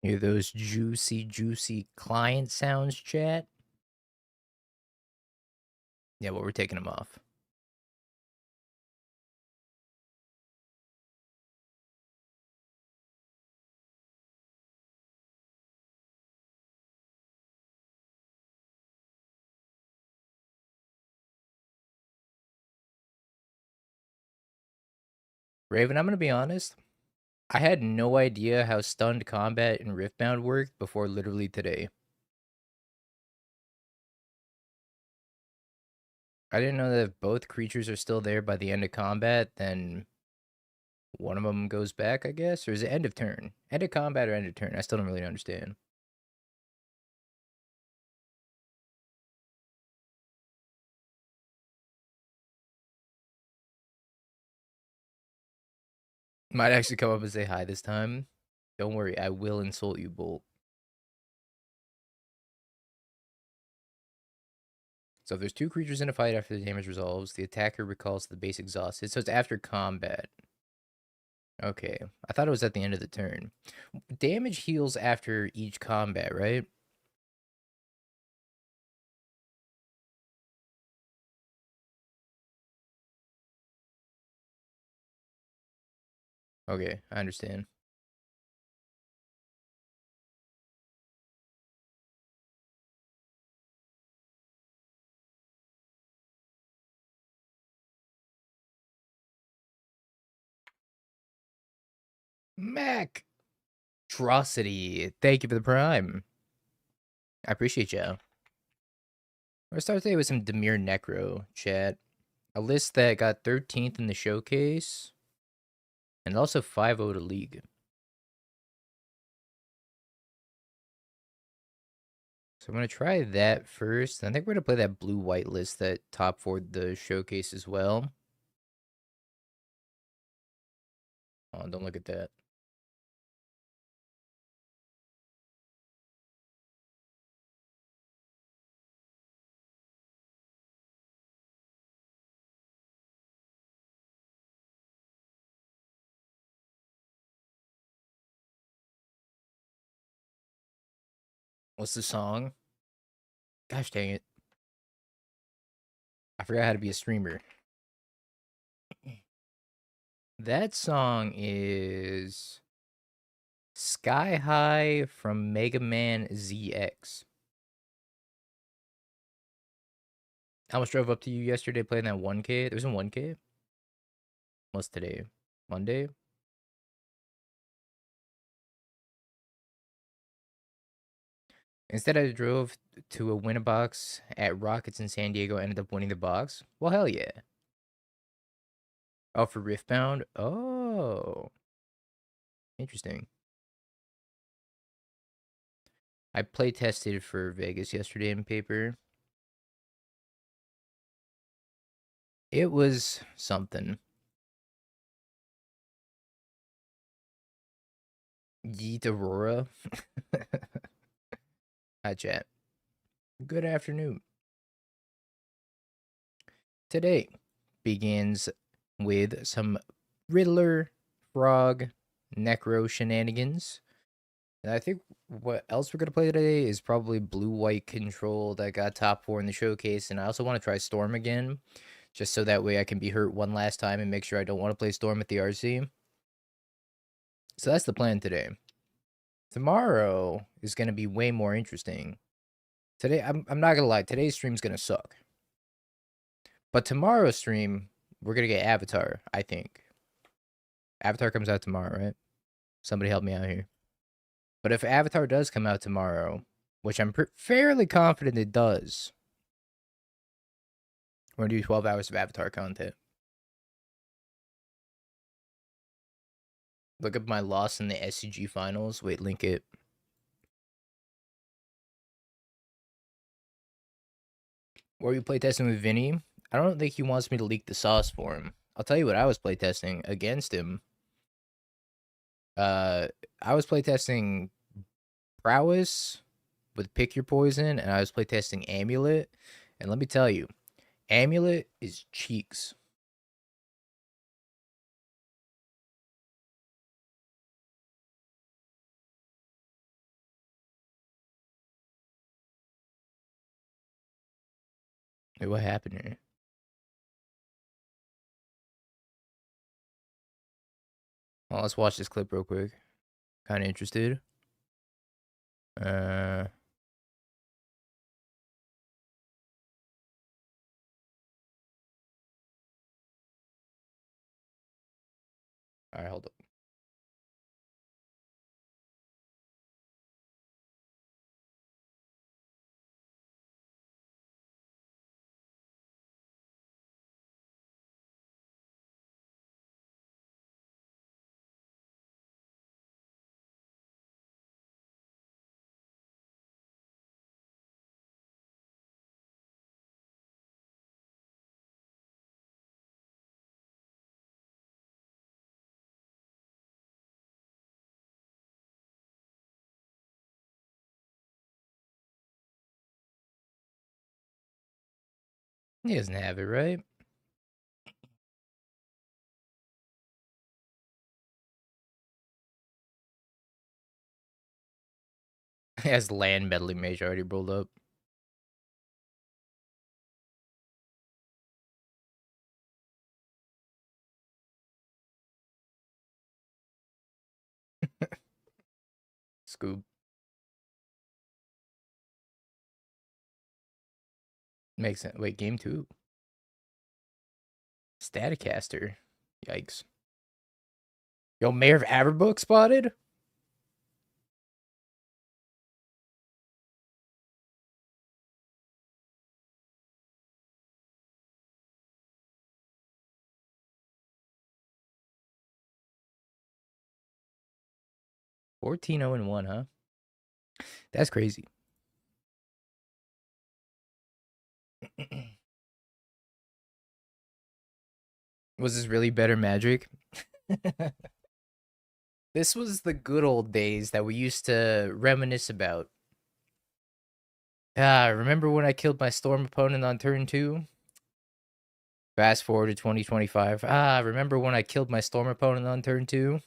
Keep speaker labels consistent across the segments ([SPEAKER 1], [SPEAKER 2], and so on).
[SPEAKER 1] Hear those juicy, juicy client sounds, chat? Yeah, well, we're taking them off. Raven, I'm going to be honest. I had no idea how stunned combat and Riftbound worked before literally today. I didn't know that if both creatures are still there by the end of combat, then one of them goes back, I guess? Or is it end of turn? End of combat or end of turn? I still don't really understand. Might actually come up and say hi this time. Don't worry, I will insult you, Bolt. So if there's two creatures in a fight after the damage resolves, the attacker recalls the base exhausted. So it's after combat. Okay. I thought it was at the end of the turn. Damage heals after each combat, right? Okay, I understand. Mac! Atrocity. Thank you for the prime. I appreciate you. We're start today with some Demir Necro, chat. A list that got 13th in the showcase. And also 5-0 to league. So I'm going to try that first. I think we're going to play that blue-white list that top for the showcase as well. Oh, don't look at that. What's the song? Gosh dang it. I forgot how to be a streamer. That song is Sky High from Mega Man ZX. I almost drove up to you yesterday playing that 1K. There's a 1K? What's today? Monday? Instead, I drove to a win a box at Rockets in San Diego. Ended up winning the box. Well, hell yeah. Oh, for Riftbound? Oh. Interesting. I play tested for Vegas yesterday in paper. It was something. Yeet Aurora. Hi, chat. Good afternoon. Today begins with some Riddler, Frog, Necro shenanigans. And I think what else we're going to play today is probably blue-white control that got top 4 in the showcase. And I also want to try Storm again, just so that way I can be hurt one last time and make sure I don't want to play Storm at the RC. So that's the plan today. Tomorrow is going to be way more interesting. Today, I'm not going to lie, today's stream's going to suck. But tomorrow's stream, we're going to get Avatar, I think. Avatar comes out tomorrow, right? Somebody help me out here. But if Avatar does come out tomorrow, which I'm fairly confident it does, we're going to do 12 hours of Avatar content. Look up my loss in the SCG finals. Wait, link it. Were you playtesting with Vinny? I don't think he wants me to leak the sauce for him. I'll tell you what I was playtesting against him. I was playtesting Prowess with Pick Your Poison, and I was playtesting Amulet. And let me tell you, Amulet is cheeks. Wait, what happened here? Well, let's watch this clip real quick. Kind of interested. Uh, all right, hold up. He doesn't have it, right? He has land meddling mage already rolled up. Scoop. Makes sense. Wait, game 2. Staticaster. Yikes. Yo, Mayor of Averbook spotted? $14 and 1, huh? That's crazy. Was this really better Magic? This was the good old days that we used to reminisce about. Remember when I killed my Storm opponent on turn 2? Fast forward to 2025. Remember when I killed my Storm opponent on turn 2?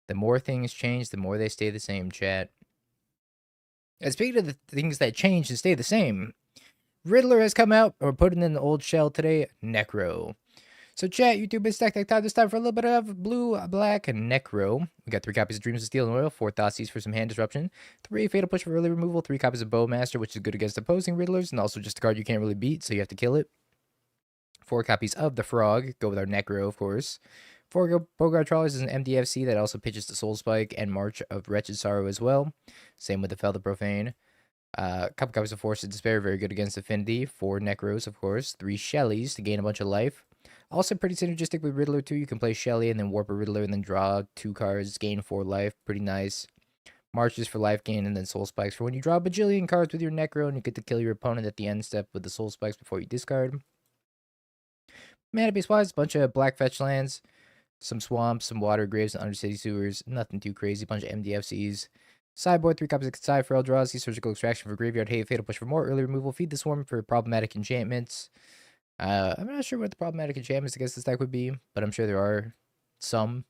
[SPEAKER 1] The more things change, the more they stay the same, chat. And speaking of the things that change and stay the same, Riddler has come out, or put it in the old shell today, Necro. So chat, YouTube is stack time. This time for a little bit of blue, black, and Necro. We got 3 copies of Dreams of Steel and Oil, 4 Thoughtseize for some hand disruption, 3 Fatal Push for early removal, 3 copies of Bowmaster, which is good against opposing Riddlers, and also just a card you can't really beat, so you have to kill it. 4 copies of the Frog, go with our Necro, of course. 4 Bogart Trawlers is an MDFC that also pitches to Soul Spike and March of Wretched Sorrow as well. Same with the Fel the Profane. A couple copies of Force of Despair, very good against Affinity. 4 Necros, of course. 3 Shellys to gain a bunch of life. Also pretty synergistic with Riddler too. You can play Shelly and then warp a Riddler and then draw 2 cards, gain 4 life. Pretty nice. Marches for life gain and then Soul Spikes for when you draw a bajillion cards with your Necro and you get to kill your opponent at the end step with the Soul Spikes before you discard. Mana base wise, bunch of black fetch lands, some swamps, some water graves, and undercity sewers. Nothing too crazy. Bunch of MDFCs. Sideboard, 3 copies of Side for Eldrazi, Surgical Extraction for Graveyard Hate, Fatal Push for more early removal, Feed the Swarm for problematic enchantments. I'm not sure what the problematic enchantments against this deck would be, but I'm sure there are some.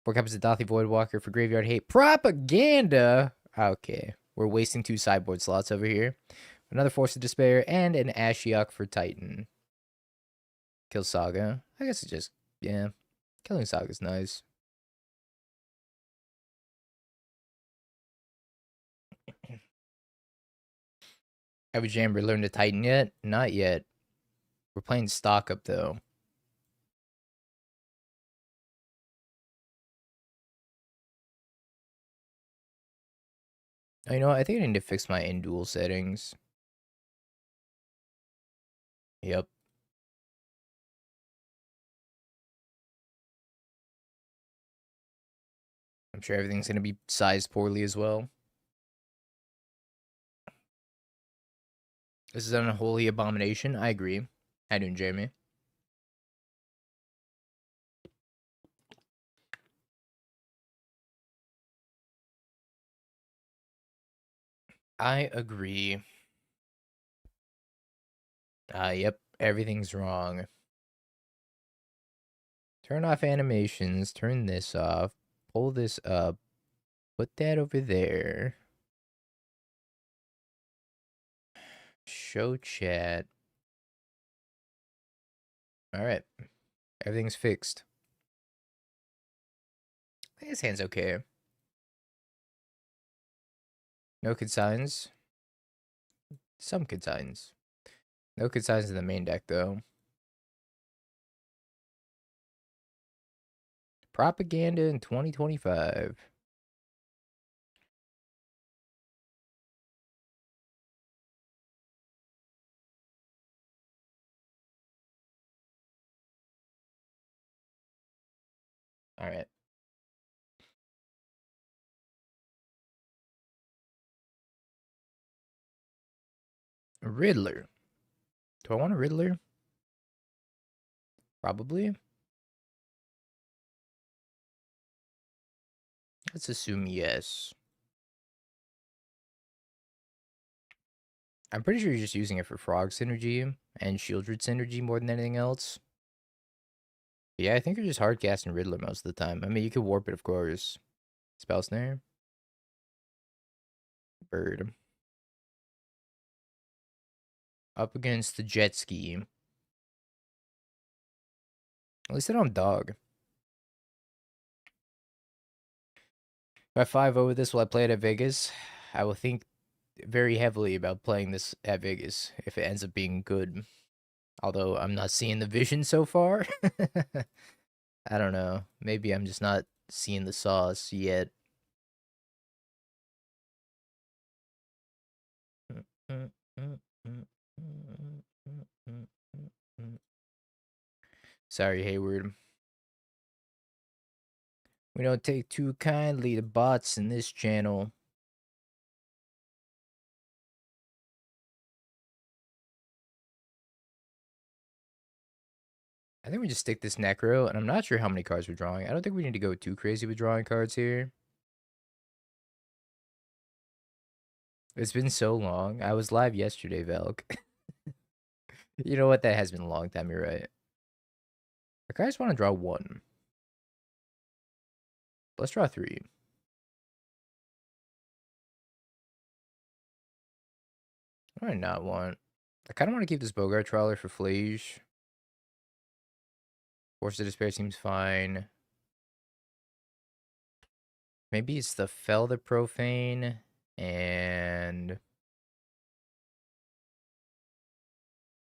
[SPEAKER 1] 4 copies of Dothy Voidwalker for Graveyard Hate. Propaganda! Okay, we're wasting 2 sideboard slots over here. Another Force of Despair, and an Ashiok for Titan. Kill Saga. I guess it's just, yeah. Killing Saga's nice. Have we jammed learned to Titan yet? Not yet. We're playing stock up though. You know what? I think I need to fix my in duel settings. Yep. I'm sure everything's gonna be sized poorly as well. This is an unholy abomination. I agree. How you doing, Jeremy? I agree. Yep. Everything's wrong. Turn off animations. Turn this off. Pull this up. Put that over there. Show chat. Alright. Everything's fixed. I think his hand's okay. No consigns. Some consigns. No consigns in the main deck, though. Propaganda in 2025. Alright. Riddler. Do I want a Riddler? Probably. Let's assume yes. I'm pretty sure you're just using it for Frog synergy and Shieldred synergy more than anything else. But yeah, I think you're just hard casting Riddler most of the time. I mean, you could warp it, of course. Spell Snare. Bird. Up against the Jet Ski. At least I don't have Dog. If I 5-0 with this, will I play it at Vegas? I will think very heavily about playing this at Vegas if it ends up being good. Although I'm not seeing the vision so far. I don't know. Maybe I'm just not seeing the sauce yet. Sorry, Hayward. We don't take too kindly to bots in this channel. I think we just stick this Necro, and I'm not sure how many cards we're drawing. I don't think we need to go too crazy with drawing cards here. It's been so long. I was live yesterday, Velk. You know what? That has been a long time. You're right. I just want to draw one. Let's draw three. What do I not want? I kind of want to keep this Bogart Trawler for Flage. Force of Despair seems fine. Maybe it's the Fell the Profane and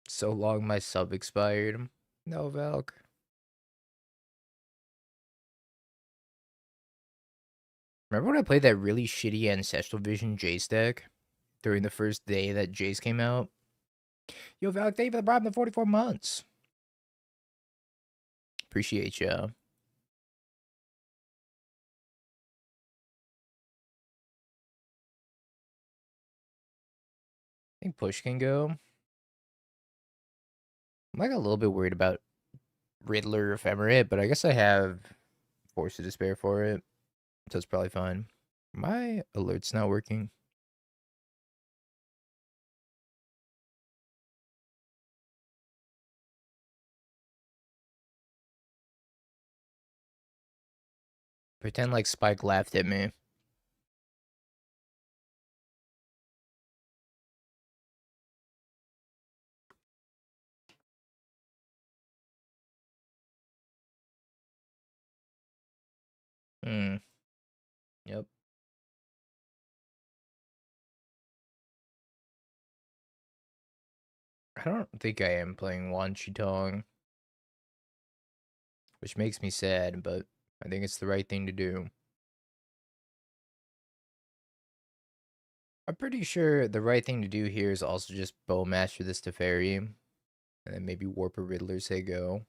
[SPEAKER 1] So Long My Sub expired. No, Valk. Remember when I played that really shitty Ancestral Vision Jace deck during the first day that Jace came out? Yo, Valk, thank you for the problem in 44 months. Appreciate ya. I think push can go. I'm like a little bit worried about Riddler Ephemerate, but I guess I have Force of Despair for it, so it's probably fine. My alert's not working. Pretend like Spike laughed at me. Hmm. Yep. I don't think I am playing Wan Chitong, which makes me sad, but I think it's the right thing to do. I'm pretty sure the right thing to do here is also just Bowmaster this Teferi, and then maybe Warp a Riddler, say go.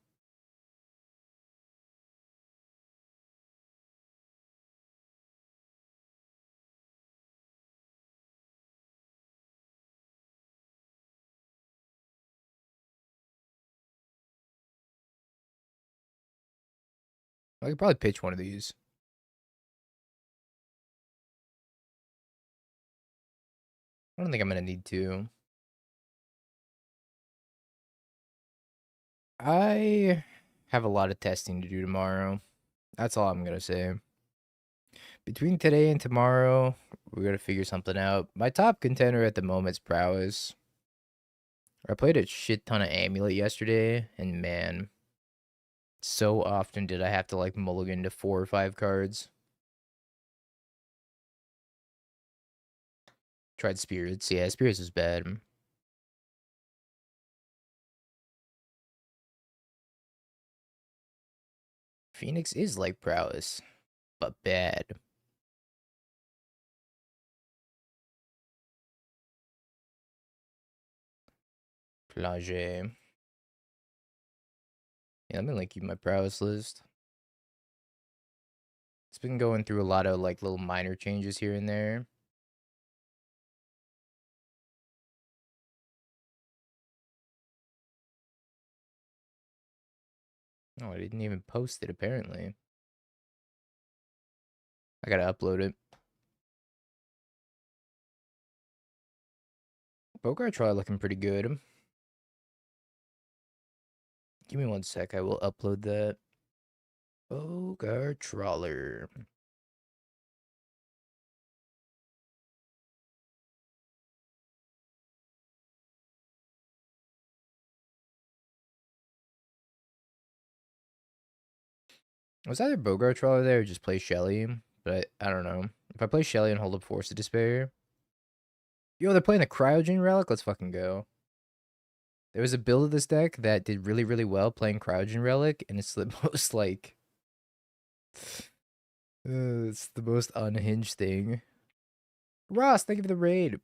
[SPEAKER 1] I could probably pitch one of these. I don't think I'm gonna need to. I have a lot of testing to do tomorrow. That's all I'm gonna say. Between today and tomorrow, we're gonna figure something out. My top contender at the moment is Prowess. I played a shit ton of Amulet yesterday, and man, so often did I have to like mulligan to 4 or 5 cards. Tried Spirits. Yeah, Spirits was bad. Phoenix is like Prowess, but bad. Plage. Yeah, let me link you my Prowess list. It's been going through a lot of like little minor changes here and there. Oh, I didn't even post it apparently. I gotta upload it. Bogart Troller looking pretty good. Give me 1 sec, I will upload that. Bogart Troller. Was either Bogart Troller there or just play Shelly? But I don't know. If I play Shelly and hold up Force of Despair. Yo, they're playing the Cryogen Relic? Let's fucking go. There was a build of this deck that did really, really well playing Cryogen Relic, and it's the most like it's the most unhinged thing. Ross, thank you for the raid.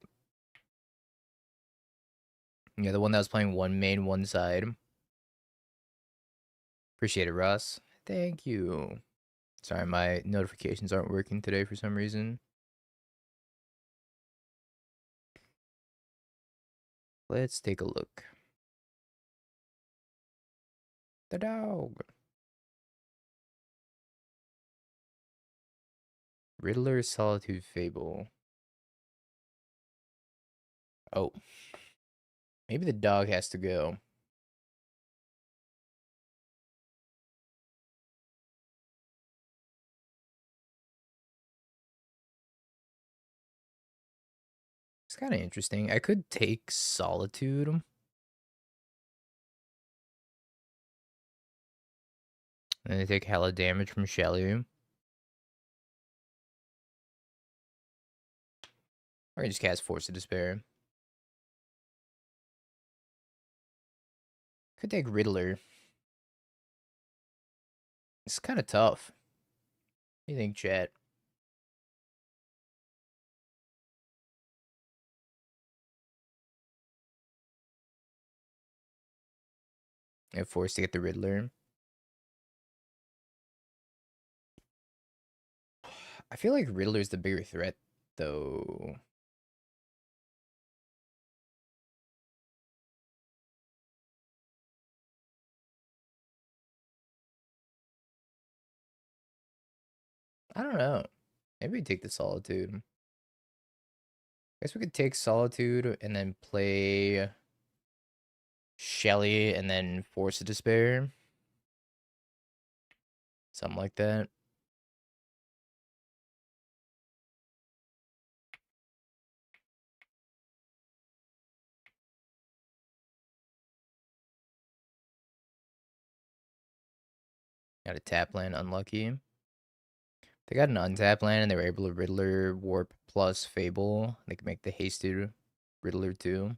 [SPEAKER 1] Yeah, the one that was playing one main, one side. Appreciate it, Ross. Thank you. Sorry, my notifications aren't working today for some reason. Let's take a look. The dog. Riddler Solitude Fable. Oh. Maybe the dog has to go. It's kind of interesting. I could take Solitude. And then take hella damage from Shelly. Or I can just cast Force of Despair. Could take Riddler. It's kind of tough. What do you think, chat? I have Force to get the Riddler. I feel like Riddler's the bigger threat, though. I don't know. Maybe we take the Solitude. I guess we could take Solitude and then play Shelly and then Force of Despair. Something like that. Got a tap land, unlucky. They got an untap land and they were able to Riddler, Warp plus Fable. They can make the hasted Riddler too.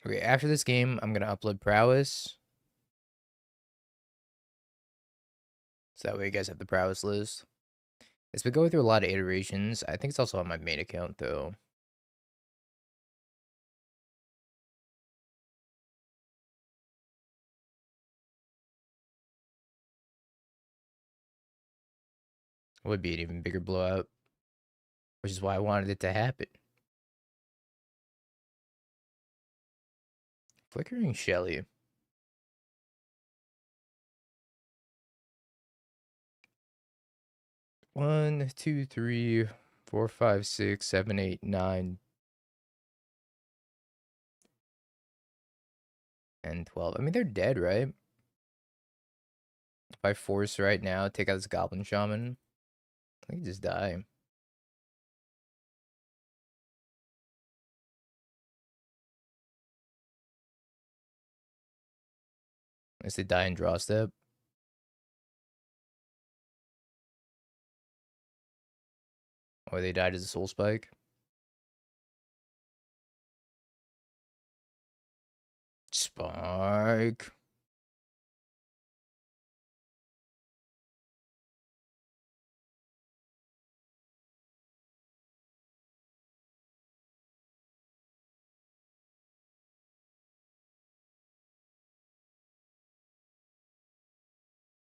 [SPEAKER 1] Okay, after this game, I'm gonna upload Prowess. So that way you guys have the Prowess list. It's been going through a lot of iterations. I think it's also on my main account though. It would be an even bigger blowout. Which is why I wanted it to happen. Flickering Shelly. One, two, three, 4, 5, 6, 7, 8, 9, and 12. I mean, they're dead, right? If I force right now, take out this Goblin Shaman. I think just die. Unless they die in draw step. Or they died as a soul spike. Spike.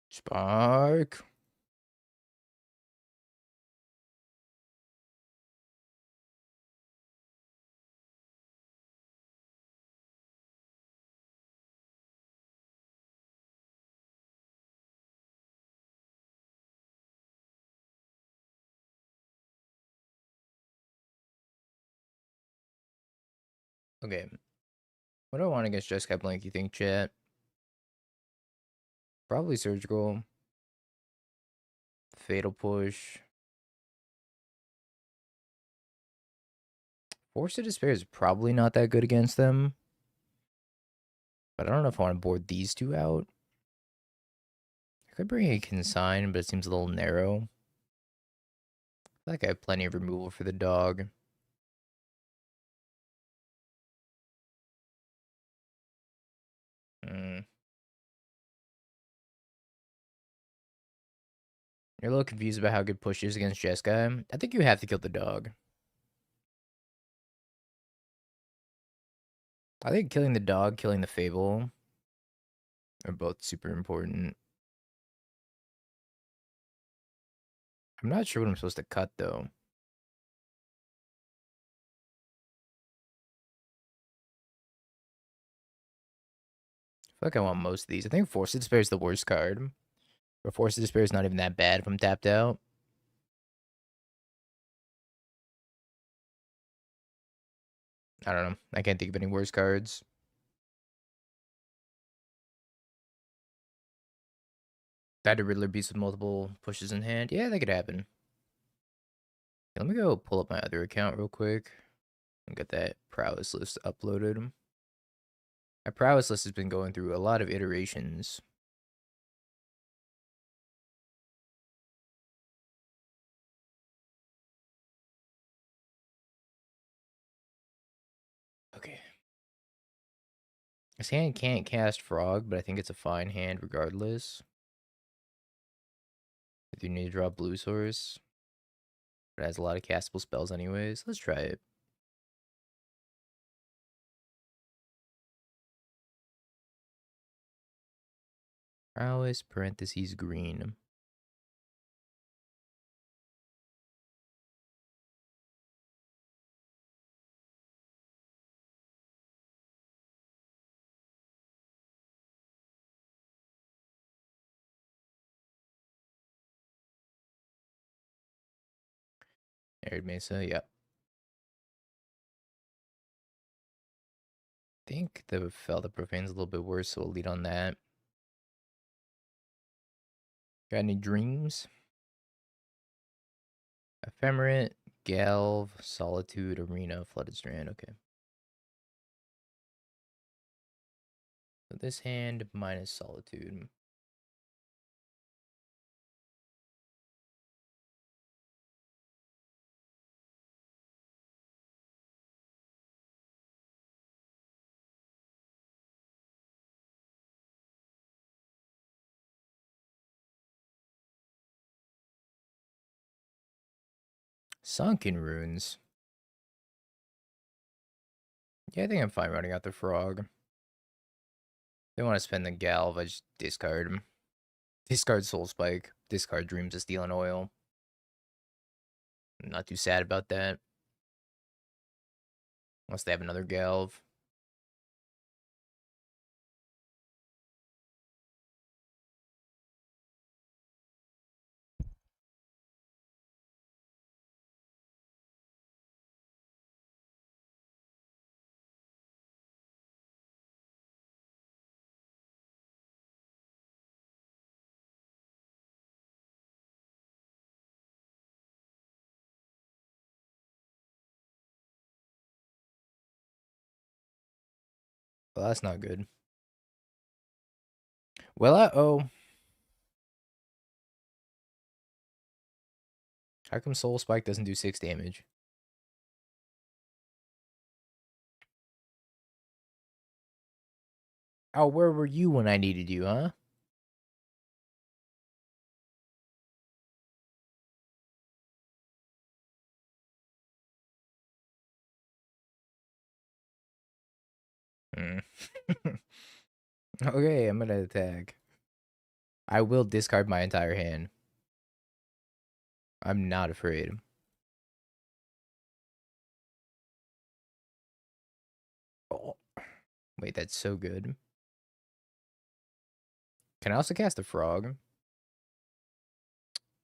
[SPEAKER 1] Spike. Okay. What do I want against Jeskai Blink, you think, chat? Probably Surgical. Fatal Push. Force of Despair is probably not that good against them. But I don't know if I want to board these two out. I could bring a Consign, but it seems a little narrow. I feel like I have plenty of removal for the dog. You're a little confused about how good push is against Jeskai. I think you have to kill the dog. I think killing the dog, killing the Fable are both super important. I'm not sure what I'm supposed to cut, though. I feel like I want most of these. I think Force of Despair is the worst card. But Force of Despair is not even that bad if I'm tapped out. I don't know. I can't think of any worse cards. That a Riddler beast with multiple pushes in hand. Yeah, that could happen. Let me go pull up my other account real quick and get that prowess list uploaded. My prowess list has been going through a lot of iterations. Okay. This hand can't cast Frog, but I think it's a fine hand regardless. If you need to draw Blue Source. But it has a lot of castable spells anyways. Let's try it. Prowess, parentheses, green. Arid Mesa, yep. I think the Felda Profane's a little bit worse, so we'll lead on that. Got any dreams? Ephemerate, Galv, Solitude, Arena, Flooded Strand. Okay. So this hand minus Solitude. Sunken Runes. Yeah, I think I'm fine running out the Frog. They want to spend the Galv, I just discard them. Discard Soul Spike. Discard Dreams of Steel and Oil. I'm not too sad about that. Unless they have another Galv. Well, that's not good. Well, oh. How come Soul Spike doesn't do 6 damage? Oh, where were you when I needed you, huh? Hmm. Okay, I'm gonna attack. I will discard my entire hand. I'm not afraid. Oh, wait, that's so good. Can I also cast a frog?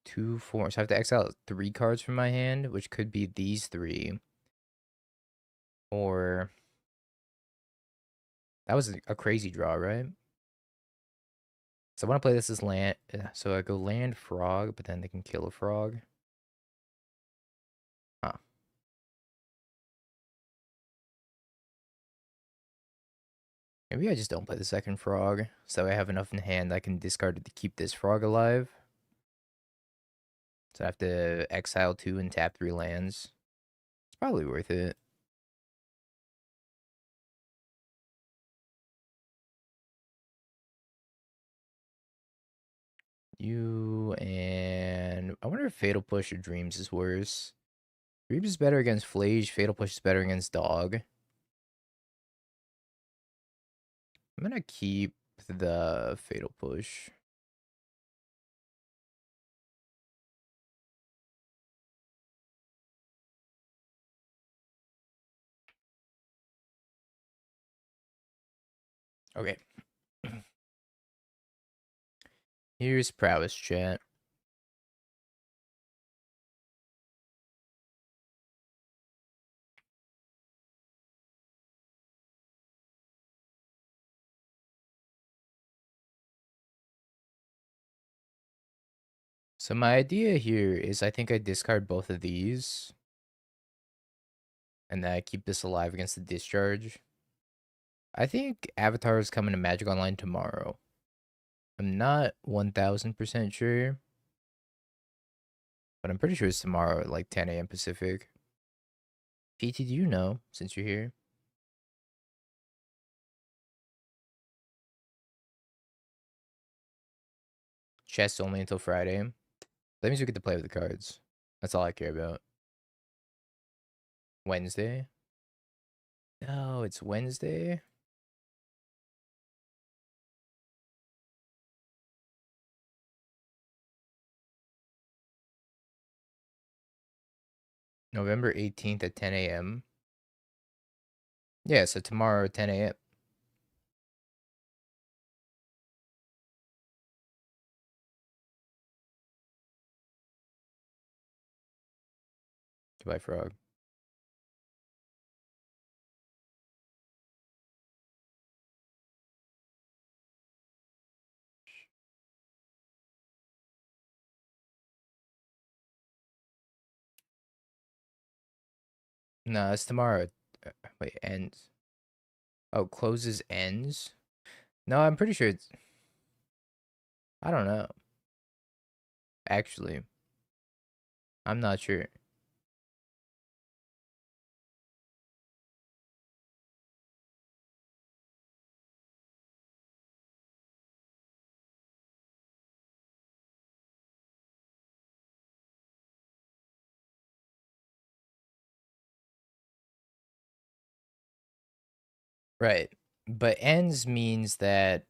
[SPEAKER 1] 2, 4. So I have to exile 3 cards from my hand, which could be these 3. Or that was a crazy draw, right? So I want to play this as land. So I go land frog, but then they can kill a frog. Huh. Maybe I just don't play the second frog, so I have enough in hand I can discard it to keep this frog alive. So I have to exile 2 and tap 3 lands. It's probably worth it. You and I wonder if Fatal Push or Dreams is worse. Dreams is better against Flage. Fatal Push is better against Dog. I'm gonna keep the Fatal Push. Okay. Here's Prowess chat. So my idea here is I think I discard both of these. And then I keep this alive against the discharge. I think Avatar is coming to Magic Online tomorrow. I'm not 1000% sure. But I'm pretty sure it's tomorrow at like 10 a.m. Pacific. PT, do you know since you're here? Chess only until Friday. That means we get to play with the cards. That's all I care about. Wednesday? No, it's Wednesday. November 18th at 10 a.m. Yeah, so tomorrow at 10 a.m. Goodbye, Frog. No, it's tomorrow. Wait, ends. Oh, closes ends? No, I'm pretty sure it's. I don't know. Actually, I'm not sure. Right. But ends means that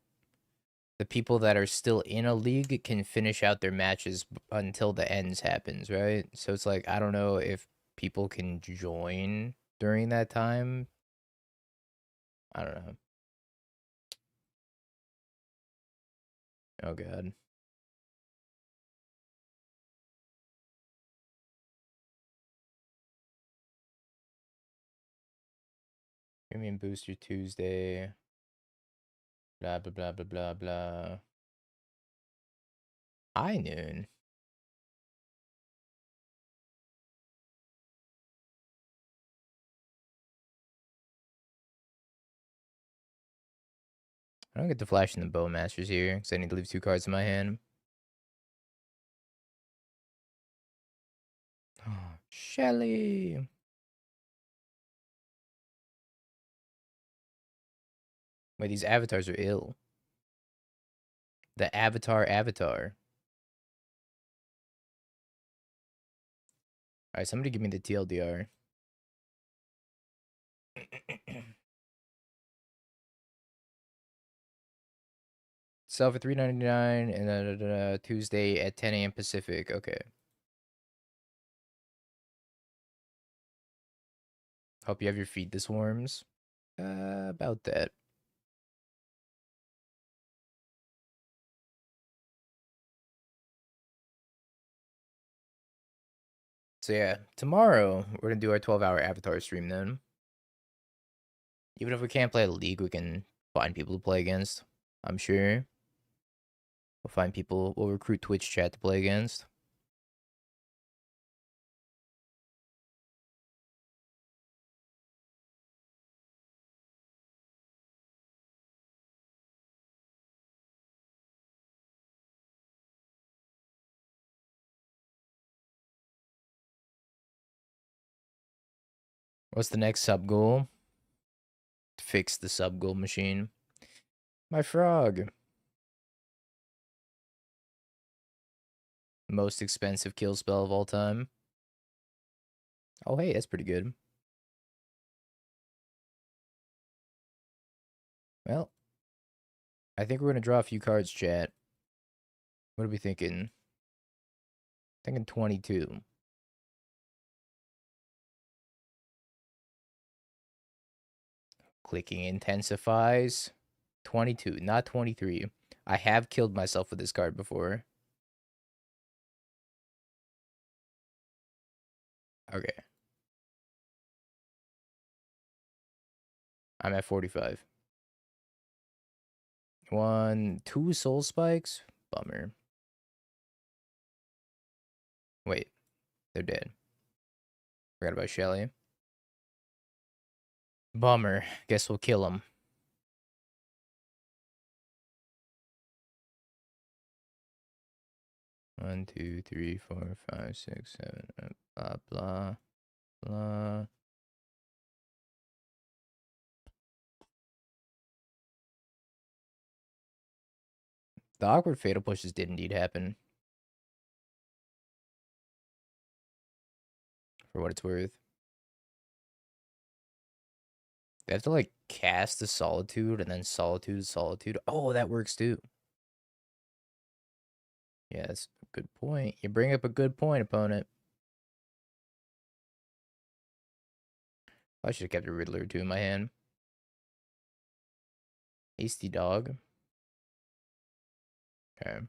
[SPEAKER 1] the people that are still in a league can finish out their matches until the ends happens, right? So it's like I don't know if people can join during that time. I don't know. Oh god. Premium Booster Tuesday. Blah blah blah blah blah blah. High noon. I don't get to flash in the Bowmasters here because I need to leave 2 cards in my hand. Shelly. Wait, these avatars are ill. The avatar. Alright, somebody give me the TLDR. Sell for $3.99 and then Tuesday at 10 a.m. Pacific. Okay. Hope you have your feet this warms. About that. So yeah, tomorrow we're gonna do our 12-hour Avatar stream then. Even if we can't play a league, we can find people to play against. I'm sure. We'll find people, we'll recruit Twitch chat to play against. What's the next sub goal? Fix the sub goal machine. My frog. Most expensive kill spell of all time. Oh, hey, that's pretty good. Well, I think we're going to draw a few cards, chat. What are we thinking? Thinking 22. Clicking intensifies. 22, not 23. I have killed myself with this card before. Okay. I'm at 45. 2 soul spikes? Bummer. Wait, they're dead. Forgot about Shelly. Bummer. Guess we'll kill him. One, two, three, four, five, six, seven, blah, blah, blah. The awkward fatal pushes did indeed happen. For what it's worth. They have to, like, cast the Solitude and then Solitude. Oh, that works too. Yeah, that's a good point. You bring up a good point, opponent. I should have kept a Riddler or 2 in my hand. Hasty dog. Okay.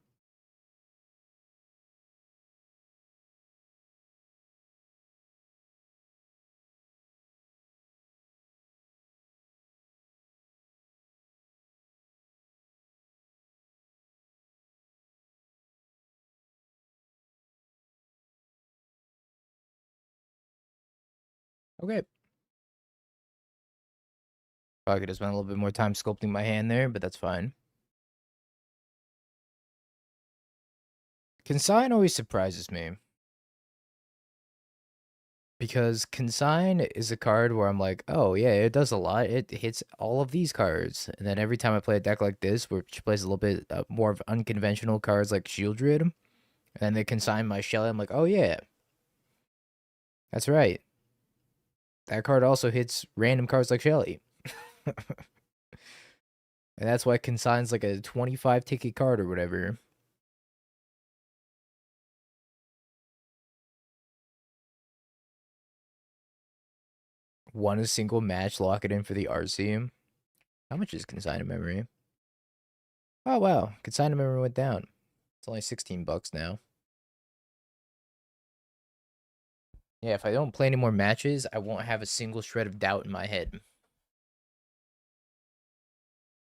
[SPEAKER 1] Okay. Probably could have spent a little bit more time sculpting my hand there, but that's fine. Consign always surprises me. Because Consign is a card where I'm like, oh yeah, it does a lot. It hits all of these cards. And then every time I play a deck like this, which plays a little bit more of unconventional cards like Shieldred, and then they consign my Shelly, I'm like, oh yeah. That's right. That card also hits random cards like Shelly. And that's why Consign's like a 25 ticket card or whatever. Won a single match, lock it in for the RC. How much is Consigned Memory? Oh wow, Consigned Memory went down. It's only $16 now. Yeah, if I don't play any more matches, I won't have a single shred of doubt in my head.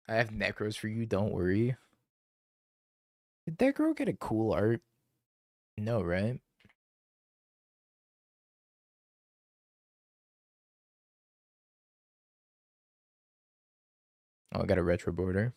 [SPEAKER 1] I have Necros for you, don't worry. Did Necro get a cool art? No, right? Oh, I got a retro border.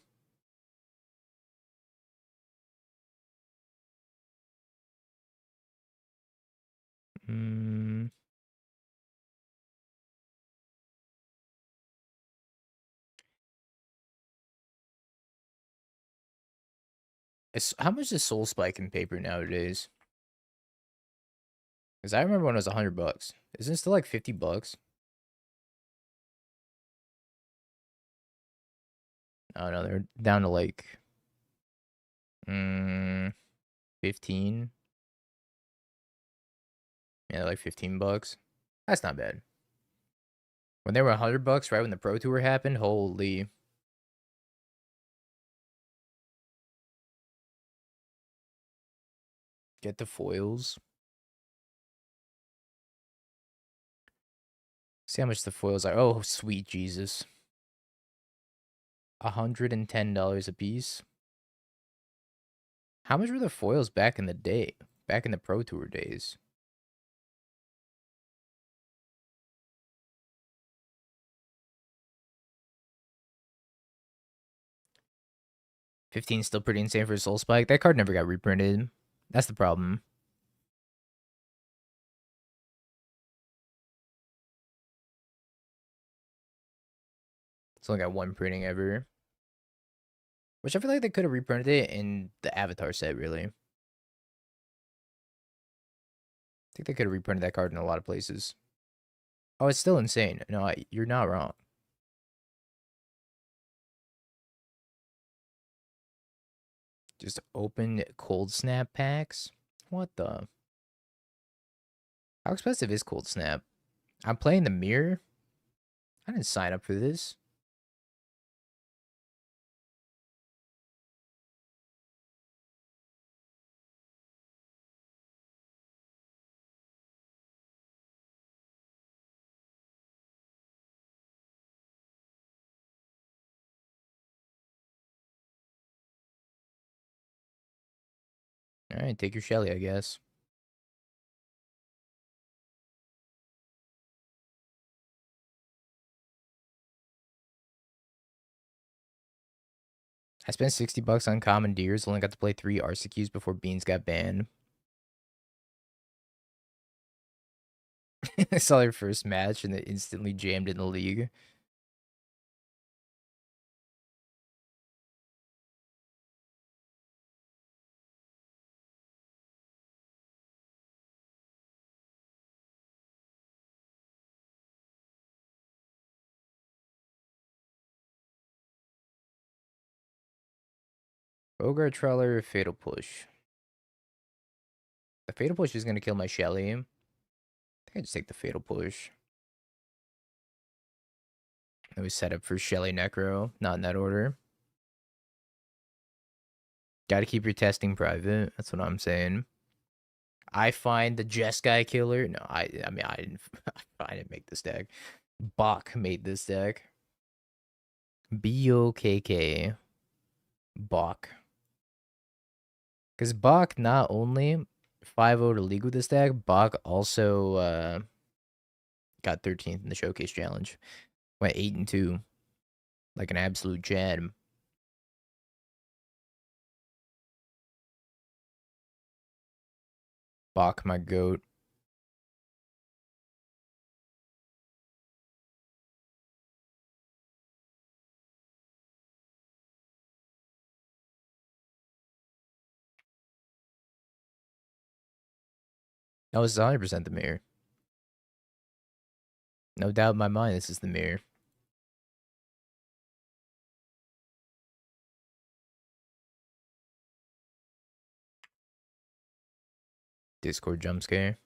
[SPEAKER 1] How much is Soul Spike in paper nowadays? Because I remember when it was $100. Isn't it still like $50? Oh no, they're down to like 15. Yeah, like $15. That's not bad. When they were $100, right when the Pro Tour happened, holy. Get the foils. See how much the foils are. Oh, sweet Jesus. $110 a piece. How much were the foils back in the day? Back in the Pro Tour days? $15 still pretty insane for a Soul Spike. That card never got reprinted. That's the problem. It's only got one printing ever. Which I feel like they could have reprinted it in the Avatar set, really. I think they could have reprinted that card in a lot of places. Oh, it's still insane. No, you're not wrong. Just open Cold Snap packs? What the? How expensive is Cold Snap? I'm playing the mirror? I didn't sign up for this. Alright, take your Shelly, I guess. I spent $60 on Commandeers, only got to play 3 Arsecues before Beans got banned. I saw their first match and it instantly jammed in the league. Bogart Treller, Fatal Push. The Fatal Push is going to kill my Shelly. I think I just take the Fatal Push. It was set up for Shelly Necro, not in that order. Gotta keep your testing private. That's what I'm saying. I find the Jeskai killer. No, I mean I didn't I didn't make this deck. Bach made this deck. BOKK. Bach. Because Bach not only 5-0 to league with this deck, Bach also got 13th in the Showcase Challenge. Went 8-2. Like an absolute gem. Bach, my goat. No, this is 100% the mirror. No doubt in my mind, this is the mirror. Discord jump scare.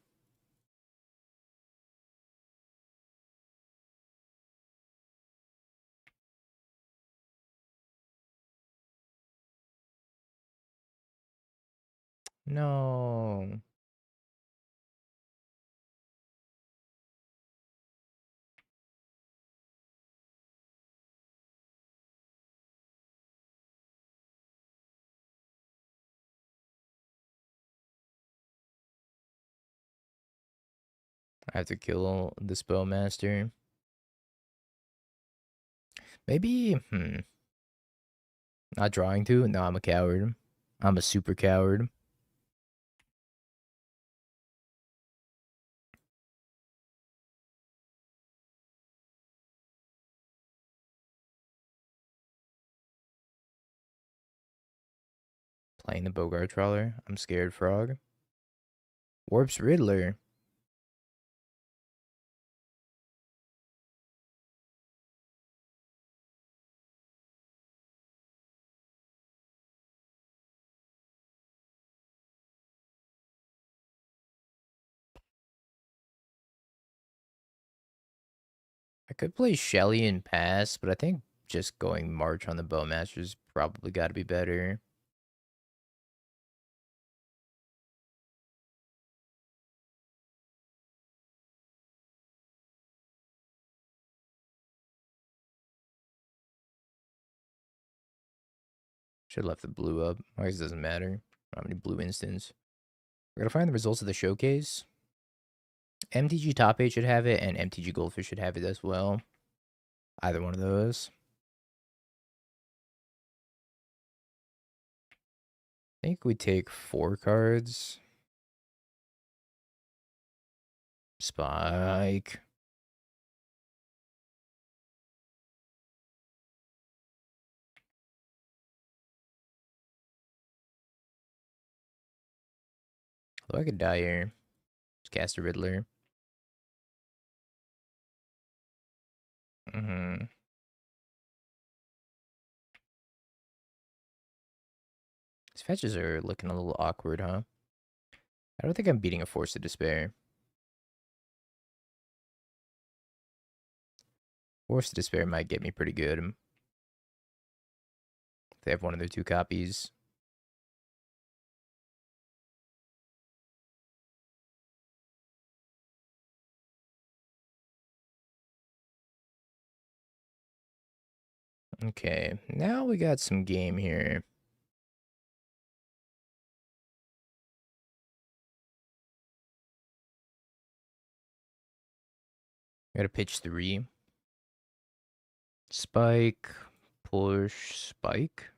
[SPEAKER 1] No. I have to kill the Spellmaster. Maybe, not drawing to? No, I'm a coward. I'm a super coward. playing the Bogart Trawler. I'm scared, Frog. Warp's Riddler. I could play Shelly and pass, but I think just going March on the Bowmaster's probably got to be better. Should have left the blue up. I guess it doesn't matter. How many blue instants? We're gonna find the results of the showcase. MTG Top 8 should have it, and MTG Goldfish should have it as well. Either one of those. I think we take 4 cards. Spike. Oh, I could die here. Just cast a Riddler. These fetches are looking a little awkward, huh? I don't think I'm beating a Force of Despair. Force of Despair might get me pretty good. If they have one of their 2 copies. Okay, now we got some game here. Got to pitch 3. Spike, push, spike.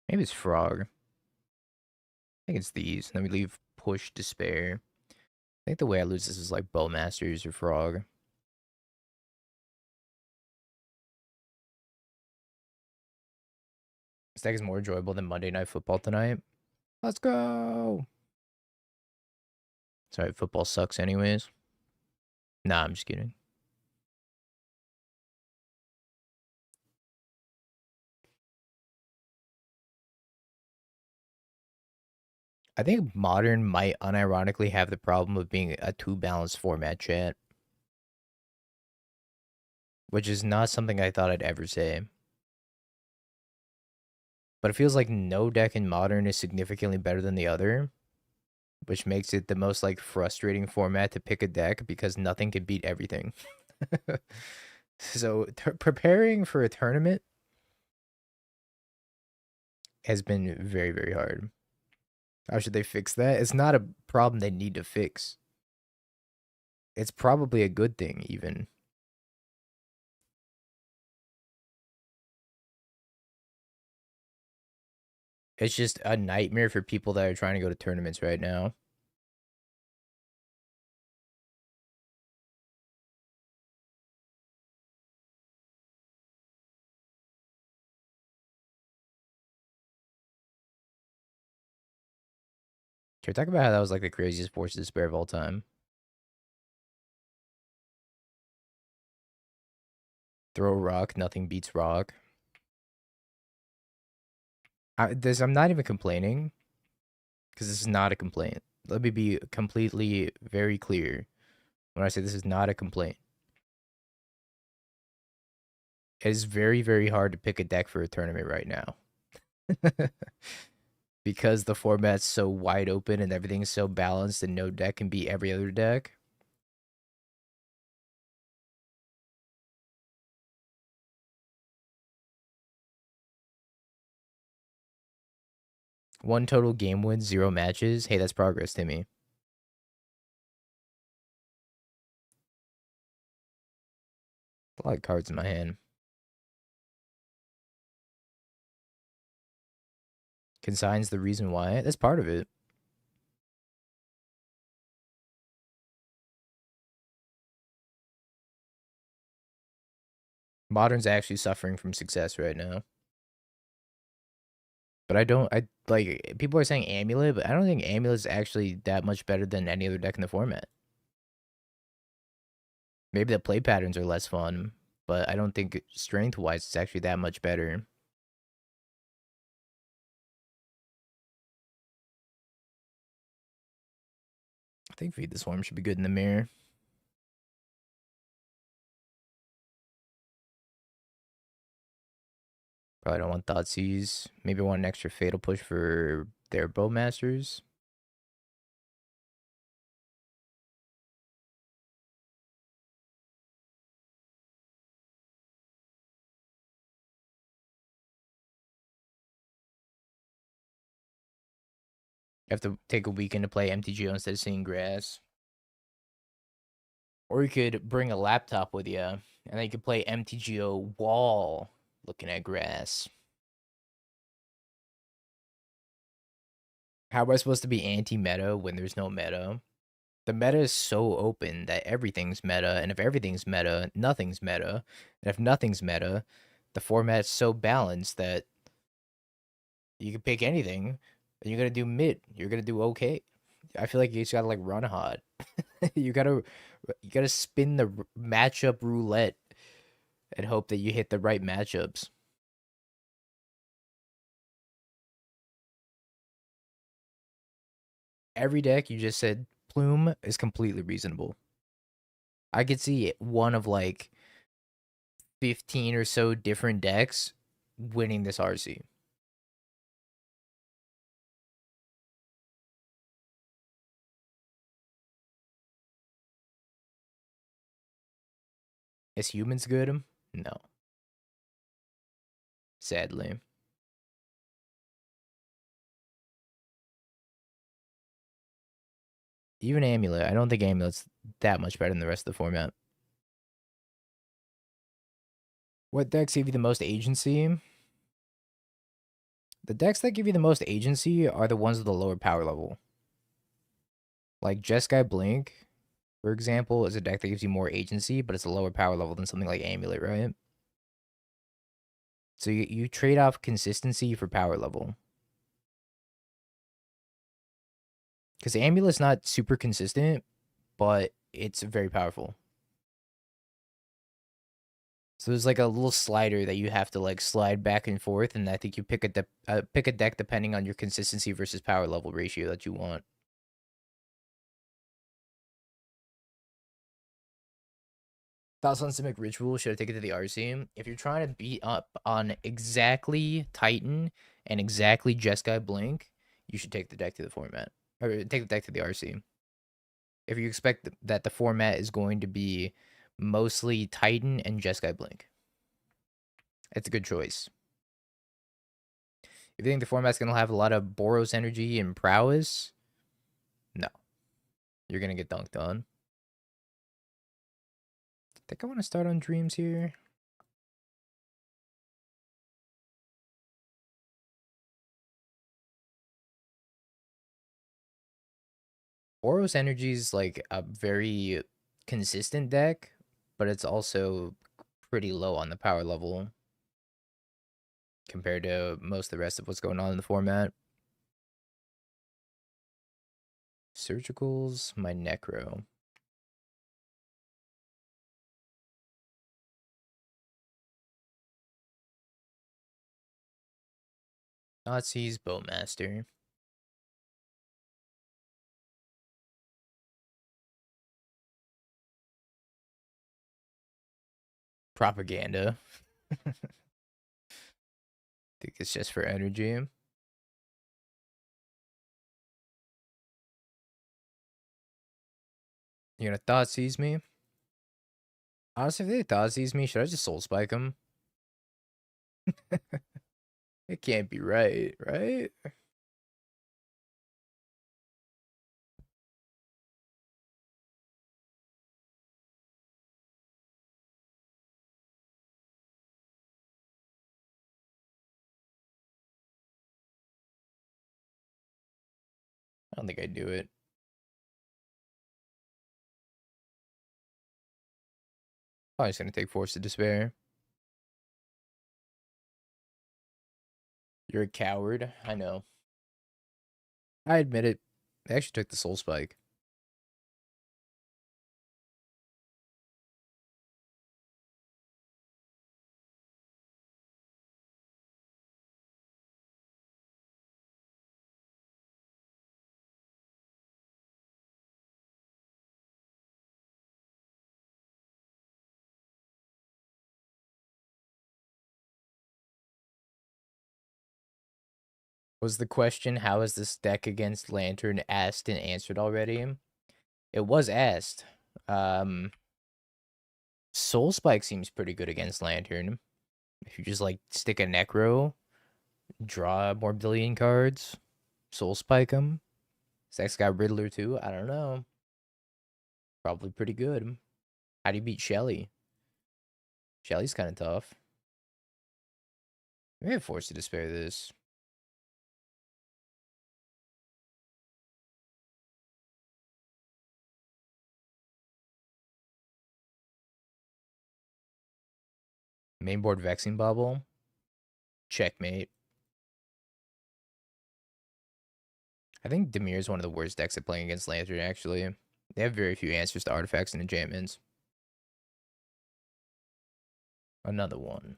[SPEAKER 1] Maybe it's Frog. I think it's these. Then we leave push, despair. I think the way I lose this is like Bowmasters or Frog. This deck is more enjoyable than Monday Night Football tonight. Let's go! Sorry, football sucks anyways. Nah, I'm just kidding. I think Modern might unironically have the problem of being a too balanced format, chat. Which is not something I thought I'd ever say. But it feels like no deck in Modern is significantly better than the other, which makes it the most like frustrating format to pick a deck because nothing can beat everything. So preparing for a tournament has been very, very hard. How should they fix that? It's not a problem they need to fix. It's probably a good thing, even. It's just a nightmare for people that are trying to go to tournaments right now. Can we talk about how that was like the craziest Force of Despair of all time? Throw a rock, nothing beats rock. I'm not even complaining, because this is not a complaint. Let me be completely very clear when I say this is not a complaint. It is very, very hard to pick a deck for a tournament right now. Because the format's so wide open and everything's so balanced and no deck can beat every other deck. One total game wins, 0 matches. Hey, that's progress, Timmy. A lot of cards in my hand. Consigns the reason why. That's part of it. Modern's actually suffering from success right now. But I like people are saying Amulet, but I don't think Amulet's actually that much better than any other deck in the format. Maybe the play patterns are less fun, but I don't think strength wise it's actually that much better. I think Feed the Swarm should be good in the mirror. Probably don't want Thoughtseize. Maybe want an extra Fatal Push for their Bowmasters. You have to take a weekend to play MTGO instead of seeing grass. Or you could bring a laptop with you, and then you could play MTGO wall looking at grass. How am I supposed to be anti-meta when there's no meta? The meta is so open that everything's meta, and if everything's meta, nothing's meta. And if nothing's meta, the format's so balanced that you can pick anything, and you're gonna do mid. You're gonna do okay. I feel like you just gotta like run hot. you gotta spin the matchup roulette and hope that you hit the right matchups. Every deck you just said Plume is completely reasonable. I could see one of like 15 or so different decks winning this RC. Is humans good? No, sadly. Even Amulet, I don't think Amulet's that much better than the rest of the format. What decks give you the most agency? The decks that give you the most agency are the ones with the lower power level. Like Jeskai Blink, for example, is a deck that gives you more agency, but it's a lower power level than something like Amulet, right? So you trade off consistency for power level. Because Amulet's not super consistent, but it's very powerful. So there's like a little slider that you have to like slide back and forth, and I think you pick a deck depending on your consistency versus power level ratio that you want. Thoughts on Simic Ritual? Should I take it to the RC? If you're trying to beat up on exactly Titan and exactly Jeskai Blink, you should take the deck to the format. Or take the deck to the RC. If you expect that the format is going to be mostly Titan and Jeskai Blink, it's a good choice. If you think the format's going to have a lot of Boros energy and prowess, no. You're going to get dunked on. I think I want to start on Dreams here. Boros Energy is like a very consistent deck, but it's also pretty low on the power level compared to most of the rest of what's going on in the format. Surgicals, my Necro. Nazis, Bowmaster. Propaganda. I think it's just for energy. You're gonna thought seize me? Honestly, if they thought seize me, should I just soul spike them? It can't be right, right? I don't think I'd do it. Probably just gonna take Force to Despair. You're a coward. I know. I admit it. I actually took the soul spike. Was the question, how is this deck against Lantern, asked and answered already? It was asked. Soul Spike seems pretty good against Lantern. If you just like stick a Necro, draw more billion cards, Soul Spike him. Sex got Riddler too. I don't know. Probably pretty good. How do you beat Shelly? Shelly's kind of tough. Maybe I'm forced to despair this. Mainboard Vexing Bubble. Checkmate. I think Dimir is one of the worst decks at playing against Lantern, actually. They have very few answers to artifacts and enchantments. Another one.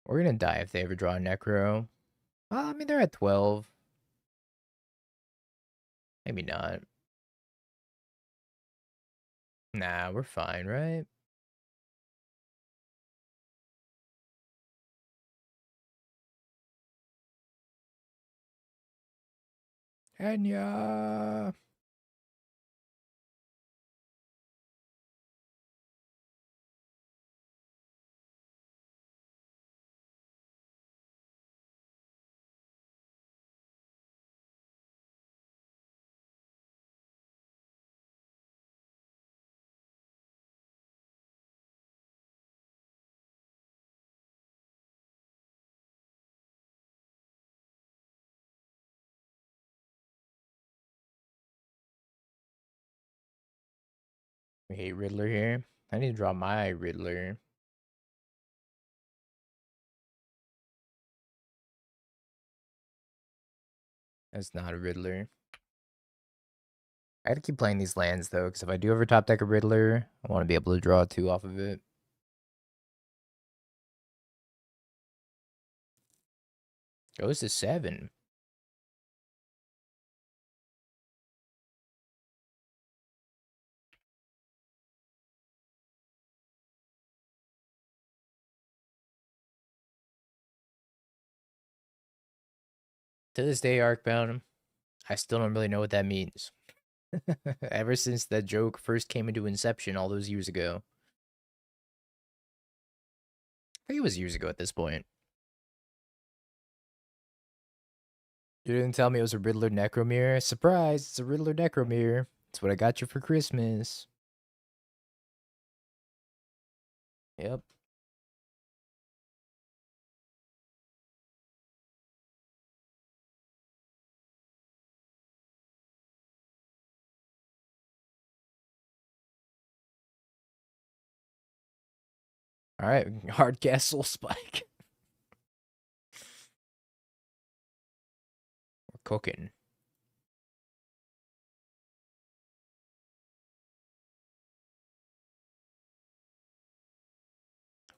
[SPEAKER 1] We're gonna die if they ever draw a Necro. I mean, they're at 12. Maybe not. Nah, we're fine, right? Enya! We hate Riddler here. I need to draw my Riddler. That's not a Riddler. I gotta keep playing these lands though, because if I do ever top deck a Riddler, I want to be able to draw 2 off of it. Goes to 7. To this day, Arcbound, I still don't really know what that means. Ever since that joke first came into Inception all those years ago. I think it was years ago at this point. You didn't tell me it was a Riddler Necromere. Surprise, it's a Riddler Necromere. It's what I got you for Christmas. Yep. Alright, hard castle spike. We're cooking.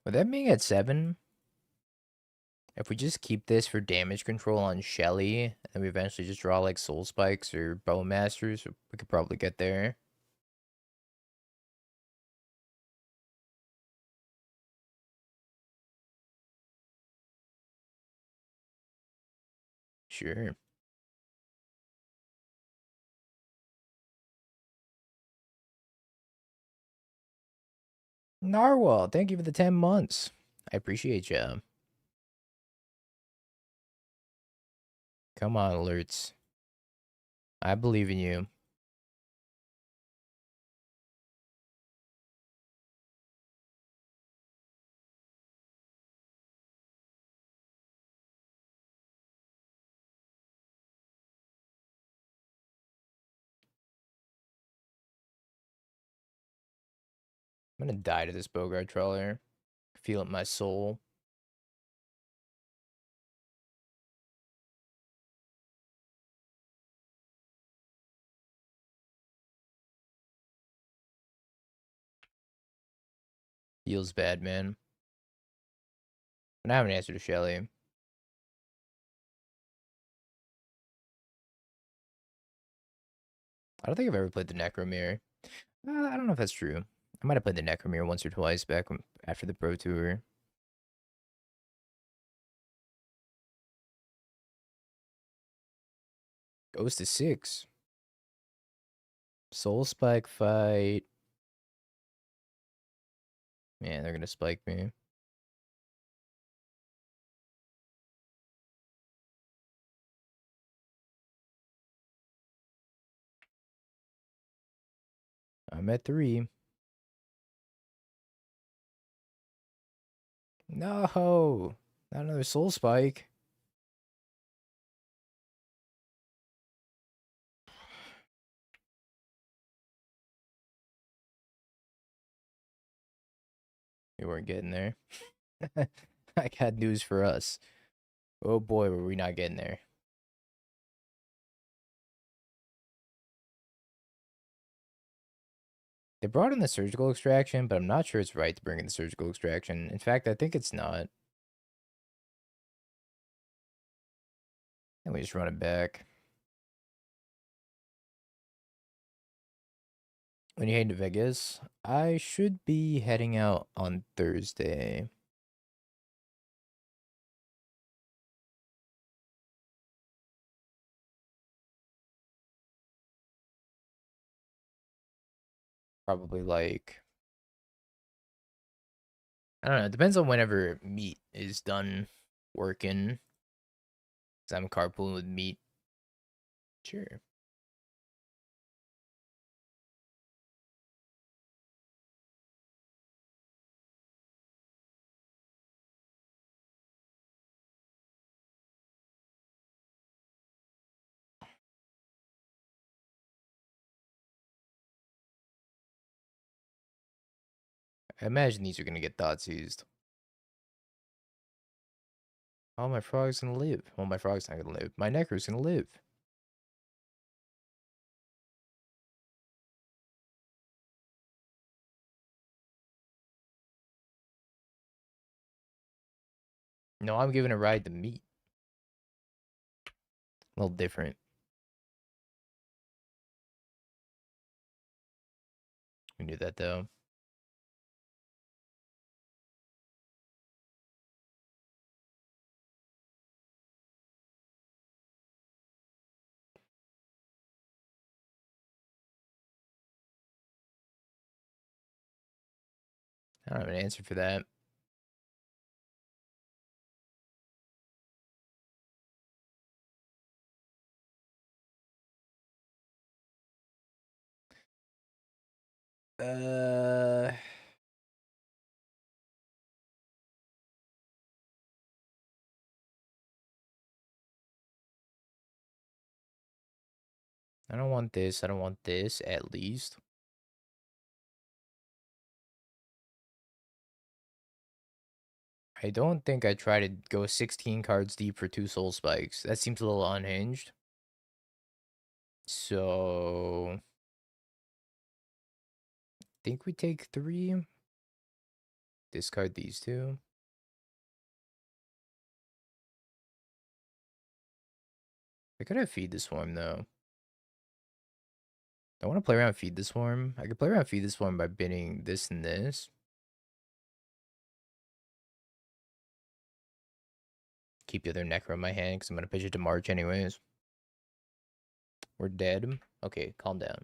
[SPEAKER 1] With that being at 7, if we just keep this for damage control on Shelly, and we eventually just draw like Soul Spikes or Bowmasters, we could probably get there. Sure. Narwhal, thank you for the 10 months. I appreciate you. Come on, alerts. I believe in you. I'm gonna die to this Bogart Trawler. Feel it in my soul. Feels bad, man. And I haven't answered to Shelly. I don't think I've ever played the Necromere. I don't know if that's true. I might have played the Necromere once or twice back after the Pro Tour. Goes to 6. Soul Spike fight. Man, they're gonna spike me. I'm at 3. No! Not another Soul Spike. We weren't getting there. I got news for us. Oh boy, were we not getting there. They brought in the surgical extraction, but I'm not sure it's right to bring in the surgical extraction. In fact, I think it's not. And we just run it back. When you head to Vegas, I should be heading out on Thursday. Probably like, I don't know. It depends on whenever Meat is done working. Because I'm carpooling with Meat. Sure. I imagine these are going to get thought seized. Oh, my frog's going to live. Well, my frog's not going to live. My Necro's going to live. No, I'm giving a ride to Meat. A little different. We knew that, though. I don't have an answer for that. Uh, I don't want this. I don't want this, at least. I don't think I try to go 16 cards deep for 2 soul spikes. That seems a little unhinged. So, I think we take 3. Discard these 2. I could have Feed the Swarm, though. I want to play around Feed the Swarm. I could play around Feed the Swarm by bidding this and this. Keep the other Necro in my hand, because I'm going to pitch it to March anyways. We're dead. Okay, calm down.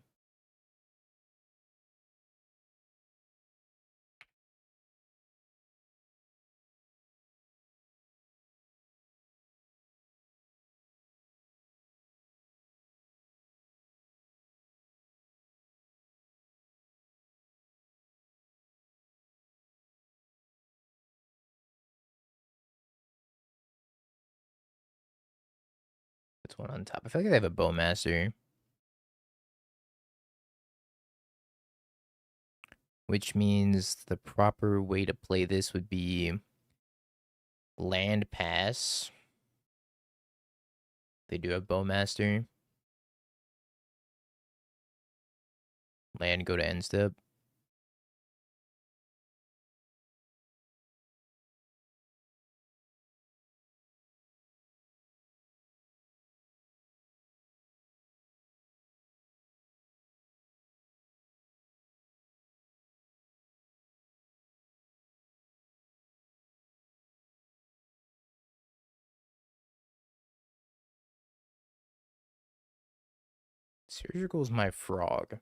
[SPEAKER 1] Puts one on top. I feel like they have a Bowmaster. which means the proper way to play this would be land pass. They do have Bowmaster. Land, go to end step. Surgical's my frog.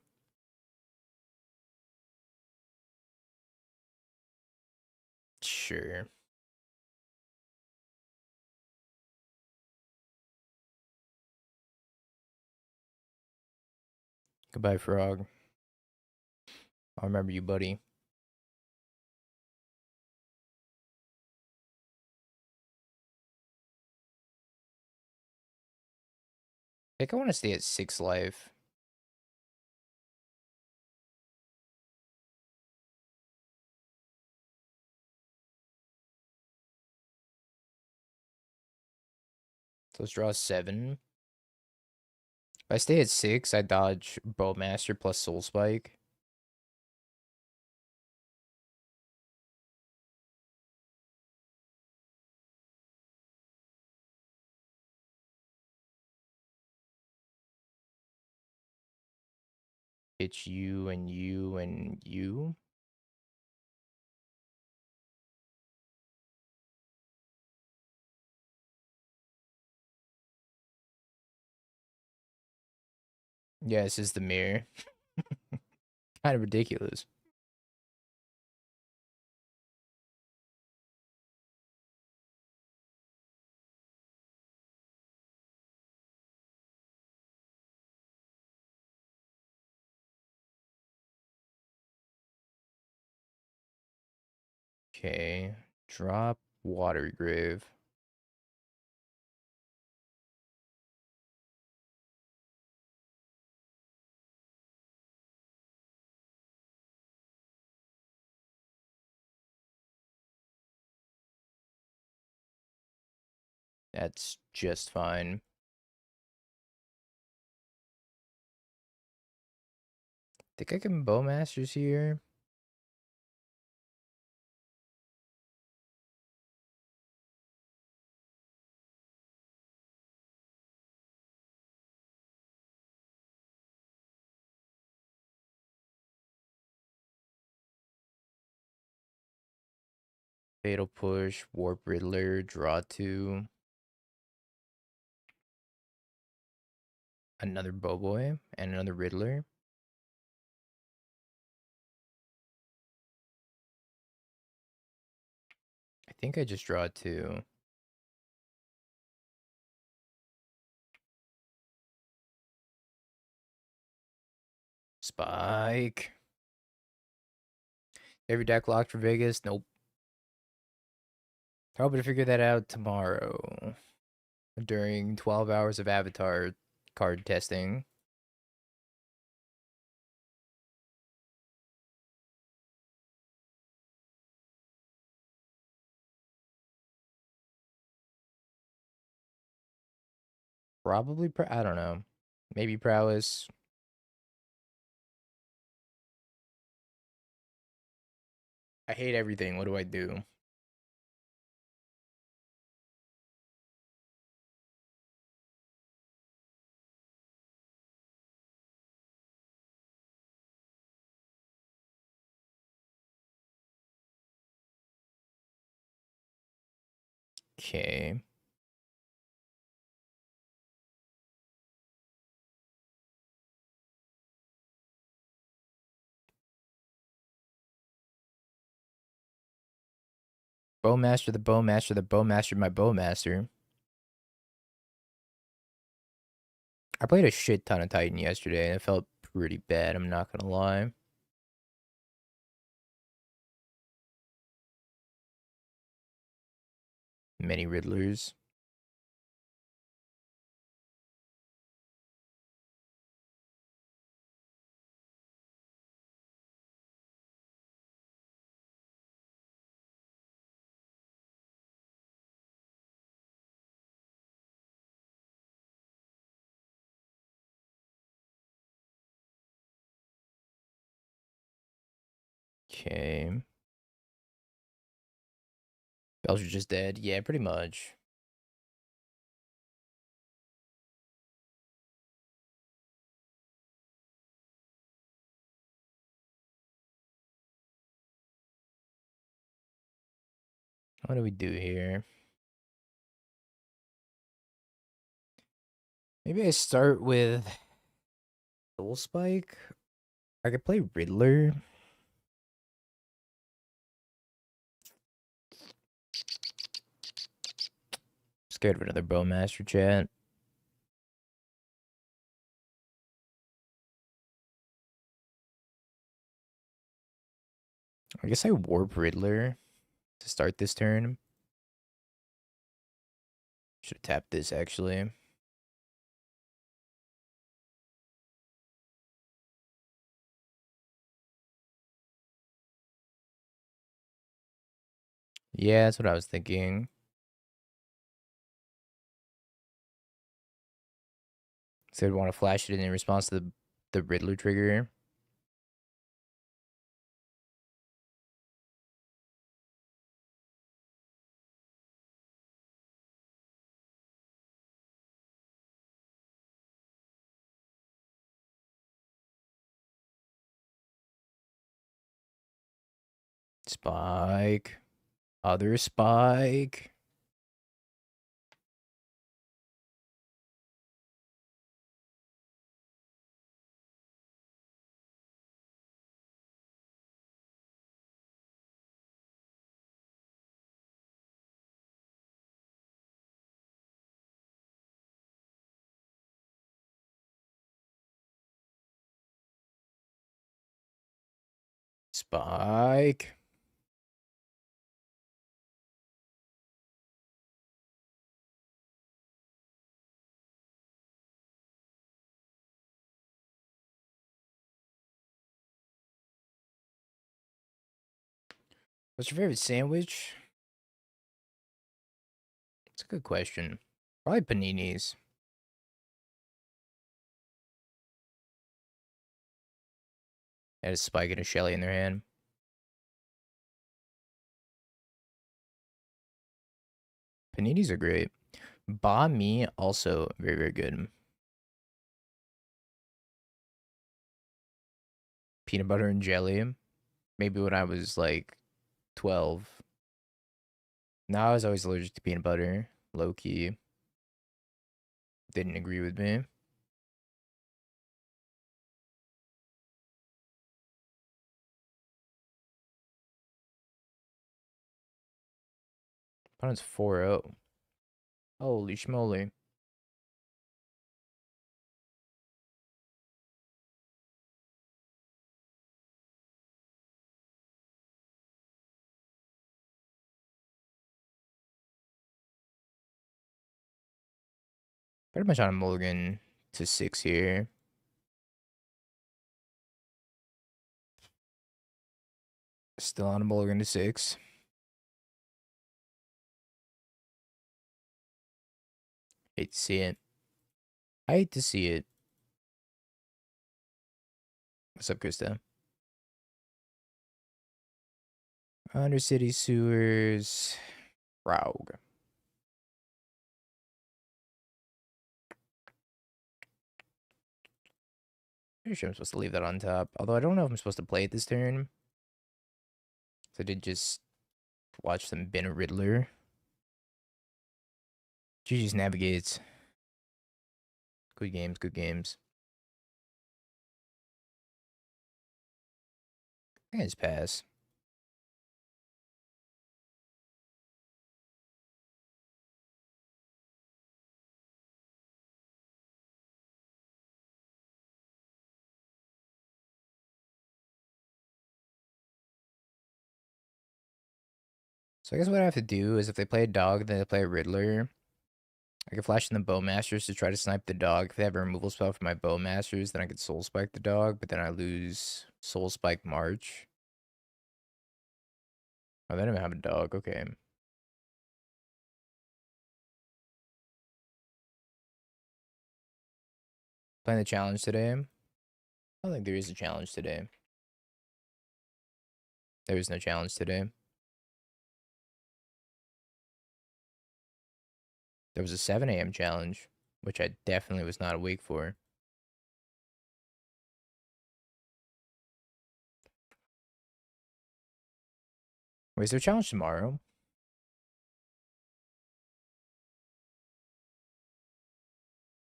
[SPEAKER 1] Sure. Goodbye, frog. I'll remember you, buddy. I think I want to stay at 6 life. So let's draw 7. If I stay at 6, I dodge Bowmaster plus Soul Spike. It's you and you and you. Yeah, this is the mirror. Kind of ridiculous. Okay. Drop Water Grave. That's just fine. Think I can Bowmasters here. Fatal Push, Warp Riddler, draw 2. Another Bowboy and another Riddler. I think I just draw 2. Spike. Every deck locked for Vegas? Nope. Hoping to figure that out tomorrow during 12 hours of Avatar card testing. Probably, I don't know. Maybe Prowess. I hate everything. What do I do? Okay. Bowmaster, the Bowmaster, the Bowmaster, my Bowmaster. I played a shit ton of Titan yesterday and it felt pretty bad, I'm not gonna lie. Many Riddlers. Okay. Bells are just dead. Yeah, pretty much. What do we do here? Maybe I start with Soul Spike. I could play Riddler. Scared of another Bowmaster chat. I guess I warp Riddler to start this turn. Should have tapped this actually. Yeah, that's what I was thinking. So I'd want to flash it in response to the Riddler trigger. Spike. Other Spike. Spike. What's your favorite sandwich? It's a good question. Probably paninis. Had a Spike and a Shelly in their hand. Paninis are great. Banh mi also very, very good. Peanut butter and jelly. Maybe when I was like 12. Now I was always allergic to peanut butter. Low key. Didn't agree with me. Opponent's 4-0. Holy schmoly. Pretty much on a mulligan to 6 here. Still on a mulligan to 6. Hate to see it. I hate to see it. What's up, Krista? Undercity sewers. Rogue. Pretty sure I'm supposed to leave that on top. Although I don't know if I'm supposed to play it this turn. So I did just watch them bin a Riddler. GG's navigates. Good games, good games. I can just pass. So I guess what I have to do is if they play a dog, then they play a Riddler. I can flash in the Bowmasters to try to snipe the dog. If they have a removal spell for my Bowmasters, then I could Soul Spike the dog, but then I lose Soul Spike March. Oh, they don't even have a dog. Okay. Playing the challenge today. I don't think there is a challenge today. There was no challenge today. There was a 7 a.m. challenge, which I definitely was not awake for. Wait, is there a challenge tomorrow?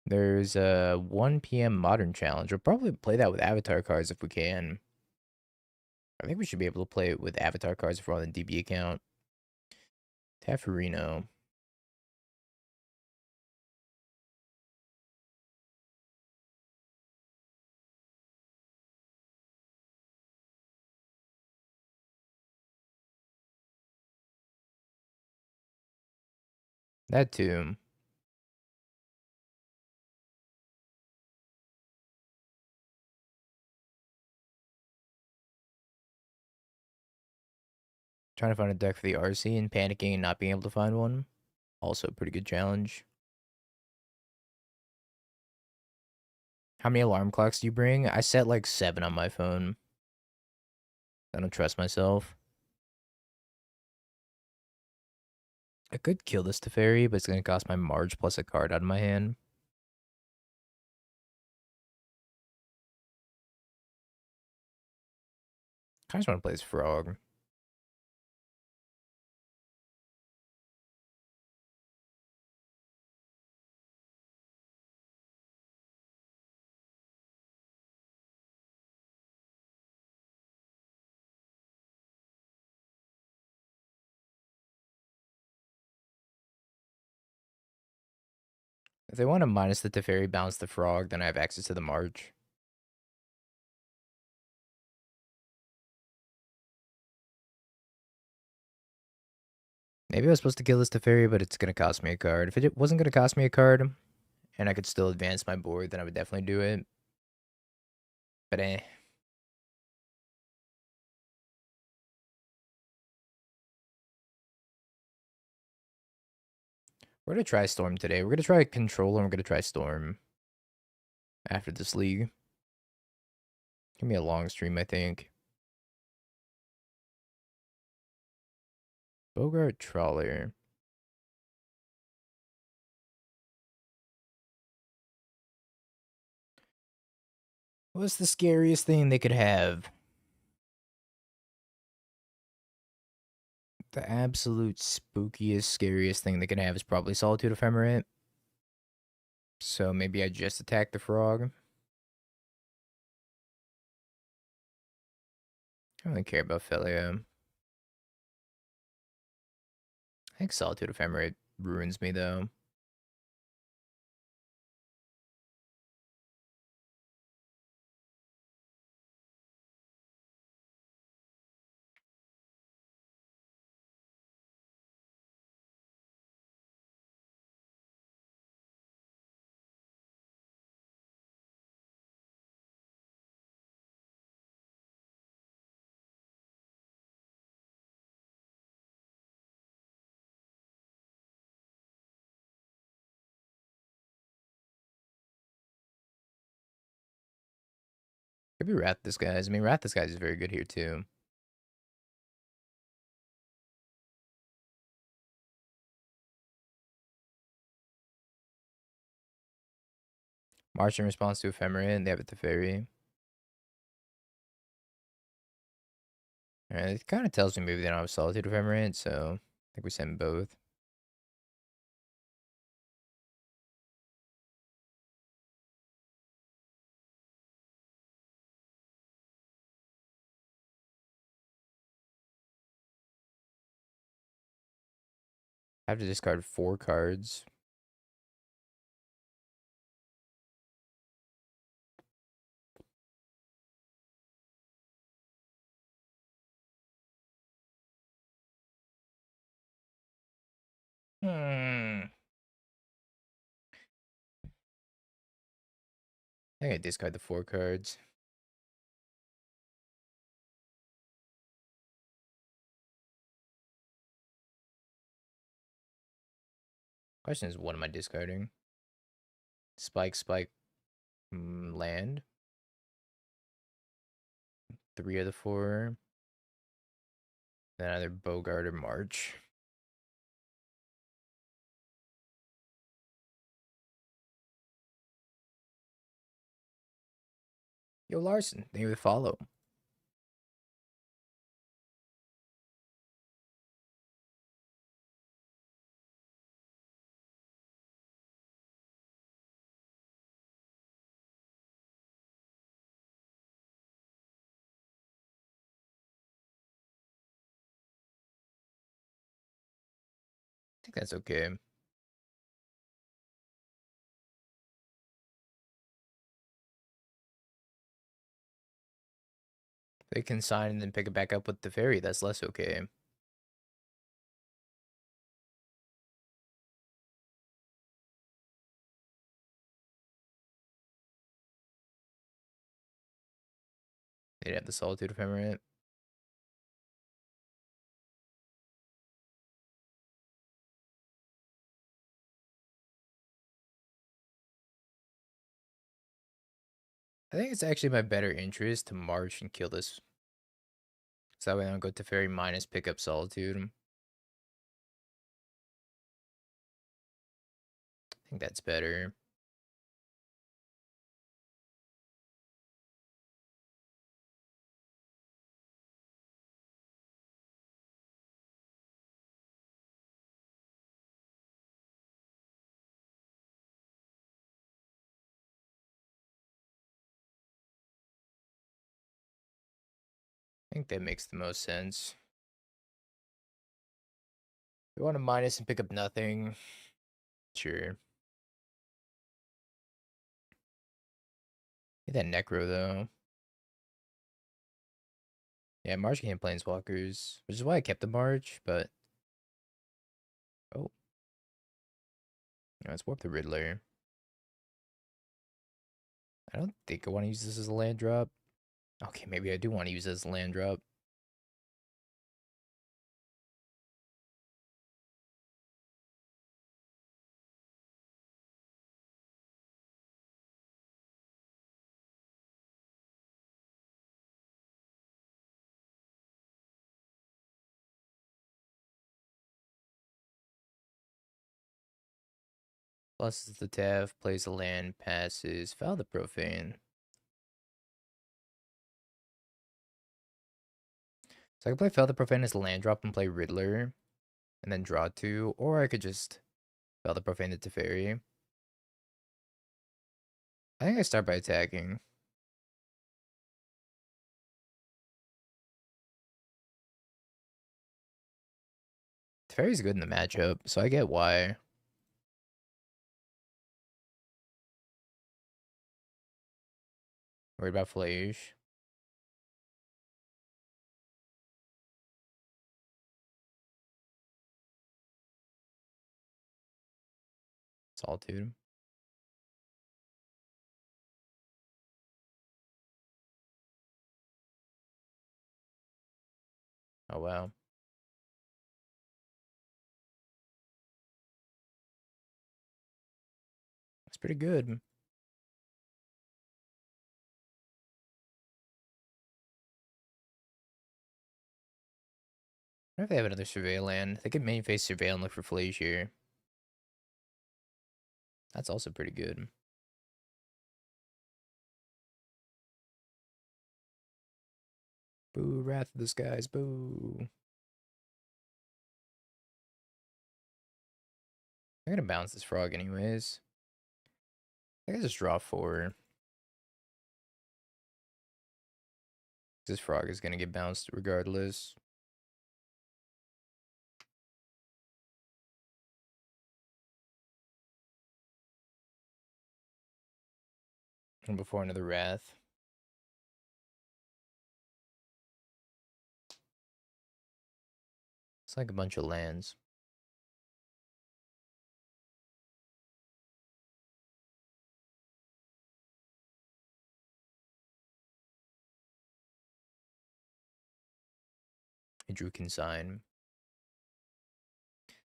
[SPEAKER 1] There's a 1 p.m. modern challenge. We'll probably play that with avatar cards if we can. I think we should be able to play it with avatar cards if we're on the DB account. Taffarino. That too. Trying to find a deck for the RC and panicking and not being able to find one. Also a pretty good challenge. How many alarm clocks do you bring? I set like 7 on my phone. I don't trust myself. I could kill this Teferi, but it's going to cost my Marge plus a card out of my hand. I just want to play this Frog. If they want to minus the Teferi, bounce the Frog, then I have access to the March. Maybe I was supposed to kill this Teferi, but it's going to cost me a card. If it wasn't going to cost me a card, and I could still advance my board, then I would definitely do it. But we're going to try Storm today. We're going to try Control, and we're going to try Storm after this league. Give me a long stream, I think. Bogart Trawler. What's the scariest thing they could have? The absolute spookiest, scariest thing they could have is probably Solitude Ephemerate. So maybe I just attack the Frog. I don't really care about Felia. I think Solitude Ephemerate ruins me, though. Could be Wrath Disguise. I mean, Wrath Disguise is very good here, too. March in response to Ephemerate, and they have a Teferi. Alright, it kind of tells me maybe they don't have Solitude Ephemerate, so I think we send both. I have to discard 4 cards. I think I discard the 4 cards. Question is, what am I discarding? Spike, land. 3 of the 4. Then either Bogart or March. Yo, Larson, thank you for the follow. I think that's okay. They can sign and then pick it back up with the ferry. That's less okay. They'd have the Solitude Ephemerate. I think it's actually my better interest to march and kill this. So that way I don't go to ferry minus pick up Solitude. I think that's better. I think that makes the most sense. We want to minus and pick up nothing. Sure. Get that Necro though. Yeah, March can't Planeswalkers, which is why I kept the March, but oh. Let's warp the Riddler. I don't think I want to use this as a land drop. Okay, maybe I do want to use this as a land drop. Plus the Tav, plays a land, passes, foul the Profane. So I could play Foul the Profane as a land drop and play Riddler, and then draw 2, or I could just Foul the Profane to Teferi. I think I start by attacking. Teferi's good in the matchup, so I get why. Worried about Flage. Solitude. Oh wow. That's pretty good. I wonder if they have another Surveil land. They could main face Surveil and look for Flage here. That's also pretty good. Boo, Wrath of the Skies, boo. I'm gonna bounce this frog anyways. I think I just draw 4. This frog is gonna get bounced regardless. And before another Wrath. It's like a bunch of lands. I drew Consign.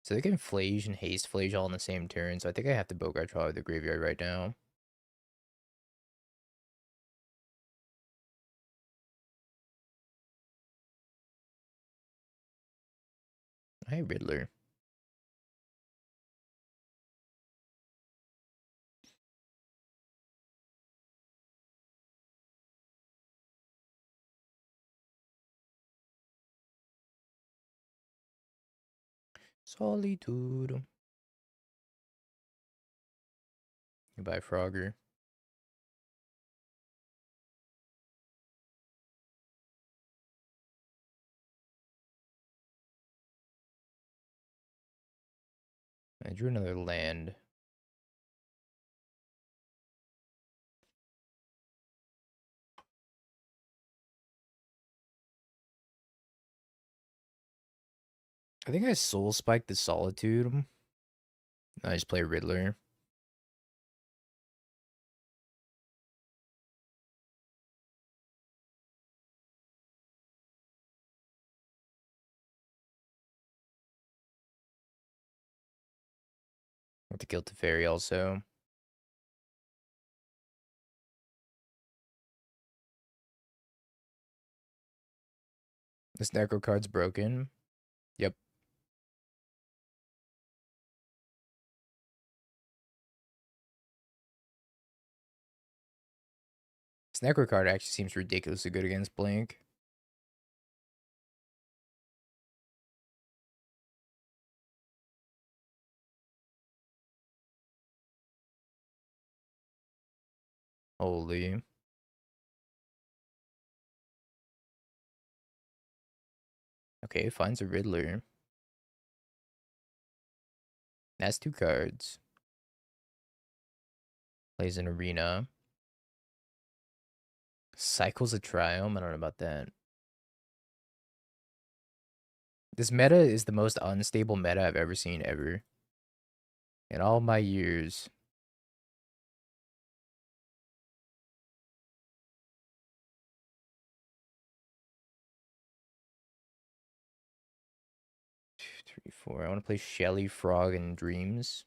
[SPEAKER 1] So they can Flage and Haste Flage all in the same turn, so I think I have to Bogart probably the graveyard right now. Hey, Riddler. Solitude. Goodbye, Frogger. I drew another land. I think I soul spiked the Solitude. I just play Riddler. With the Guilty Fairy also. This Necro card's broken. Yep. This Necro card actually seems ridiculously good against Blink. Holy. Okay, finds a Riddler. That's 2 cards. Plays an Arena. Cycles a Triome. I don't know about that. This meta is the most unstable meta I've ever seen ever. In all my years. Two, three, four. I want to play Shelly, Frog, and Dreams.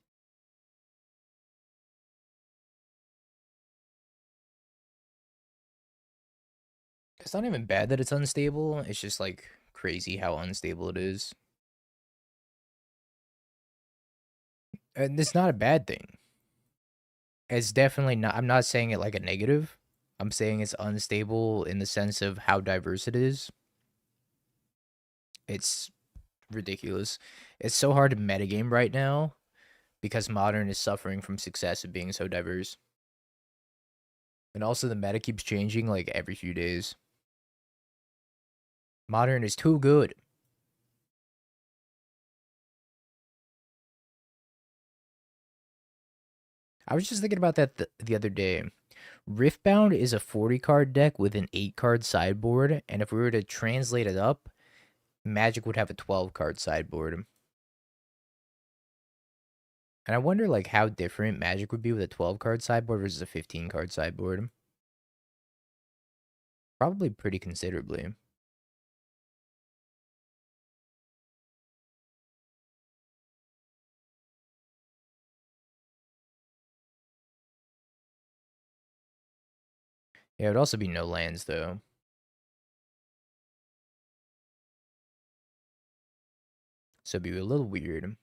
[SPEAKER 1] It's not even bad that it's unstable. It's just like crazy how unstable it is. And it's not a bad thing. It's definitely not. I'm not saying it like a negative. I'm saying it's unstable in the sense of how diverse it is. It's ridiculous. It's so hard to metagame right now because Modern is suffering from success of being so diverse. And also the meta keeps changing like every few days. Modern is too good. I was just thinking about that the other day. Riftbound is a 40 card deck with an 8 card sideboard, and if we were to translate it up, Magic would have a 12 card sideboard. And I wonder like how different Magic would be with a 12 card sideboard versus a 15 card sideboard. Probably pretty considerably. Yeah, it would also be no lands though. So it'd be a little weird.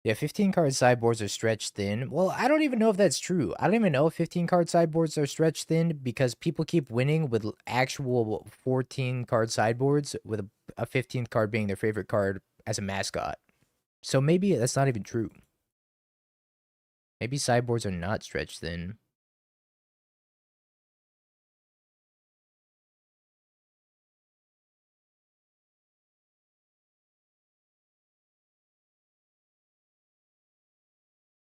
[SPEAKER 1] Yeah, 15 card sideboards are stretched thin. Well, I don't even know if that's true. I don't even know if 15 card sideboards are stretched thin because people keep winning with actual 14 card sideboards with a 15th card being their favorite card as a mascot. So maybe that's not even true. Maybe sideboards are not stretched thin.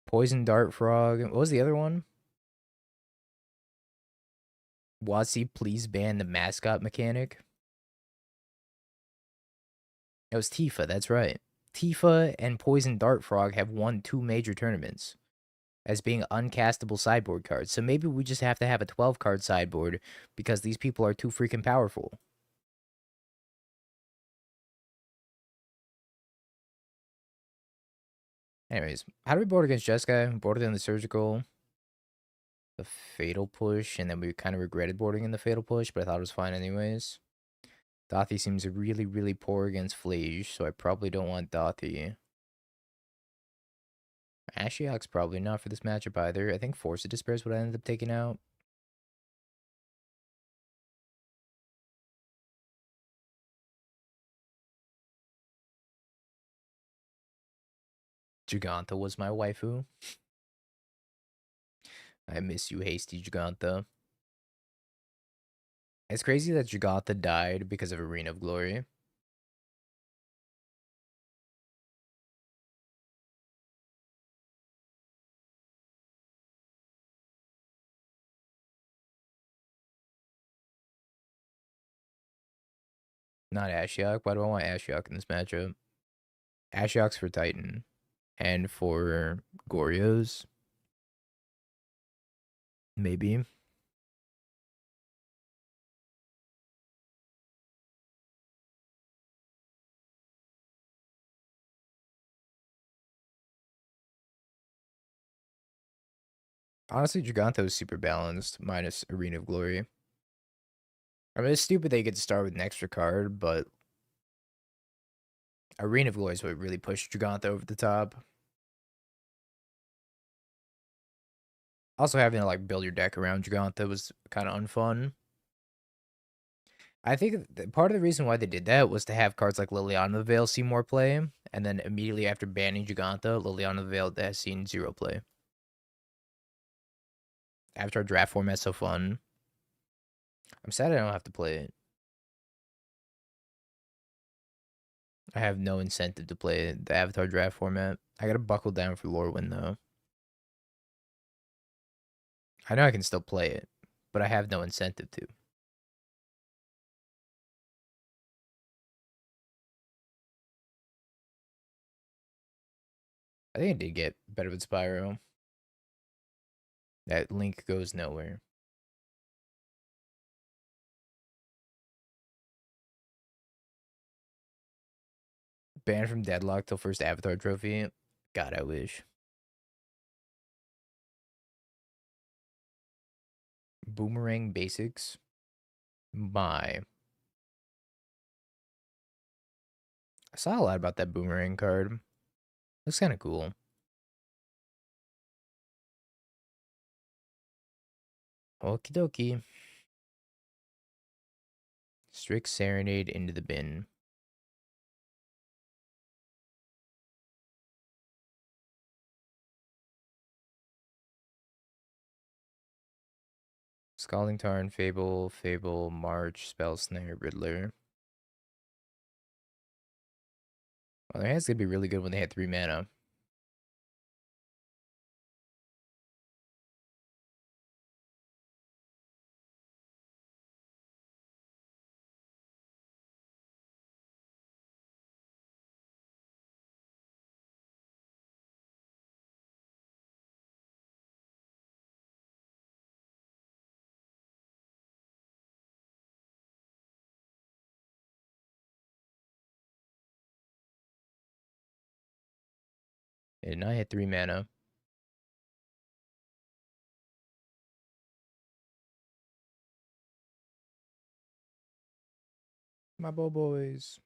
[SPEAKER 1] Poison Dart Frog. What was the other one? WotC, please ban the mascot mechanic. It was Tifa, that's right. Tifa and Poison Dart Frog have won 2 major tournaments as being uncastable sideboard cards. So maybe we just have to have a 12 card sideboard because these people are too freaking powerful. Anyways, how do we board against Jeskai? We boarded in the Surgical, the Fatal Push, and then we kind of regretted boarding in the Fatal Push, but I thought it was fine anyways. Dothi seems really, really poor against Flage, so I probably don't want Dothi. Ashiok's probably not for this matchup either. I think Force of Despair is what I ended up taking out. Giganta was my waifu. I miss you, hasty Giganta. It's crazy that Giganta died because of Arena of Glory. Not Ashiok. Why do I want Ashiok in this matchup? Ashiok's for Titan. And for Goryo's. Maybe. Honestly, Giganta is super balanced, minus Arena of Glory. I mean, it's stupid they get to start with an extra card, but Arena of Glory is what really pushed Giganta over the top. Also, having to like build your deck around Giganta was kind of unfun. I think part of the reason why they did that was to have cards like Liliana the Veil see more play, and then immediately after banning Giganta, Liliana the Veil has seen zero play. Avatar draft format's so fun. I'm sad I don't have to play it. I have no incentive to play the Avatar draft format. I gotta buckle down for Lorwyn though. I know I can still play it, but I have no incentive to. I think I did get better with Spyro. That link goes nowhere. Banned from Deadlock till first Avatar trophy. God, I wish. Boomerang basics. My. I saw a lot about that boomerang card. Looks kind of cool. Okie dokie. Strict Serenade into the bin. Scalding Tarn, Fable, March, Spell Snare, Riddler. Well, their hand's gonna be really good when they hit 3 mana. It did not hit 3 mana. My boys.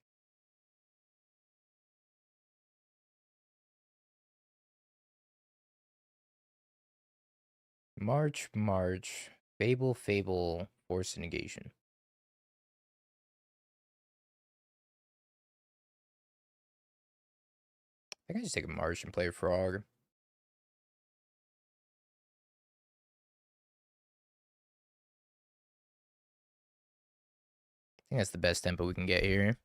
[SPEAKER 1] March. Fable, Force Negation. I think I just take a March and play a Frog. I think that's the best tempo we can get here.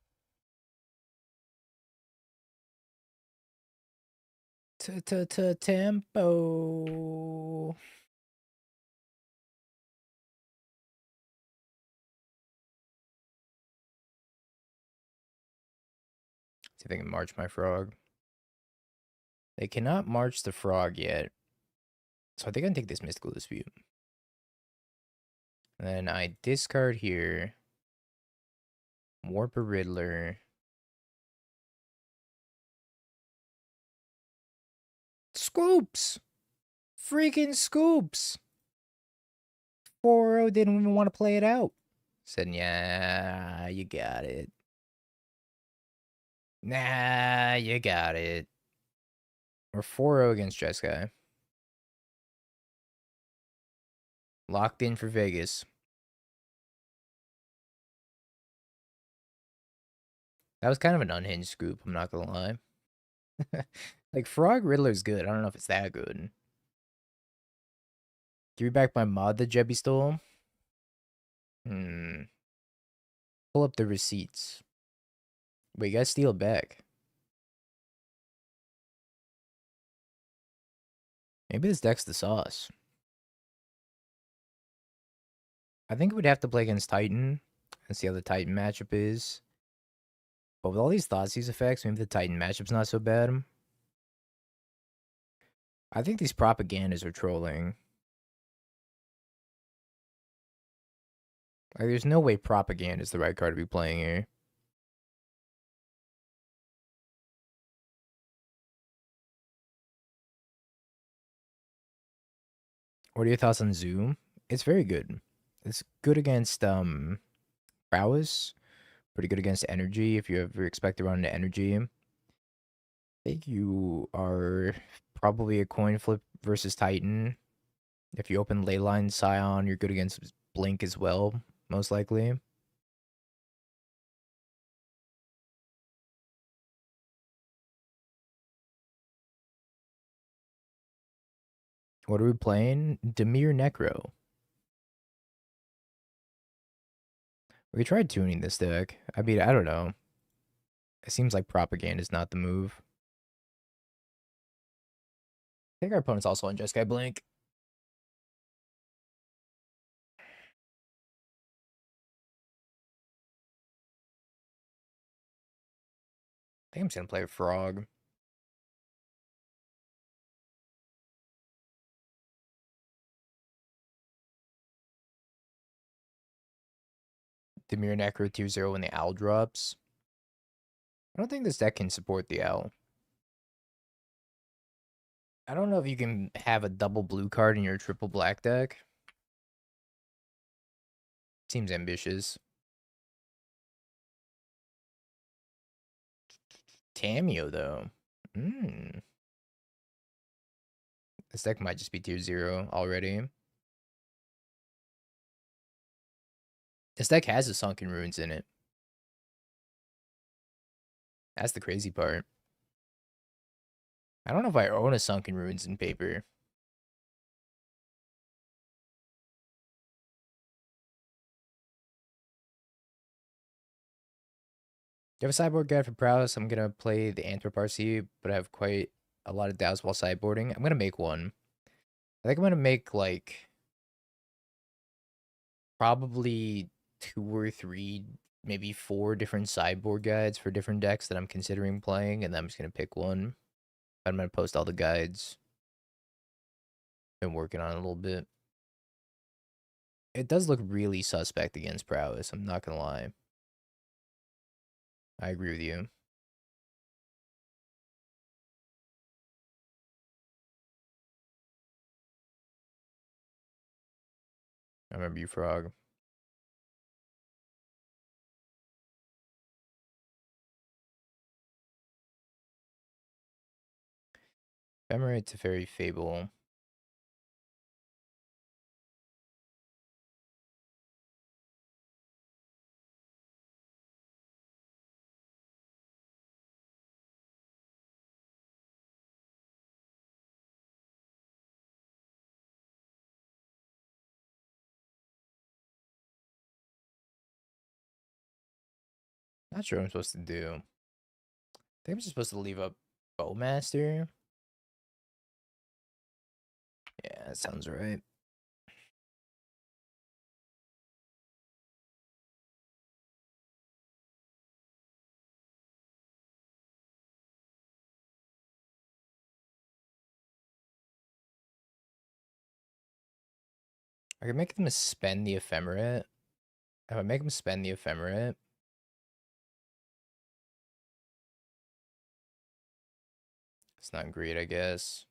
[SPEAKER 1] Tempo. See if they can march my Frog. They cannot march the Frog yet. So I think I can take this Mystical Dispute. And then I discard here. Warp a Riddler. Scoops! Freaking Scoops! 4-0 didn't even want to play it out. Said, yeah, you got it. Nah, you got it. We're 4-0 against Jeskai. Locked in for Vegas. That was kind of an unhinged scoop, I'm not gonna lie. Like, Frog Riddler's good. I don't know if it's that good. Give me back my mod that Jebby stole. Hmm. Pull up the receipts. Wait, you gotta steal it back. Maybe this deck's the sauce. I think we'd have to play against Titan and see how the Titan matchup is. But with all these Thoughtseize effects, maybe the Titan matchup's not so bad. I think these propagandas are trolling. Like, there's no way propaganda is the right card to be playing here. What are your thoughts on Zoom? It's very good. It's good against prowess. Pretty good against energy if you ever expect to run into energy. I think you are probably a coin flip versus Titan. If you open Leyline Scion, you're good against Blink as well, most likely. What are we playing? Demir Necro. We tried tuning this deck. I mean, I don't know. It seems like propaganda is not the move. I think our opponent's also on Jeskai Blink. I think I'm just gonna play a Frog. Demir Necro tier 0 when the Owl drops. I don't think this deck can support the Owl. I don't know if you can have a double blue card in your triple black deck. Seems ambitious. Tameo, though. This deck might just be tier 0 already. This deck has a Sunken Ruins in it. That's the crazy part. I don't know if I own a Sunken Ruins in paper. Do you have a sideboard guide for Prowess? I'm gonna play the Antwerp RC, but I have quite a lot of doubts while sideboarding. I'm gonna make one. I think I'm gonna make like probably 2 or 3, maybe 4 different sideboard guides for different decks that I'm considering playing, and then I'm just gonna pick one. I'm gonna post all the guides. Been working on it a little bit. It does look really suspect against Prowess, I'm not gonna lie. I agree with you. I remember you, Frog. Ephemerate to Fairy Fable. Not sure what I'm supposed to do. I think I'm just supposed to leave up Bowmaster. Yeah, that sounds right. I could make them spend the Ephemerate. If I make them spend the Ephemerate, it's not great, I guess.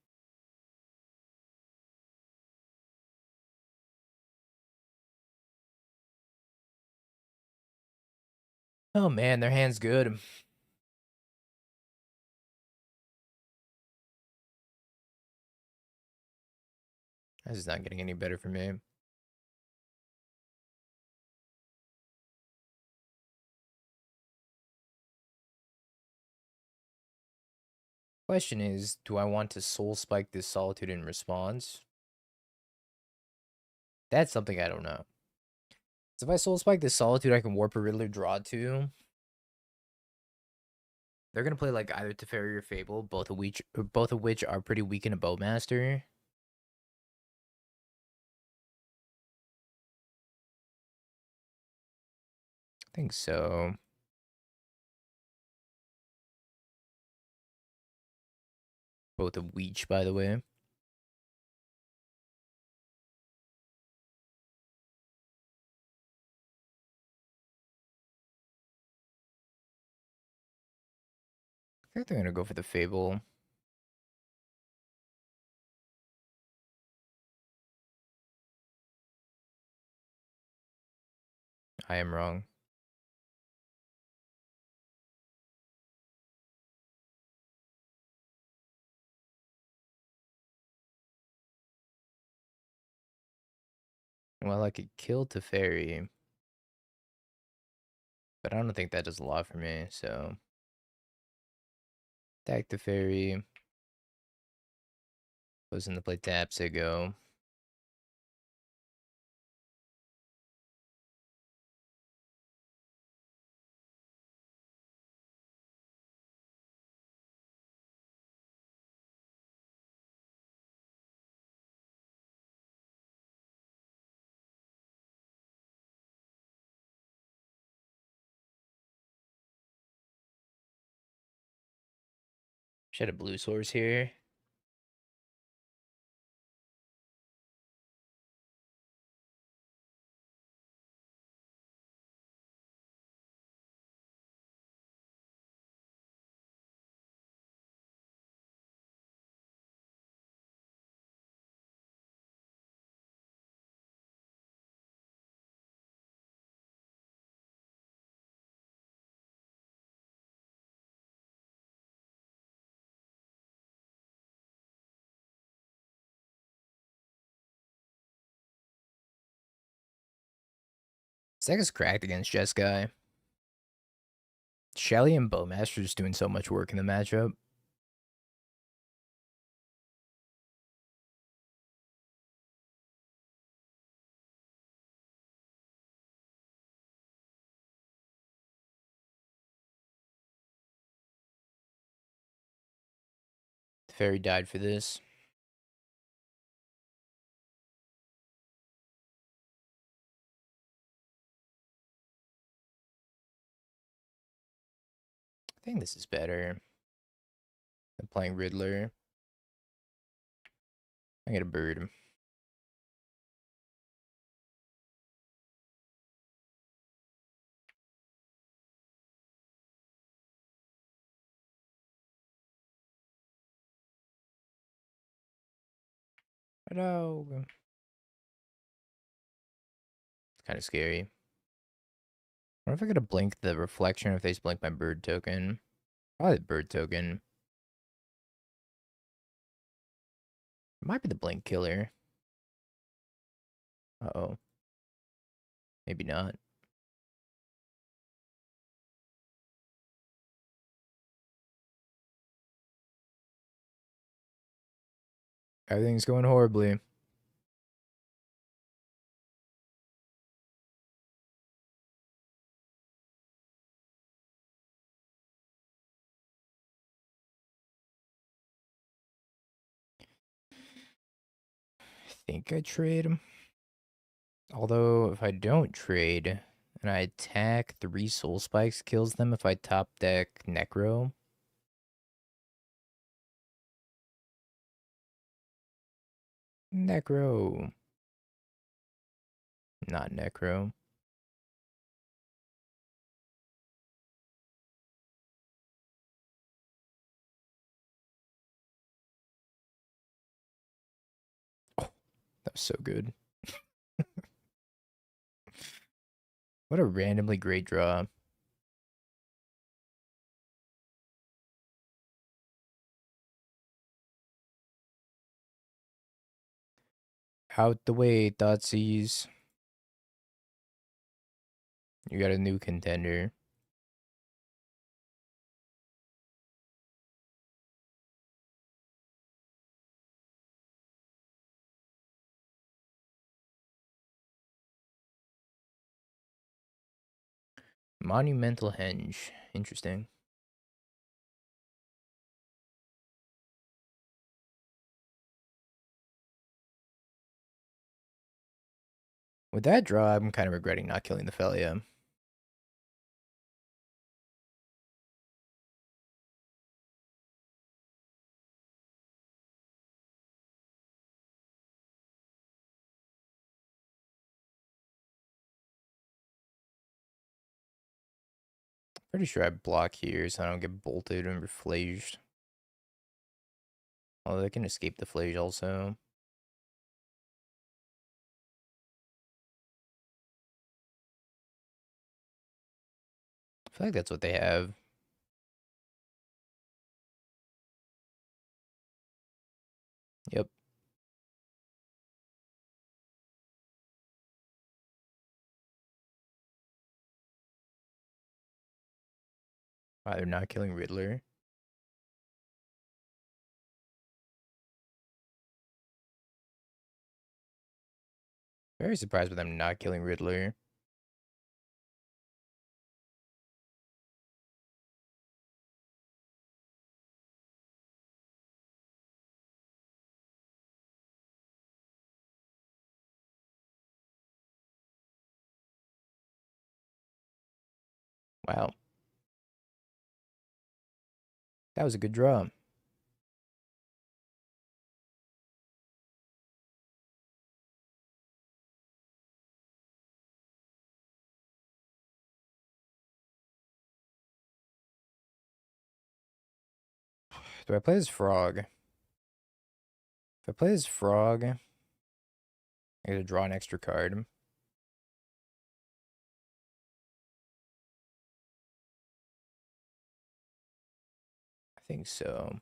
[SPEAKER 1] Oh man, their hand's good. This is not getting any better for me. Question is, do I want to soul spike this Solitude in response? That's something I don't know. So if I soul spike this Solitude, I can warp a Riddler, draw two. They're gonna play like either Teferi or Fable, both of which are pretty weak in a Bowmaster. I think so. Both of Weech, by the way. I think they're gonna go for the Fable. I am wrong. Well, I could kill Teferi, but I don't think that does a lot for me, so. Attack Teferi. Goes into play MTGO. Should have blue source here. Deck is cracked against Jeskai. Shelly and Bowmaster just doing so much work in the matchup. Fairy died for this. I think this is better than playing Riddler. I get a bird. No. It's kind of scary. What if I could have blinked the reflection if they just blink my bird token? Probably the bird token. It might be the blink killer. Uh-oh. Maybe not. Everything's going horribly. I think I trade him. Although, if I don't trade and I attack, 3 soul spikes kills them if I top deck Necro. Necro. Not Necro. Oh, that was so good. What a randomly great draw. Out the way, Dotsies. You got a new contender. Monumental Henge. Interesting. With that draw, I'm kind of regretting not killing the Felia. Pretty sure I block here so I don't get bolted and reflaged. Oh, they can escape the flage also. I feel like that's what they have. Yep. Wow, they're not killing Riddler. Very surprised with them not killing Riddler. Wow. That was a good draw. Do I play as Frog? If I play as Frog, I gotta draw an extra card. I think so.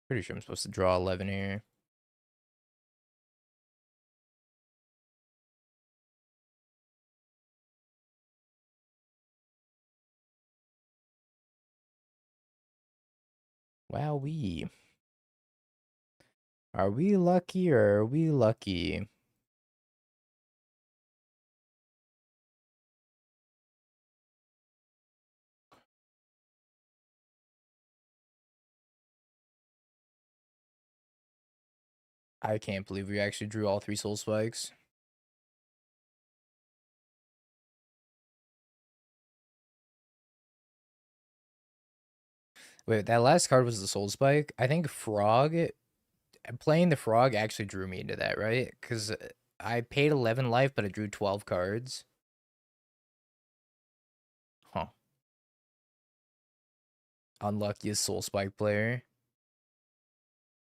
[SPEAKER 1] Pretty sure I'm supposed to draw 11 here. Wowee. Are we lucky or are we lucky? I can't believe we actually drew all 3 soul spikes. Wait, that last card was the soul spike? I think Frog, playing the Frog actually drew me into that, right? Because I paid 11 life, but I drew 12 cards. Huh. Unluckiest soul spike player.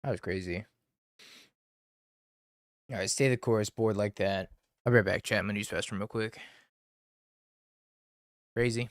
[SPEAKER 1] That was crazy. Alright, stay the course, board like that. I'll be right back, chat. I'm gonna use restroom real quick. Crazy.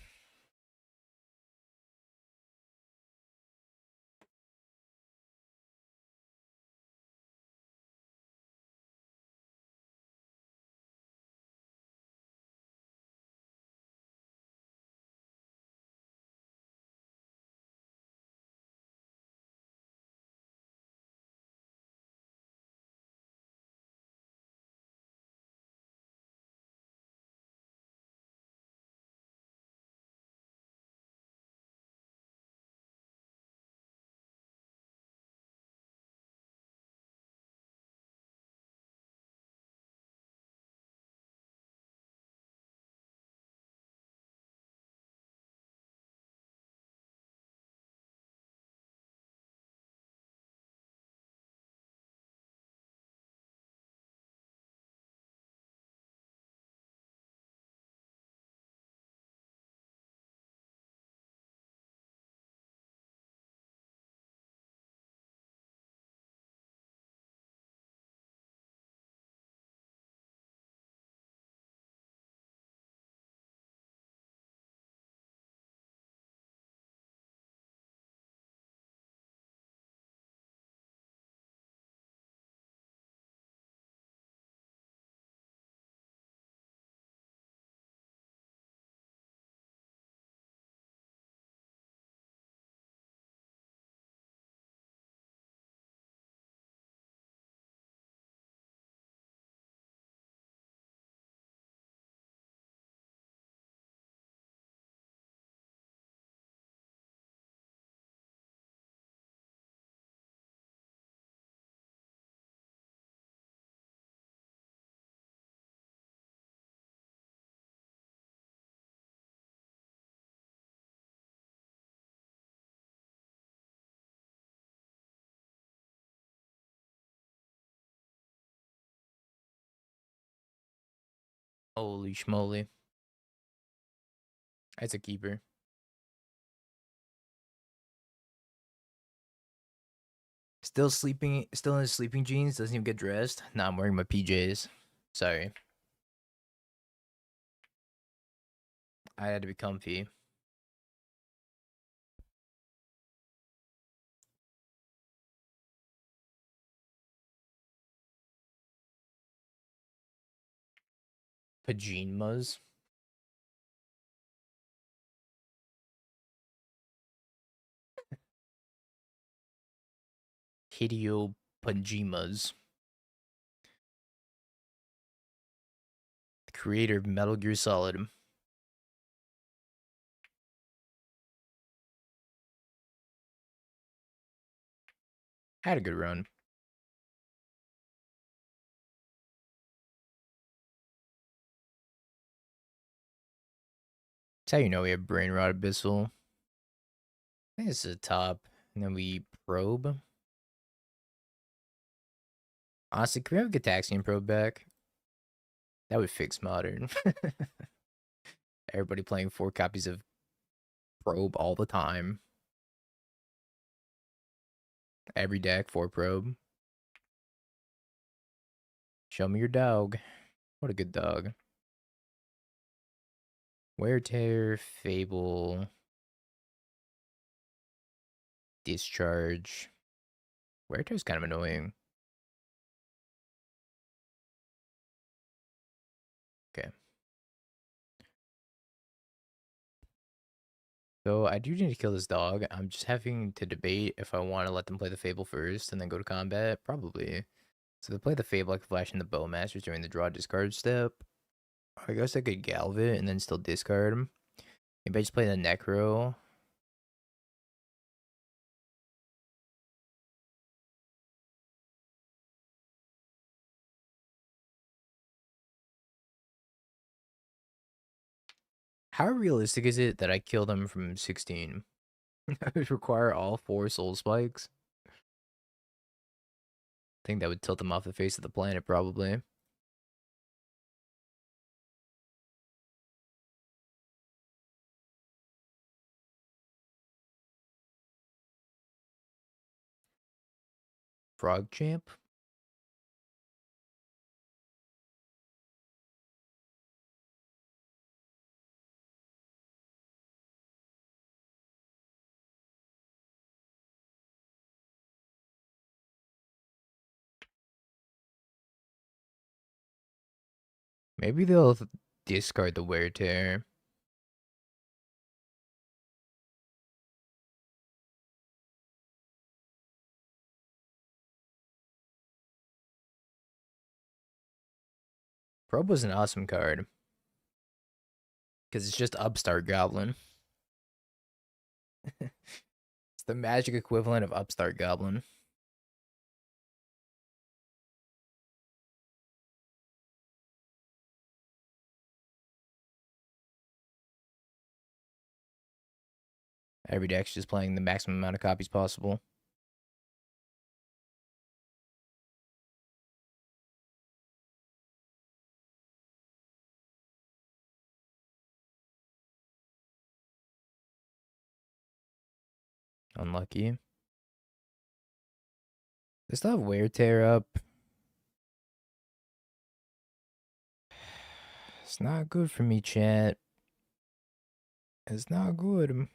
[SPEAKER 1] Holy schmoly. That's a keeper. Still sleeping, still in his sleeping jeans, doesn't even get dressed. Nah, I'm wearing my PJs. Sorry. I had to be comfy. Pajamas. Hideo Pajamas. The creator of Metal Gear Solid. Had a good run. That's how you know we have Brain Rot Abyssal. I think this is a top. And then we probe. Honestly, can we have Gataxian probe back? That would fix modern. Everybody playing 4 copies of probe all the time. Every deck, 4 probe. Show me your dog. What a good dog. Wear Tear, Fable, Discharge. Wear Tear's kind of annoying. Okay. So I do need to kill this dog. I'm just having to debate if I want to let them play the Fable first and then go to combat. Probably. So they play the Fable, I can flash in the Bowmasters during the draw discard step. I guess I could Galve it and then still discard him. Maybe I just play the Necro. How realistic is it that I kill them from 16? I would require all 4 soul spikes. I think that would tilt them off the face of the planet, probably. Frog Champ? Maybe they'll discard the Wear Tear. Probe was an awesome card. Because it's just Upstart Goblin. It's the magic equivalent of Upstart Goblin. Every deck's just playing the maximum amount of copies possible. Unlucky. They still have Wear Tear up. It's not good for me, chat. It's not good.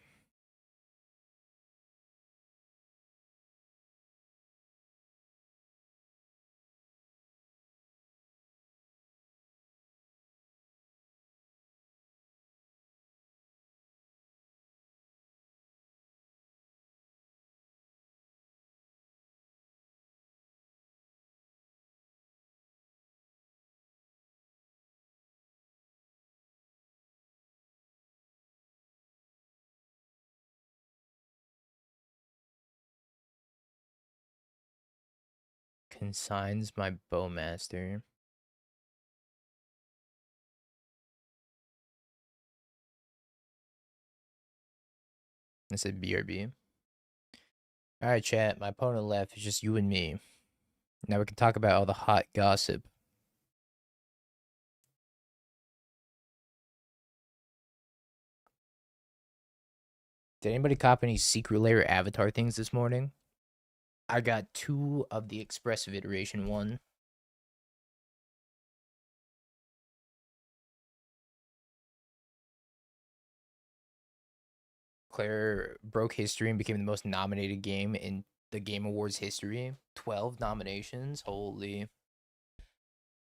[SPEAKER 1] Consigns my Bowmaster. I said BRB. Alright, chat. My opponent left. It's just you and me. Now we can talk about all the hot gossip. Did anybody cop any secret layer avatar things this morning? I got 2 of the expressive iteration one. Claire broke history and became the most nominated game in the Game Awards history. 12 nominations. Holy.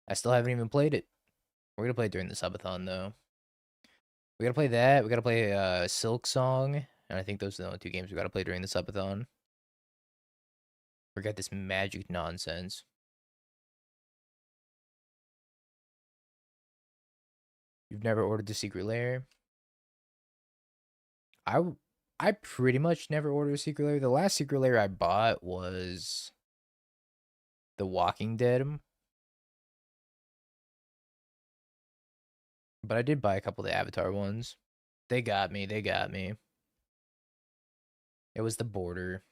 [SPEAKER 1] I still haven't even played it. We're going to play it during the subathon, though. We got to play that. We got to play Silk Song. And I think those are the only 2 games we got to play during the subathon. Forget this magic nonsense. You've never ordered the secret layer? I pretty much never ordered a secret layer. The last secret layer I bought was The Walking Dead, but I did buy a couple of the Avatar ones. They got me. They got me. It was the border.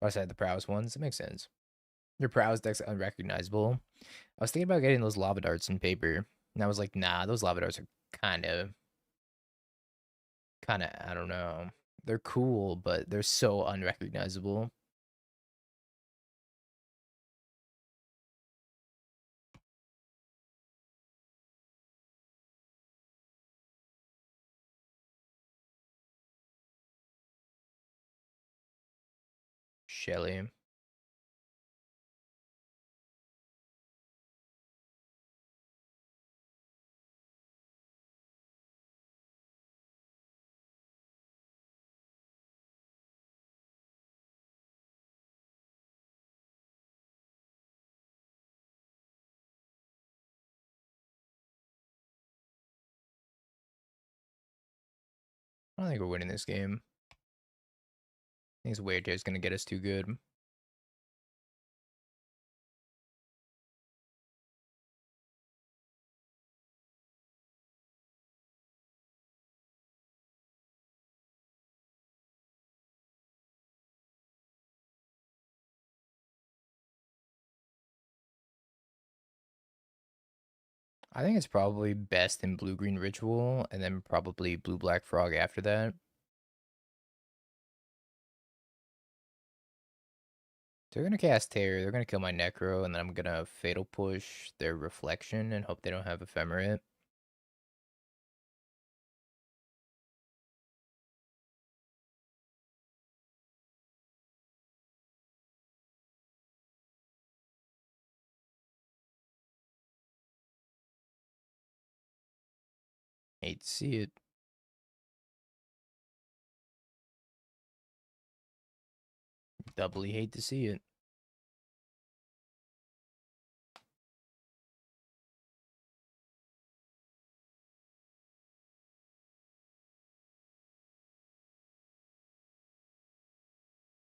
[SPEAKER 1] I said the prowess ones. It makes sense. Your prowess deck's unrecognizable. I was thinking about getting those lava darts in paper, and I was like, nah, those lava darts are kind of, I don't know. They're cool, but they're so unrecognizable. Shelly. I don't think we're winning this game. I think this weird tear is gonna get us too good. I think it's probably best in blue green ritual, and then probably blue black frog after that. They're gonna cast Terror, they're gonna kill my Necro, and then I'm gonna Fatal Push their Reflection and hope they don't have Ephemerate. Hate to see it. Doubly hate to see it.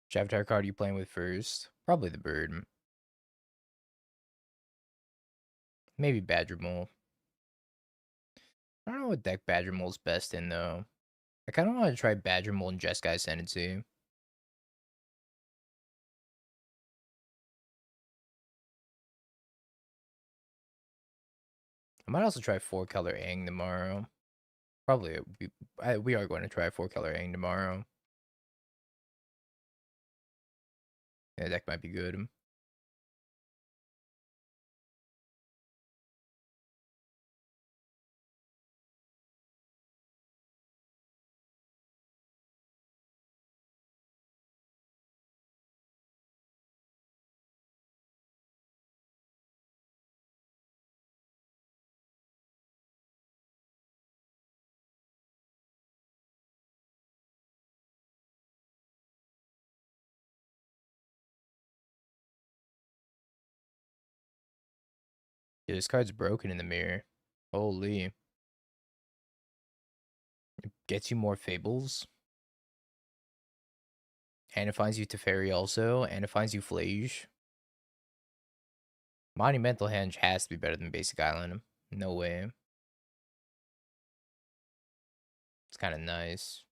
[SPEAKER 1] Which avatar card are you playing with first? Probably the bird. Maybe Badger Mole. I don't know what deck Badger Mole's best in, though. I kind of want to try Badger Mole and Jeskai Ascendancy. I might also try 4-color Aang tomorrow. Probably, we are going to try 4-color Aang tomorrow. Yeah, deck might be good. Yeah, this card's broken in the mirror. Holy. It gets you more Fables. And it finds you Teferi also. And it finds you Flage. Monumental Henge has to be better than Basic Island. No way. It's kind of nice.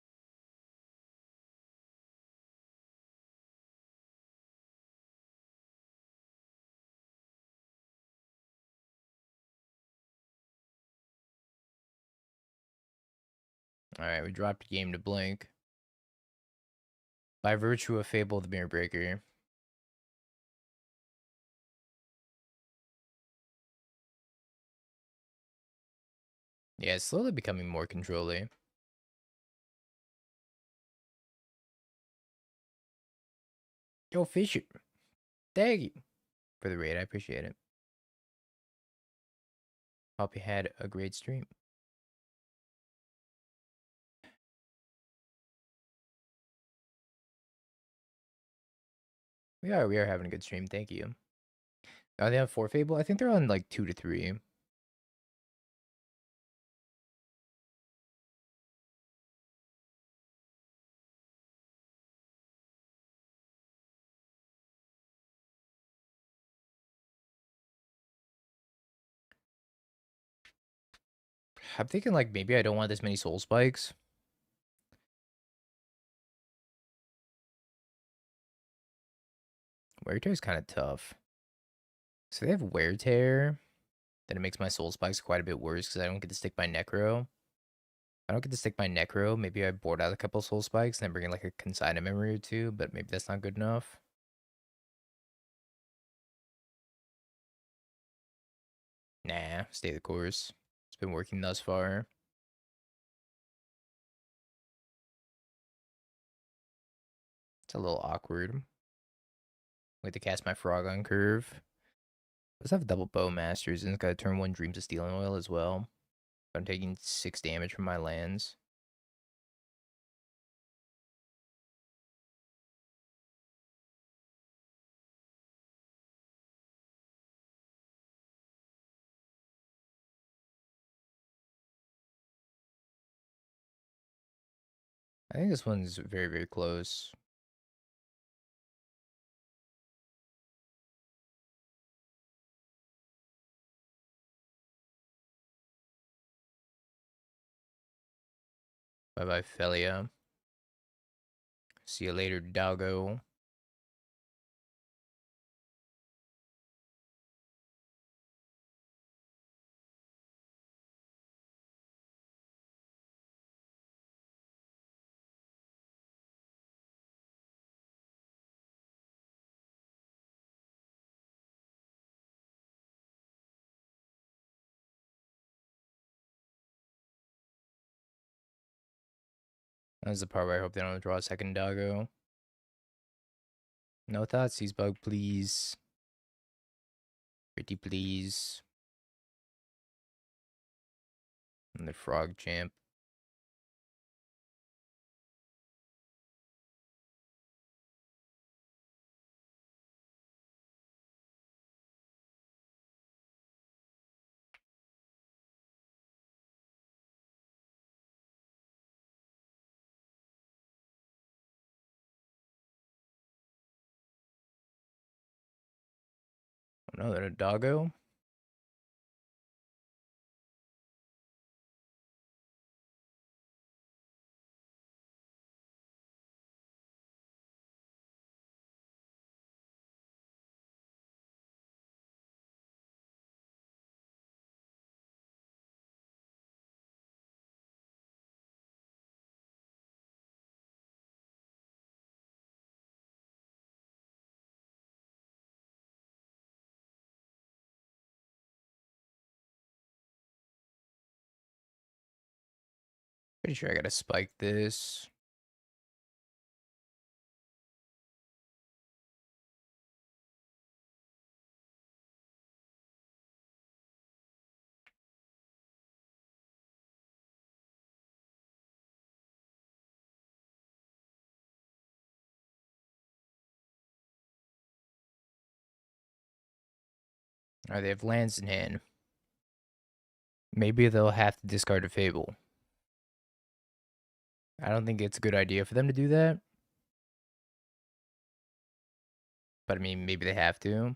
[SPEAKER 1] Alright, we dropped a game to Blink. By virtue of Fable the Mirror Breaker. Yeah, it's slowly becoming more controlly. Yo, Fisher. Thank you for the raid. I appreciate it. Hope you had a great stream. We are having a good stream. Thank you. Are they on 4 Fable? I think they're on like 2 to 3. I'm thinking like maybe I don't want this many soul spikes. Wear Tear is kind of tough. So they have Wear Tear. Then it makes my soul spikes quite a bit worse because I don't get to stick my Necro. I don't get to stick my Necro. Maybe I board out a couple soul spikes and then bring in like a consignment memory or two, but maybe that's not good enough. Nah, stay the course. It's been working thus far. It's a little awkward. Wait to cast my Frog on curve. Let's have double Bow Masters, and it's got to turn 1 Dreams of Stealing Oil as well. I'm taking 6 damage from my lands. I think this one's very, very close. Bye-bye, Felia. See you later, doggo. That's the part where I hope they don't draw a second doggo. No Thoughtseize bug, please. Pretty please. And the Frog Champ. Another doggo. Pretty sure I gotta spike this. Alright, they have lands in hand. Maybe they'll have to discard a Fable. I don't think it's a good idea for them to do that. But I mean, maybe they have to.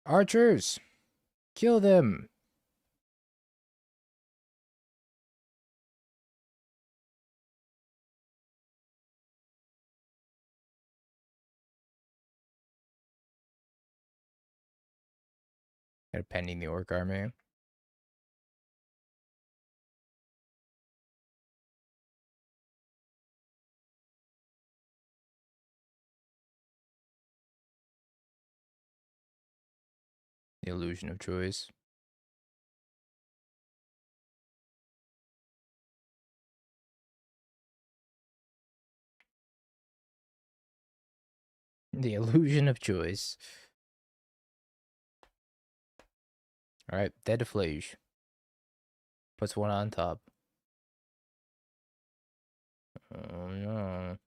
[SPEAKER 1] Archers! Kill them! Got a pending the Orc Army. The Illusion of Choice. The Illusion of Choice. Alright, Dead to Flage. Puts one on top. Oh no.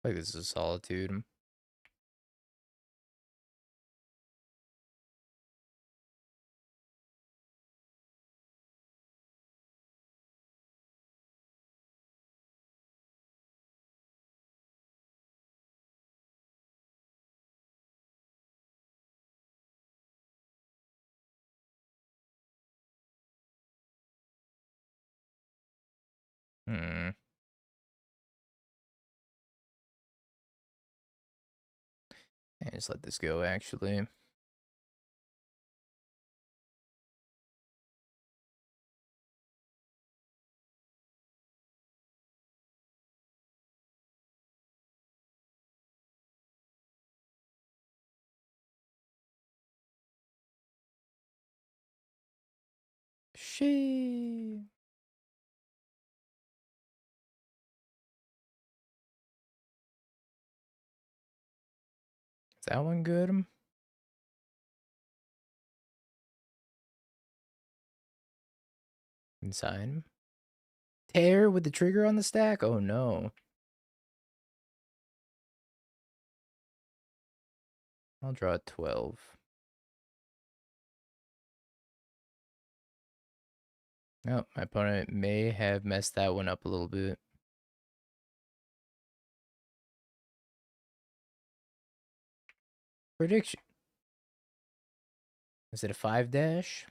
[SPEAKER 1] Like this is Solitude. Hmm. And just let this go, actually. She. Is that one good? Inside. Tear with the trigger on the stack? Oh no. I'll draw 12. Oh, my opponent may have messed that one up a little bit. Prediction. Is it a 5 dash?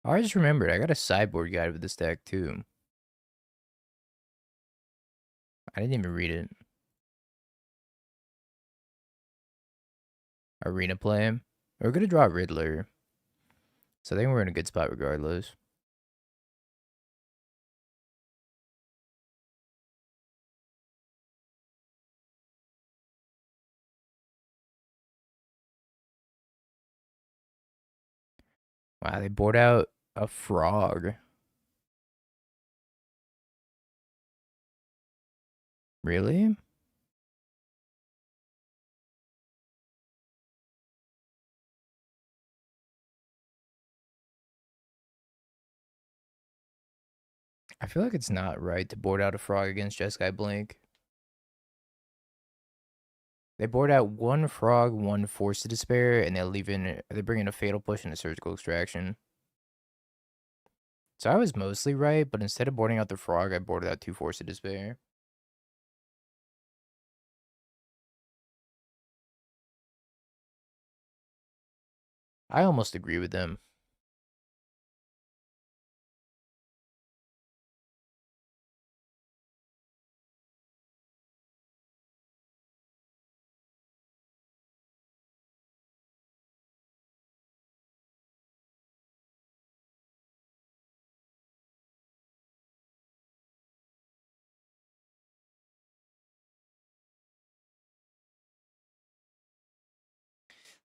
[SPEAKER 1] Oh, I just remembered, I got a sideboard guide with this deck too. I didn't even read it. Arena play. We're gonna draw Riddler. So I think we're in a good spot regardless. Wow, they board out a frog. Really? I feel like it's not right to board out a frog against Jeskai Blink. They board out one frog, one Force to Despair, and they bring in a Fatal Push and a Surgical Extraction. So I was mostly right, but instead of boarding out the frog, I boarded out two Force to Despair. I almost agree with them.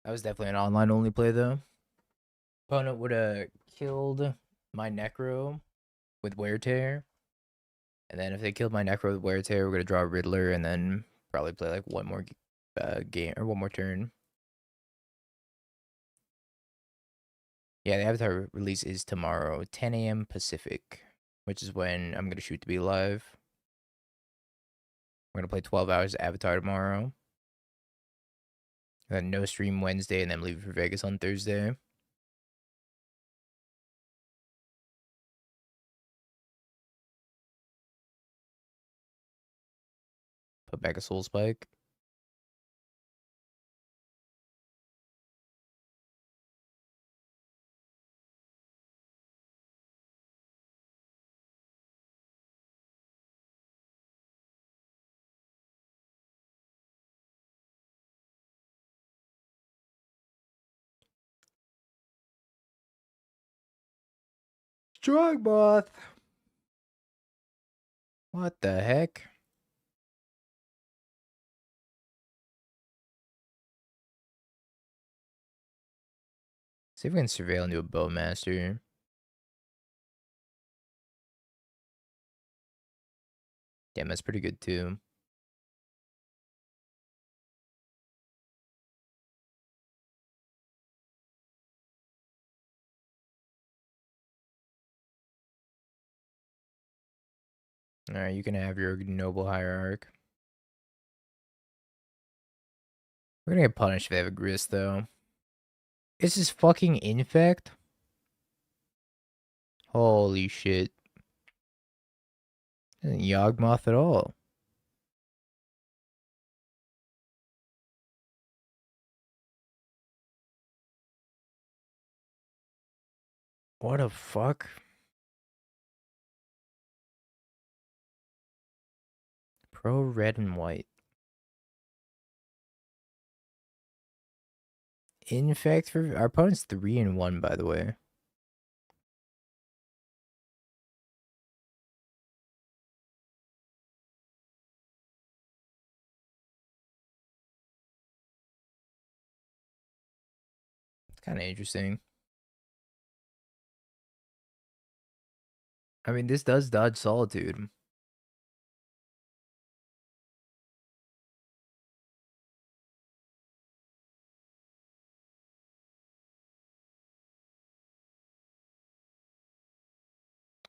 [SPEAKER 1] That was definitely an online only play though. Opponent would have killed my Necro with Wear Tear. And then if they killed my Necro with Wear Tear, we're gonna draw Riddler and then probably play like one more game or one more turn. Yeah, the Avatar release is tomorrow, 10 a.m. Pacific, which is when I'm gonna shoot to be live. We're gonna play 12 hours of Avatar tomorrow. And then no stream Wednesday, and then leave for Vegas on Thursday. Put back a Soul Spike. Strong moth. What the heck? See if we can surveil into a bowmaster. Damn, that's pretty good too. Alright, you can have your noble hierarch. We're gonna get punished if they have a grist though. Is this fucking infect? Holy shit. Isn't Yawgmoth at all. What the fuck? Pro red and white. Infect for our opponent's 3-1, by the way. It's kind of interesting. I mean, this does dodge Solitude.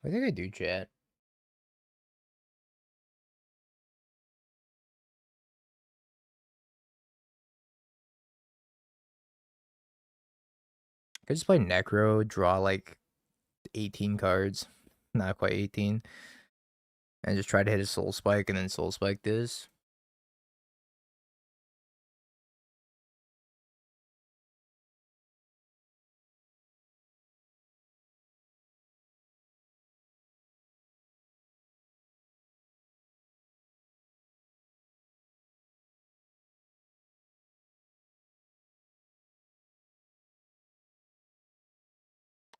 [SPEAKER 1] I think I do, chat. I could just play Necro, draw like 18 cards. Not quite 18. And just try to hit a Soul Spike and then Soul Spike this.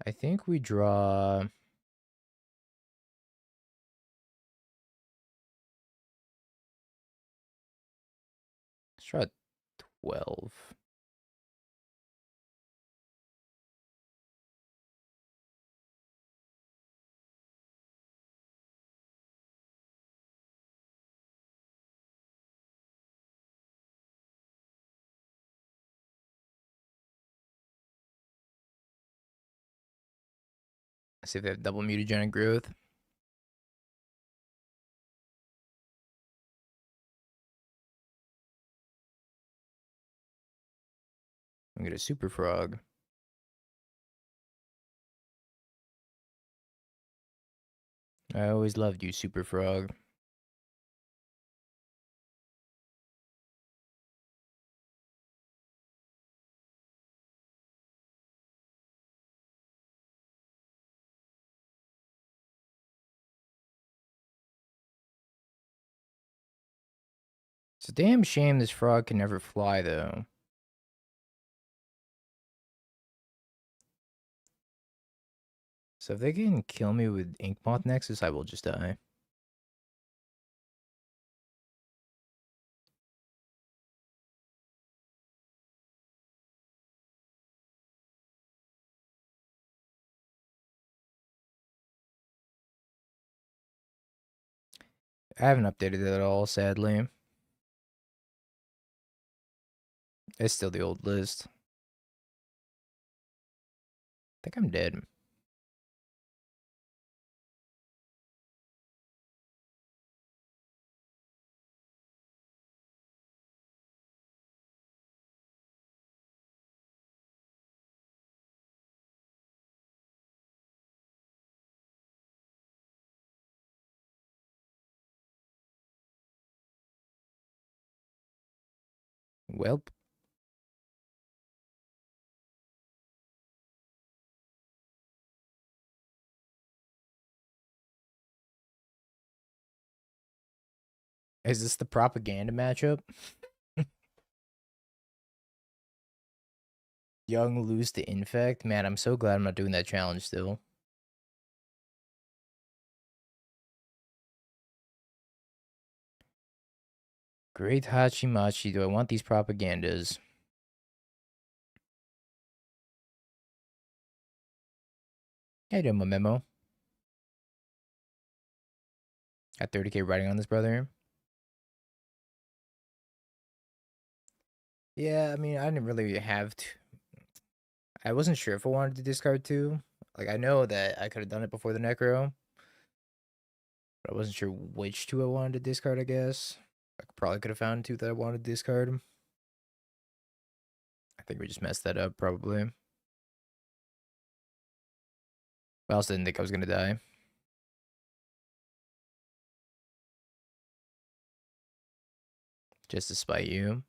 [SPEAKER 1] I think we draw... Let's try 12. Let's see if they have double mutagenic growth. I'm gonna get a Super Frog. I always loved you, Super Frog. It's a damn shame this frog can never fly, though. So if they can kill me with Inkmoth Nexus, I will just die. I haven't updated it at all, sadly. It's still the old list. I think I'm dead. Welp. Is this the propaganda matchup? Young lose to Infect? Man, I'm so glad I'm not doing that challenge still. Great Hachimachi. Do I want these propagandas? How you doing, my memo? Got 30k writing on this, brother. Yeah, I mean, I didn't really have to. I wasn't sure if I wanted to discard two. Like, I know that I could have done it before the Necro, but I wasn't sure which two I wanted to discard, I guess. I probably could have found two that I wanted to discard. I think we just messed that up, probably. I also didn't think I was going to die. Just to spite you.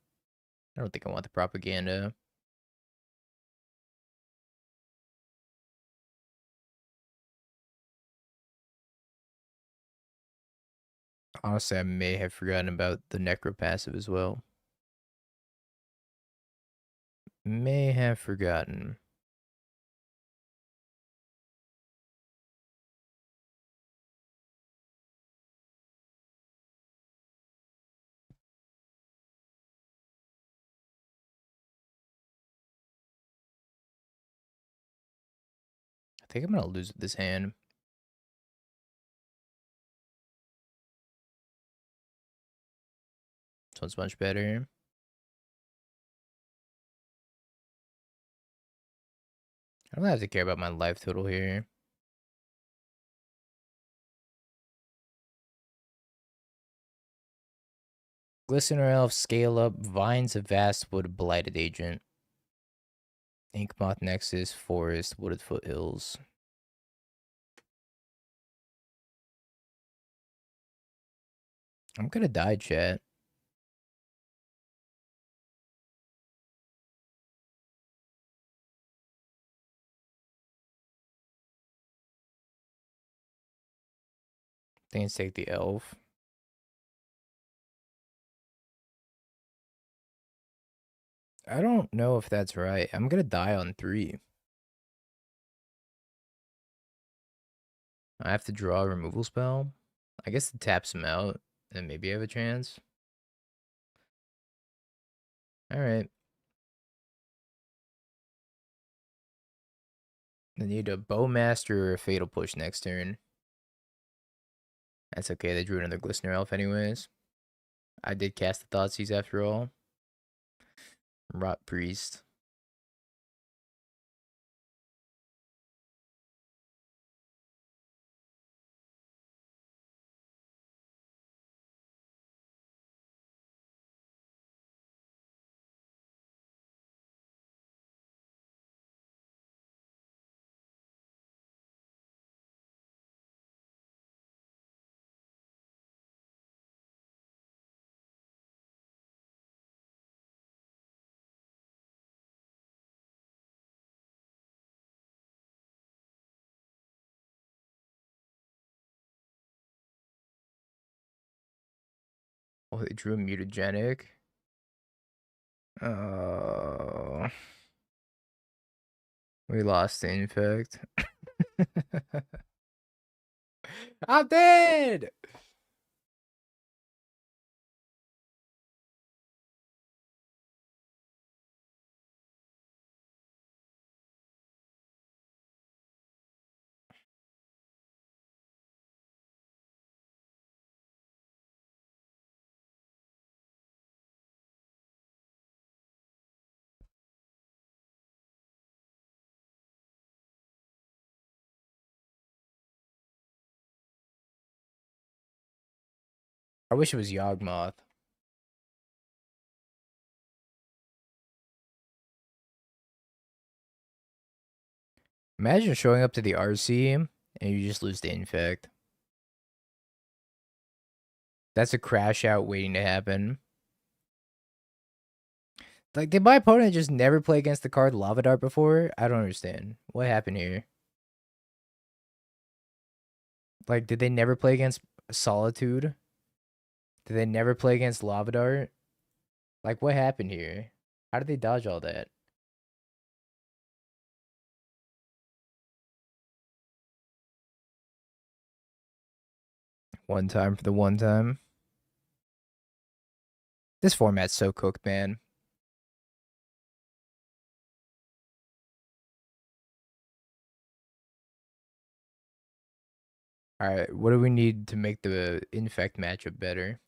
[SPEAKER 1] I don't think I want the propaganda. Honestly, I may have forgotten about the Necro passive as well. May have forgotten. I think I'm going to lose with this hand. This one's much better. I don't have to care about my life total here. Glistener Elf, Scale Up, Vines of Vastwood, Blighted Agent. Inkmoth Nexus, Forest, Wooded Foothills. I'm gonna die, chat. Things take the elf. I don't know if that's right. I'm gonna die on 3. I have to draw a removal spell. I guess it taps him out, and maybe I have a chance. Alright. I need a Bowmaster or a Fatal Push next turn. That's okay, they drew another Glistener Elf anyways. I did cast the Thoughtseize after all. Rot Priest. Oh, they drew a Mutagenic. Oh. We lost the Infect. I'm dead! I wish it was Yawgmoth. Imagine showing up to the RC and you just lose the Infect. That's a crash out waiting to happen. Like, did my opponent just never play against the card Lava Dart before? I don't understand. What happened here? Like, did they never play against Solitude? Did they never play against Lava Dart? Like, what happened here? How did they dodge all that? One time for the one time. This format's so cooked, man. All right, what do we need to make the infect matchup better?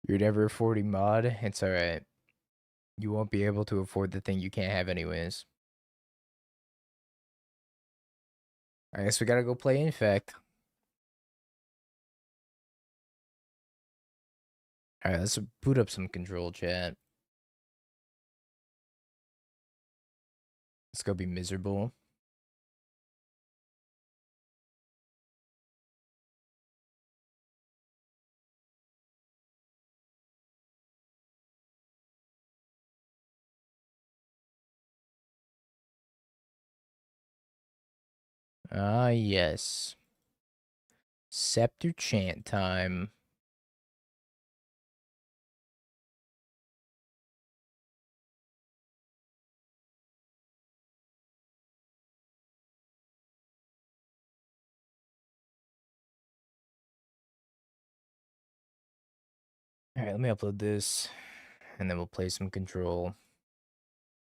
[SPEAKER 1] You're never affording mod. It's all right. You won't be able to afford the thing you can't have anyways. I guess we gotta go play infect. All right, let's boot up some control chat. Let's go be miserable. Ah, yes. Scepter chant time. All right, let me upload this, and then we'll play some control.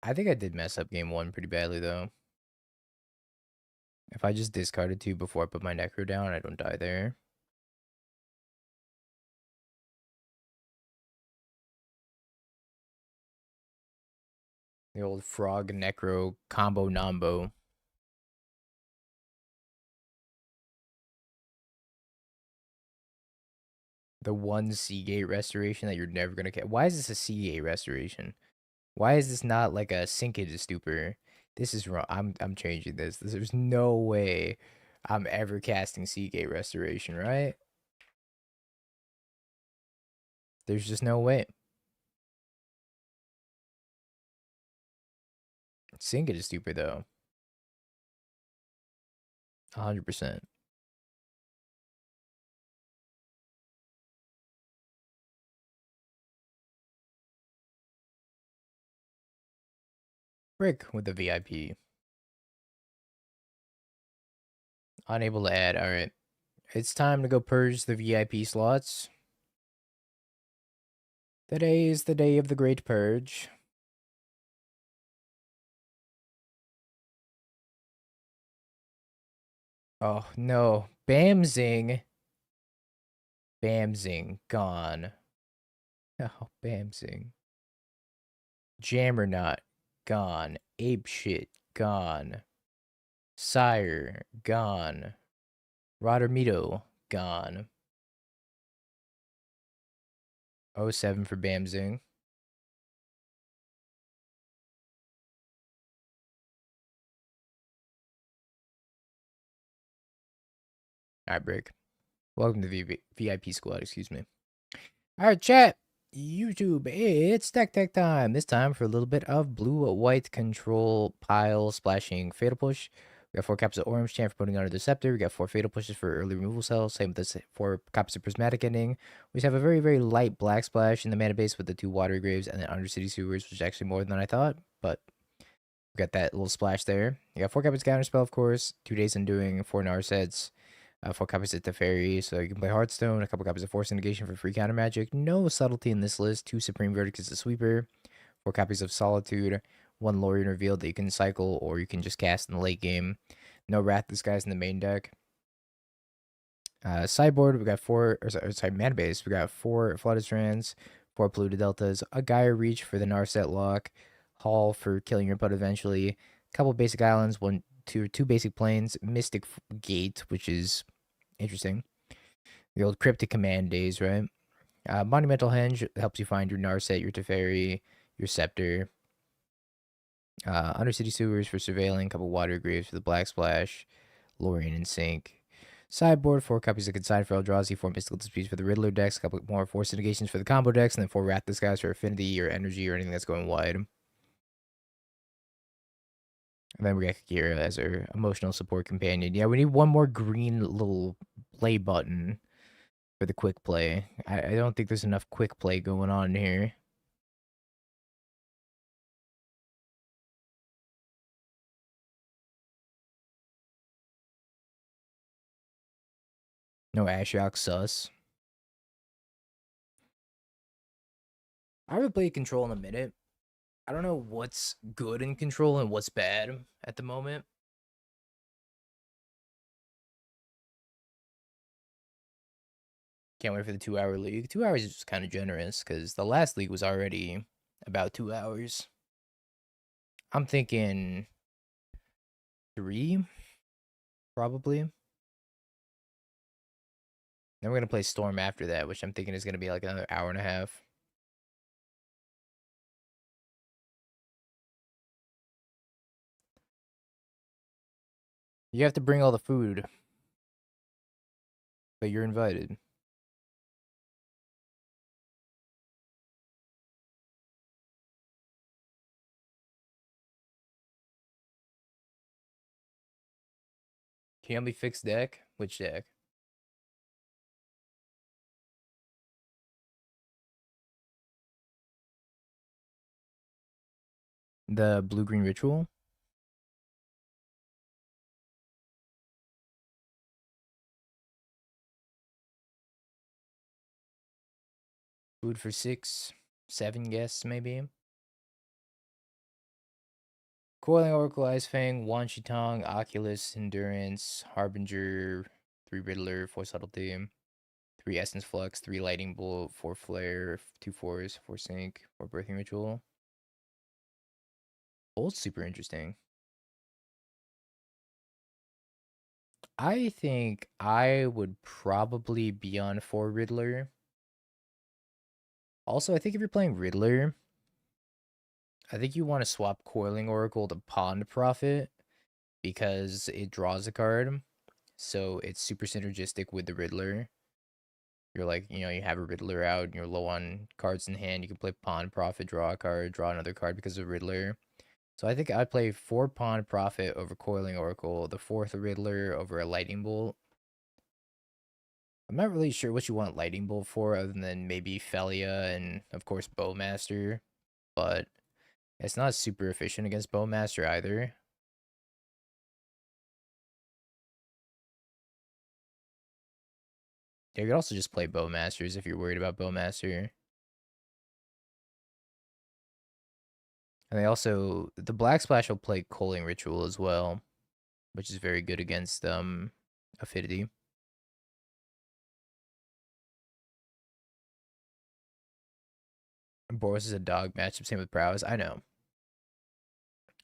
[SPEAKER 1] I think I did mess up game one pretty badly, though. If I just discarded two before I put my Necro down, I don't die there. The old frog Necro combo nombo. The one Seagate restoration that you're never gonna get. Why is this a Seagate restoration? Why is this not like a Sinkage Stuper? This is wrong. I'm changing this. There's no way I'm ever casting Seagate restoration, right? There's just no way. Sinkage is stupid though. 100%. Brick with the VIP. Unable to add. All right. It's time to go purge the VIP slots. Today is the day of the great purge. Oh no. Bamzing. Bamzing. Gone. Oh, Bamzing. Jammerknot. Gone. Ape shit. Gone. Sire. Gone. Rodermito. Gone. 07 for Bamzing. Alright, break. Welcome to the VIP squad, excuse me. Alright, chat. YouTube, it's tech time. This time for a little bit of blue-white control pile splashing fatal push. We got 4 copies of orange chant for putting under the scepter. We got 4 fatal pushes for early removal cells. Same with this 4 copies of prismatic ending. We just have a very, very light black splash in the mana base with the 2 water graves and then Undercity sewers, which is actually more than I thought, but we got that little splash there. You got 4 copies of counterspell, of course, 2 days undoing, 4 Narsets. 4 copies of Teferi, so you can play Hearthstone, a couple copies of Force Negation for free counter magic. No subtlety in this list. 2 Supreme Verdict as a sweeper. 4 copies of Solitude. 1 Lorien Revealed that you can cycle or you can just cast in the late game. No Wrath Disguise in the main deck. Sideboard, we got 4, mana base, we got 4 Flooded Strands, 4 Polluted Deltas, a Gaia Reach for the Narset lock, Hall for killing your opponent eventually, a couple basic islands, two basic planes, Mystic Gate, which is interesting. The old Cryptic Command days, right? Monumental Henge helps you find your Narset, your Teferi, your Scepter. Undercity Sewers for surveilling, a couple Water Graves for the Black Splash, Lorien and Sync. Sideboard, 4 copies of Consign for Eldrazi, 4 Mystical Disputes for the Riddler decks, a couple more Force Negations for the combo decks, and then 4 Wrath Disguise for Affinity or Energy or anything that's going wide. And then we got Kira as our emotional support companion. Yeah, we need one more green little play button for the quick play. I don't think there's enough quick play going on here. No Ashiok sus. I haven't played Control in a minute. I don't know what's good in Control and what's bad at the moment. Can't wait for the 2 hour league. 2 hours is kind of generous because the last league was already about 2 hours. I'm thinking 3, probably. Then we're gonna play Storm after that, which I'm thinking is gonna be like another hour and a half. You have to bring all the food, but you're invited. Can you help me fix deck? Which deck? The blue-green ritual? Food for 6, 7 guests, maybe. Coiling Oracle, Ice Fang, Wan Shitong, Oculus, Endurance, Harbinger, 3 Riddler, 4 Subtlety, 3 Essence Flux, 3 Lightning Bolt, 4 Flare, 2 Force, 4 Sync, 4 Birthing Ritual. Bolt's super interesting. I think I would probably be on 4 Riddler. Also, I think if you're playing Riddler, I think you want to swap Coiling Oracle to Pond Prophet because it draws a card. So it's super synergistic with the Riddler. You're like, you have a Riddler out and you're low on cards in hand. You can play Pawn Profit, draw a card, draw another card because of Riddler. So I think I'd play 4 Pawn Profit over Coiling Oracle, the 4th Riddler over a Lightning Bolt. I'm not really sure what you want Lightning Bolt for other than maybe Felia and, of course, Bowmaster. But it's not super efficient against Bowmaster either. You could also just play Bowmasters if you're worried about Bowmaster. And the Black Splash will play Coiling Ritual as well, which is very good against Affinity. Boros is a dog matchup, same with Prowess. I know.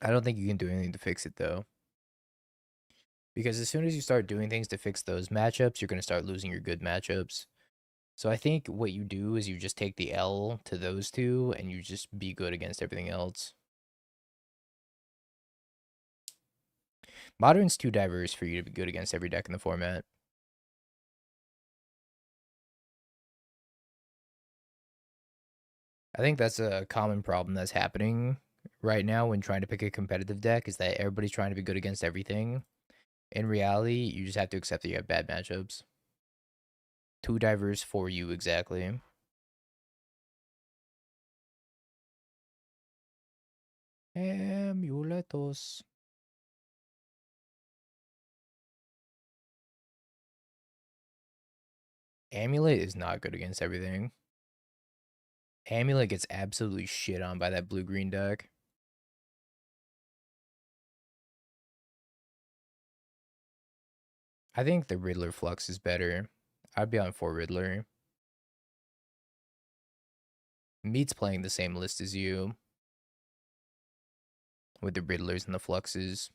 [SPEAKER 1] I don't think you can do anything to fix it though. Because as soon as you start doing things to fix those matchups, you're going to start losing your good matchups. So I think what you do is you just take the L to those two and you just be good against everything else. Modern's too diverse for you to be good against every deck in the format. I think that's a common problem that's happening right now when trying to pick a competitive deck is that everybody's trying to be good against everything. In reality, you just have to accept that you have bad matchups. Too diverse for you, exactly. Amuletos. Amulet is not good against everything. Amulet gets absolutely shit on by that blue-green deck. I think the Riddler Flux is better. I'd be on 4 Riddler. Meat's playing the same list as you with the Riddlers and the Fluxes.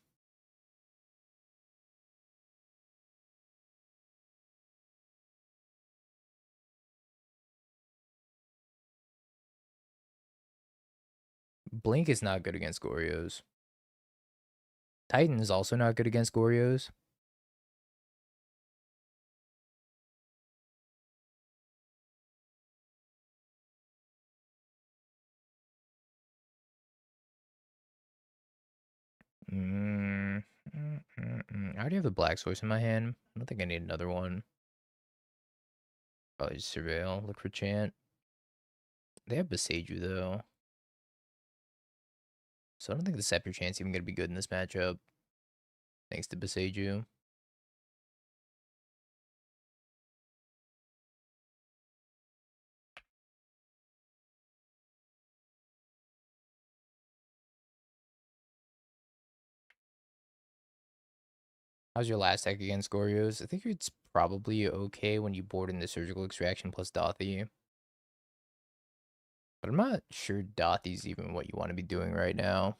[SPEAKER 1] Blink is not good against Gorios. Titan is also not good against Gorios. I already have the Black Source in my hand. I don't think I need another one. Probably just Surveil. Look for Chant. They have Beseiju, though. So I don't think the Scepter Chant's even going to be good in this matchup. Thanks to Beseiju. How's your last deck against Goryo's? I think it's probably okay when you board in the Surgical Extraction plus Dothy. But I'm not sure Dothy's even what you want to be doing right now.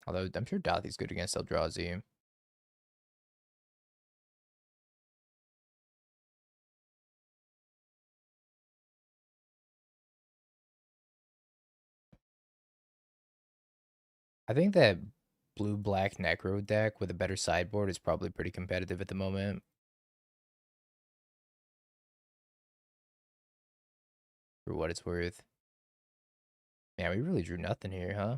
[SPEAKER 1] Although I'm sure Dothy's good against Eldrazi. I think that blue-black Necro deck with a better sideboard is probably pretty competitive at the moment. For what it's worth. Yeah, we really drew nothing here, huh?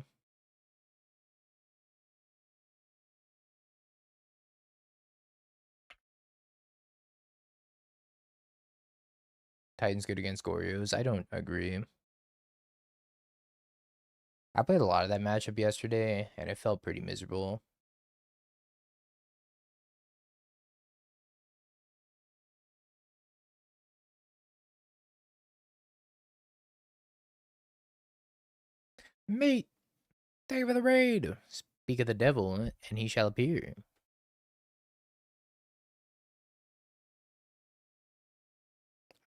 [SPEAKER 1] Titan's good against Goryo's. I don't agree. I played a lot of that matchup yesterday, and it felt pretty miserable. Mate, thank you for the raid. Speak of the devil, and he shall appear.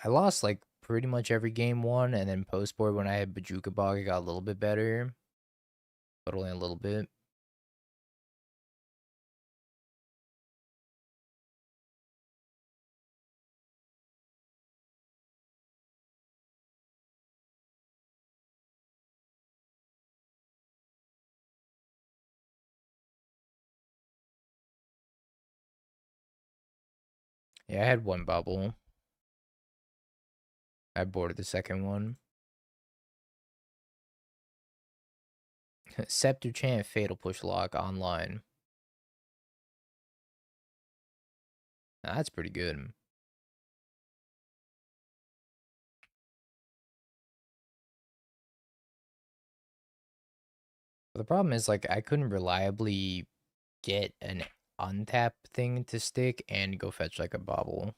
[SPEAKER 1] I lost like pretty much every game one, and then post board when I had Bajuka Bog, it got a little bit better, but only a little bit. Yeah, I had one bubble. I boarded the second one. Scepter Chant Fatal Push Lock online. Now, that's pretty good. But the problem is, like, I couldn't reliably get an untap thing to stick and go fetch, like, a bobble.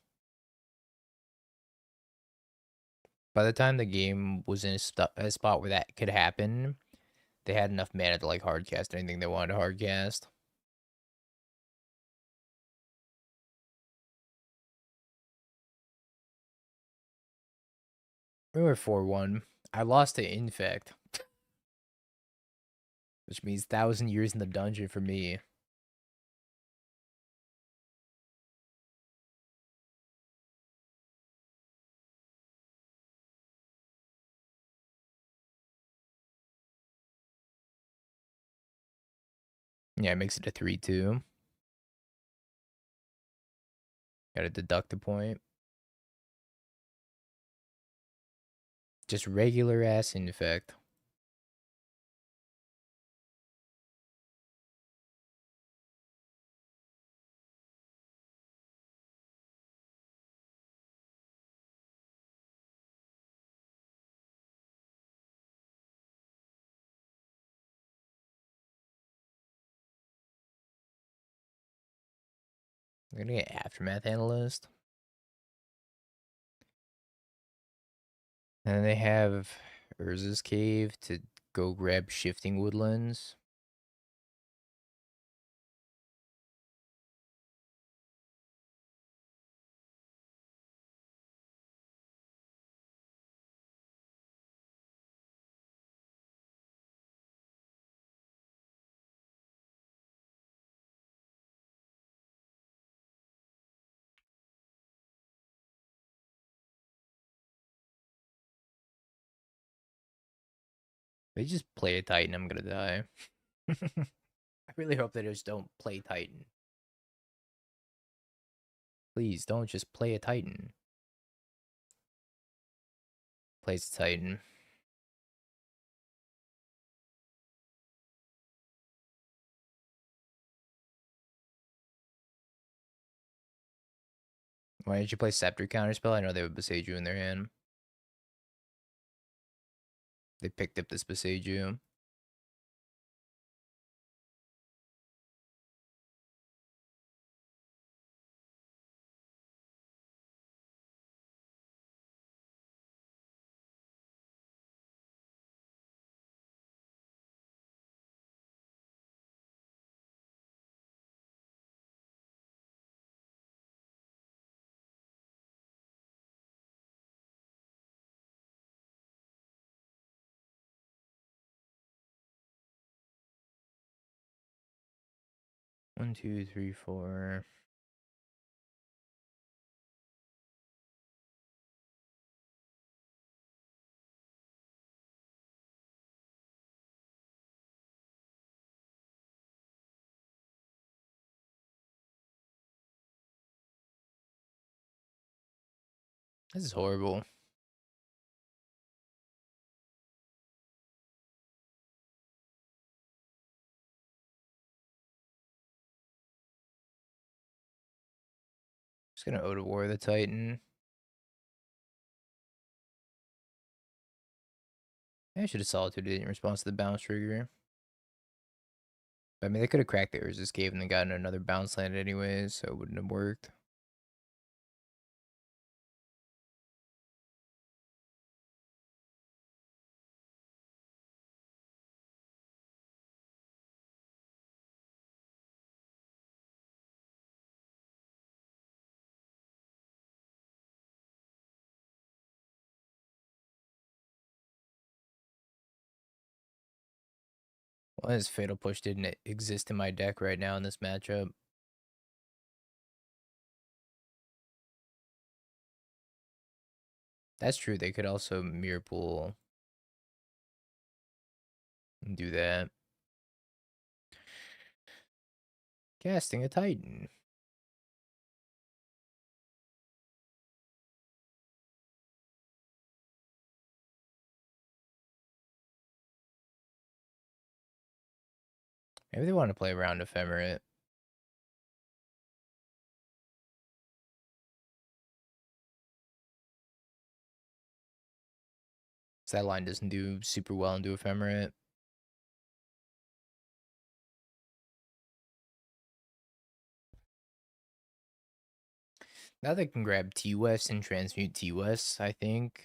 [SPEAKER 1] By the time the game was in a spot where that could happen, they had enough mana to, like, hardcast anything they wanted to hardcast. We were 4-1. I lost to Infect, which means 1,000 years in the dungeon for me. Yeah, it makes it a 3-2. Gotta deduct a point. Just regular ass Infect. I'm gonna get Aftermath Analyst. And then they have Urza's Cave to go grab Shifting Woodlands. They just play a Titan, I'm gonna die. I really hope they just don't play Titan. Please don't just play a Titan. Plays a Titan. Why did you play Scepter Counterspell? I know they have Beseiju in their hand. They picked up this Beseiju. 1, 2, 3, 4. This is horrible. Just gonna Ode of War the Titan. I should have solitude it in response to the bounce trigger. I mean, they could have cracked the Urza's Cave and then gotten another bounce land anyways, so it wouldn't have worked. Well, his Fatal Push didn't exist in my deck right now in this matchup. That's true. They could also Mirror Pool and do that. Casting a Titan. Maybe they want to play around Ephemerate. So that line doesn't do super well into Ephemerate. Now they can grab T-West and transmute T-West, I think.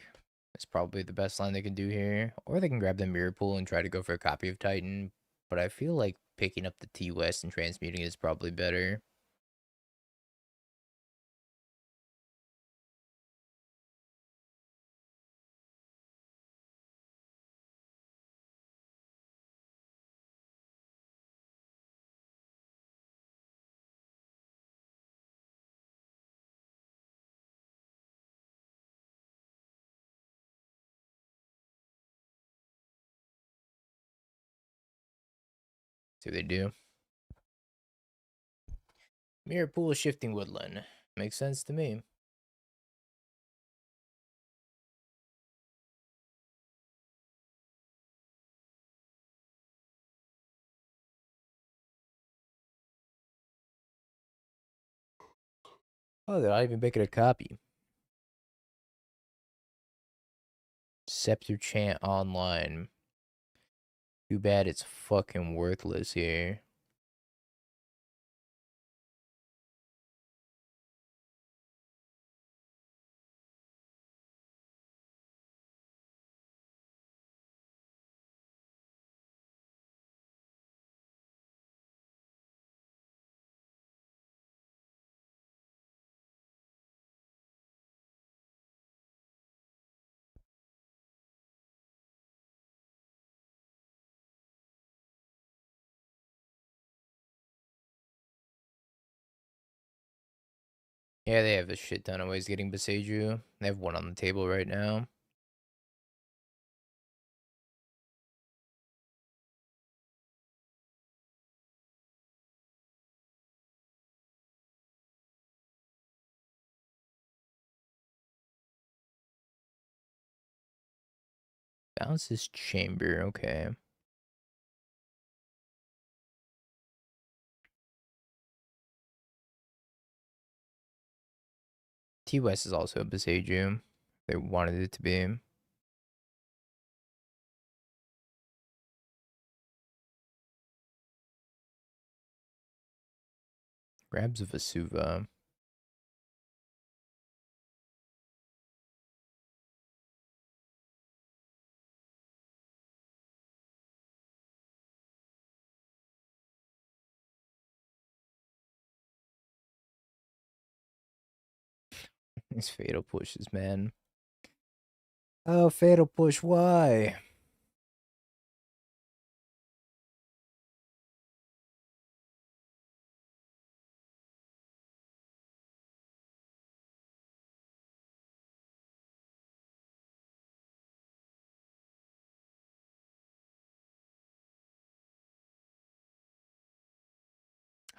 [SPEAKER 1] That's probably the best line they can do here. Or they can grab the Mirror Pool and try to go for a copy of Titan. But I feel like picking up the T-West and transmuting is probably better. See what they do. Mirror Pool Shifting Woodland. Makes sense to me. Oh, they're not even making a copy. Scepter Chant Online. Too bad it's fucking worthless here. Yeah, they have a shit ton of ways getting Beseiju. They have one on the table right now. Bounces Chamber, okay. T-West is also a Beseiju. They wanted it to be. Grabs a Vesuva. These Fatal Pushes, man. Oh, Fatal Push, why?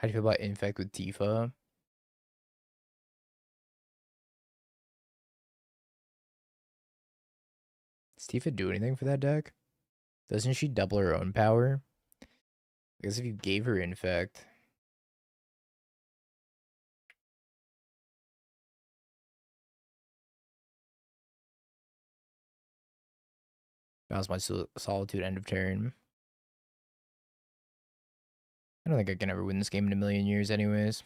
[SPEAKER 1] How do you feel about Infect with Tifa? Does Tifa do anything for that deck? Doesn't she double her own power? I guess if you gave her Infect. That was my Solitude end of turn. I don't think I can ever win this game in a million years anyways.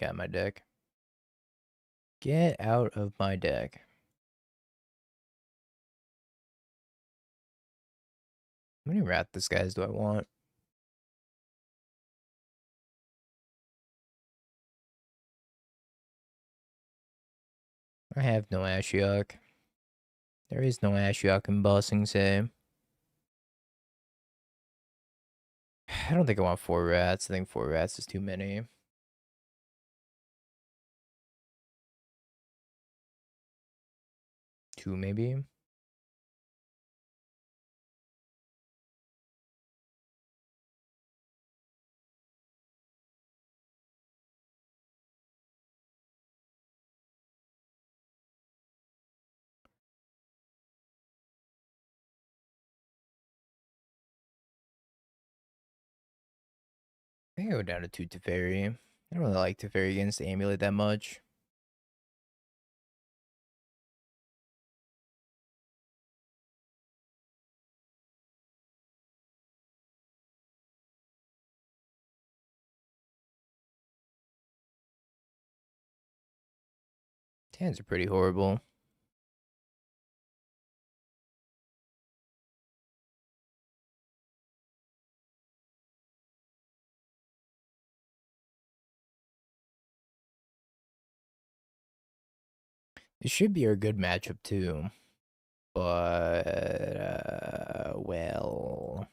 [SPEAKER 1] Got my deck. Get out of my deck. How many Rathalos guys do I want? I have no Ashiok. There is no Ashiok in Bossing Say. I don't think I want 4 rats. I think 4 rats is too many. 2 maybe? I think I go down to 2 Teferi. I don't really like Teferi against the Amulet that much. Tans are pretty horrible. It should be a good matchup too. But, well...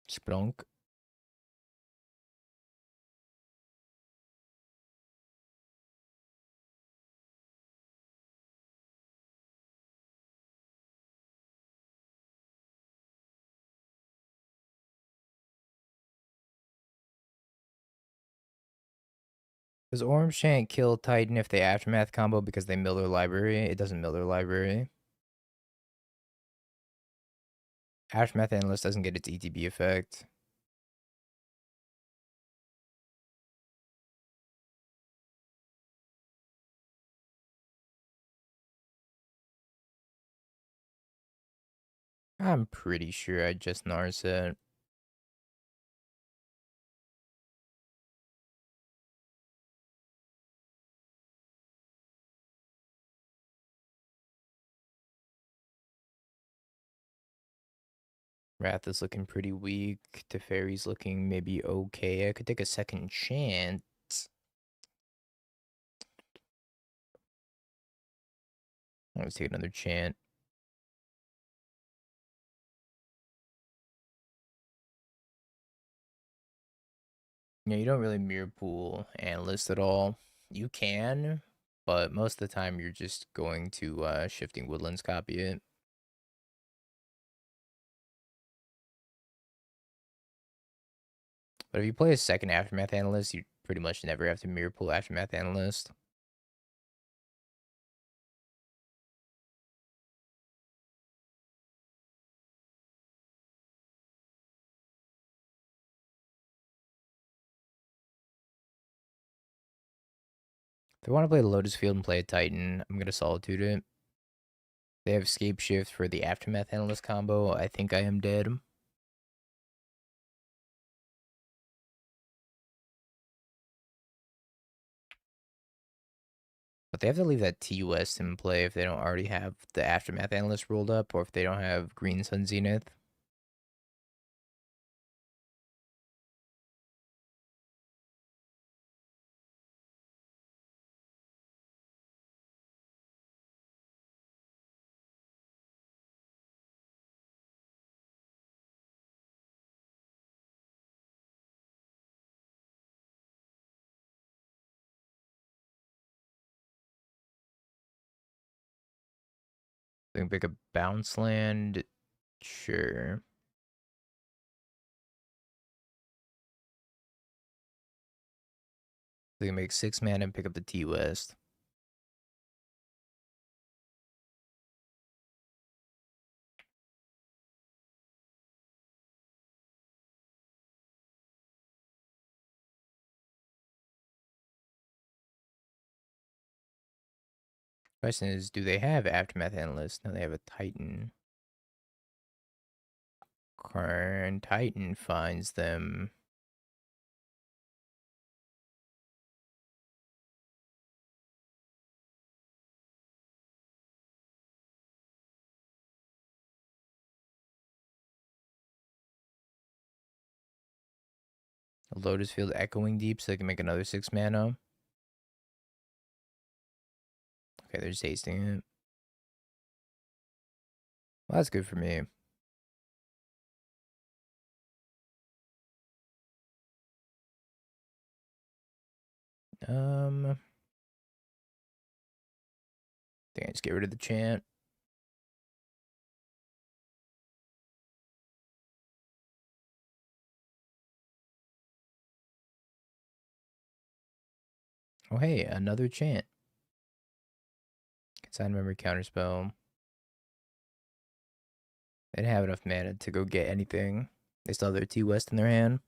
[SPEAKER 1] Splunk. Does Orange Chant kill Titan if they Aftermath combo because they mill their library? It doesn't mill their library. Aftermath Analyst doesn't get its ETB effect. I'm pretty sure I just Narset. Wrath is looking pretty weak. Teferi's looking maybe okay. I could take a second chance. Let's take another chant. Yeah, you don't really mirror pool analyst at all. You can, but most of the time you're just going to Shifting Woodlands copy it. But if you play a second Aftermath Analyst, you pretty much never have to mirror pool Aftermath Analyst. If I want to play Lotus Field and play a Titan, I'm going to Solitude it. They have Escape Shift for the Aftermath Analyst combo. I think I am dead. But they have to leave that TUS in play if they don't already have the Aftermath Analyst rolled up, or if they don't have Green Sun Zenith. We can pick a bounce land. Sure. We can make 6 mana and pick up the T-West. Question is, do they have Aftermath Analyst? No, they have a Titan. Current Titan finds them. Lotus Field Echoing Deep, so they can make another 6 mana. Okay, they're just tasting it. Well, that's good for me. Think I just get rid of the chant. Oh, hey, another chant. Consign memory counterspell. They didn't have enough mana to go get anything. They still have their T-West in their hand.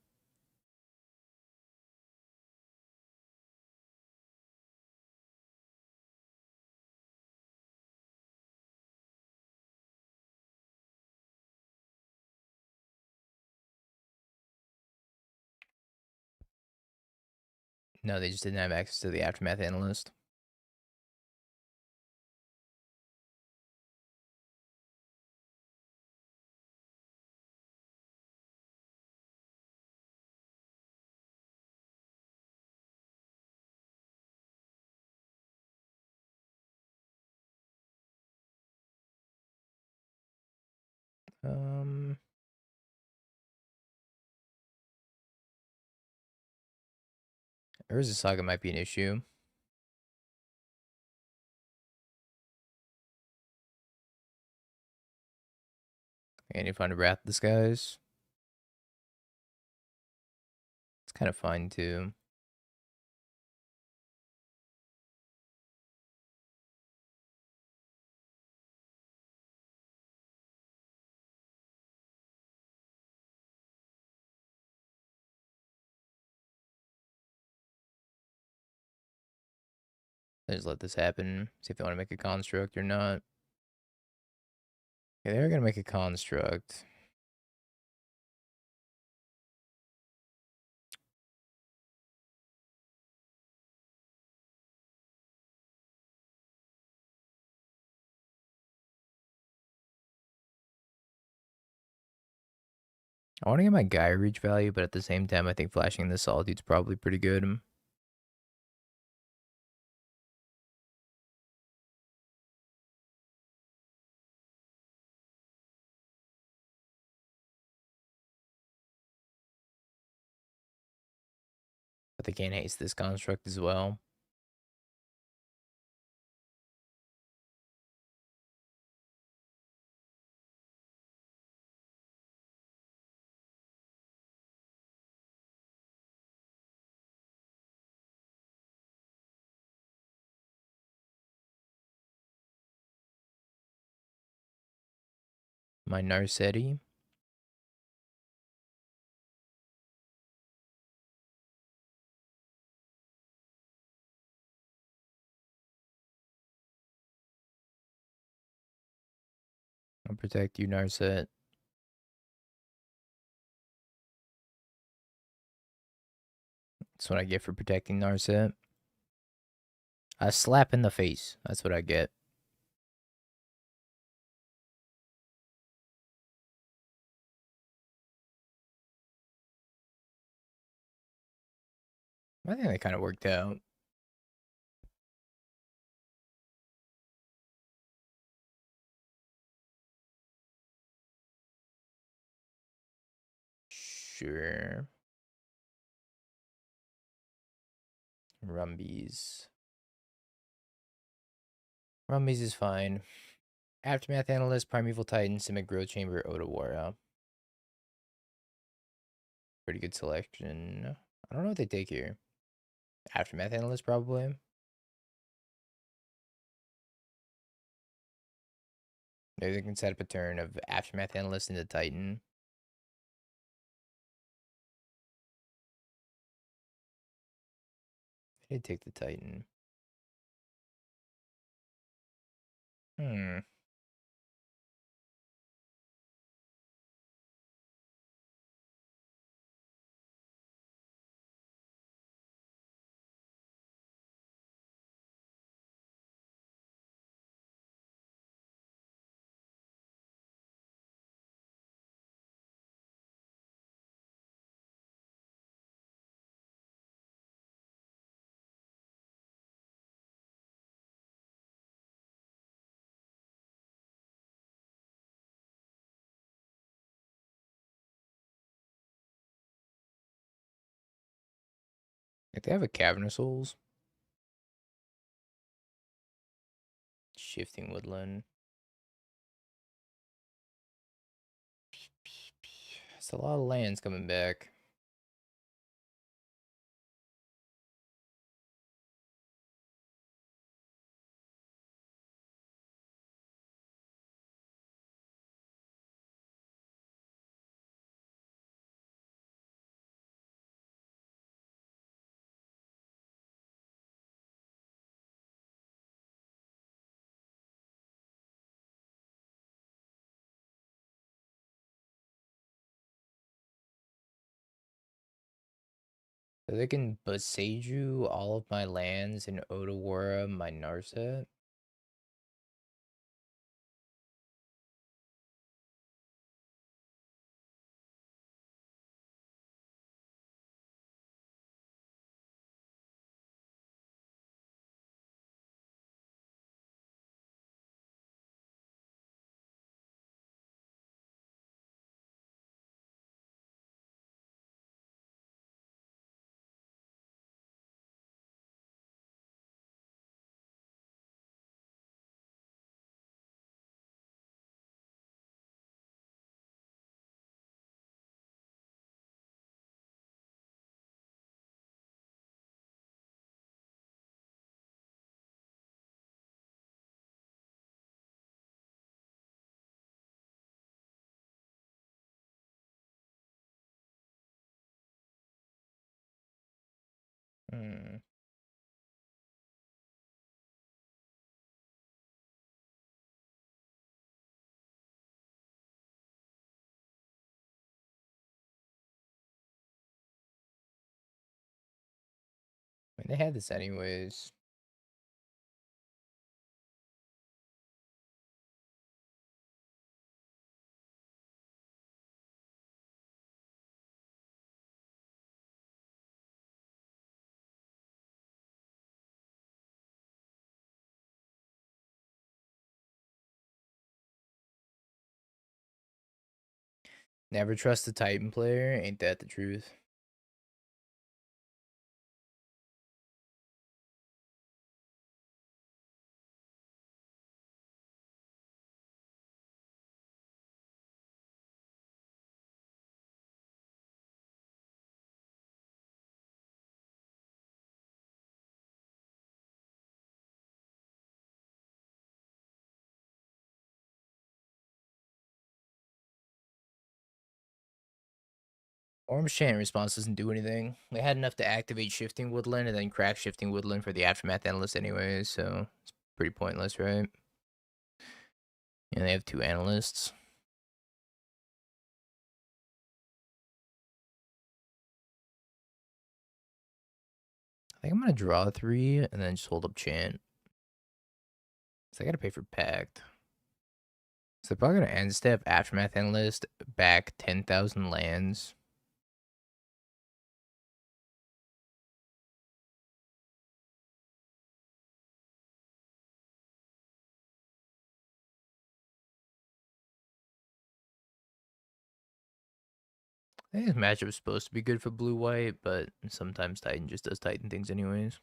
[SPEAKER 1] No, they just didn't have access to the Aftermath Analyst. Urza Saga might be an issue. I need to find a Wrath of the Skies. It's kind of fine too. I just let this happen. See if they want to make a construct or not. Okay, they're gonna make a construct. I want to get my Gaia Reach value, but at the same time, I think flashing the Solitude's probably pretty good. But they can't haste this construct as well. My Narsetti. I'll protect you, Narset. That's what I get for protecting Narset. A slap in the face. That's what I get. I think that kind of worked out. Sure. Rumbies. Rumbies is fine. Aftermath Analyst, Primeval Titan, Simic Growth Chamber, Otawara. Pretty good selection. I don't know what they take here. Aftermath Analyst, probably. Maybe they can set up a turn of Aftermath Analyst into Titan. They did take the Titan. Hmm. If they have a Cavern of Souls, Shifting Woodland. It's a lot of lands coming back. So they can Boseiju all of my lands in Otawara, my Narset. Hmm. I mean, they had this anyways. Never trust a Titan player. Ain't that the truth? Orm's Chant response doesn't do anything. They had enough to activate Shifting Woodland and then crack Shifting Woodland for the Aftermath Analyst anyways, so it's pretty pointless, right? And they have two analysts. I think I'm gonna draw 3 and then just hold up Chant. So I gotta pay for Pact. So they're probably gonna end step Aftermath Analyst back 10,000 lands. I think this matchup is supposed to be good for blue-white, but sometimes Titan just does Titan things anyways.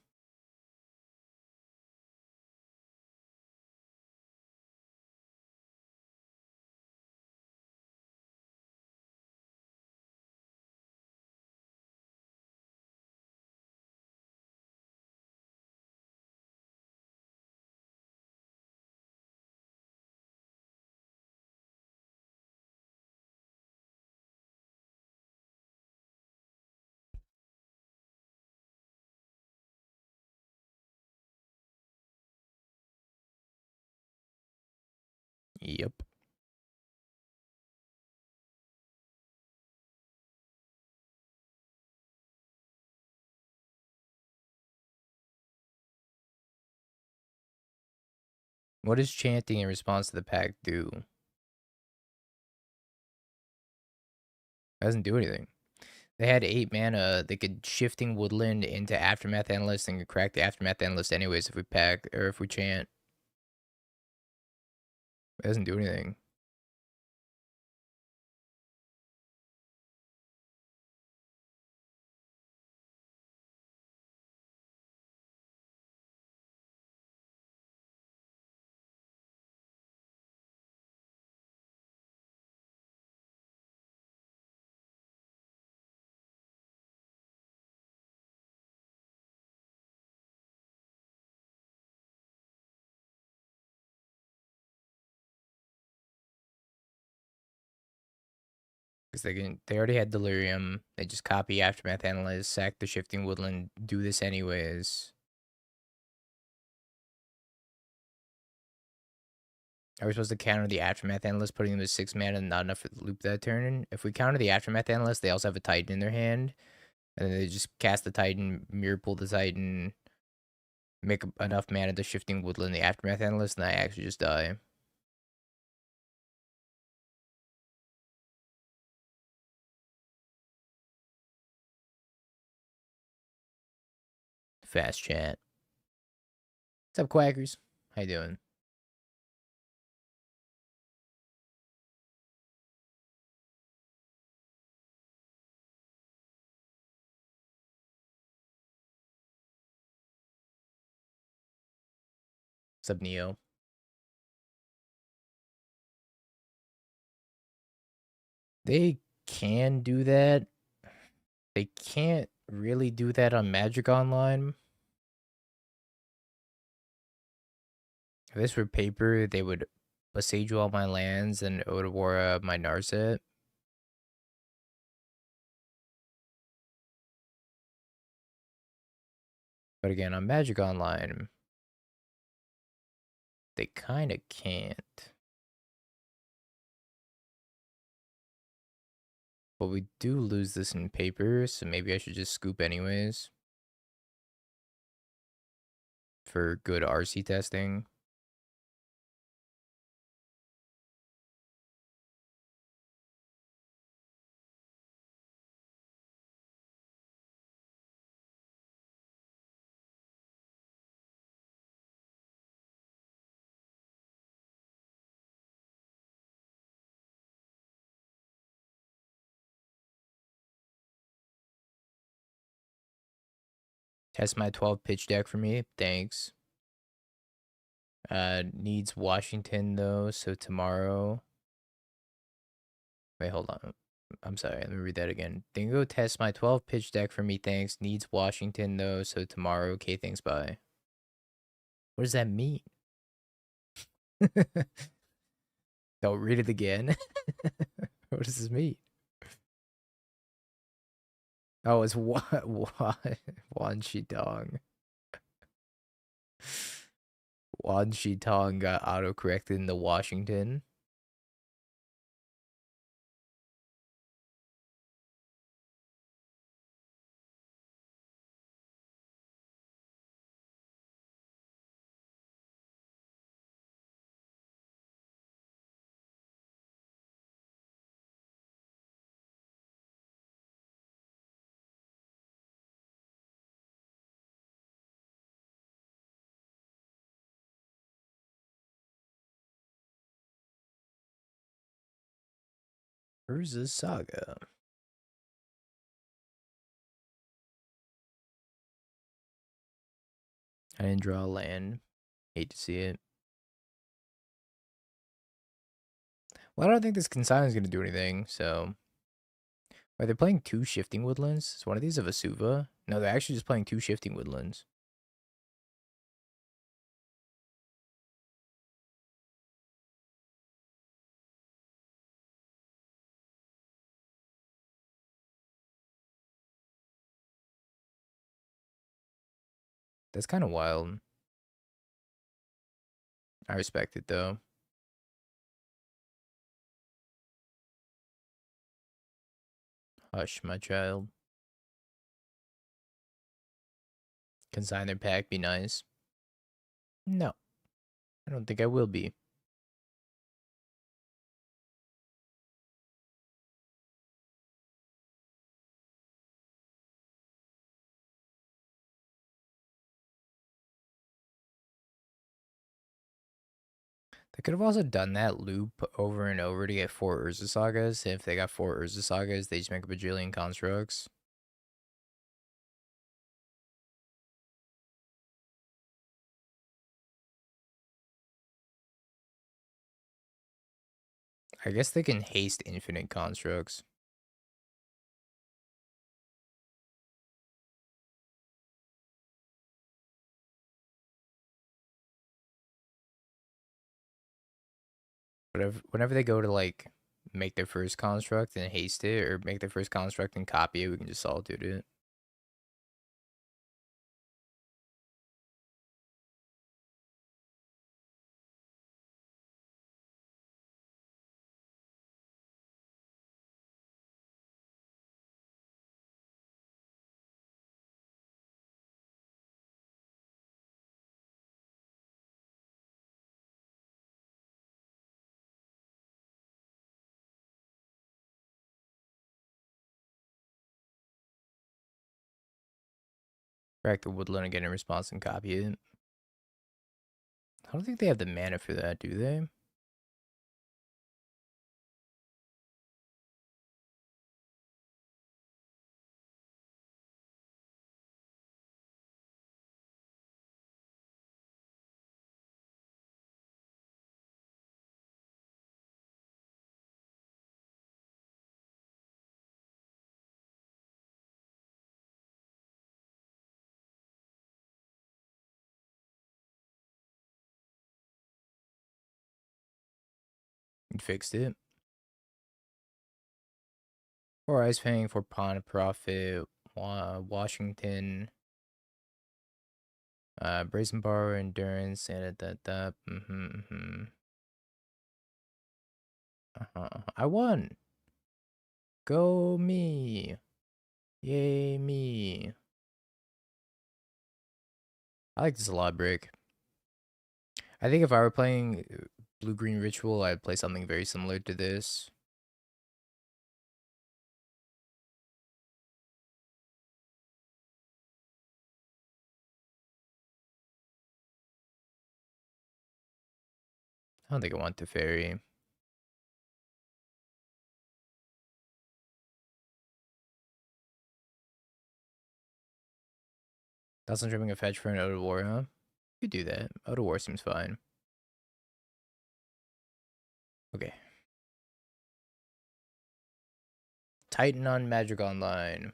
[SPEAKER 1] Yep. What does chanting in response to the pack do? Doesn't do anything. They had 8 mana. They could Shifting Woodland into Aftermath Analyst and could crack the Aftermath Analyst anyways if we pack or if we chant. It doesn't do anything. Because they already had Delirium. They just copy Aftermath Analyst, sack the Shifting Woodland, do this anyways. Are we supposed to counter the Aftermath Analyst, putting them as 6 mana and not enough for the loop that turn? If we counter the Aftermath Analyst, they also have a Titan in their hand. And then they just cast the Titan, mirror pull the Titan, make enough mana to Shifting Woodland, the Aftermath Analyst, and I actually just die. Fast chat. What's up, Quackers? How you doing? What's up, Neo? They can do that. They can't really do that on Magic Online. If this were paper, they would Besage all my lands and Odawara my Narset. But again, on Magic Online, they kind of can't. But we do lose this in paper, so maybe I should just scoop anyways. For good RC testing. Test my 12 pitch deck for me. Thanks. Needs Washington though, so tomorrow. Wait, hold on. I'm sorry, let me read that again. Dingo test my 12 pitch deck for me, thanks. Needs Washington though, so tomorrow. Okay, thanks, bye. What does that mean? Don't read it again. What does this mean? Oh, it's what? Wan Shitong. Wan Shitong got auto-corrected into Washington. Urza Saga. I didn't draw a land. Hate to see it. Well, I don't think this consignment is going to do anything, so... Are they playing 2 Shifting Woodlands? Is one of these a Vesuva? No, they're actually just playing 2 Shifting Woodlands. That's kind of wild. I respect it, though. Hush, my child. Consign their pack, be nice. No, I don't think I will be. They could have also done that loop over and over to get 4 Urza Sagas. If they got 4 Urza Sagas, they just make a bajillion constructs. I guess they can haste infinite constructs. But whenever they go to like make their first construct and haste it, or make their first construct and copy it, we can just solitude it. Crack the woodland again in response and copy it. I don't think they have the mana for that, do they? You fixed it. 4 Ice Fang for Pawn Profit, Washington, Brazen Bar, Endurance, and that. I won. Go me. Yay me. I like this a lot, Brick. I think if I were playing Blue-Green Ritual, I'd play something very similar to this. I don't think I want Teferi. That's not tripping a fetch for an Out of War, huh? You could do that. Out of War seems fine. Okay. Titan on Magic Online.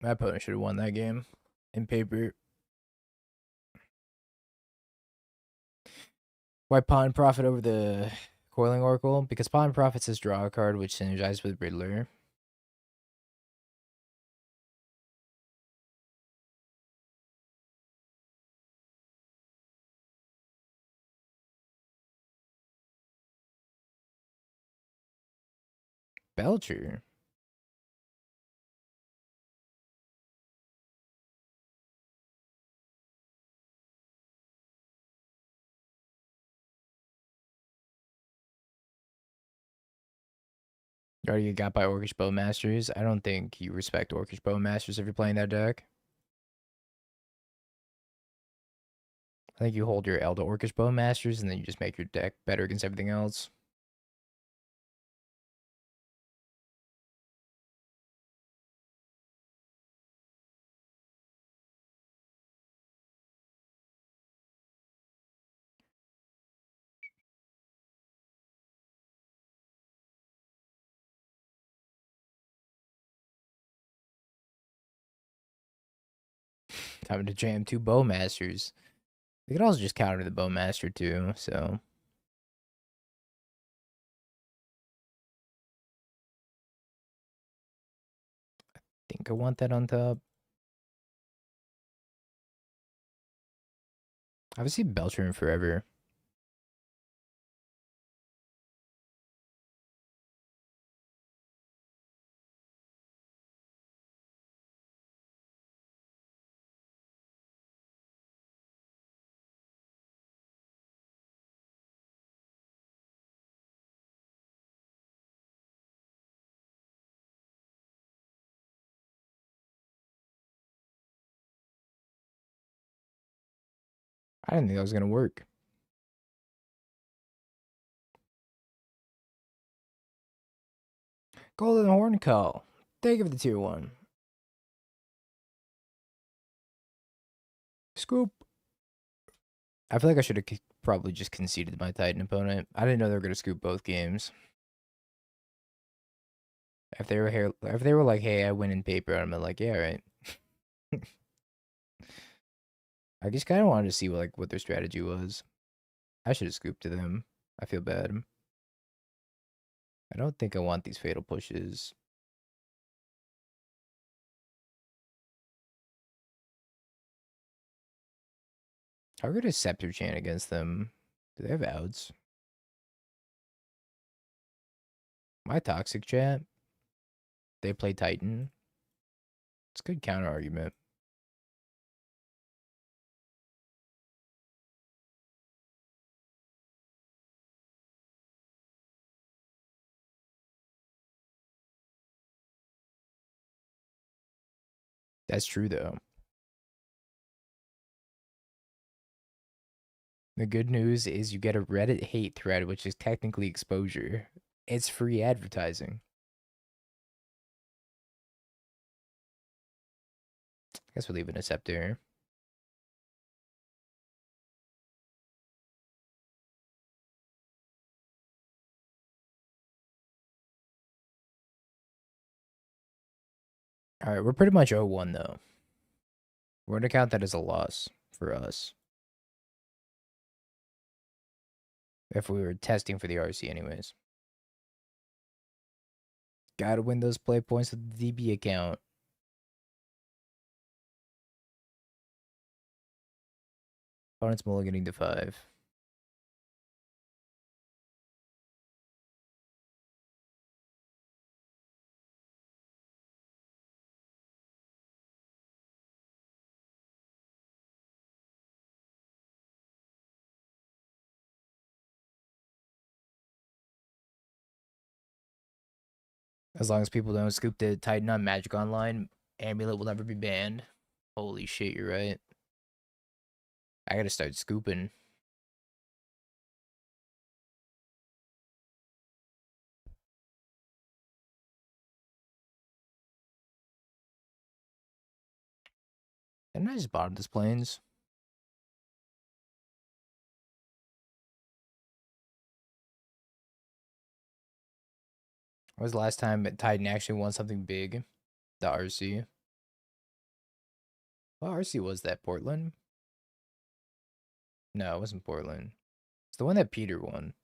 [SPEAKER 1] My opponent should have won that game. In paper. Why Pawn Profit over the Coiling Oracle? Because Pawn Profit says draw a card, which synergizes with Riddler. Belcher. You already got by Orcish Bowmasters. I don't think you respect Orcish Bowmasters if you're playing that deck. I think you hold your Elder Orcish Bowmasters and then you just make your deck better against everything else. Time to jam 2 Bowmasters. We could also just counter the Bowmaster too, so. I think I want that on top. I haven't seen Belcher in forever. I didn't think that was gonna work. Golden Horn Call. Thank you for the tier 1. Scoop. I feel like I should have probably just conceded my Titan opponent. I didn't know they were gonna scoop both games. If they were here, if they were like, "Hey, I win in paper," I'm like, "Yeah, right." I just kind of wanted to see what their strategy was. I should have scooped to them. I feel bad. I don't think I want these fatal pushes. How good is Scepter Chant against them? Do they have outs? My Toxic Chat. They play Titan. It's a good counter argument. That's true though. The good news is you get a Reddit hate thread, which is technically exposure. It's free advertising. Guess we'll leave it a Scepter. All right, we're pretty much 0-1 though. We're gonna count that as a loss for us. If we were testing for the RC anyways. Gotta win those play points with the DB account. Opponent's mulliganing to 5. As long as people don't scoop the Titan on Magic Online, Amulet will never be banned. Holy shit, you're right. I gotta start scooping. Didn't I just bottom this plains? When was the last time Titan actually won something big? The RC. What RC was that? Portland? No, it wasn't Portland. It's the one that Peter won.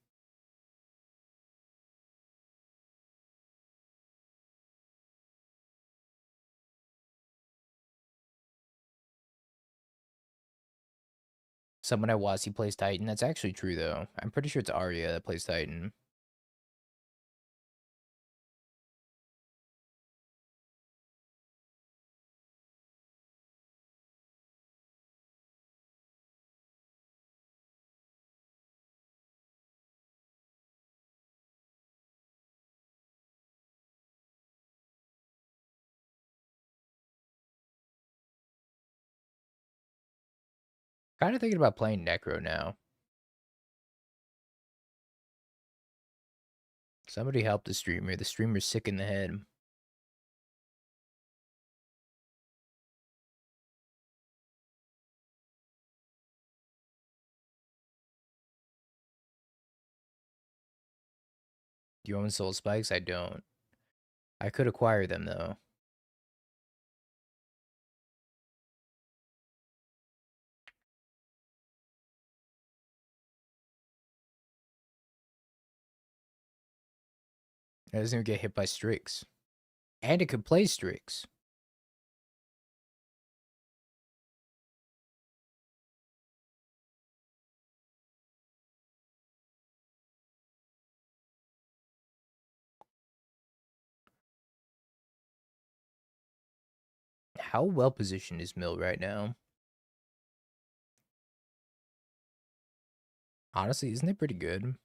[SPEAKER 1] Someone at Wasi plays Titan. That's actually true, though. I'm pretty sure it's Arya that plays Titan. Kind of thinking about playing Necro now. Somebody help the streamer. The streamer's sick in the head. Do you own Soul Spikes? I don't. I could acquire them, though. It doesn't even get hit by Strix. And it could play Strix. how well positioned is Mill right now? Honestly, isn't it pretty good?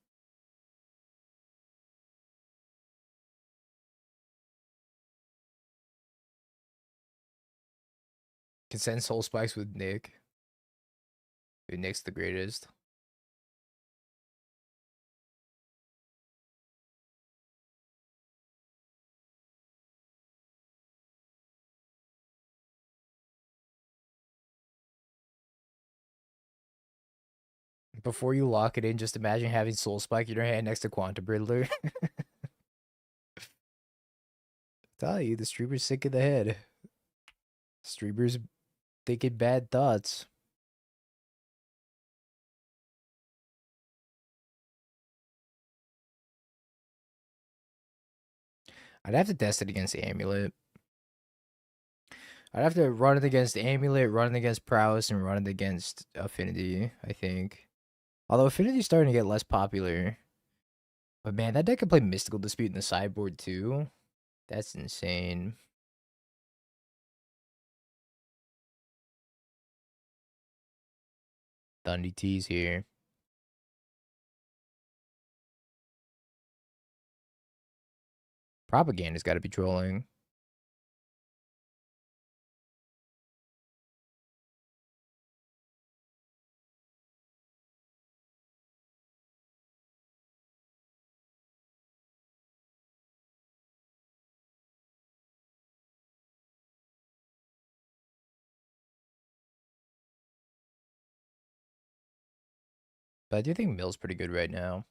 [SPEAKER 1] Can send Soul Spikes with Nick. Dude, Nick's the greatest. Before you lock it in, just imagine having Soul Spike in your hand next to Quantum Riddler. Tell you, the streamer's sick in the head. Streamer's thinking bad thoughts. I'd have to test it against Amulet. I'd have to run it against Amulet, run it against Prowess, and run it against Affinity, I think. Although Affinity's starting to get less popular. But man, that deck can play Mystical Dispute in the sideboard too. That's insane. Thundy T's here. Propaganda's got to be trolling. But I do think Mill's pretty good right now.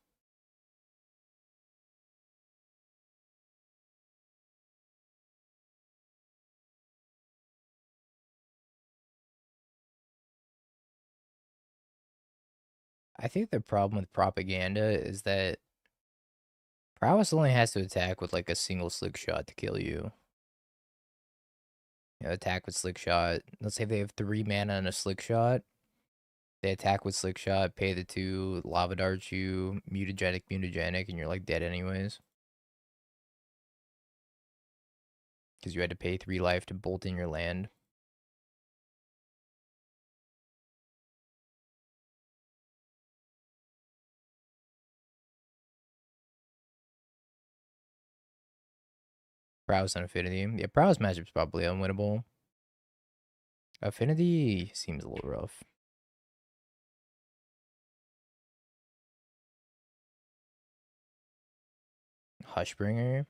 [SPEAKER 1] I think the problem with Propaganda is that Prowess only has to attack with like a single Slick Shot to kill you. You know, attack with Slick Shot. Let's say they have 3 mana and a Slick Shot. They attack with Slick Shot, pay the 2, Lava Dart you, mutagenic, and you're like dead anyways. Because you had to pay 3 life to bolt in your land. Prowess and Affinity. Yeah, Prowess matchup's probably unwinnable. Affinity seems a little rough. Hushbringer.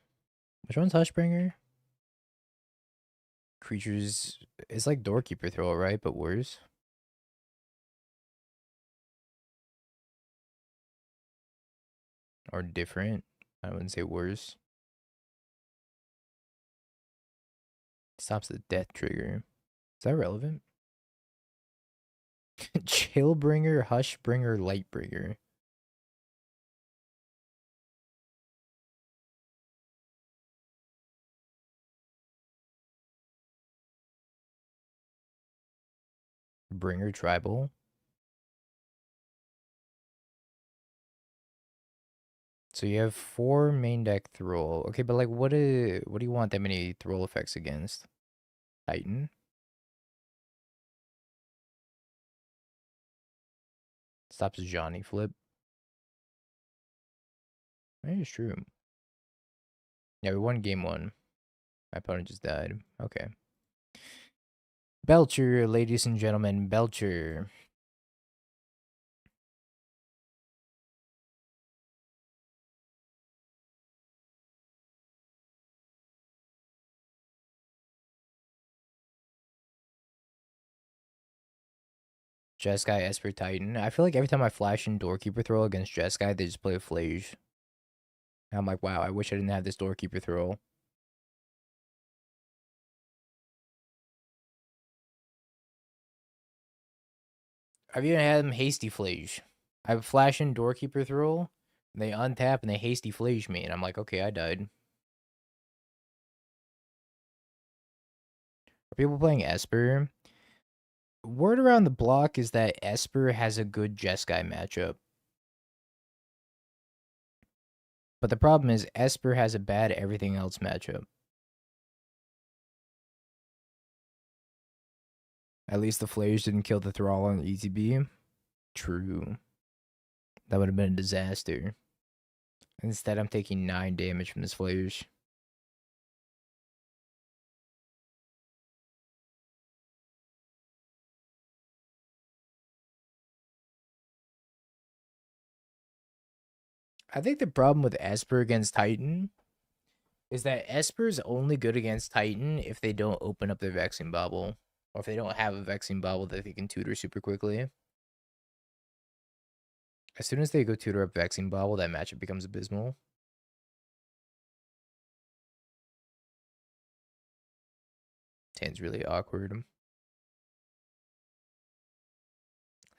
[SPEAKER 1] Which one's Hushbringer? Creatures. It's like Doorkeeper Throw, right? But worse. Or different. I wouldn't say worse. Stops the death trigger. Is that relevant? Chillbringer, Hushbringer, Lightbringer. Bringer Tribal. So you have 4 main deck Thrall. Okay, but like what do you want that many Thrall effects against? Titan? Stops Johnny Flip. That is true. Yeah, we won game 1. My opponent just died. Okay. Belcher, ladies and gentlemen, Belcher. Jeskai, Esper, Titan. I feel like every time I flash in Doorkeeper Throw against Jeskai, they just play a Flage. I'm like, wow, I wish I didn't have this Doorkeeper Throw. I've even had them Hasty Flage. I flash in Doorkeeper Throw, they untap and they Hasty Flage me, and I'm like, okay, I died. Are people playing Esper? Word around the block is that Esper has a good Jeskai matchup. But the problem is Esper has a bad everything else matchup. At least the flares didn't kill the thrall on ETB. True. That would have been a disaster. Instead, I'm taking 9 damage from this flares. I think the problem with Esper against Titan is that Esper's only good against Titan if they don't open up their Vexing Bauble. Or if they don't have a Vexing Bauble that they can tutor super quickly. As soon as they go tutor up Vexing Bauble, that matchup becomes abysmal. Tan's really awkward. I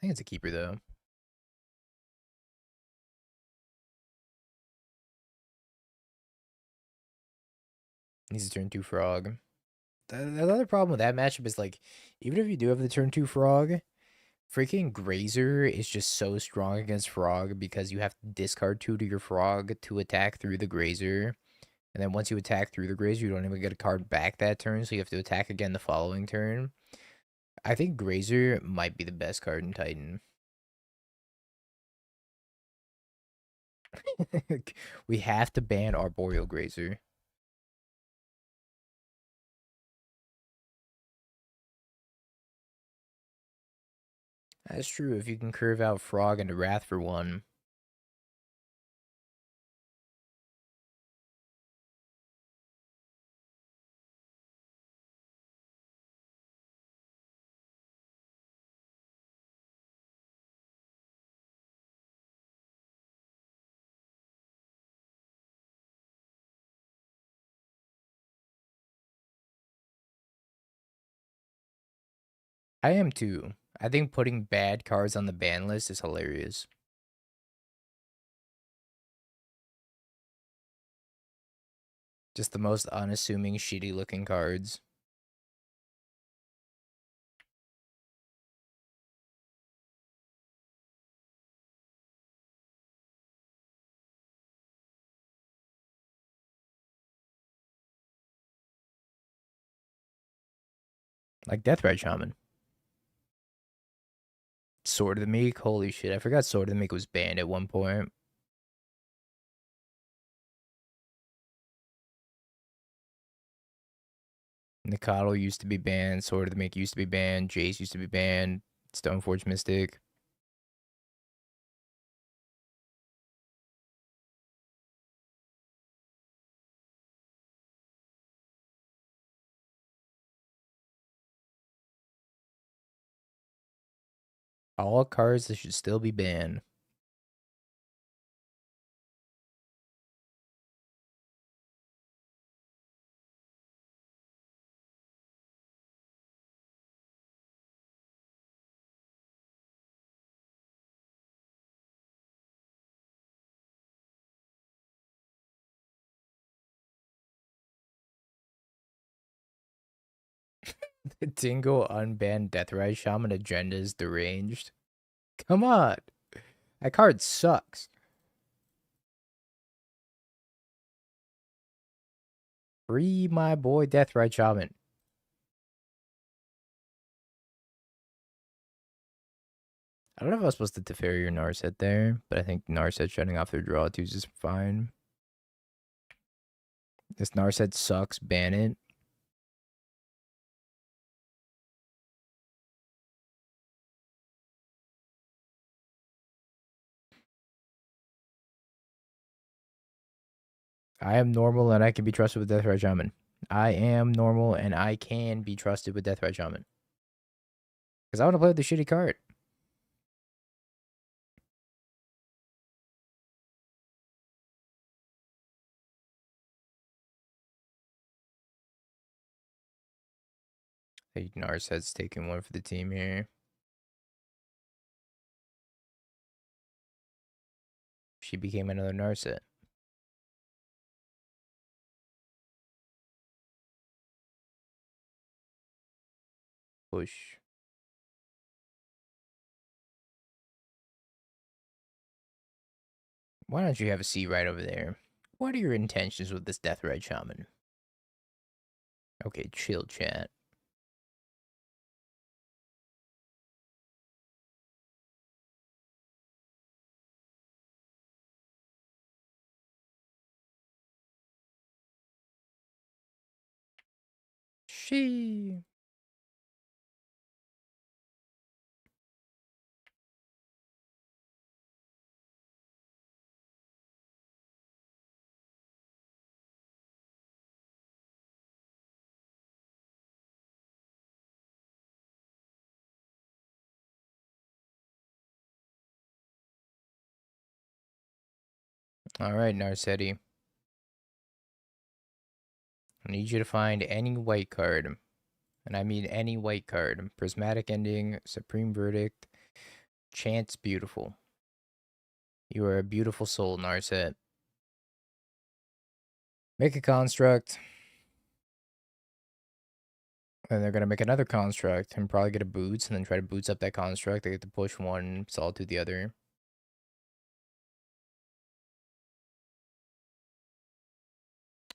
[SPEAKER 1] think it's a keeper, though. He's a turn 2 frog. The other problem with that matchup is, like, even if you do have the turn 2 frog, freaking Grazer is just so strong against frog because you have to discard 2 to your frog to attack through the Grazer. And then once you attack through the Grazer, you don't even get a card back that turn, so you have to attack again the following turn. I think Grazer might be the best card in Titan. We have to ban Arboreal Grazer. That's true, if you can curve out Frog into Wrath for 1. I am too. I think putting bad cards on the ban list is hilarious. Just the most unassuming, shitty looking cards. Like Deathrite Shaman. Sword of the Meek? Holy shit, I forgot Sword of the Meek was banned at one point. Nikado used to be banned, Sword of the Meek used to be banned, Jace used to be banned, Stoneforge Mystic. All cards that should still be banned. The Dingo unbanned Deathrite Shaman agenda is deranged. Come on. That card sucks. Free my boy Deathrite Shaman. I don't know if I was supposed to Teferi or Narset there, but I think Narset shutting off their draw twos is fine. This Narset sucks, ban it. I am normal and I can be trusted with Deathrite Shaman. I am normal and I can be trusted with Deathrite Shaman. Because I want to play with the shitty card. I think Narset's taking one for the team here. She became another Narset. Push. Why don't you have a seat right over there? What are your intentions with this Deathrite Shaman? Okay, chill, chat. She. All right, Narcetti. I need you to find any white card. And I mean any white card. Prismatic Ending, Supreme Verdict, Chance Beautiful. You are a beautiful soul, Narset. Make a construct. And they're going to make another construct and probably get a boots and then try to boots up that construct. They get to push one, solitude the other.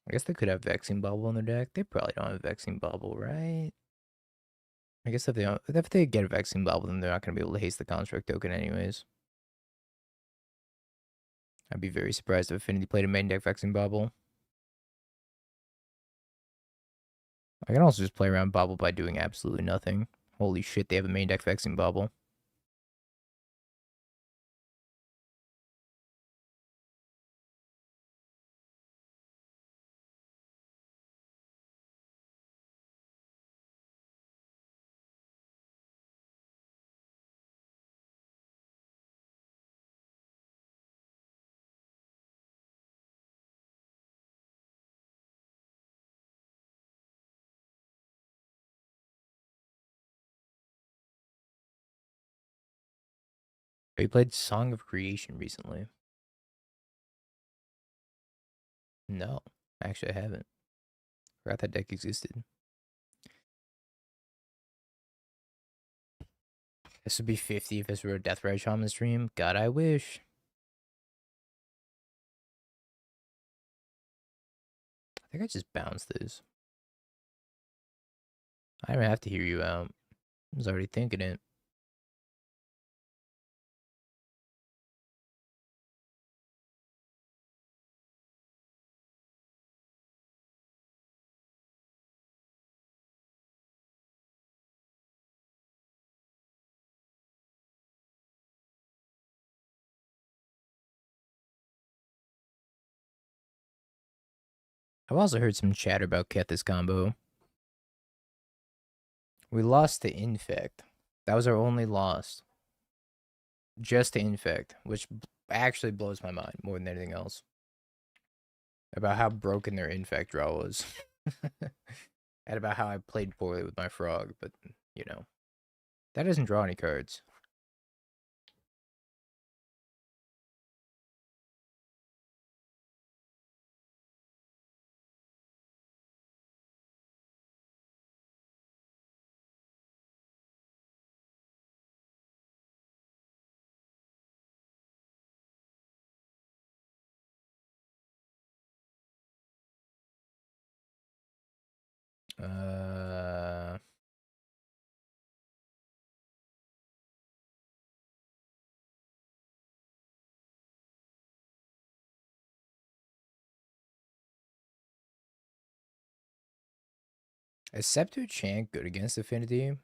[SPEAKER 1] I guess they could have Vexing Bubble in their deck. They probably don't have Vexing Bubble, right? I guess if they get a Vexing Bubble, then they're not going to be able to haste the construct token anyways. I'd be very surprised if Affinity played a main deck Vexing Bubble. I can also just play around Bubble by doing absolutely nothing. Holy shit, they have a main deck Vexing Bubble. He played Song of Creation recently. No, actually I haven't. Forgot that deck existed. This would be 50 if this were a Deathrite Shaman stream. God, I wish. I think I just bounced this. I don't have to hear you out. I was already thinking it. I've also heard some chatter about Kethis combo. We lost to Infect. That was our only loss. Just to Infect, which actually blows my mind more than anything else. About how broken their Infect draw was. And about how I played poorly with my frog, but, you know. That doesn't draw any cards. Is Scepter Chant good against Affinity?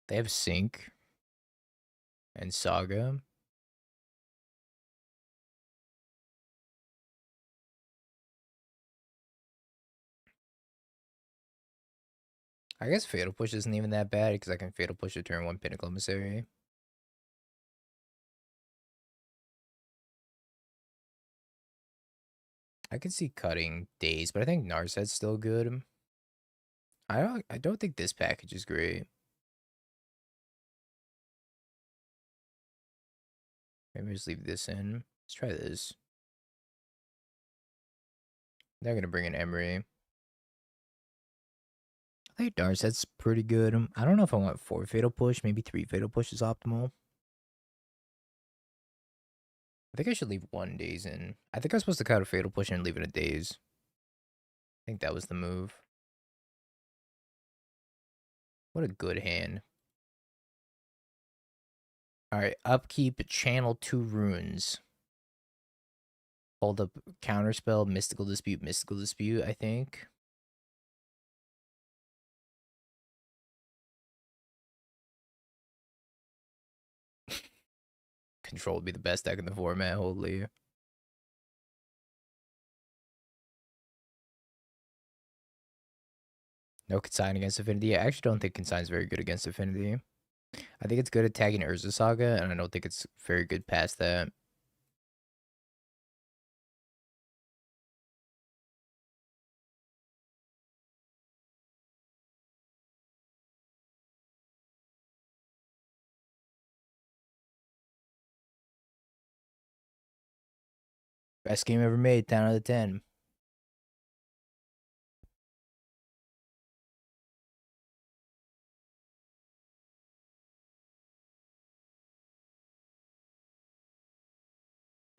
[SPEAKER 1] They have Sync and Saga. I guess Fatal Push isn't even that bad because I can Fatal Push a turn 1 Pinnacle Emissary. I could see cutting Daze, but I think Narset's still good. I don't think this package is great. Maybe just leave this in. Let's try this. They're gonna bring in Emery. I think Narset's pretty good. I don't know if I want 4 Fatal Push. Maybe 3 Fatal Push is optimal. I think I should leave 1 Daze in. I think I was supposed to cut a Fatal Push and leave it a Daze. I think that was the move. What a good hand. Alright, upkeep, channel 2 runes. Hold up, counterspell, mystical dispute, I think. Control would be the best deck in the format, holy. No Consign against Affinity. I actually don't think Consign's very good against Affinity. I think it's good at tagging Urza Saga, and I don't think it's very good past that. Best game ever made, 10 out of 10.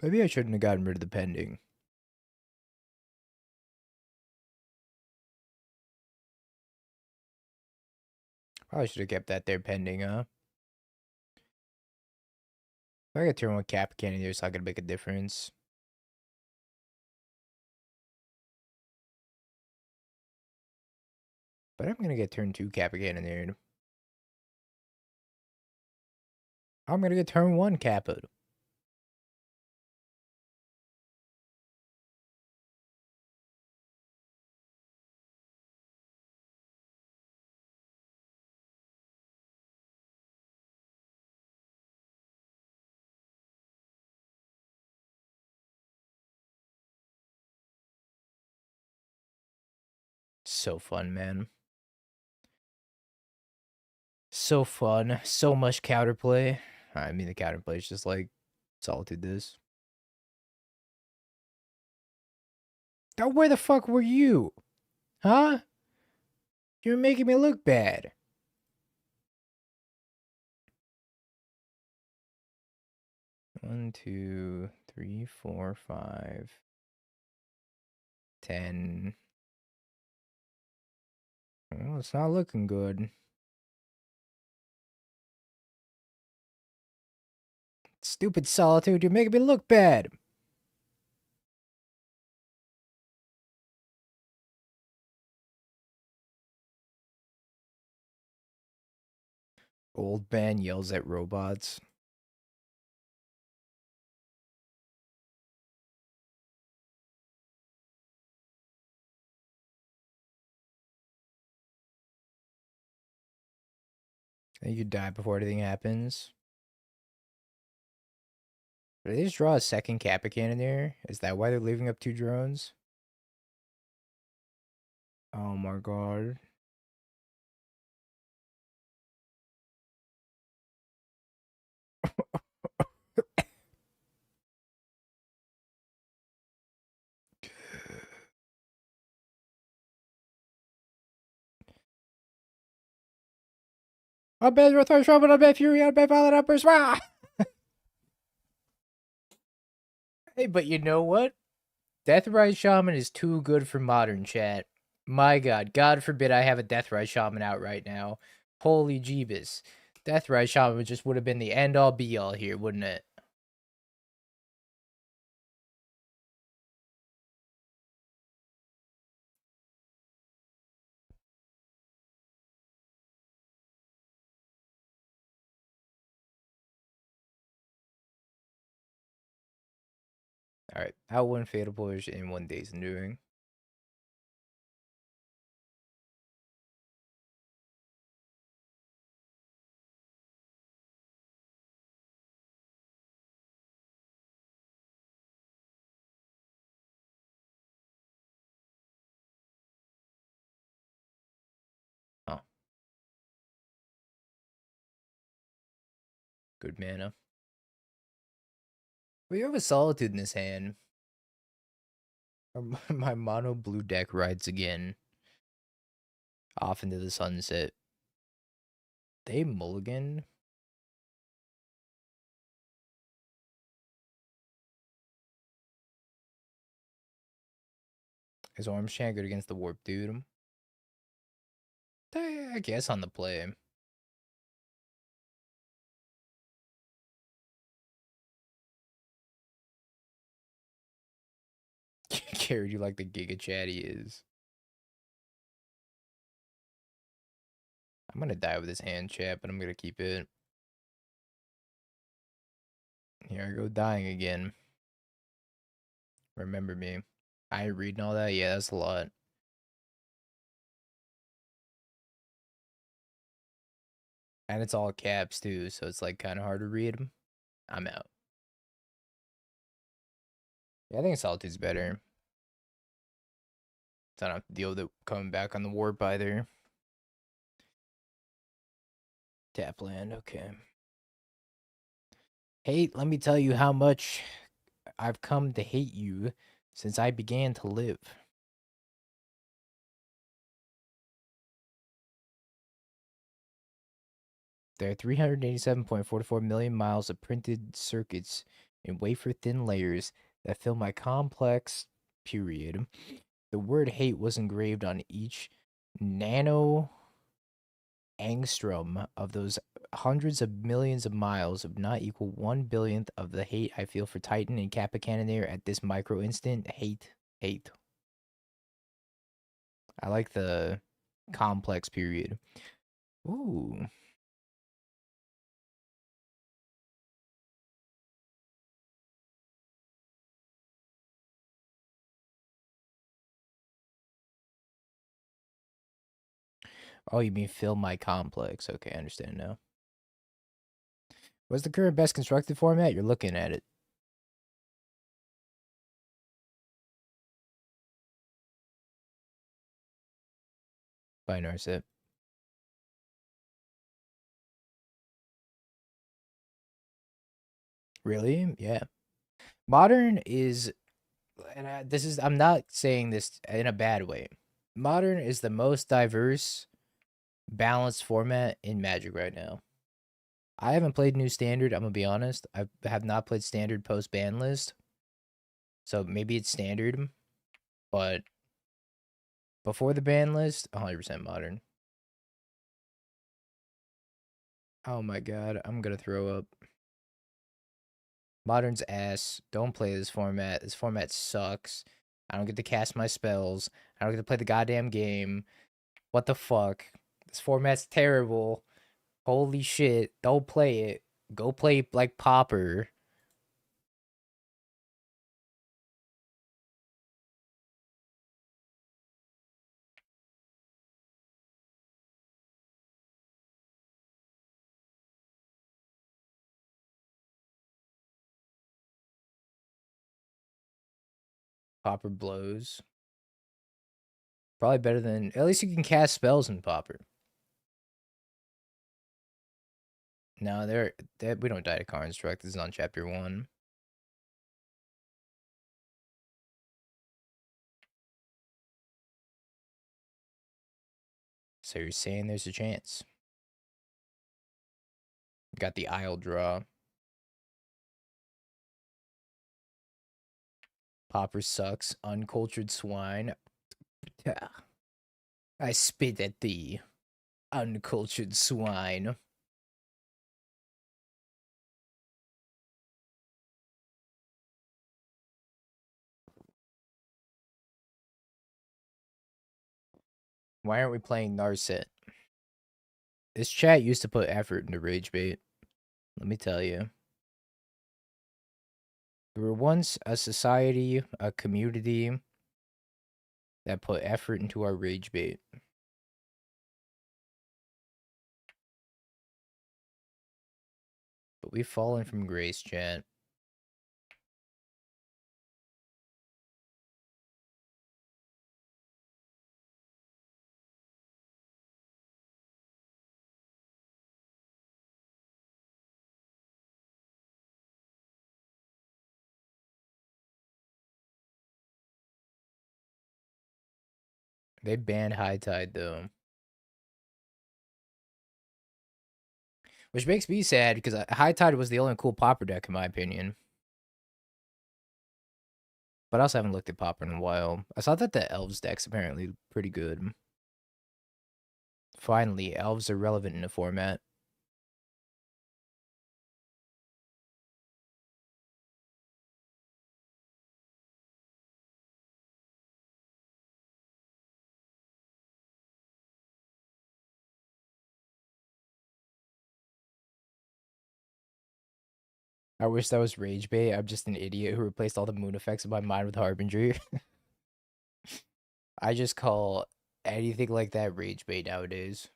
[SPEAKER 1] Maybe I shouldn't have gotten rid of the pending. Probably should have kept that there pending, huh? If I could turn one Cap Cannon here, so I could make a difference. But I'm gonna get turn 2 Cap Cannon there. I'm gonna get turn 1 Kappa. So fun, man. So fun. So much counterplay. I mean, the counterplay is just like Solitude this. Oh, where the fuck were you? Huh? You're making me look bad. One, 2, 3, 4, 5, 10. Well, it's not looking good. Stupid Solitude, you're making me look bad. Old man yells at robots. I think you die before anything happens. Did they just draw a second Kappa Cannon there? Is that why they're leaving up 2 drones? Oh my god. I'm bad with our trouble, I'm bad fury, I'm bad violent uppers. Rah! Hey, but you know what? Deathrite Shaman is too good for modern chat. My god, God forbid I have a Deathrite Shaman out right now. Holy Jeebus. Deathrite Shaman just would have been the end all be all here, wouldn't it? Alright, out 1 Fatal Push in 1 Day's Undoing. Oh. Good mana. We have a Solitude in his hand. My mono blue deck rides again. Off into the sunset. They mulligan? His arms shan't good against the warp dude. I guess on the play. scared you like the Giga Chat he is. I'm gonna die with this hand, chat, but I'm gonna keep it. Here I go dying again. Remember me. I ain't reading all that? Yeah, that's a lot. And it's all caps too, so it's like kind of hard to read. I'm out. Yeah, I think Solitude's better. So I don't have to deal with it coming back on the warp either. Tap land, okay. Hate, let me tell you how much I've come to hate you since I began to live. There are 387.44 million miles of printed circuits in wafer-thin layers that fill my complex period. The word hate was engraved on each nano angstrom of those hundreds of millions of miles of not equal 1 billionth of the hate I feel for Titan and Kappa Cannoneer at this micro instant. Hate. I like the complex period. Ooh. Oh, you mean fill my complex. Okay, I understand now. What's the current best constructed format? You're looking at it. By Narset. Really? Yeah. Modern is, and I'm not saying this in a bad way. Modern is the most diverse, balanced format in Magic right now. I haven't played New Standard, I'm gonna be honest. I have not played Standard post ban list. So maybe it's Standard, but before the ban list, 100% Modern. Oh my god, I'm gonna throw up. Modern's ass. Don't play this format. This format sucks. I don't get to cast my spells. I don't get to play the goddamn game. What the fuck? This format's terrible. Holy shit. Don't play it. Go play like Popper. Popper blows. Probably better than. At least you can cast spells in Popper. No, we don't die to Car Instruct. This is on chapter 1. So you're saying there's a chance. Got the Isle draw. Popper sucks. Uncultured swine. I spit at thee, uncultured swine. Why aren't we playing Narset? This chat used to put effort into Rage Bait. Let me tell you. We were once a society, a community that put effort into our Rage Bait. But we've fallen from grace, chat. They banned High Tide, though. Which makes me sad, because High Tide was the only cool Popper deck, in my opinion. But I also haven't looked at Popper in a while. I saw that the Elves deck's apparently pretty good. Finally, Elves are relevant in the format. I wish that was rage bait. I'm just an idiot who replaced all the moon effects in my mind with Harbinger. I just call anything like that rage bait nowadays.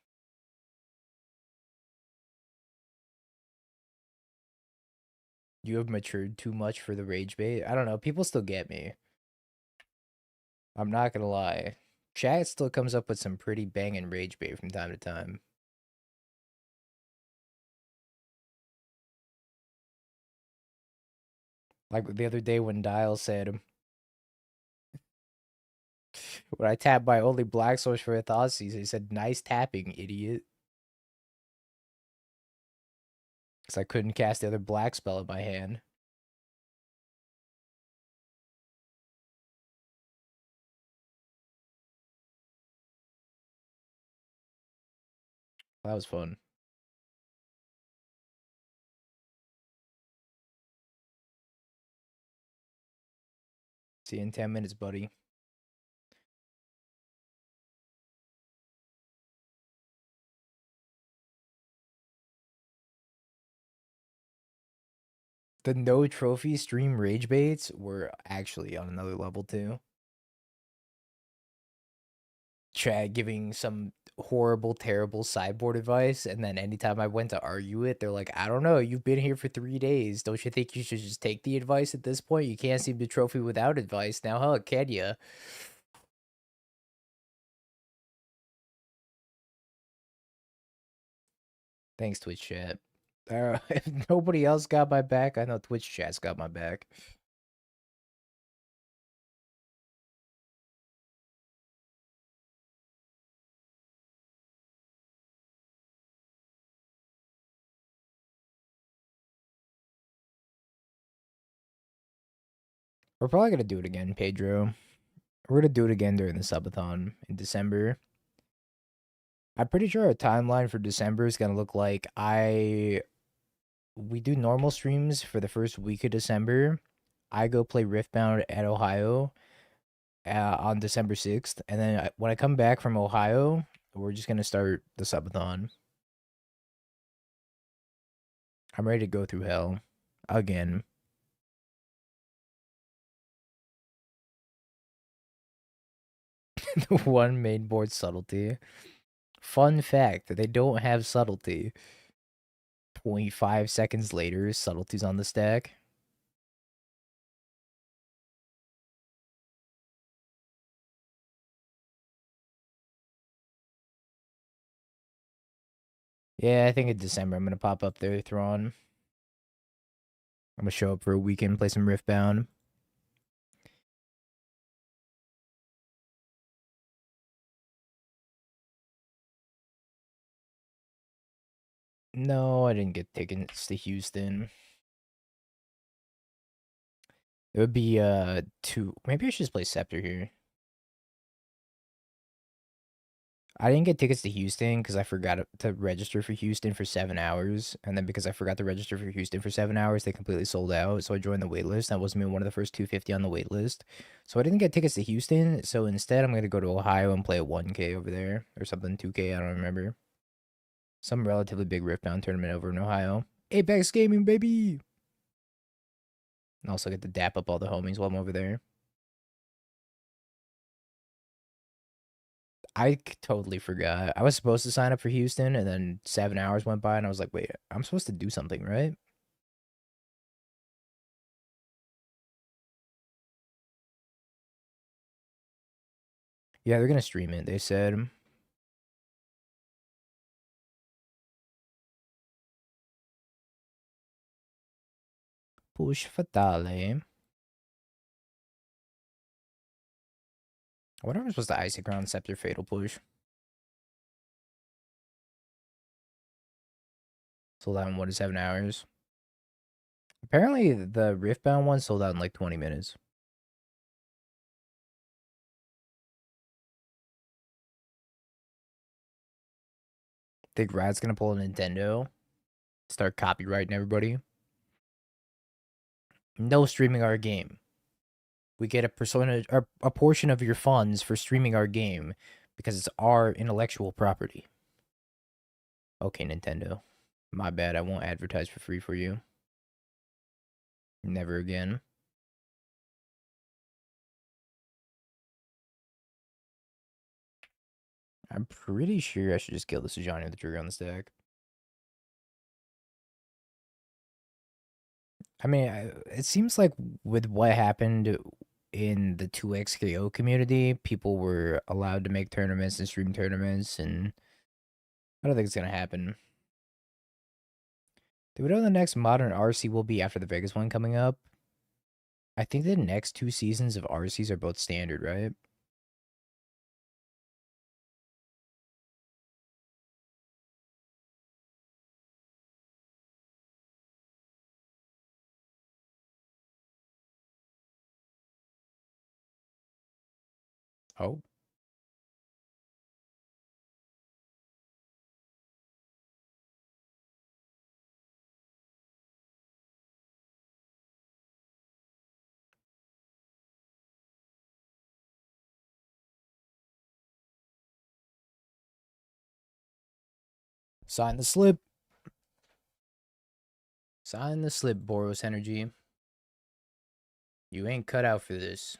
[SPEAKER 1] You have matured too much for the rage bait. I don't know. People still get me. I'm not gonna lie. Chat still comes up with some pretty banging rage bait from time to time. Like the other day when Dial said, when I tapped my only black source for a Thoughtseize, he said, "Nice tapping, idiot." Because I couldn't cast the other black spell in my hand. That was fun. See you in 10 minutes, buddy. The no trophy stream rage baits were actually on another level too. Chad giving some horrible, terrible sideboard advice, and then anytime I went to argue it, they're like, "I don't know, you've been here for 3 days. Don't you think you should just take the advice at this point? You can't seem to trophy without advice. Now, huh, can ya?" Thanks, Twitch chat. If nobody else got my back, I know Twitch chat's got my back. We're probably gonna do it again, Pedro. We're gonna do it again during the subathon in December. I'm pretty sure our timeline for December is gonna look like we do normal streams for the first week of December. I go play Riftbound at Ohio on December 6th, and then when I come back from Ohio, we're just gonna start the subathon. I'm ready to go through hell again. The one main board subtlety. Fun fact: they don't have subtlety. 25 seconds later, subtlety's on the stack. Yeah, I think in December I'm gonna pop up there, Thrawn. I'm gonna show up for a weekend, play some Riftbound. No, I didn't get tickets to Houston. It would be two. Maybe I should just play Scepter here. I didn't get tickets to Houston because I forgot to register for Houston for 7 hours, and then because I forgot to register for Houston for 7 hours, they completely sold out. So I joined the wait list. I wasn't even one of the first 250 on the wait list, so I didn't get tickets to Houston. So instead, I'm gonna go to Ohio and play a 1K over there or something, 2K. I don't remember. Some relatively big Riftbound tournament over in Ohio. Apex Gaming, baby. And also get to dap up all the homies while I'm over there. I totally forgot. I was supposed to sign up for Houston, and then 7 hours went by, and I was like, wait, I'm supposed to do something, right? Yeah, they're gonna stream it, they said. Push Fatale. I wonder if I'm supposed to Icy Crown Scepter Fatal Push. Sold out in 1 to 7 hours. Apparently, the Riftbound one sold out in like 20 minutes. Think Rad's gonna pull a Nintendo? Start copyrighting everybody? No streaming our game. We get a percentage or a portion of your funds for streaming our game because it's our intellectual property. Okay, Nintendo. My bad. I won't advertise for free for you. Never again. I'm pretty sure I should just kill this Johnny with the trigger on the stack. I mean, it seems like with what happened in the 2xKO community, people were allowed to make tournaments and stream tournaments, and I don't think it's going to happen. Do we know the next modern RC will be after the Vegas one coming up? I think the next 2 seasons of RCs are both standard, right? Oh. Sign the slip. Sign the slip, Boros Energy. You ain't cut out for this.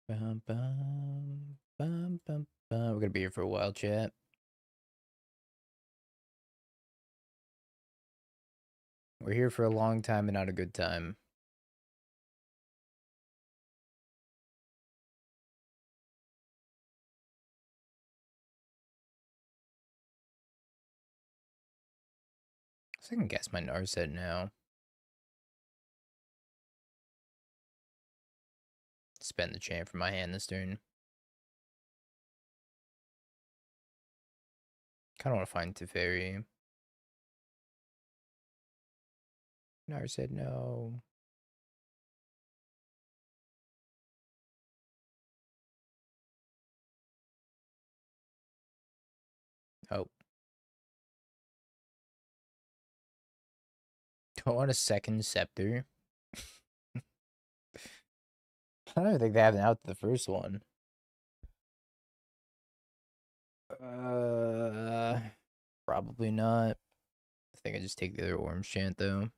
[SPEAKER 1] Bum, bum, bum, bum, bum. We're gonna be here for a while, chat. We're here for a long time and not a good time. So I can guess my Narset now. Spend the champ from my hand this turn. Kinda wanna find Teferi. Narset, no. Oh. Do I want a second scepter? I don't think they have it out to the first one. Probably not. I think I just take the other orange chant though.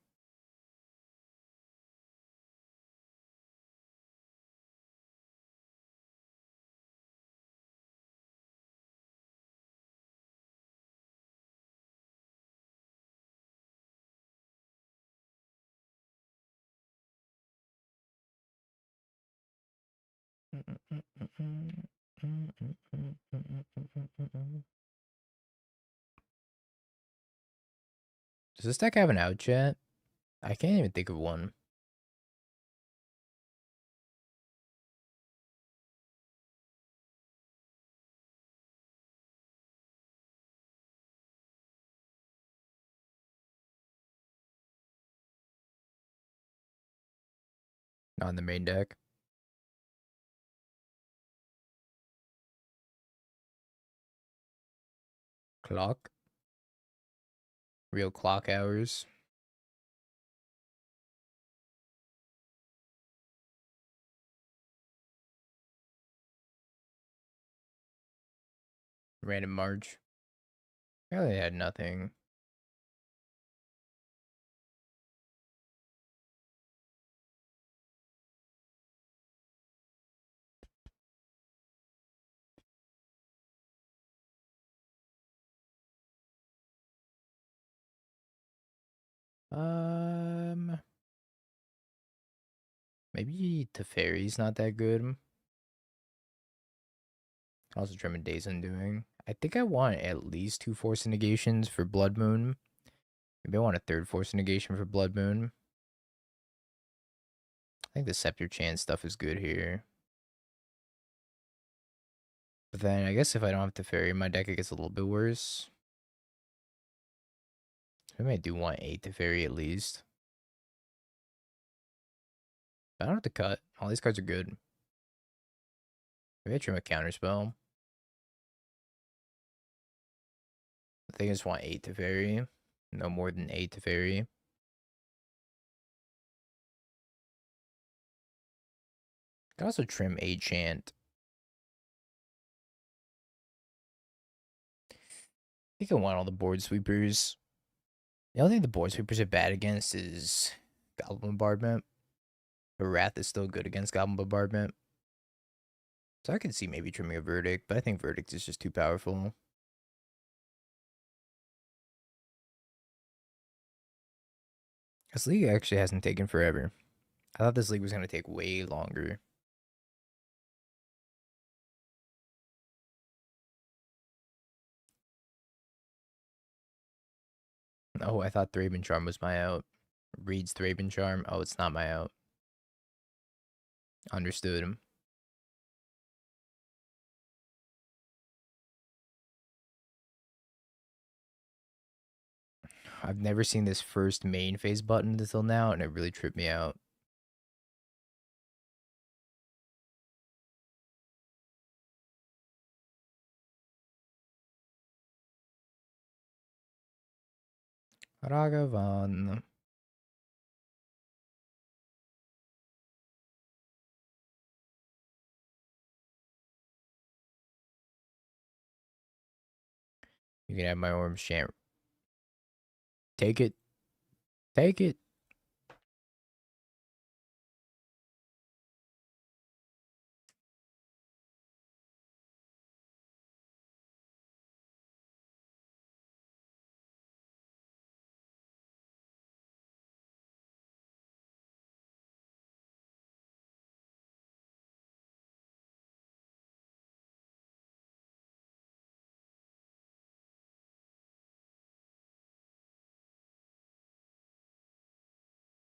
[SPEAKER 1] Does this deck have an out chat? I can't even think of one. Not in the main deck. Clock. Real clock hours. Random March. Really had nothing. Maybe Teferi's not that good. Also determine Days Undoing. I think I want at least 2 Force Negations for Blood Moon. Maybe I want a 3rd Force Negation for Blood Moon. I think the Scepter Chance stuff is good here. But then I guess if I don't have Teferi, my deck gets a little bit worse. Maybe I do want 8 Teferi at least. I don't have to cut. All these cards are good. Maybe I trim a counterspell. I think I just want 8 to vary. No more than 8 to vary. I can also trim a chant. I think I want all the board sweepers. The only thing the board sweepers are bad against is Goblin Bombardment. But Wrath is still good against Goblin Bombardment. So I could see maybe trimming a Verdict, but I think Verdict is just too powerful. This league actually hasn't taken forever. I thought this league was going to take way longer. Oh, I thought Thraben Charm was my out. Reed's Thraben Charm. Oh, it's not my out. Understood him. I've never seen this first main phase button until now, and it really tripped me out. Ragavan. You can have my Orange Chant. Take it. Take it.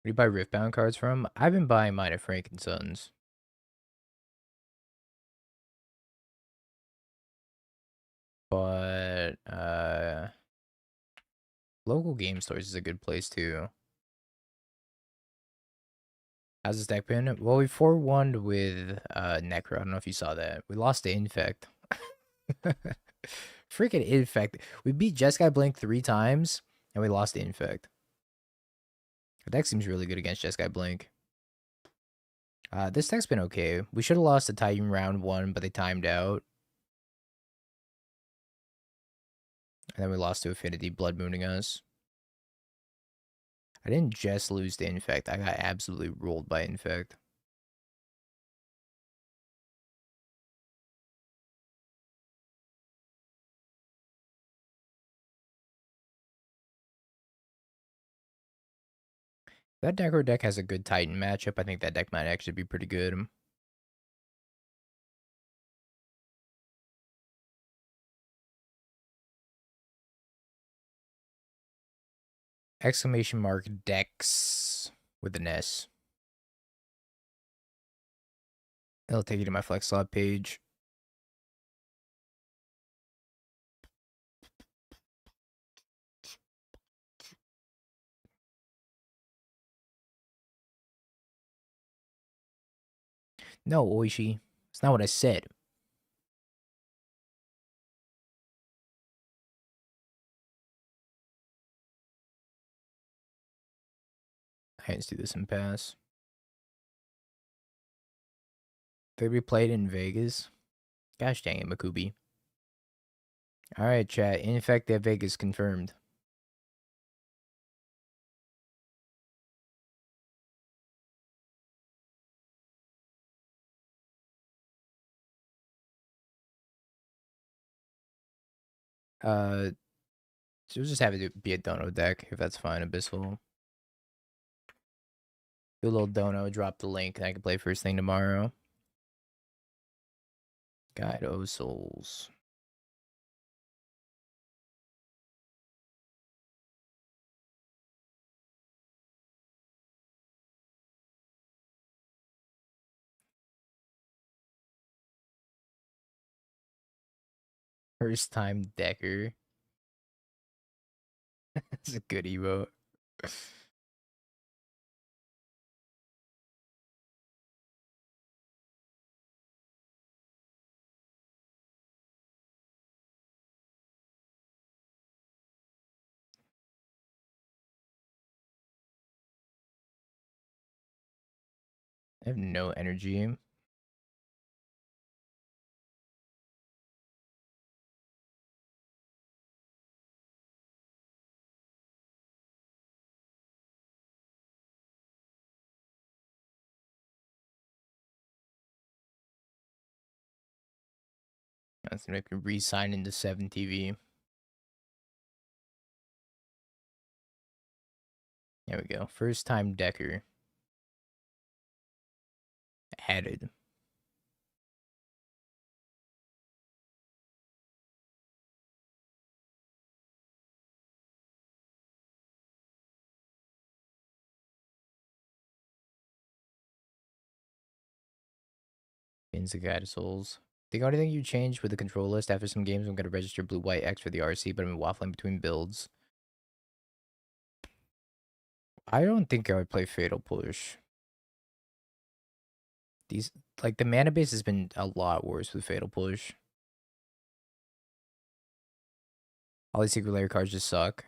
[SPEAKER 1] Where do you buy Riftbound cards from? I've been buying mine at Frank and Sons. But local game stores is a good place too. How's this deck been? Well, we 4-1'd with Necro. I don't know if you saw that. We lost to Infect. Freaking Infect. We beat Jeskai Blink 3 times, and we lost to Infect. The deck seems really good against Jeskai Blink. This deck's been okay. We should have lost to Titan round 1, but they timed out. And then we lost to Affinity, Blood Mooning us. I didn't just lose to Infect. I got absolutely rolled by Infect. That Necro deck has a good Titan matchup. I think that deck might actually be pretty good. Exclamation mark Dex with an S. It'll take you to my flex slot page. No, Oishi. It's not what I said. I didn't do this in pass. They replayed in Vegas. Gosh dang it, Makubi. Alright, chat. In fact, that Vegas confirmed. So we'll just have it be a Dono deck, if that's fine, Abyssal. Do a little Dono, drop the link, and I can play first thing tomorrow. Guide O Souls. First time Decker. That's a good emote. I have no energy. That's gonna make me re-sign into 7TV. There we go. First time Decker added. Ins the Guide of Souls. The only thing you change with the control list after some games, I'm gonna register blue white X for the RC, but I'm waffling between builds. I don't think I would play Fatal Push. These like the mana base has been a lot worse with Fatal Push. All these secret layer cards just suck.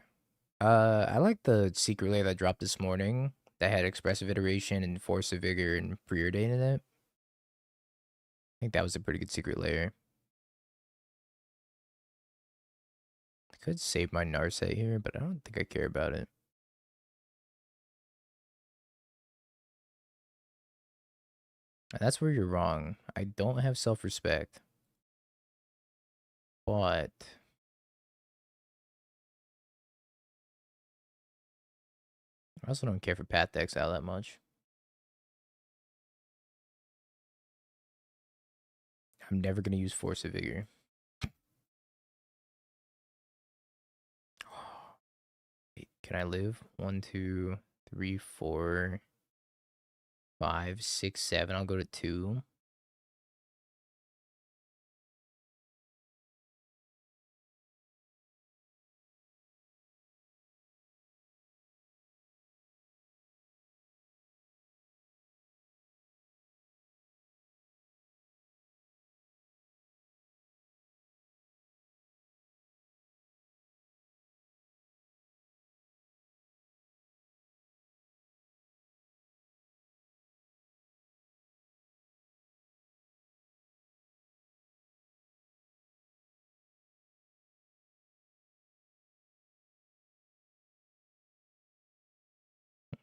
[SPEAKER 1] I like the secret layer that dropped this morning that had expressive iteration and force of vigor and preordain in it. I think that was a pretty good secret layer. I could save my Narset here, but I don't think I care about it. And that's where you're wrong. I don't have self-respect. But I also don't care for Path to Exile that much. I'm never going to use Force of Vigor. Wait, can I live? 1, 2, 3, 4, 5, 6, 7. I'll go to 2.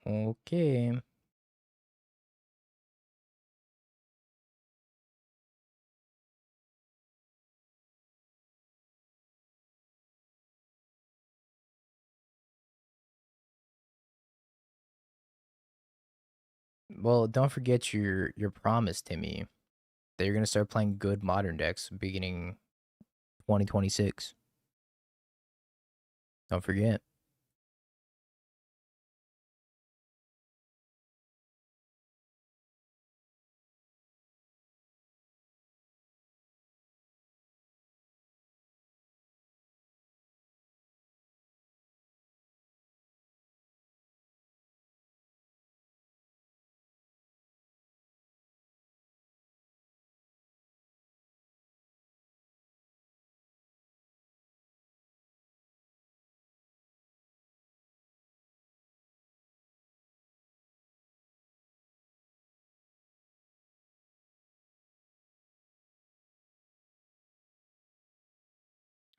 [SPEAKER 1] Okay. Well, don't forget your promise to me that you're going to start playing good modern decks beginning 2026. Don't forget.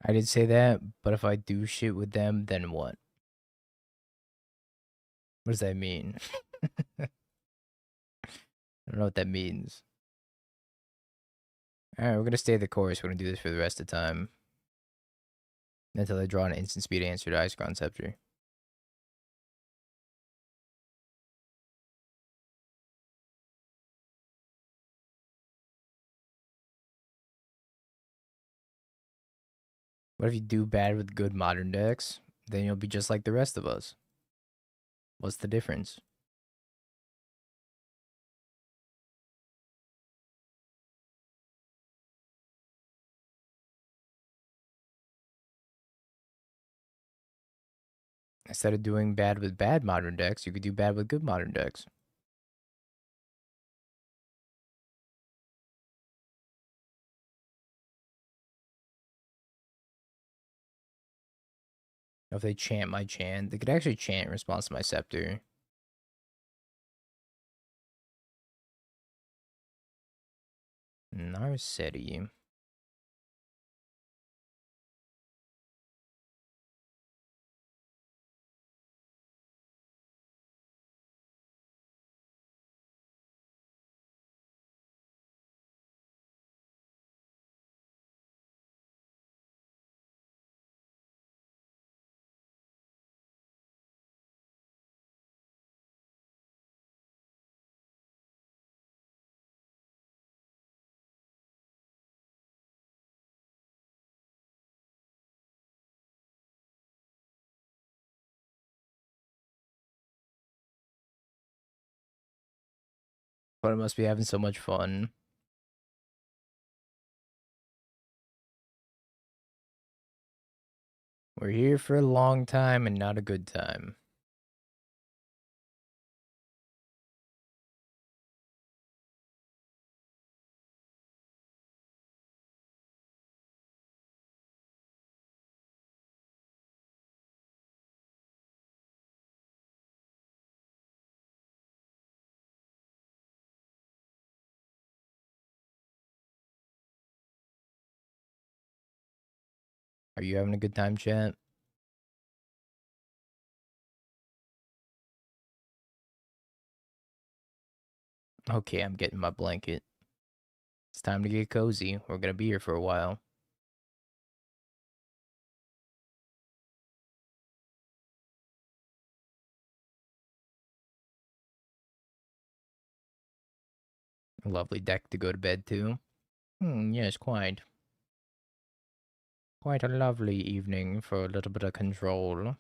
[SPEAKER 1] I did say that, but if I do shit with them, then what? What does that mean? I don't know what that means. Alright, we're gonna stay the course. We're gonna do this for the rest of the time. Until I draw an instant speed answer to Icecrown Scepter. What if you do bad with good modern decks? Then you'll be just like the rest of us. What's the difference? Instead of doing bad with bad modern decks, you could do bad with good modern decks. If they chant my chant, they could actually chant in response to my scepter. Narceti. But I must be having so much fun. We're here for a long time and not a good time. Are you having a good time, chat? Okay, I'm getting my blanket. It's time to get cozy. We're gonna be here for a while. A lovely deck to go to bed to. Yes, quite. Quite a lovely evening for a little bit of control.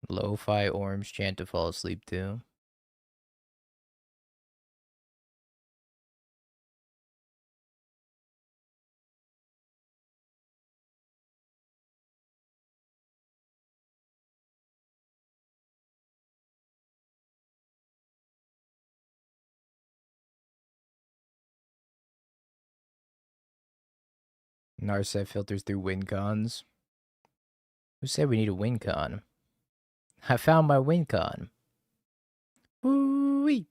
[SPEAKER 1] Lo-fi orange chant to fall asleep to. Narset filters through win cons. Who said we need a win con? I found my win con. Woo-wee.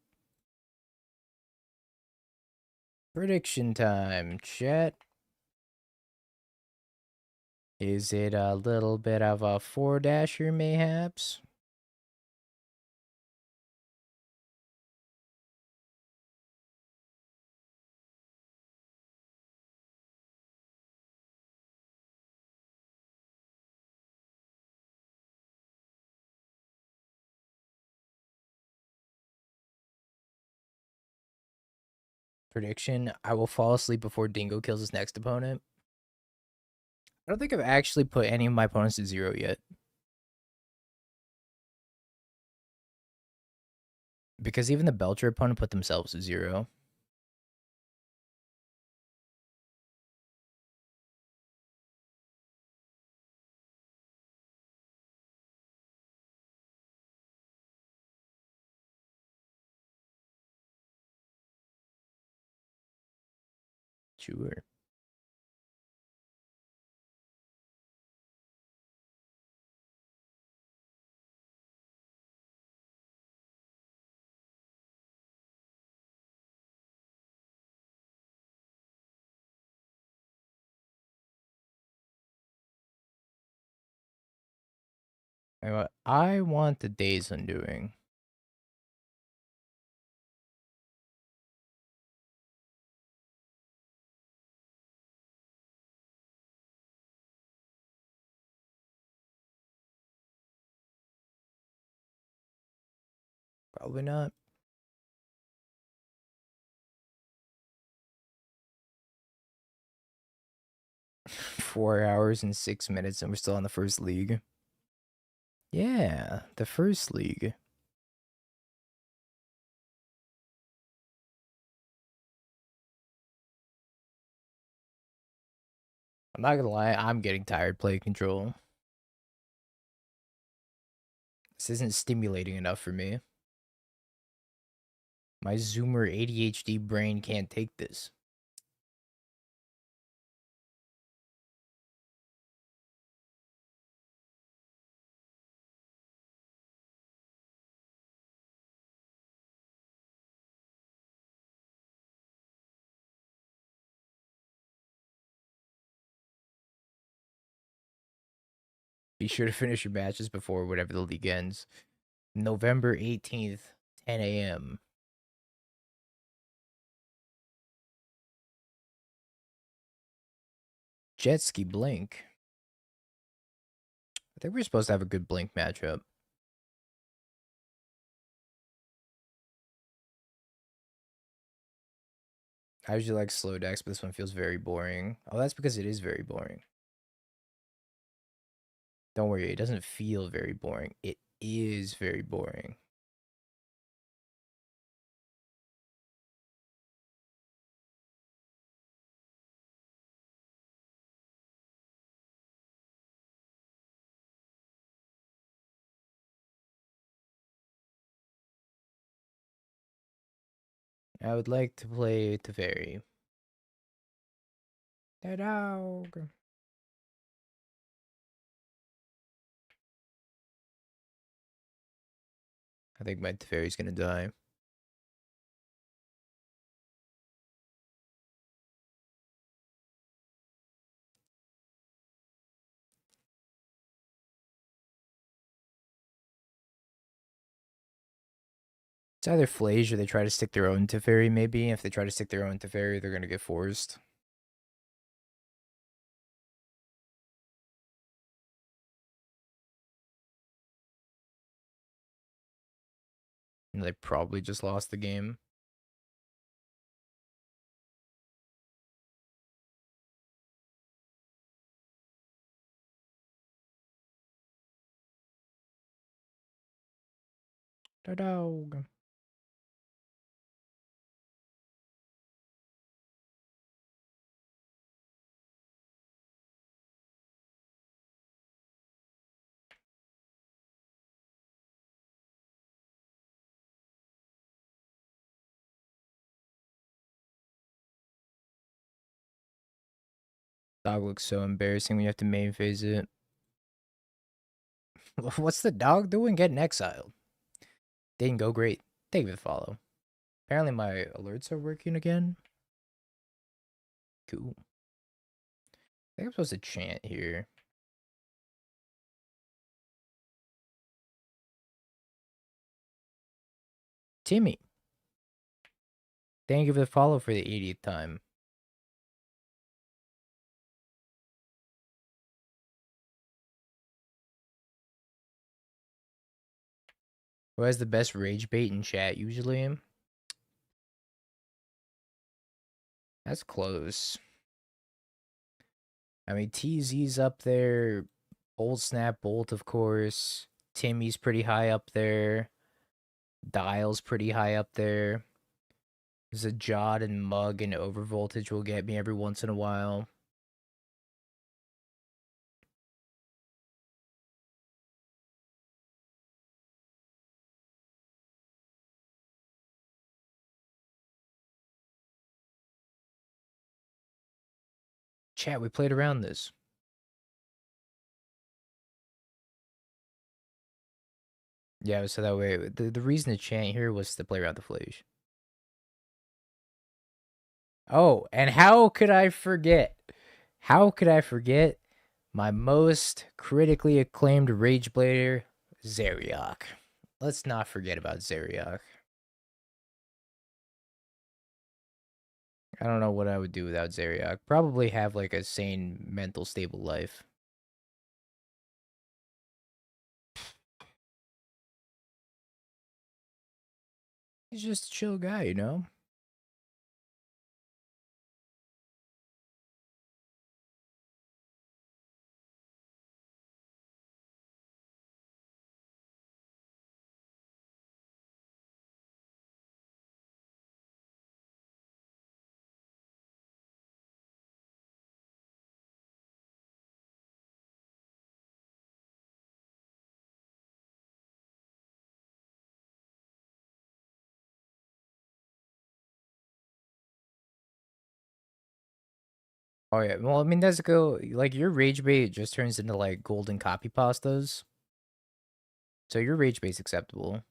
[SPEAKER 1] Prediction time, chat. Is it a little bit of a 4-dasher, mayhaps? Prediction, I will fall asleep before Dingo kills his next opponent. I don't think I've actually put any of my opponents to 0 yet. Because even the Belcher opponent put themselves to 0. Sure. Anyway, I want the Day's Undoing. Probably not. 4 hours and 6 minutes and we're still on the first league. Yeah, the first league. I'm not gonna lie, I'm getting tired playing control. This isn't stimulating enough for me. My Zoomer ADHD brain can't take this. Be sure to finish your matches before whatever the league ends. November 18th, 10 a.m. Jet Ski Blink. I think we're supposed to have a good Blink matchup. I usually like slow decks, but this one feels very boring. Oh, that's because it is very boring. Don't worry, it doesn't feel very boring. It is very boring. I would like to play Teferi. The dog. I think my Teferi's gonna die. It's either Flage or they try to stick their own Teferi, maybe. If they try to stick their own Teferi, they're gonna get forced. And they probably just lost the game. The dog. Dog looks so embarrassing when you have to main phase it. What's the dog doing getting exiled? Didn't go great. Thank you for the follow. Apparently my alerts are working again. Cool. I think I'm supposed to chant here. Timmy. Thank you for the follow for the 80th time. Who has the best rage bait in chat usually? That's close. I mean, TZ's up there. Old Snap Bolt, of course. Timmy's pretty high up there. Dial's pretty high up there. There's a Jod and Mug and Overvoltage will get me every once in a while. Chat, we played around this. Yeah, so that way, the reason to chant here was to play around the Flage. Oh, and how could I forget? How could I forget my most critically acclaimed Rage Blader, Zeriok? Let's not forget about Zeriok. I don't know what I would do without Zeriok. Probably have like a sane, mental, stable life. He's just a chill guy, you know? Oh yeah, well I mean that's go like your rage bait just turns into like golden copy pastas. So your rage bait's acceptable.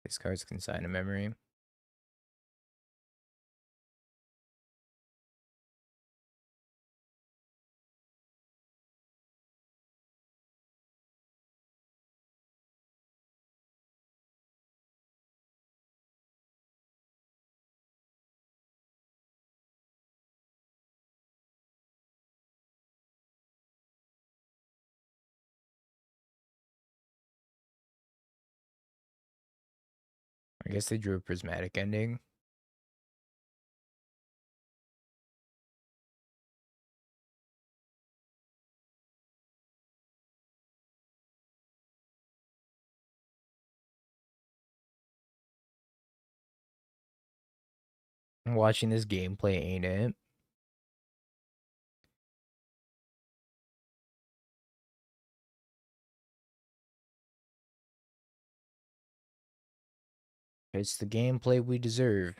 [SPEAKER 1] These cards can sign a memory. I guess they drew a prismatic ending. Watching this gameplay, ain't it? It's the gameplay we deserve.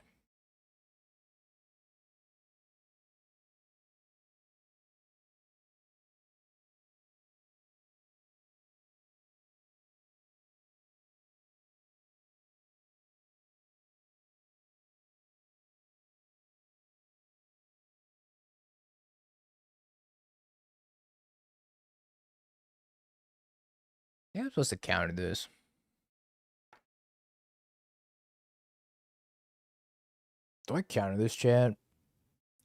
[SPEAKER 1] Yeah, I'm supposed to counter this. Do I counter this, chat?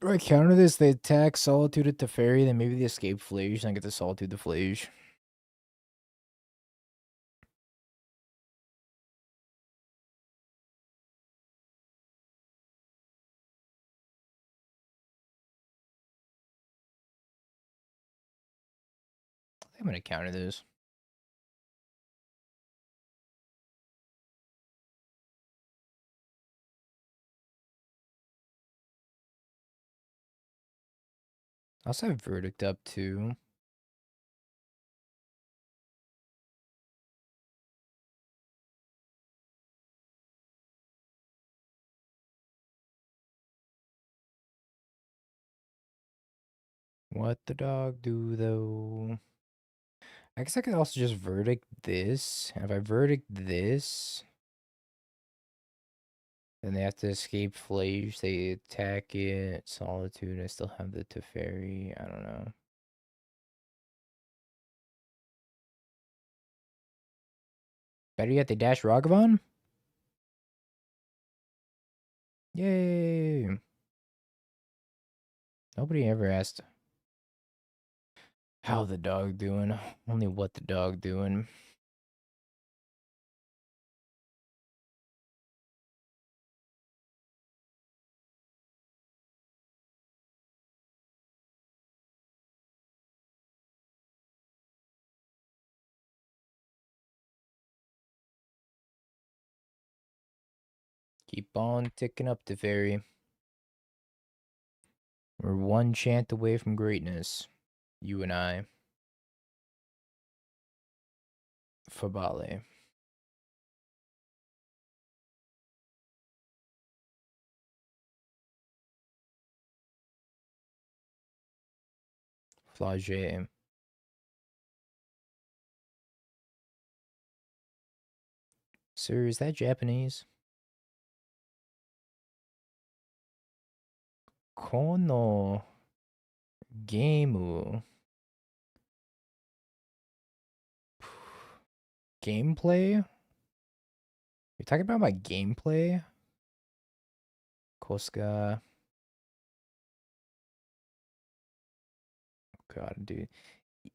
[SPEAKER 1] Do I counter this? They attack Solitude at the Ferry, then maybe they escape Flage, and I get the Solitude the Flage. I'm gonna counter this. I also have Verdict up too. What the dog do though? I guess I could also just Verdict this. And if I Verdict this, then they have to escape Flage. They attack it. Solitude. I still have the Teferi. I don't know. Better yet, they dash Ragavan? Yay! Nobody ever asked how the dog doing. Only what the dog doing. Keep on ticking up, Teferi. We're one chant away from greatness. You and I. Fabale. Flage. Sir, is that Japanese? Kono game. Gameplay? You're talking about my gameplay? Koska. God, dude.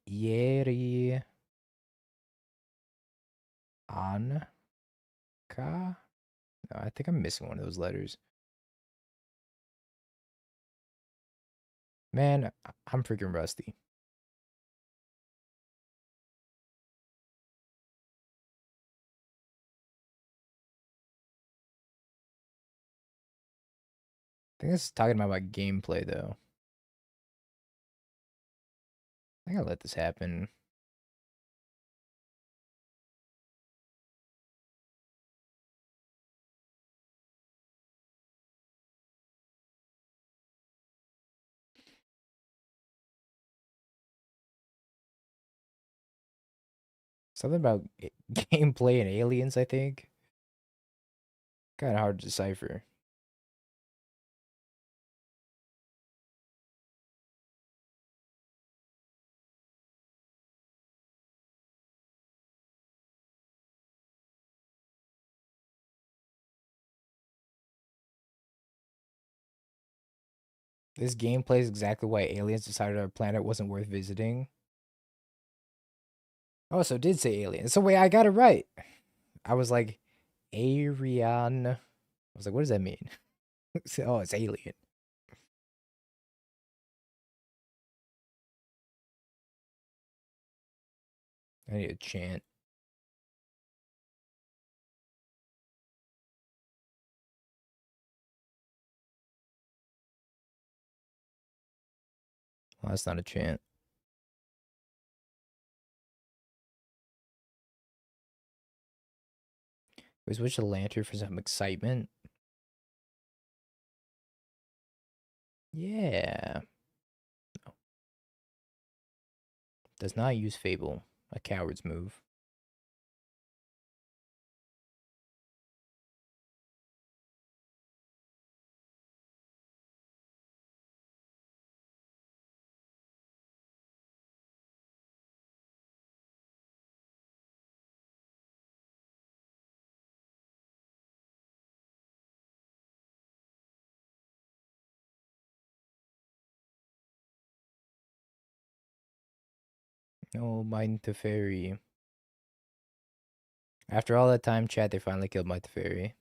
[SPEAKER 1] Yeri. Anka? No, I think I'm missing one of those letters. Man, I'm freaking rusty. think this is talking about my gameplay though. I gotta let this happen. Something about gameplay and aliens, I think. Kind of hard to decipher. This gameplay is exactly why aliens decided our planet wasn't worth visiting. Oh, so it did say aliens. So wait, I got it right. I was like, Arian. I was like, what does that mean? Oh, it's alien. I need a chant. Well, that's not a chant. We switch to lantern for some excitement. Yeah. Does not use Fable. A coward's move. Oh, Mind Teferi. After all that time, chat, they finally killed my Teferi.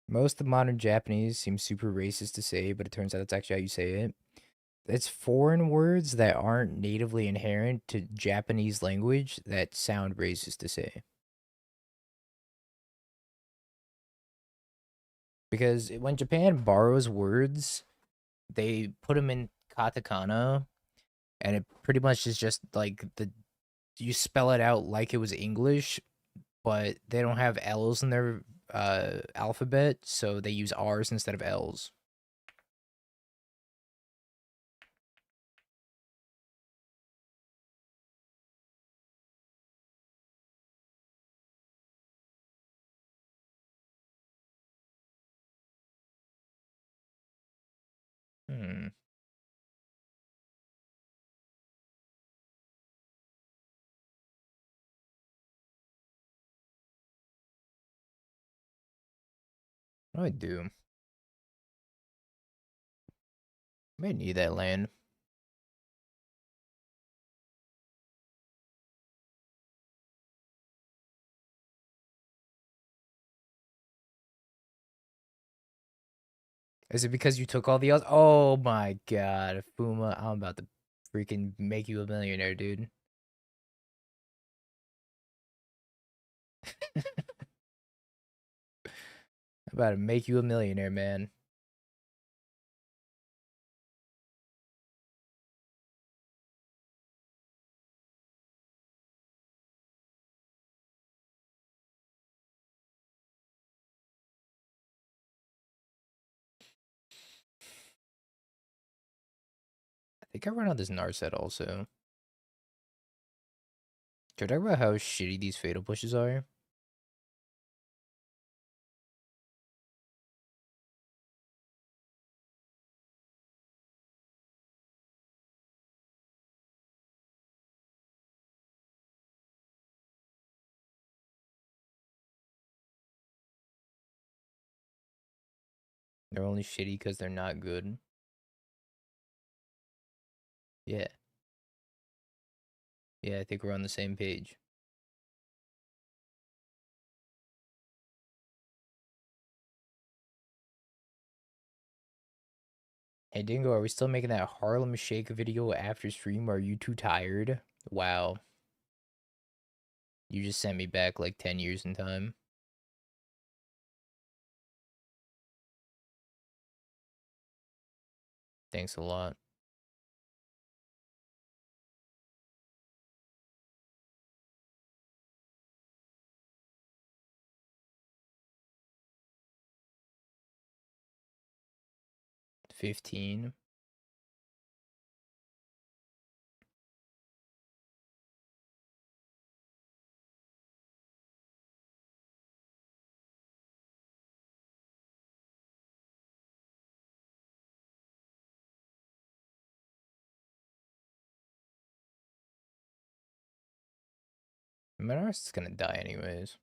[SPEAKER 1] Most of modern Japanese seem super racist to say, but it turns out it's actually how you say it. It's foreign words that aren't natively inherent to Japanese language that sound racist to say. Because when Japan borrows words, they put them in katakana, and it pretty much is just like you spell it out like it was English, but they don't have L's in their alphabet, so they use R's instead of L's. Hmm. What do I do? I may need that land. Is it because you took all the others? Oh my god, Fuma, I'm about to freaking make you a millionaire, dude. I'm about to make you a millionaire, man. I think I run out this Narset also. Can I talk about how shitty these fatal pushes are? They're only shitty because they're not good. Yeah. Yeah, I think we're on the same page. Hey Dingo, are we still making that Harlem Shake video after stream? Are you too tired? Wow. You just sent me back like 10 years in time. Thanks a lot. $15. Menar's gonna die anyways.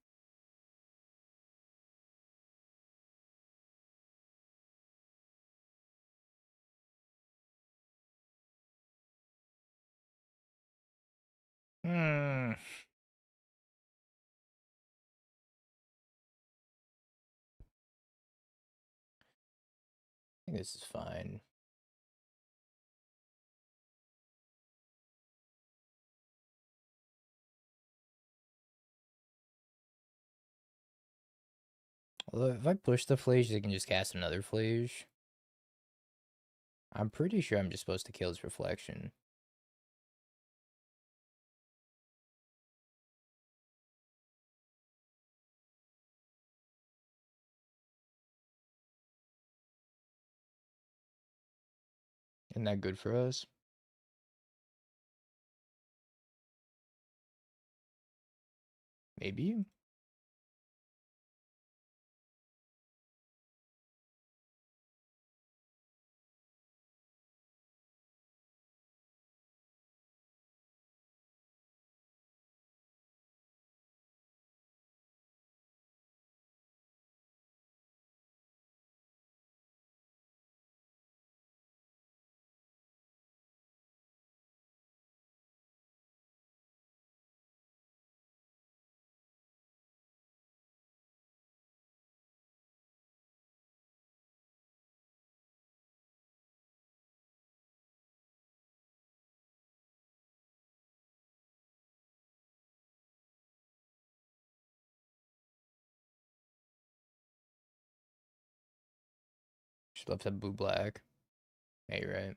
[SPEAKER 1] Hmm. I think this is fine. Although if I push the Flage, I can just cast another Flage. I'm pretty sure I'm just supposed to kill his reflection. Isn't that good for us? Maybe? Just left that blue black. Hey, right.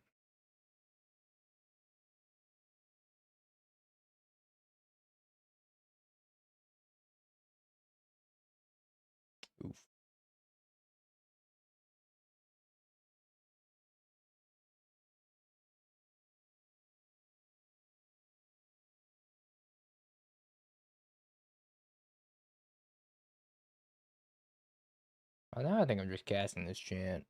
[SPEAKER 1] Oof. Oh, now I think I'm just casting this chant.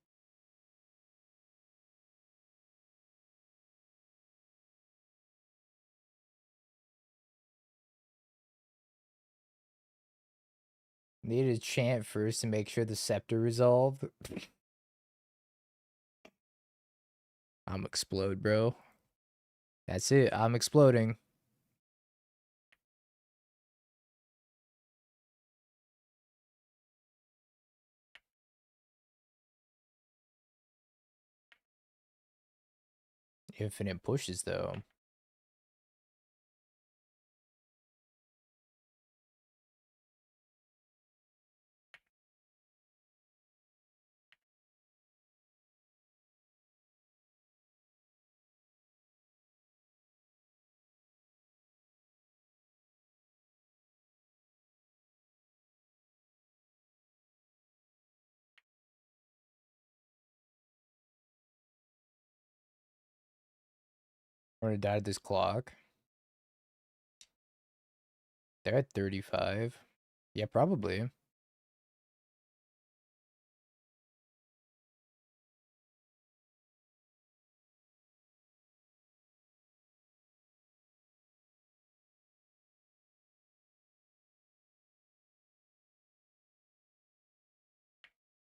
[SPEAKER 1] Needed to chant first to make sure the scepter resolved. I'm explode, bro. That's it. I'm exploding. Infinite pushes, though. I'm gonna die to this clock. They're at 35. Yeah, probably.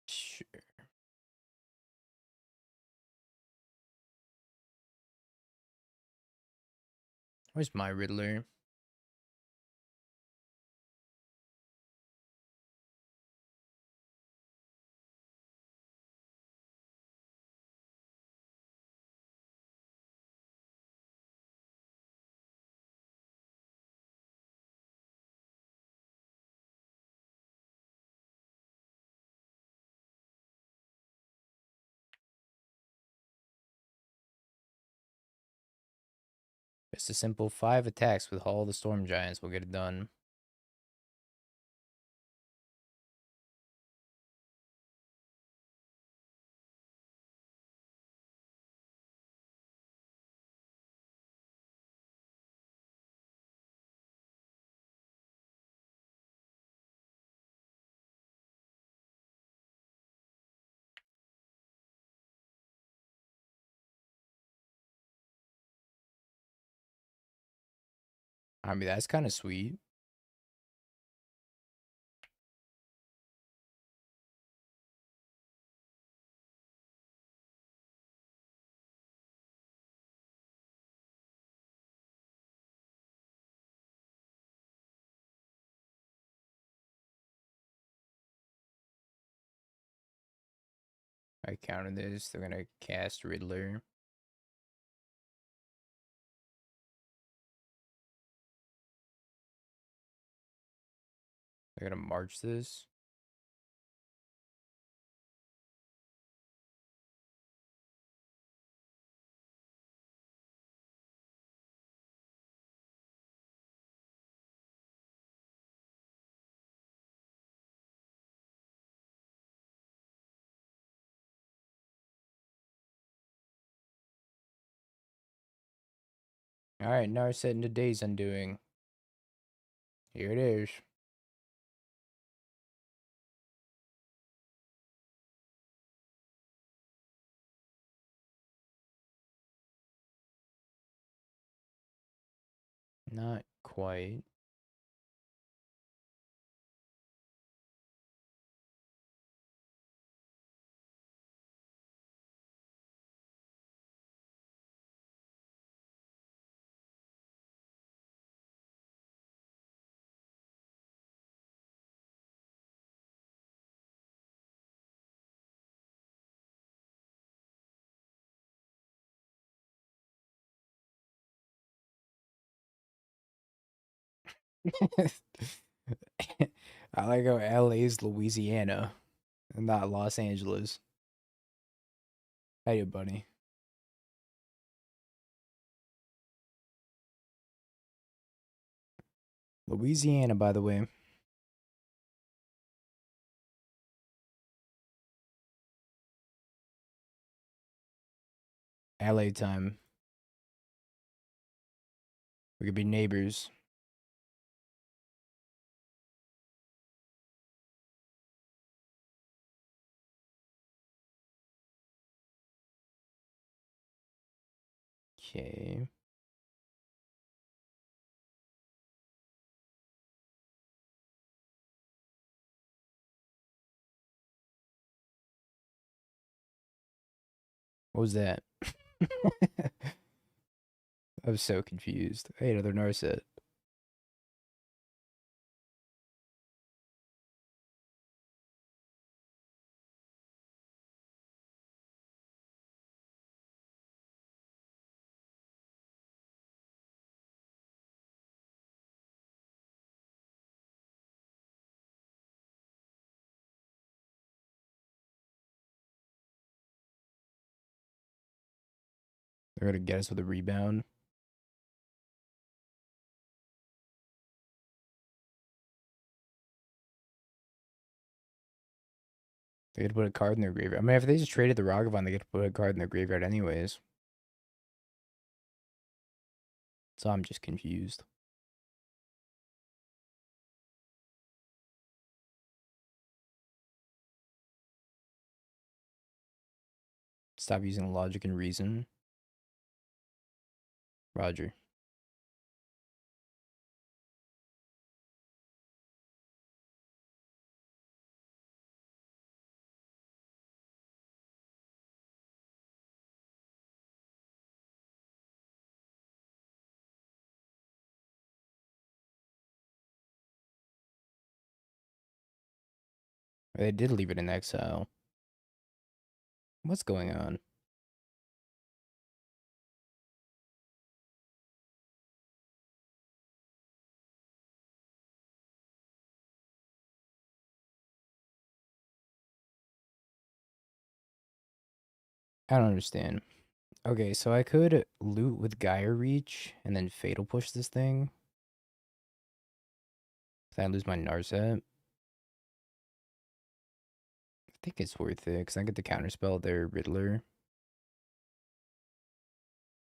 [SPEAKER 1] Sure. Where's my Riddler? Just a simple 5 attacks with all the Storm Giants will get it done. I mean, that's kind of sweet. I counted this. They're gonna cast Riddler. They're gonna march this. All right, now we're setting the day's undoing. Here it is. Not quite. I like how LA is Louisiana and not Los Angeles. How you, buddy? Louisiana, by the way. LA time. We could be neighbors. Okay. What was that? I was so confused. Hey, another Narset. They're gonna get us with a rebound. They could put a card in their graveyard. I mean, if they just traded the Ragavan, they could put a card in their graveyard anyways. So I'm just confused. Stop using logic and reason. Roger. They did leave it in exile. What's going on? I don't understand. Okay, so I could loot with Gaia Reach and then Fatal Push this thing. Then I lose my Narset. I think it's worth it because I get the counterspell their Riddler.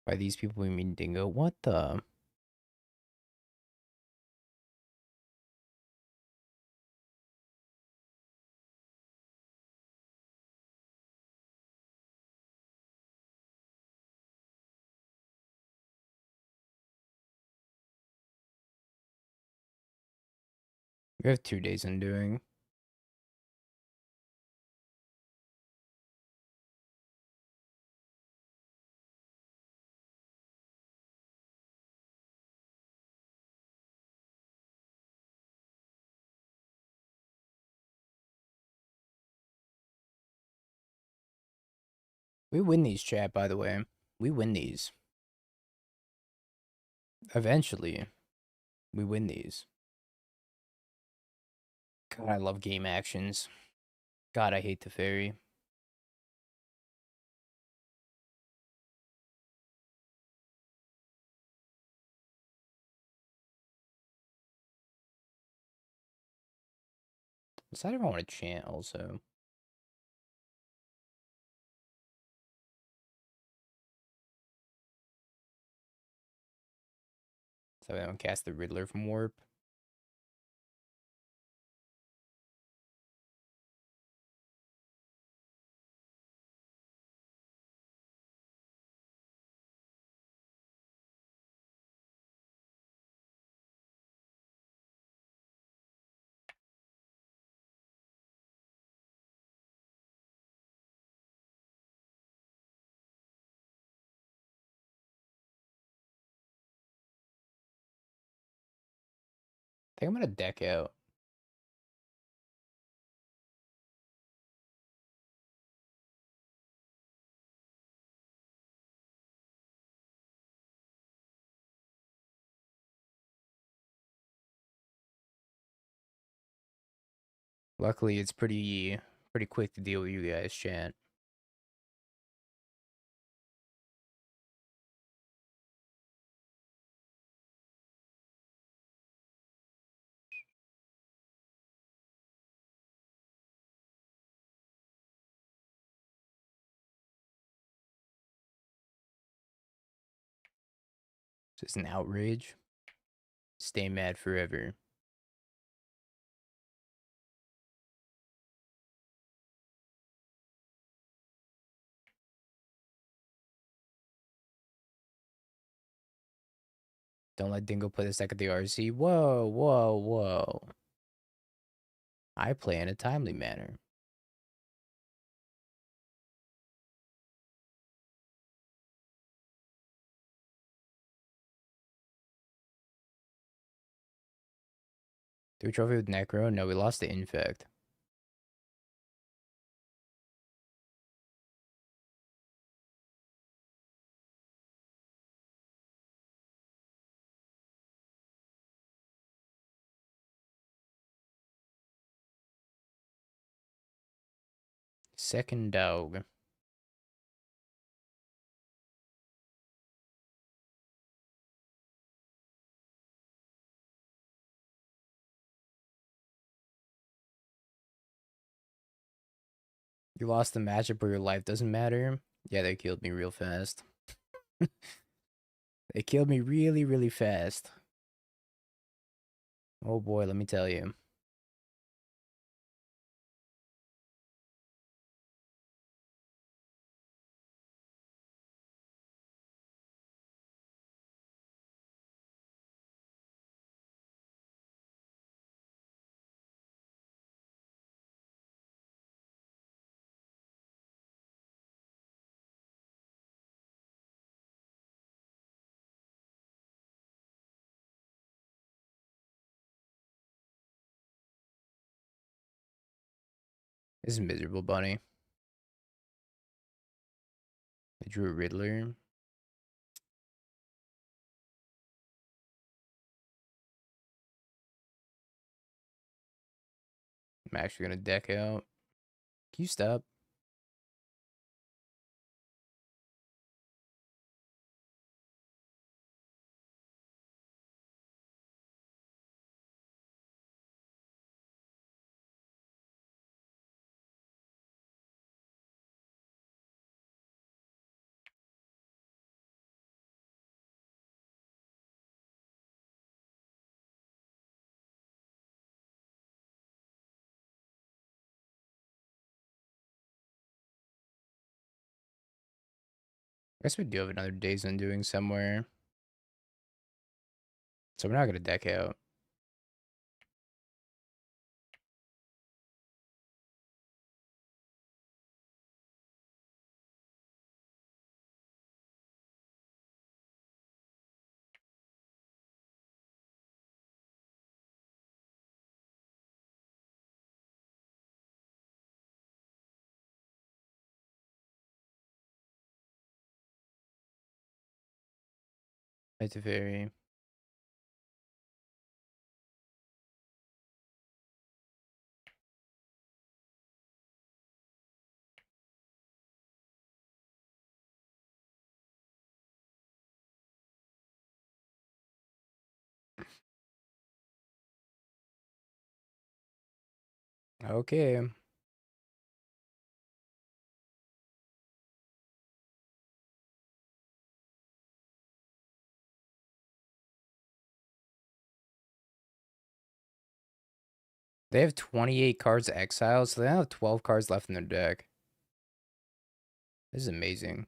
[SPEAKER 1] By these people, we mean Dingo. What the? We have 2 days undoing. We win these, chat, by the way. We win these. Eventually, we win these. God, I love game actions. God, I hate the fairy. Decide if I want to chant also. So I don't cast the Riddler from Warp. I think I'm gonna deck out. Luckily, it's pretty quick to deal with you guys, chat. Just an outrage. Stay mad forever. Don't let Dingo play the deck at the RC. Whoa, whoa, whoa. I play in a timely manner. Do we trophy with Necro? No, we lost the Infect. Second dog. You lost the matchup but your life doesn't matter. Yeah, they killed me real fast. They killed me really, really fast. Oh boy, let me tell you. This is miserable, bunny. I drew a Riddler. I'm actually gonna deck out. Can you stop? I guess we do have another Days Undoing somewhere. So we're not going to deck out. It's very... Okay. They have 28 cards exiled, so they have 12 cards left in their deck. This is amazing.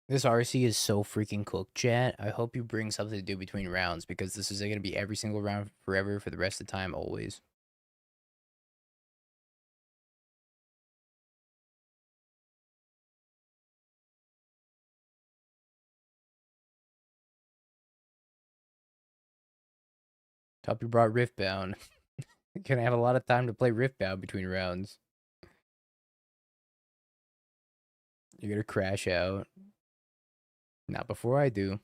[SPEAKER 1] This RC is so freaking cooked, chat. I hope you bring something to do between rounds because this is going to be every single round forever for the rest of the time, always. Hope you brought Riftbound. You're going to have a lot of time to play Riftbound between rounds. You're going to crash out. Not before I do.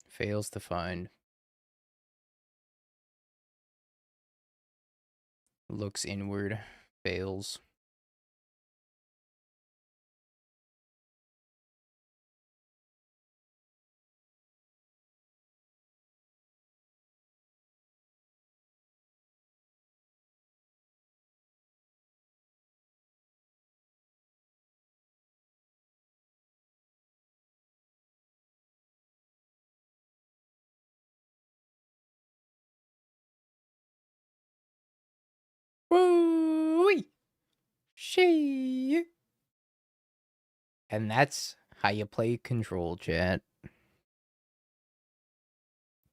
[SPEAKER 1] Fails to find. Looks inward. Fails. Woo! She. And that's how you play Control, chat.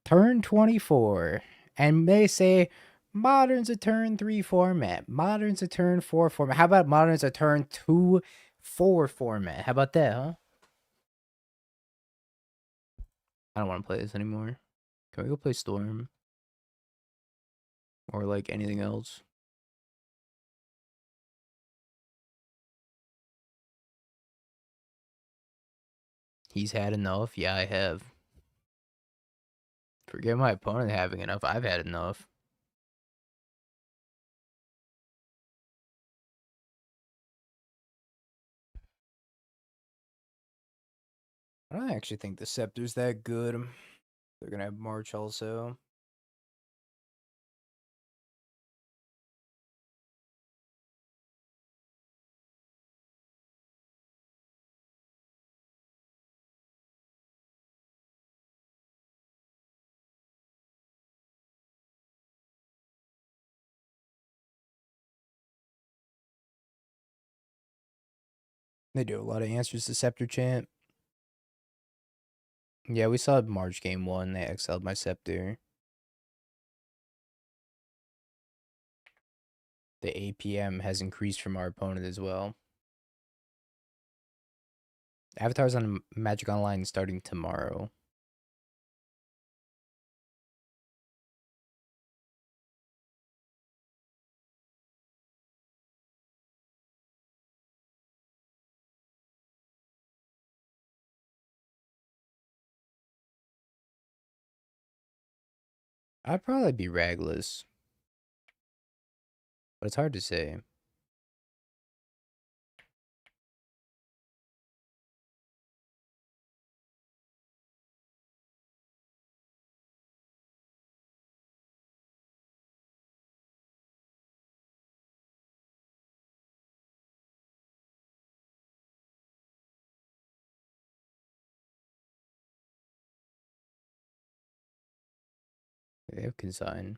[SPEAKER 1] Turn 24. And they say Modern's a turn 3 format. Modern's a turn 4 format. How about Modern's a turn 2 4 format? How about that, huh? I don't want to play this anymore. Can we go play Storm? Or like anything else? He's had enough. Yeah, I have. Forget my opponent having enough. I've had enough. I don't actually think the Scepter's that good. They're gonna have March also. They do a lot of answers to Scepter chant. Yeah, we saw March game 1. They exiled my Scepter. The APM has increased from our opponent as well. Avatars on Magic Online starting tomorrow. I'd probably be Ragless, but it's hard to say. They have Consign.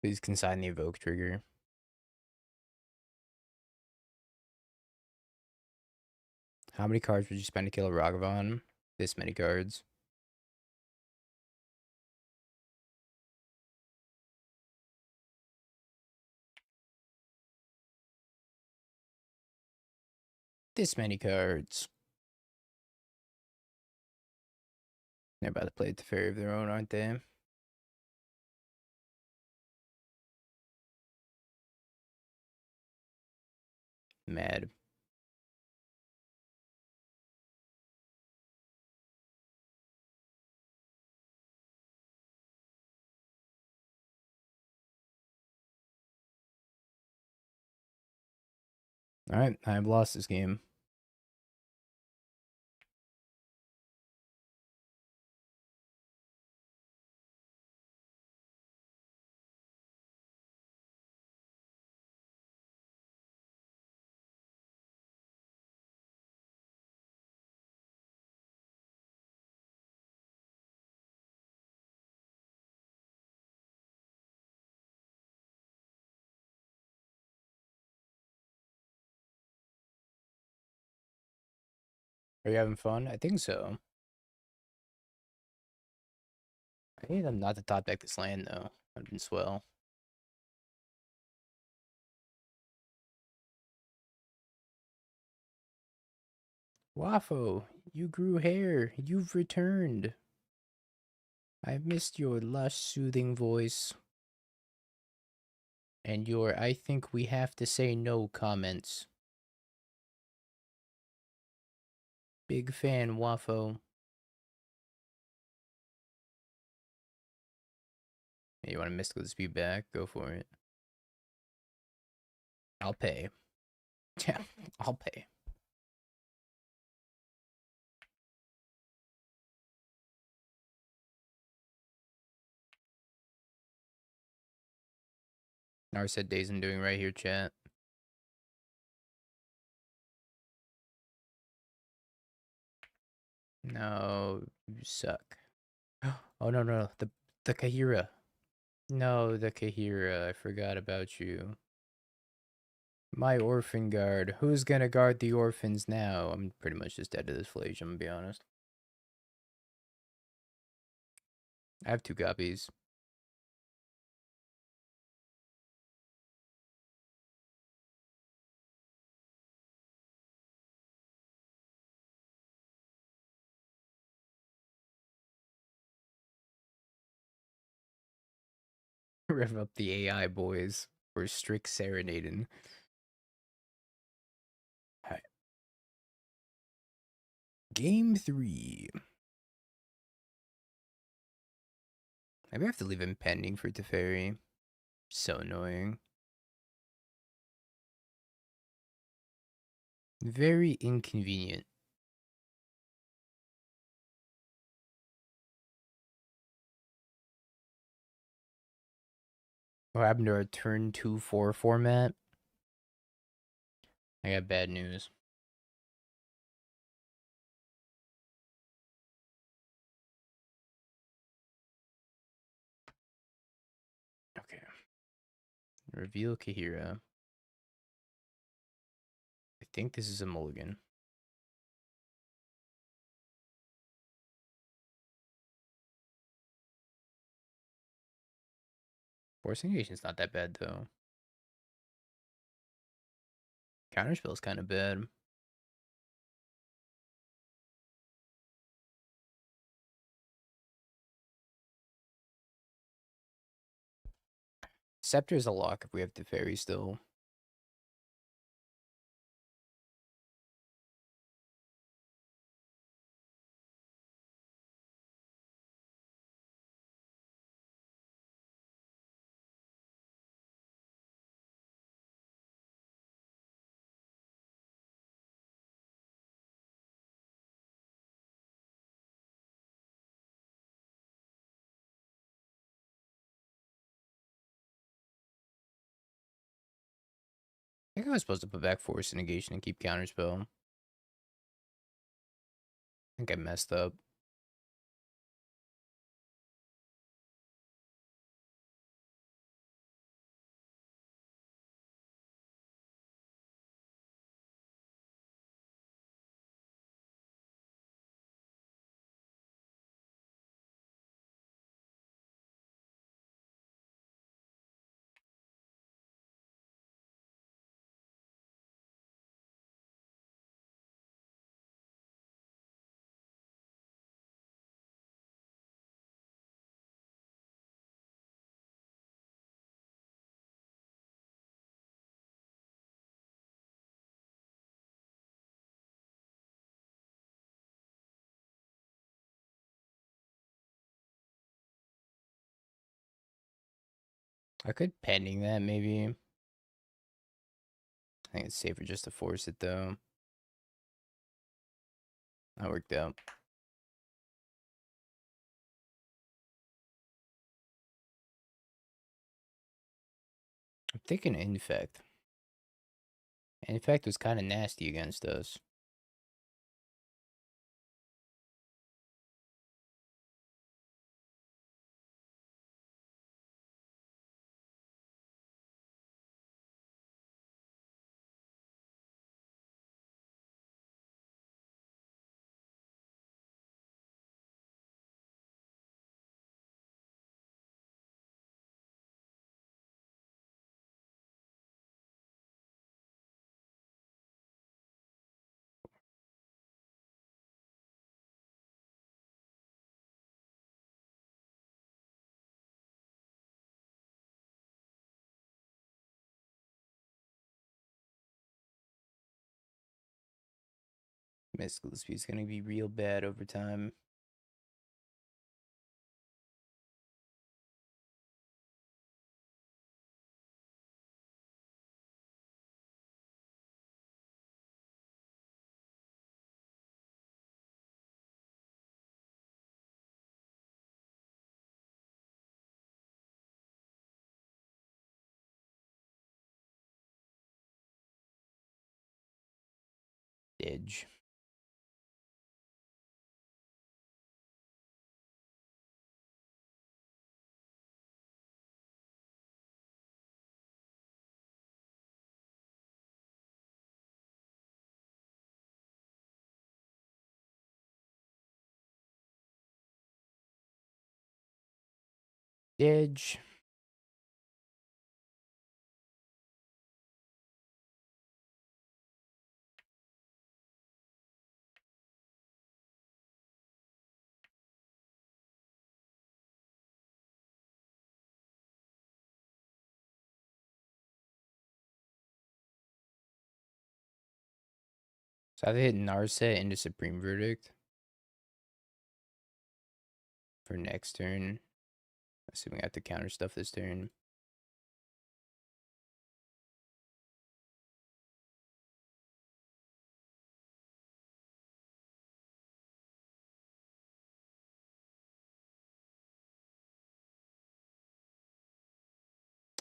[SPEAKER 1] Please consign the evoke trigger. How many cards would you spend to kill a Ragavan? This many cards. This many cards. They're about to play at the Fairy of their own, aren't they? Mad. Alright, I've lost this game. Are you having fun? I think so. I need them not to top deck this land, though. That'd been swell. Waffo, you grew hair. You've returned. I missed your lush, soothing voice. And your I think we have to say no comments. Big fan, Waffo. Hey, you want to mystical dispute back? Go for it. I'll pay. Yeah, I'll pay. I said days I'm doing right here, chat. No, you suck. Oh no, the Kahira. No, the Kahira. I forgot about you. My orphan guard. Who's gonna guard the orphans now? I'm pretty much just dead to this flage, I'm gonna be honest. I have 2 copies. Rev up the AI boys. We're strict serenading. Alright. Game 3. Maybe I have to leave him pending for Teferi. So annoying. Very inconvenient. What happened to our turn 2-4 format? I got bad news. Okay. Reveal Kahira. I think this is a mulligan. Force Negation's not that bad, though. Counterspell's kind of bad. Scepter's a lock if we have the fairy still. I think I was supposed to put back Force Negation and keep Counterspell. I think I messed up. I could pending that maybe. I think it's safer just to force it though. That worked out. I'm thinking Infect. Infect was kind of nasty against us. Mystical Dispute's gonna be real bad over time. Edge. Edge. So I've hit Narset into Supreme Verdict for next turn. Assuming I have to counter stuff this turn.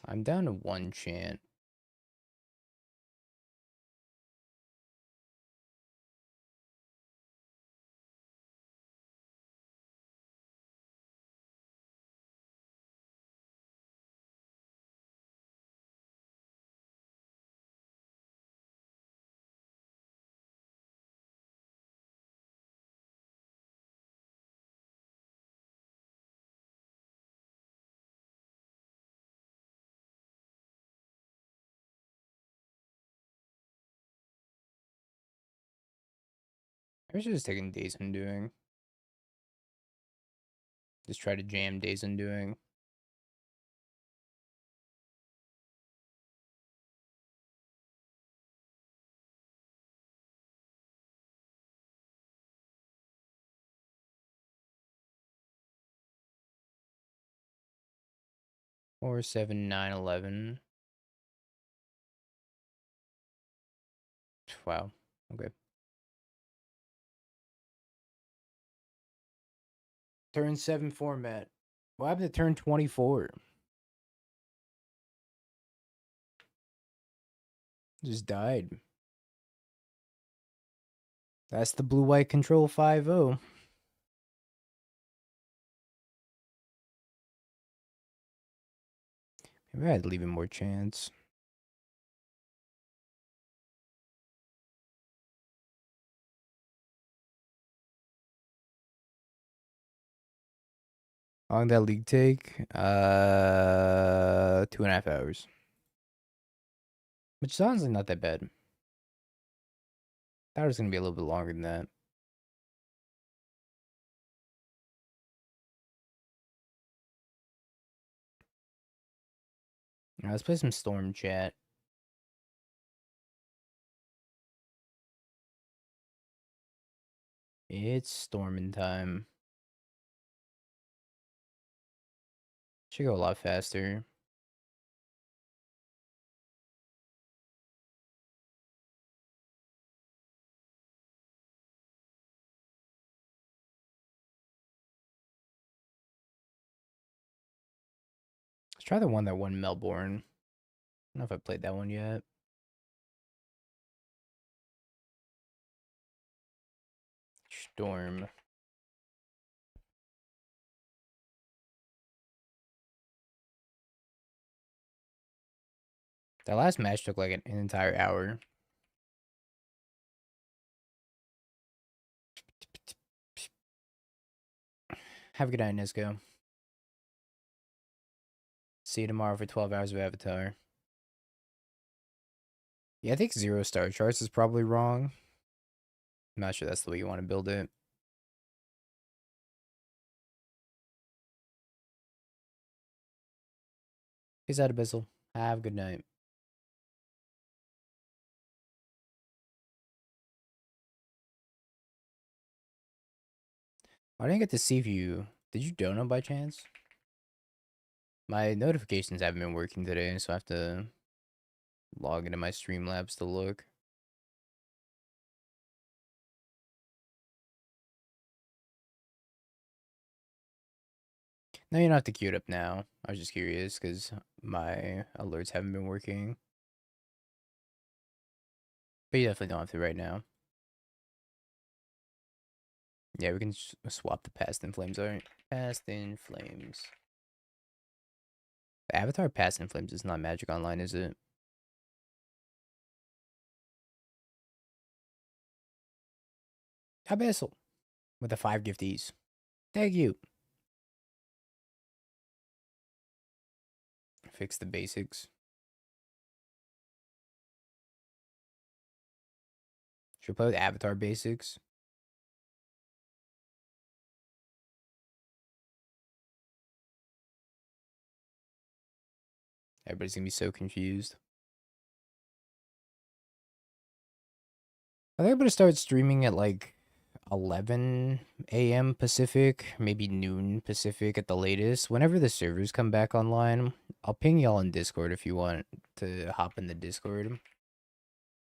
[SPEAKER 1] I'm down to one chant. I was just taking Days Undoing. Just try to jam Days Undoing. Or 7, 9, 11. Wow. Okay. Turn 7 format. What happened to turn 24? Just died. That's the blue-white control 5-0. Maybe I'd leave him more chance. How long did that league take? 2.5 hours. Which sounds like not that bad. Thought it was gonna be a little bit longer than that. Let's play some Storm chat. It's storming time. Should go a lot faster. Let's try the one that won Melbourne. I don't know if I played that one yet. Storm. That last match took like an entire hour. Have a good night, Nesco. See you tomorrow for 12 hours of Avatar. Yeah, I think 0-star charts is probably wrong. I'm not sure that's the way you want to build it. Peace out, Abyssal. Have a good night. I didn't get to see if you... Did you dono by chance? My notifications haven't been working today, so I have to log into my Streamlabs to look. No, you don't have to queue it up now. I was just curious because my alerts haven't been working. But you definitely don't have to right now. Yeah, we can swap the Past in Flames art. Past in Flames. The Avatar Past in Flames is not Magic Online, is it? Abyssal. With the 5 gifties. Thank you. Fix the basics. Should we play with Avatar basics? Everybody's gonna be so confused. I think I'm gonna start streaming at like 11 a.m. Pacific, maybe noon Pacific at the latest. Whenever the servers come back online, I'll ping y'all in Discord if you want to hop in the Discord.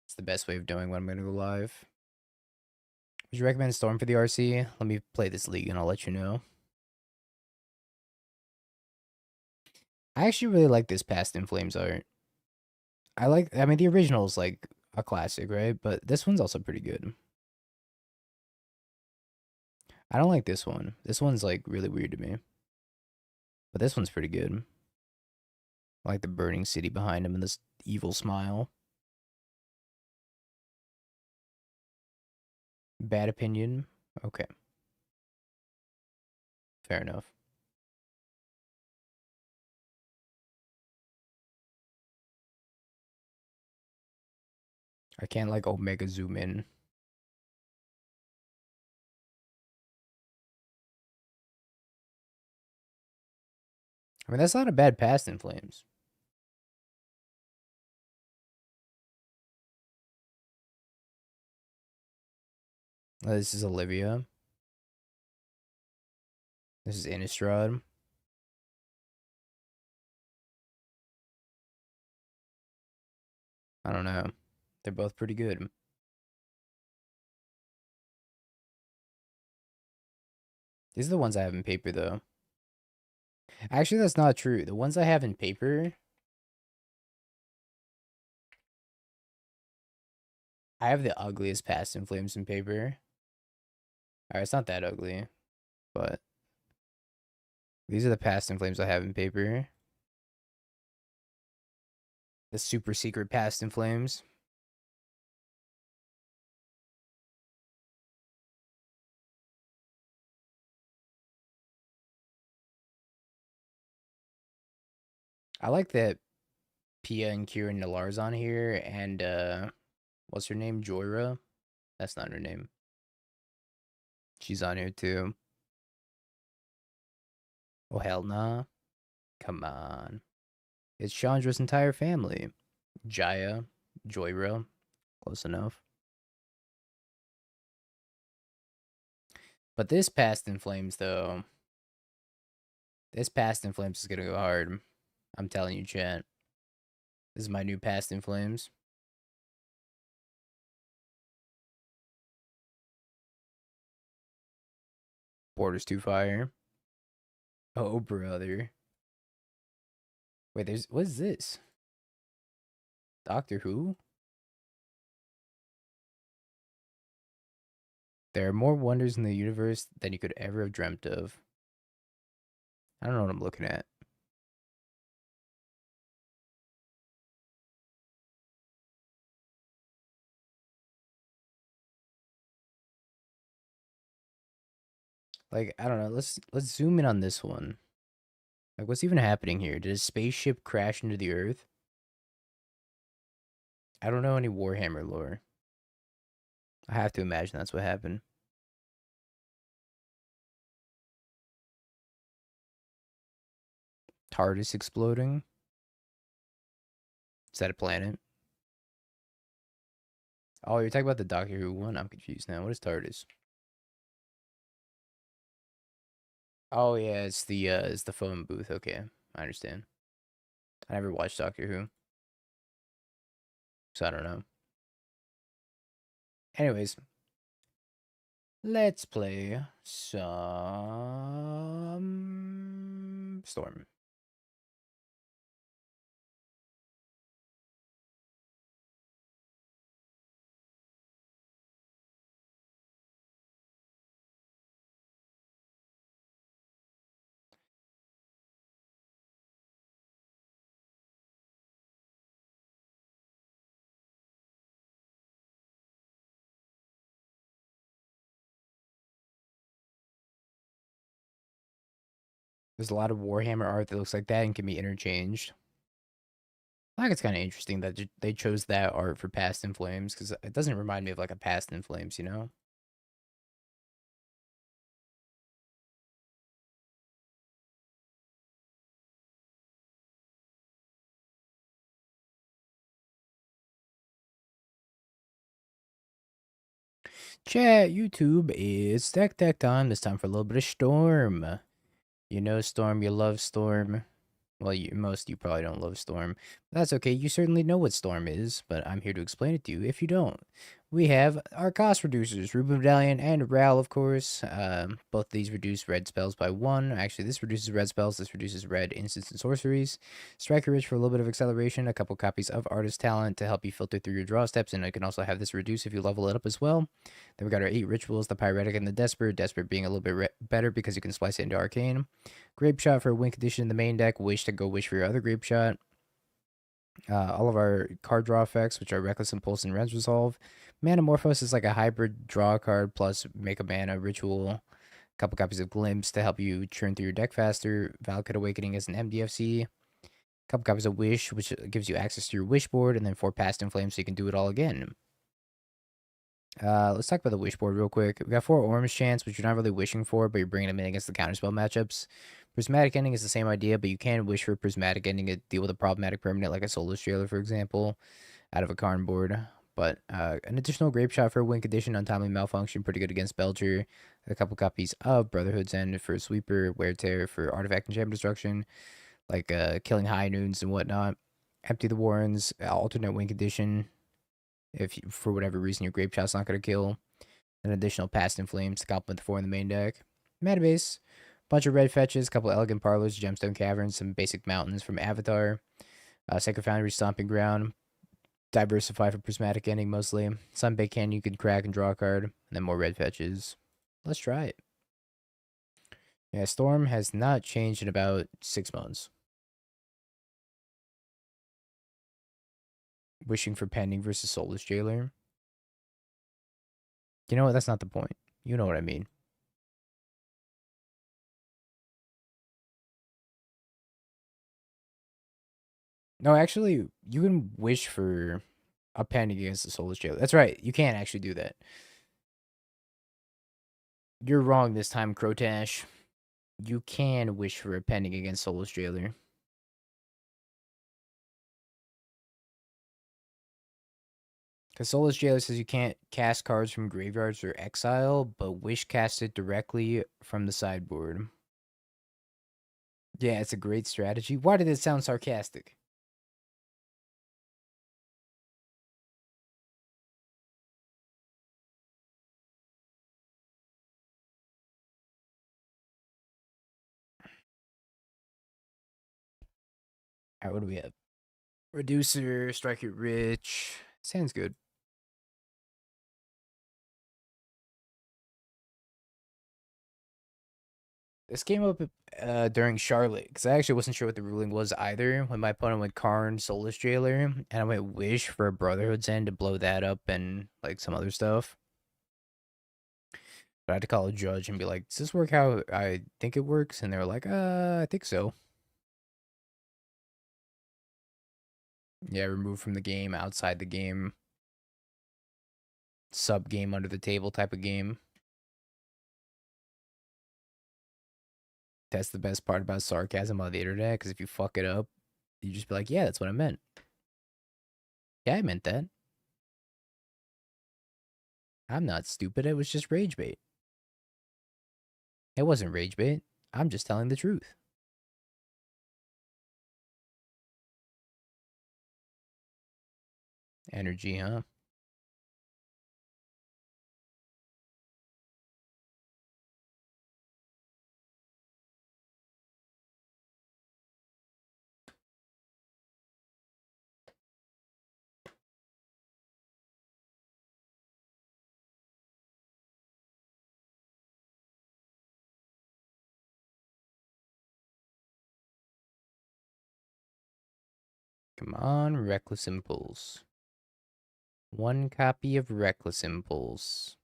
[SPEAKER 1] It's the best way of doing when I'm gonna go live. Would you recommend Storm for the RC? Let me play this league and I'll let you know. I actually really like this Past in Flames art. I mean, the original is like a classic, right? But this one's also pretty good. I don't like this one. This one's like really weird to me. But this one's pretty good. I like the burning city behind him and this evil smile. Bad opinion. Okay. Fair enough. I can't like Omega zoom in. mean, that's not a bad Past in Flames. This is Olivia. This is Innistrad. I don't know. They're both pretty good. These are the ones I have in paper, though. Actually, that's not true. The ones I have in paper, I have the ugliest Past in Flames in paper. Alright, it's not that ugly, but these are the Past in Flames I have in paper. The super secret Past in Flames. I like that Pia and Kieran Nillar's on here, and what's her name? Joyra? That's not her name. She's on here too. Oh hell nah. Come on. It's Chandra's entire family. Jaya, Joyra, close enough. But this Past in Flames, though, this Past in Flames is gonna go hard. I'm telling you, chat. This is my new Past in Flames. Borders 2 fire. Oh, brother. Wait, what is this? Doctor Who? There are more wonders in the universe than you could ever have dreamt of. I don't know what I'm looking at. Like, I don't know. Let's zoom in on this one. Like, what's even happening here? Did a spaceship crash into the Earth? I don't know any Warhammer lore. I have to imagine that's what happened. TARDIS exploding? Is that a planet? Oh, you're talking about the Doctor Who one? I'm confused now. What is TARDIS? Oh yeah, it's the phone booth. Okay, I understand. I never watched Doctor Who, so I don't know. Anyways, let's play some Storm. There's a lot of Warhammer art that looks like that and can be interchanged. I think it's kind of interesting that they chose that art for Past in Flames because it doesn't remind me of like a Past in Flames, you know? Chat, YouTube, it's deck time. It's time for a little bit of Storm. You know Storm, you love Storm. Well, most of you probably don't love Storm. But that's okay. You certainly know what Storm is, but I'm here to explain it to you if you don't. We have our cost reducers, Ruben Medallion and Ral, of course. Both of these reduce red spells by 1. Actually, this reduces red spells. This reduces red instants and sorceries. Striker Rich for a little bit of acceleration. A couple copies of Artist Talent to help you filter through your draw steps. And you can also have this reduce if you level it up as well. Then we got our 8 rituals, the Pyretic and the Desperate. Desperate being a little bit better because you can splice it into Arcane. Grape Shot for a win condition in the main deck. Wish to go wish for your other Grape Shot. All of our card draw effects, which are Reckless Impulse and Res Resolve. Manamorphose is like a hybrid draw card plus make a mana ritual. A couple copies of Glimpse to help you churn through your deck faster. Valakut Awakening is an MDFC. A couple copies of Wish, which gives you access to your Wish board, and then 4 Past in Flames so you can do it all again. Let's talk about the wish board real quick. We got 4 orange chance, which you're not really wishing for, but you're bringing them in against the counterspell matchups. Prismatic Ending is the same idea, but you can wish for Prismatic Ending to deal with a problematic permanent like a Soulless Jailer, for example, out of a Karn board. But an additional Grape Shot for a win condition, Untimely Malfunction, pretty good against Belcher. A couple copies of Brotherhood's End for Sweeper, Wear Tear for Artifact and Chamber Destruction, like killing High Noons and whatnot. Empty the Warrens, alternate win condition, if you, for whatever reason your Grape Shot's not going to kill. An additional Past in Flames to complement the 4 in the main deck. Mana base, bunch of red fetches, couple Elegant Parlors, Gemstone Caverns, some basic mountains from Avatar. Sacred Foundry, Stomping Ground. Diversify for Prismatic Ending mostly. Sunbake Canyon you can crack and draw a card. And then more red fetches. Let's try it. Yeah, Storm has not changed in about 6 months. Wishing for Pending versus Soulless Jailer. You know what? That's not the point. You know what I mean. No, actually, you can wish for a pending against the Soulless Jailer. That's right. You can't actually do that. You're wrong this time, Crotash. You can wish for a pending against Soulless Jailer. Because Soulless Jailer says you can't cast cards from graveyards or exile, but wish cast it directly from the sideboard. Yeah, it's a great strategy. Why did it sound sarcastic? Alright, what do we have? Reducer, Strike It Rich. Sounds good. This came up during Charlotte, because I actually wasn't sure what the ruling was either. When my opponent went Karn, Soulless Jailer, and I went Wish for a Brotherhood's End to blow that up and like some other stuff. But I had to call a judge and be like, does this work how I think it works? And they were like, I think so. Yeah, removed from the game, outside the game, sub game under the table type of game. That's the best part about sarcasm on the internet, because if you fuck it up, you just be like, yeah, that's what I meant. Yeah, I meant that. I'm not stupid. It was just rage bait. It wasn't rage bait. I'm just telling the truth. Energy, huh? Come on, Reckless Impulse. 1 copy of Reckless Impulse.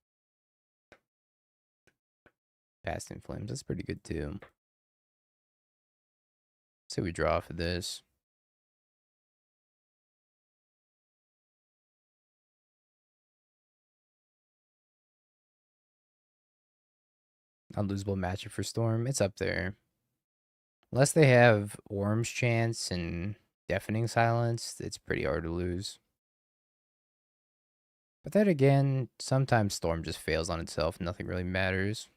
[SPEAKER 1] Past in Flames. That's pretty good too. So we draw for this. Unlosable matchup for Storm. It's up there. Unless they have Orange Chance and Deafening Silence, it's pretty hard to lose. But then again, sometimes Storm just fails on itself. Nothing really matters.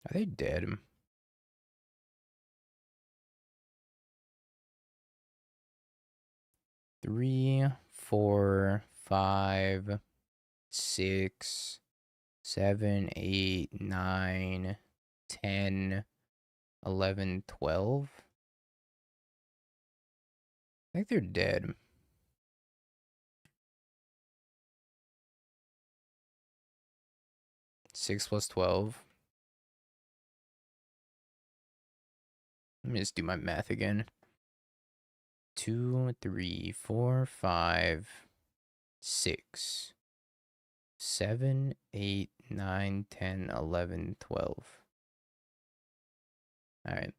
[SPEAKER 1] Are they dead? Three, 4, 5, 6, 7, 8, 9, 10, 11, 12. I think they're dead. Six plus 12. Let me just do my math again. 2, 3, 4, 5, 6, 7, 8, 9, 10, 11, 12. All right.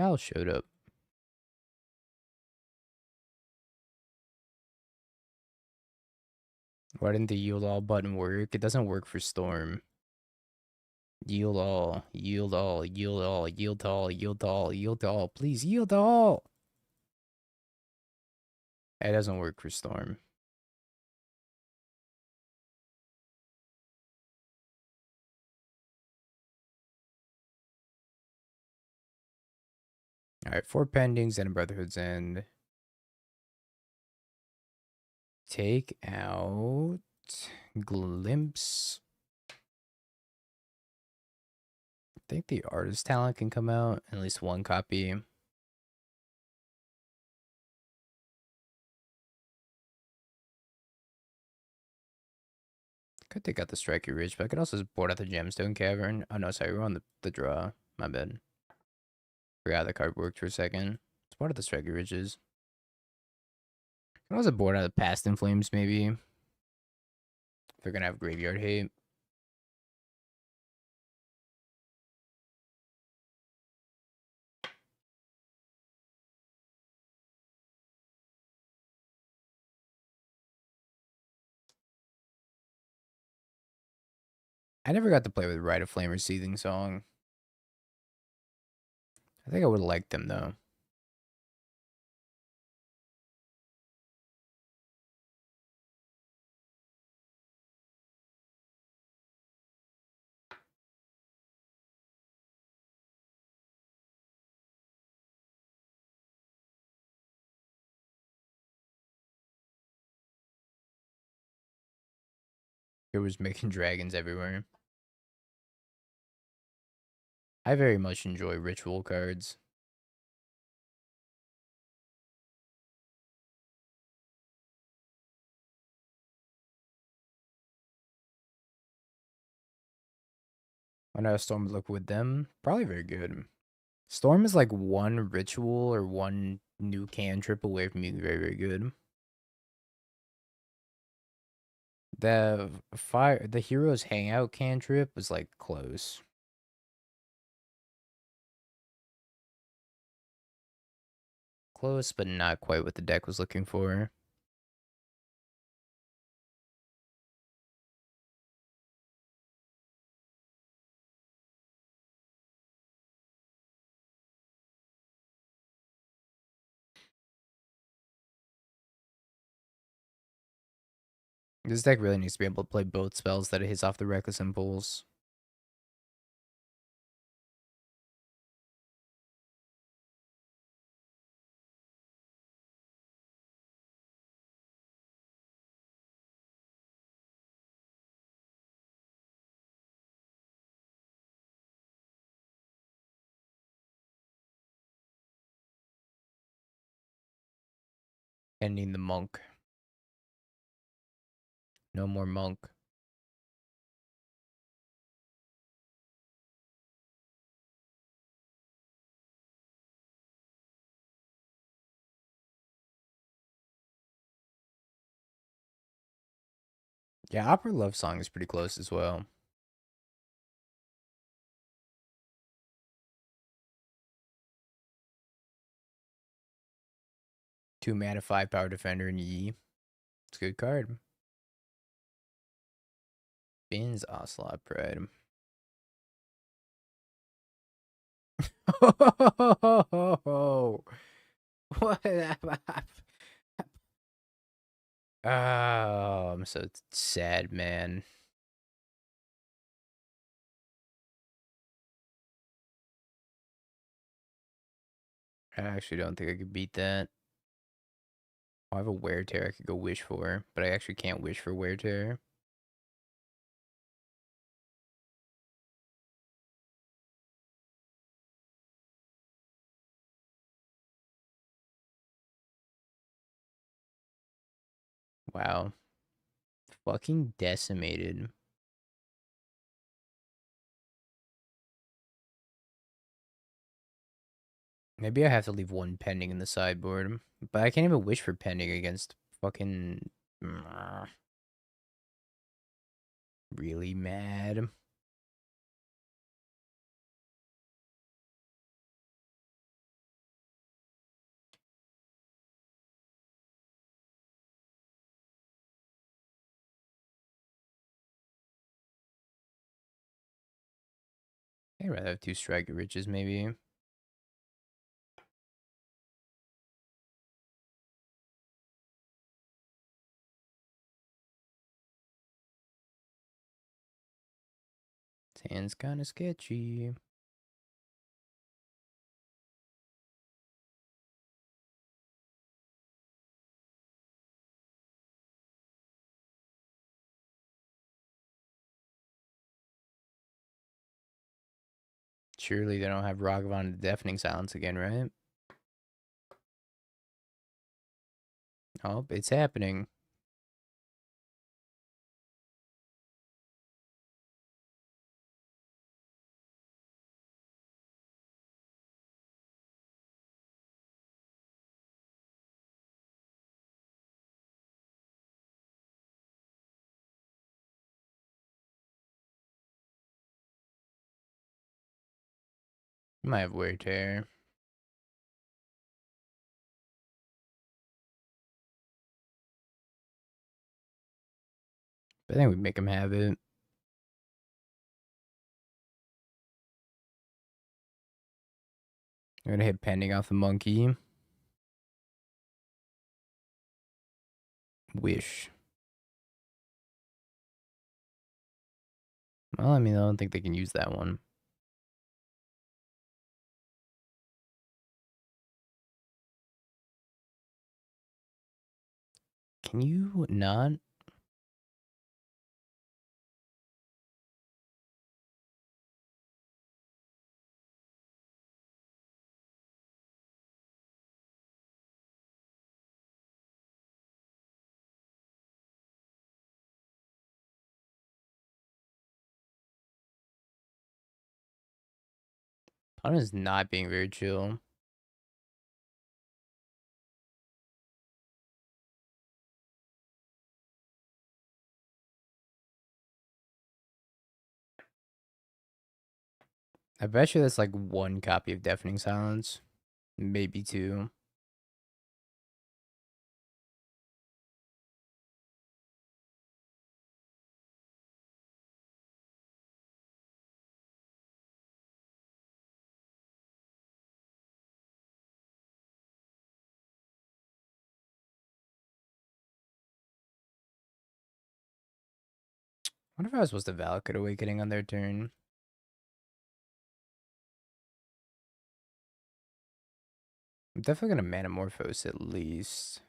[SPEAKER 1] Al showed up. Why didn't the yield all button work? It doesn't work for Storm. Yield all, yield all, yield all, yield all, yield all, yield all. Please yield all. It doesn't work for Storm. All right, 4 pendings and a Brotherhood's End. Take out Glimpse. I think the artist talent can come out, at least one copy. Could take out the Striker Ridge, but I could also just board out the Gemstone Cavern. Oh no, sorry, we're on the draw. My bad. Forgot the card worked for a second. Let's board out the Striker Ridges. I was bored out of Past in Flames, maybe. If they're gonna have Graveyard Hate. I never got to play with Rite of Flame or Seething Song. I think I would have liked them, though. It was making dragons everywhere. I very much enjoy ritual cards. When I Storm look with them, probably very good. Storm is like one ritual or one new cantrip away from being very, very good. The Heroes Hangout cantrip was like close. Close, but not quite what the deck was looking for. This deck really needs to be able to play both spells that it hits off the Reckless Impulse. Ending the Monk. No more Monk. Yeah, Opera Love Song is pretty close as well. Two mana, 5 power defender, and Yi. It's a good card. Bin's Ocelot Pride. What? Oh, I'm so sad, man. I actually don't think I could beat that. I have a Wear Tear I could go wish for, but I actually can't wish for Wear Tear. Wow. Fucking decimated. Maybe I have to leave one pending in the sideboard. But I can't even wish for pending against fucking... Really mad. I'd rather have 2 Striker Riches, maybe. This hand's kind of sketchy. Surely they don't have Ragavan Deafening Silence again, right? Oh, it's happening. Might have Wear Tear. But I think we make him have it. I'm gonna hit Pending off the Monkey. Wish. Well, I mean, I don't think they can use that one. Can you not? Opponent's not being very chill. I bet you that's like 1 copy of Deafening Silence. Maybe 2. What if I was supposed to Valakut Awakening on their turn? I'm definitely gonna Manamorphose at least.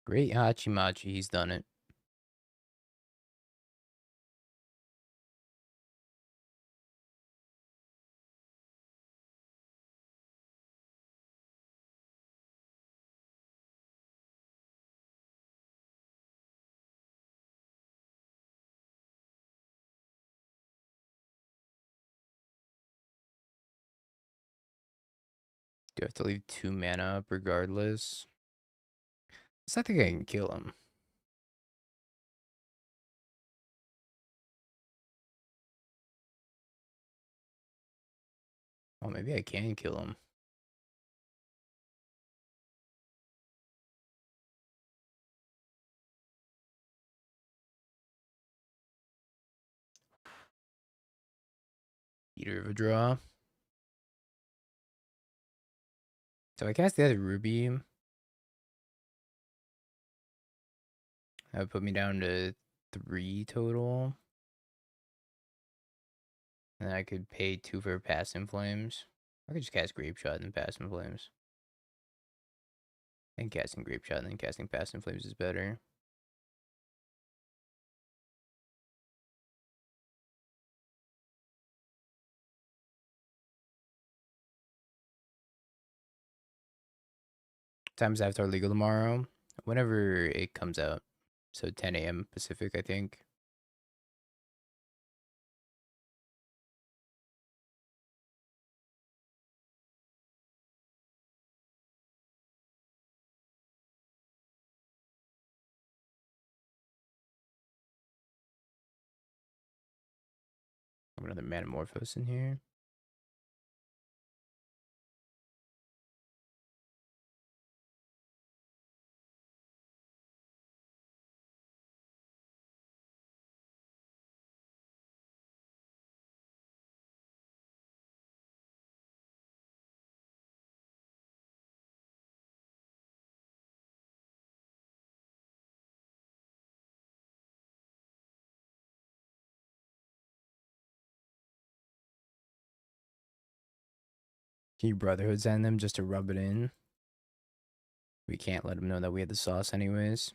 [SPEAKER 1] Great Hachimachi, he's done it. Do I have to leave 2 mana up regardless? So I think I can kill him. Oh, maybe I can kill him. Eater of a Draw. So I cast the other Ruby. That would put me down to 3 total. And I could pay 2 for Past in Flames. I could just cast Grape Shot and then Past in Flames. I think casting Grape Shot and then casting Past in Flames is better. Times after legal tomorrow. Whenever it comes out. So 10 a.m. Pacific, I think. Another Metamorphose in here. Key Brotherhoods and them just to rub it in. We can't let them know that we had the sauce anyways.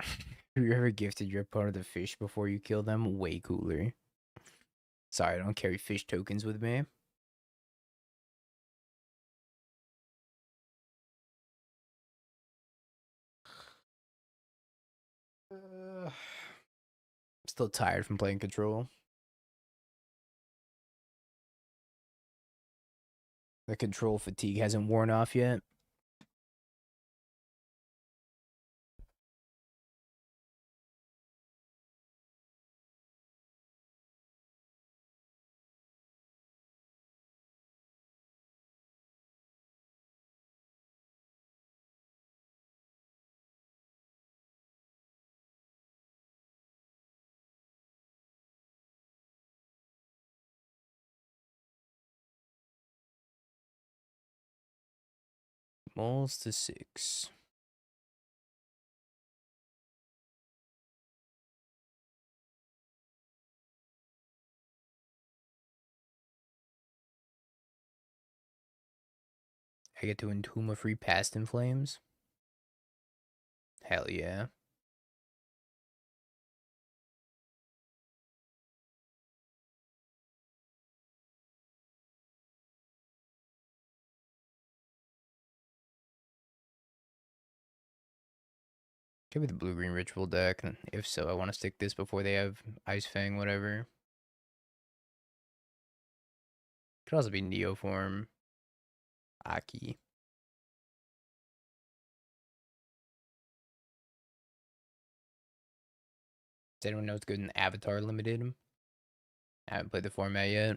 [SPEAKER 1] Have you ever gifted your opponent a fish before you kill them? Way cooler. Sorry, I don't carry fish tokens with me. I'm still tired from playing Control. The Control fatigue hasn't worn off yet. Moles to 6. I get to entomb a free Past in Flames. Hell yeah. Could be the blue-green ritual deck, and if so, I want to stick this before they have Ice Fang, whatever. Could also be Neoform. Aki. Does anyone know what's good in Avatar Limited? I haven't played the format yet.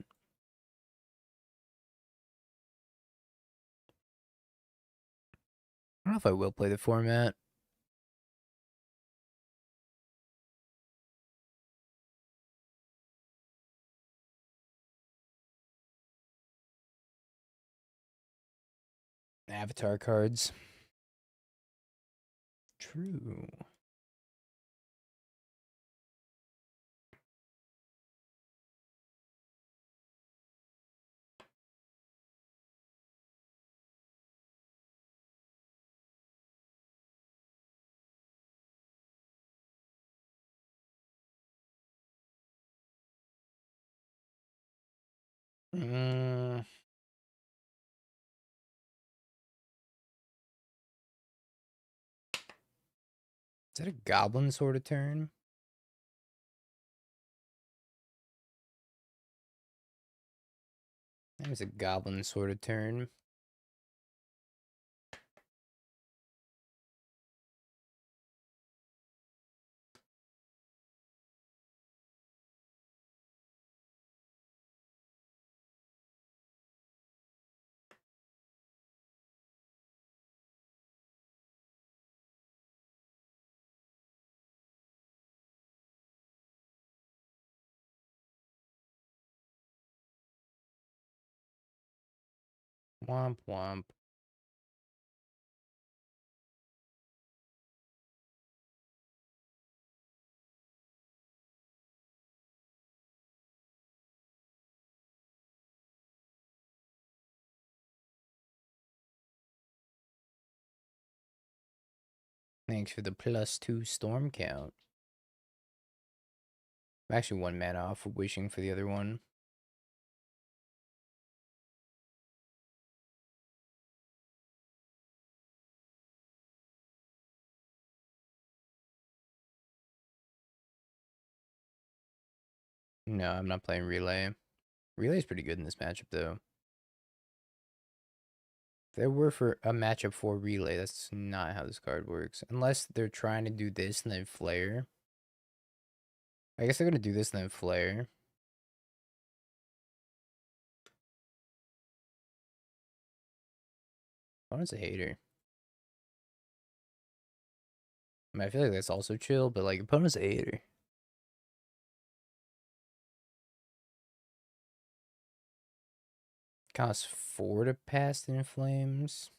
[SPEAKER 1] I don't know if I will play the format. Avatar cards. True. Is that a goblin sort of turn? That was a goblin sort of turn. Womp womp. Thanks for the +2 storm count. I'm actually 1 mana off of wishing for the other one. No, I'm not playing Relay. Relay's pretty good in this matchup, though. They were for a matchup for relay. That's not how this card works. Unless they're trying to do this and then flare. I guess they're gonna do this and then flare. Opponent's a hater. I mean, I feel like that's also chill, but like opponent's a hater. Costs 4 to pass in flames.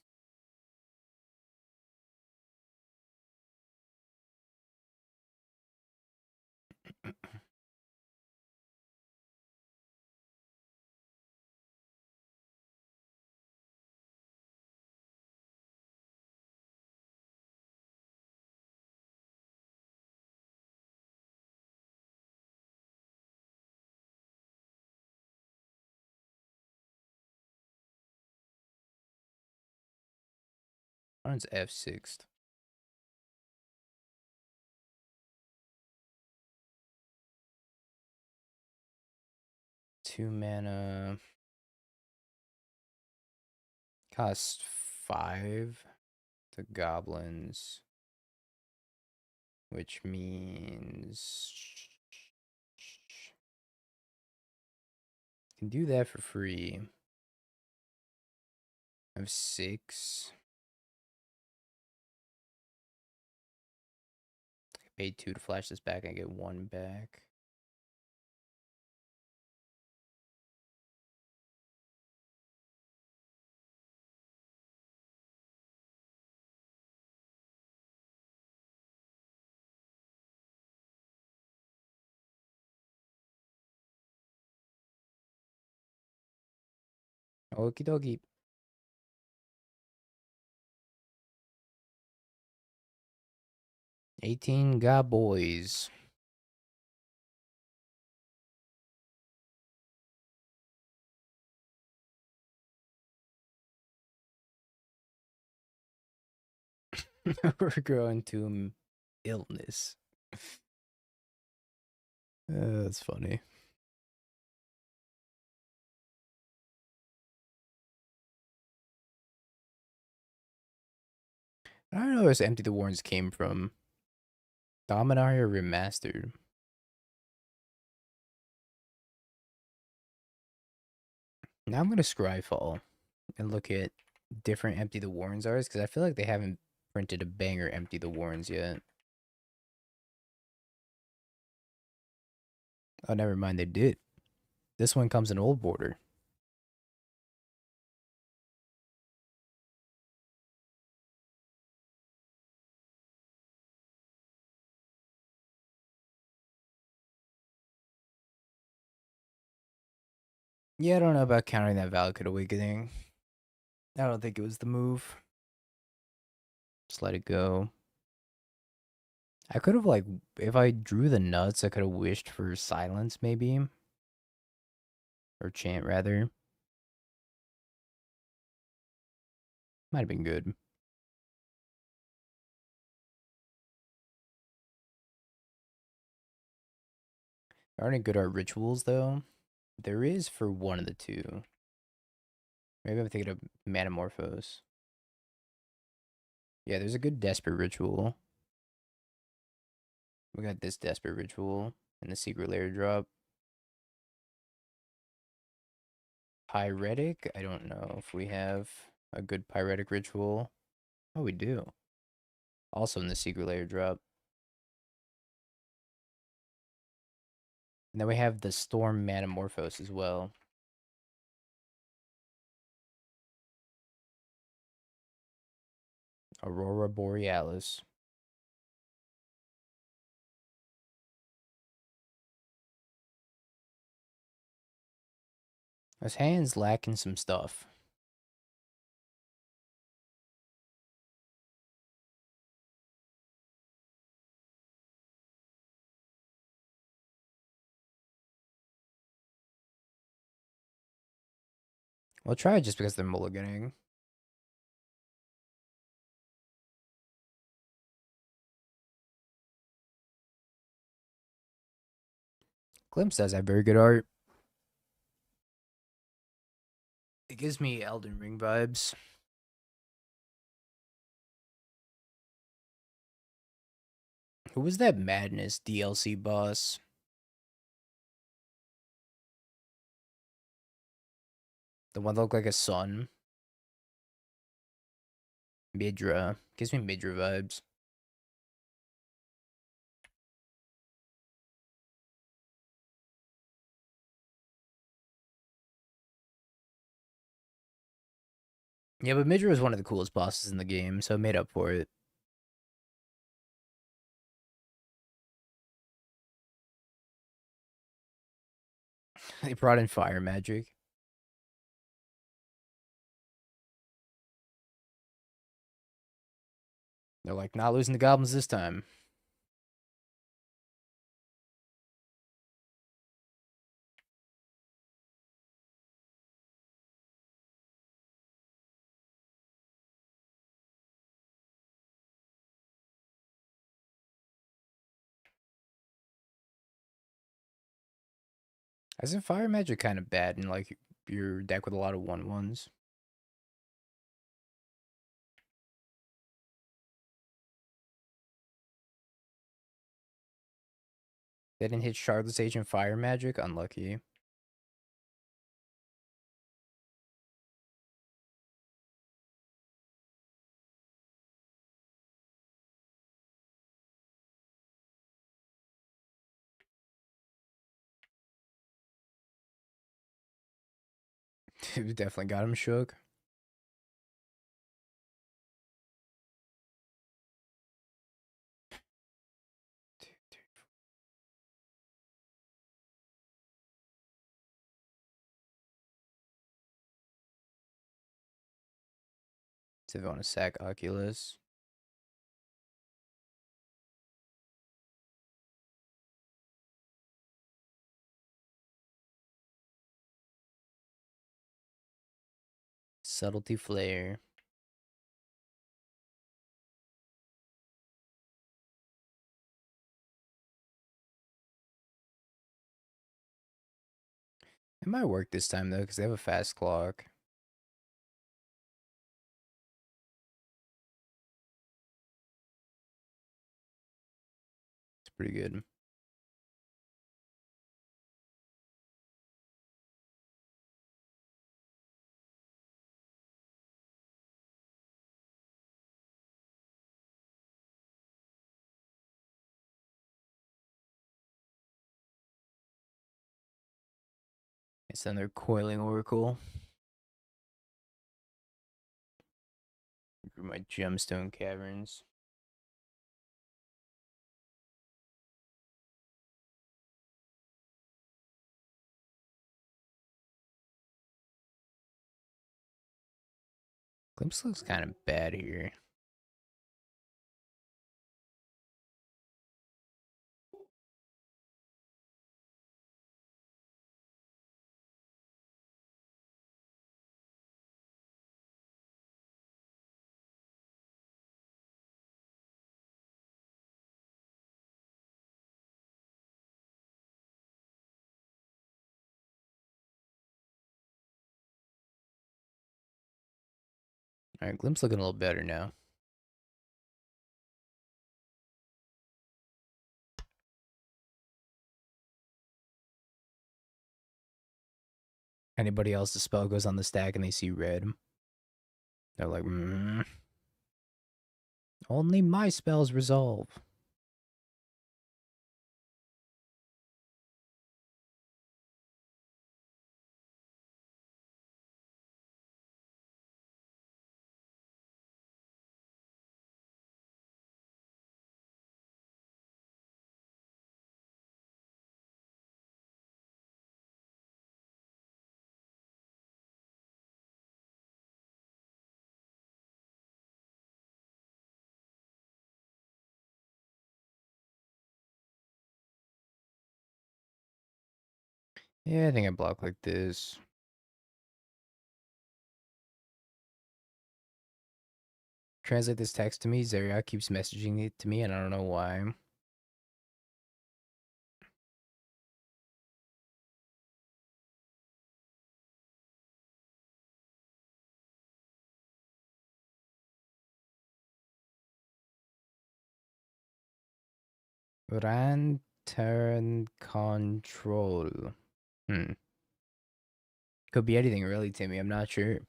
[SPEAKER 1] Opponent's F6. 2 mana. Cost 5 to goblins. Which means can do that for free. I have 6. I paid 2 to flash this back. I get 1 back. Okie dokie. 18 got boys. We're growing to illness. That's funny. I don't know where this Empty the Warrens came from. Dominaria Remastered. Now I'm gonna Scryfall and look at different Empty the Warrens artists because I feel like they haven't printed a banger Empty the Warrens yet. Oh, never mind, they did. This one comes in old border. Yeah, I don't know about countering that Valakut Awakening. I don't think it was the move. Just let it go. I could have, like, if I drew the nuts, I could have wished for silence, maybe. Or chant, rather. Might have been good. There aren't any good art rituals, though. There is for one of the two. Maybe I'm thinking of Manamorphose. Yeah, there's a good Desperate Ritual. We got this Desperate Ritual and the Secret Lair drop. Pyretic? I don't know if we have a good Pyretic Ritual. Oh, we do. Also in the Secret Lair drop. And then we have the Storm Manamorphose as well. Aurora Borealis. This hand's lacking some stuff. We'll try it just because they're mulliganing. Glimpse does have very good art. It gives me Elden Ring vibes. Who was that Madness DLC boss? The one that looked like a sun? Midra. Gives me Midra vibes. Yeah, but Midra was one of the coolest bosses in the game, so it made up for it. They brought in fire magic. They're like, not losing the goblins this time. Isn't fire magic kind of bad in like your deck with a lot of 1/1s? They didn't hit Shardless Agent fire magic? Unlucky. It definitely got him shook. So if you want to sack Oculus. Subtlety Flare. It might work this time though, because they have a fast clock. It's pretty good. It's another Coiling Oracle. My Gemstone Caverns. Glimpse looks kind of bad here. Alright, Glimpse looking a little better now. Anybody else, the spell goes on the stack and they see red. They're like, only my spells resolve. Yeah, I think I block like this. Translate this text to me. Zeriak keeps messaging it to me, and I don't know why. Lantern control. Could be anything really, Timmy. I'm not sure.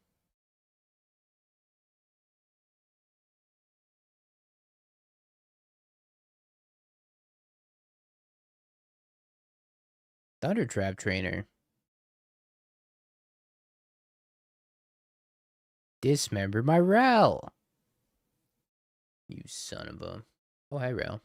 [SPEAKER 1] Thunder Trap Trainer. Dismember my Rel. You son of a. Oh, hi, Rel.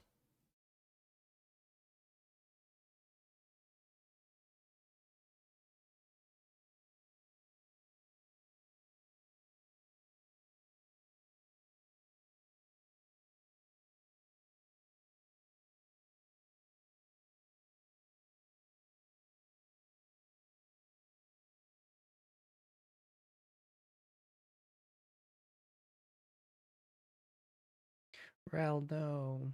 [SPEAKER 1] Rel, no.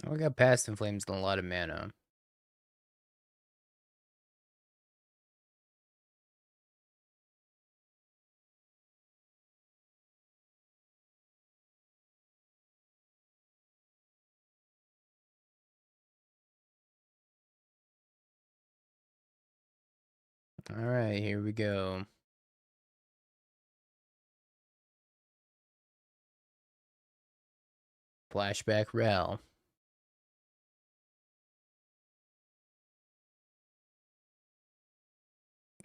[SPEAKER 1] Oh, I got Past in Flames and a lot of mana. Alright, here we go. Flashback Rel.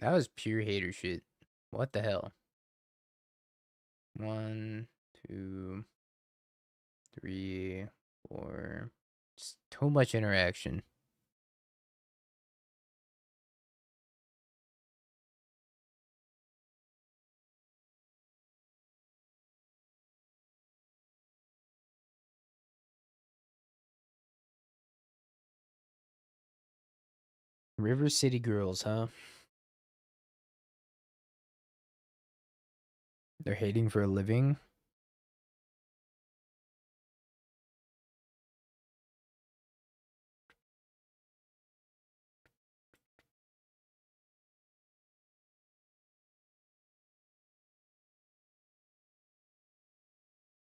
[SPEAKER 1] That was pure hater shit. What the hell? 1, 2, 3, 4. Just too much interaction. River City Girls, huh? They're hating for a living?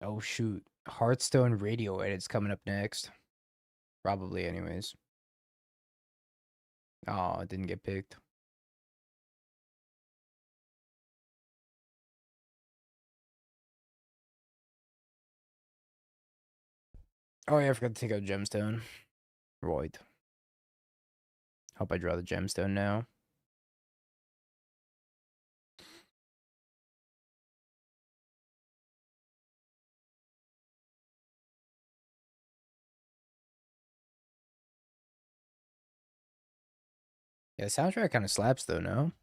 [SPEAKER 1] Oh shoot. Hearthstone radio edit's coming up next. Probably anyways. Oh, it didn't get picked. Oh yeah, I forgot to take out Gemstone. Right. Hope I draw the Gemstone now. Yeah, the soundtrack kind of slaps though, no?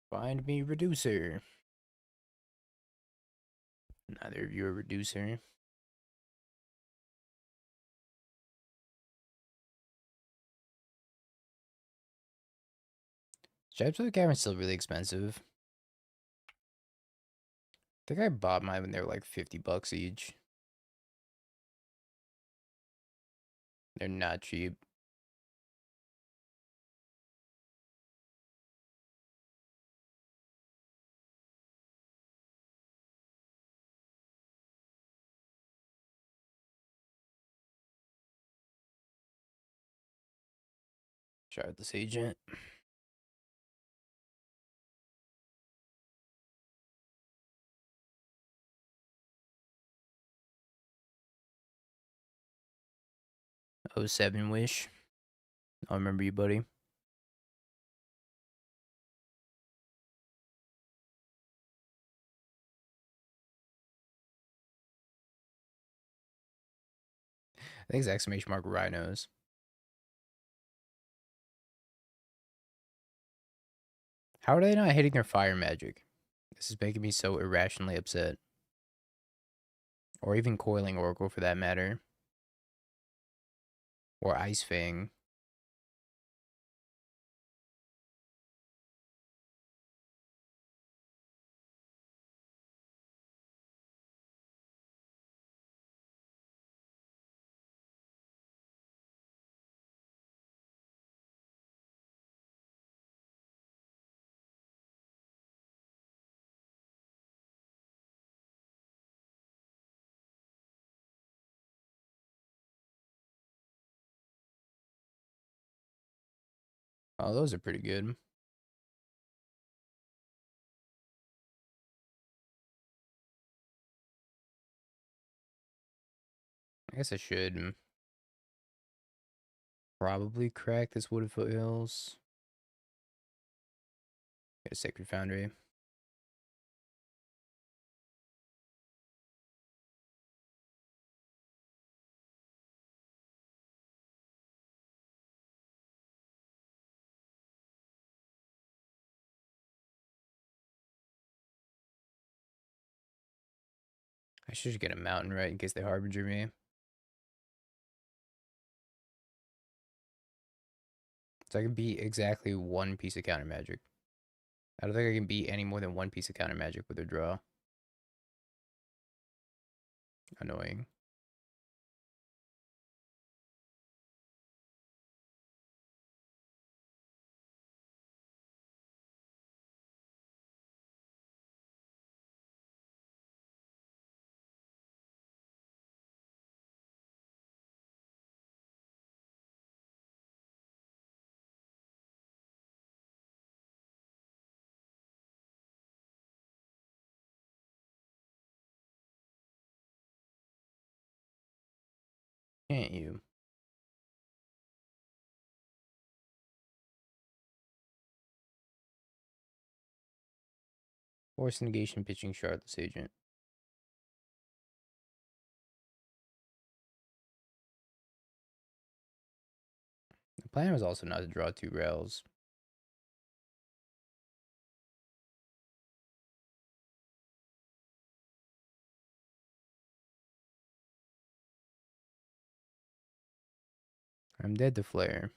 [SPEAKER 1] Find me Reducer. Neither of you are Reducer. Stripes of the Cavern's still really expensive. I think I bought mine when they were like $50 each. They're not cheap. Shardless Agent. 07 Wish. I remember you, buddy. I think it's exclamation mark rhinos. How are they not hitting their fire magic? This is making me so irrationally upset. Or even Coiling Oracle for that matter. Or Ice Fang. Oh, those are pretty good. I guess I should probably crack this Wooded Foothills. Get a Sacred Foundry. I should get a mountain right in case they harbinger me. So I can beat exactly one piece of counter magic. I don't think I can beat any more than one piece of counter magic with a draw. Annoying. Can't you? Force negation pitching Shardless Agent. The plan was also not to draw 2 rails. I'm dead to Flare.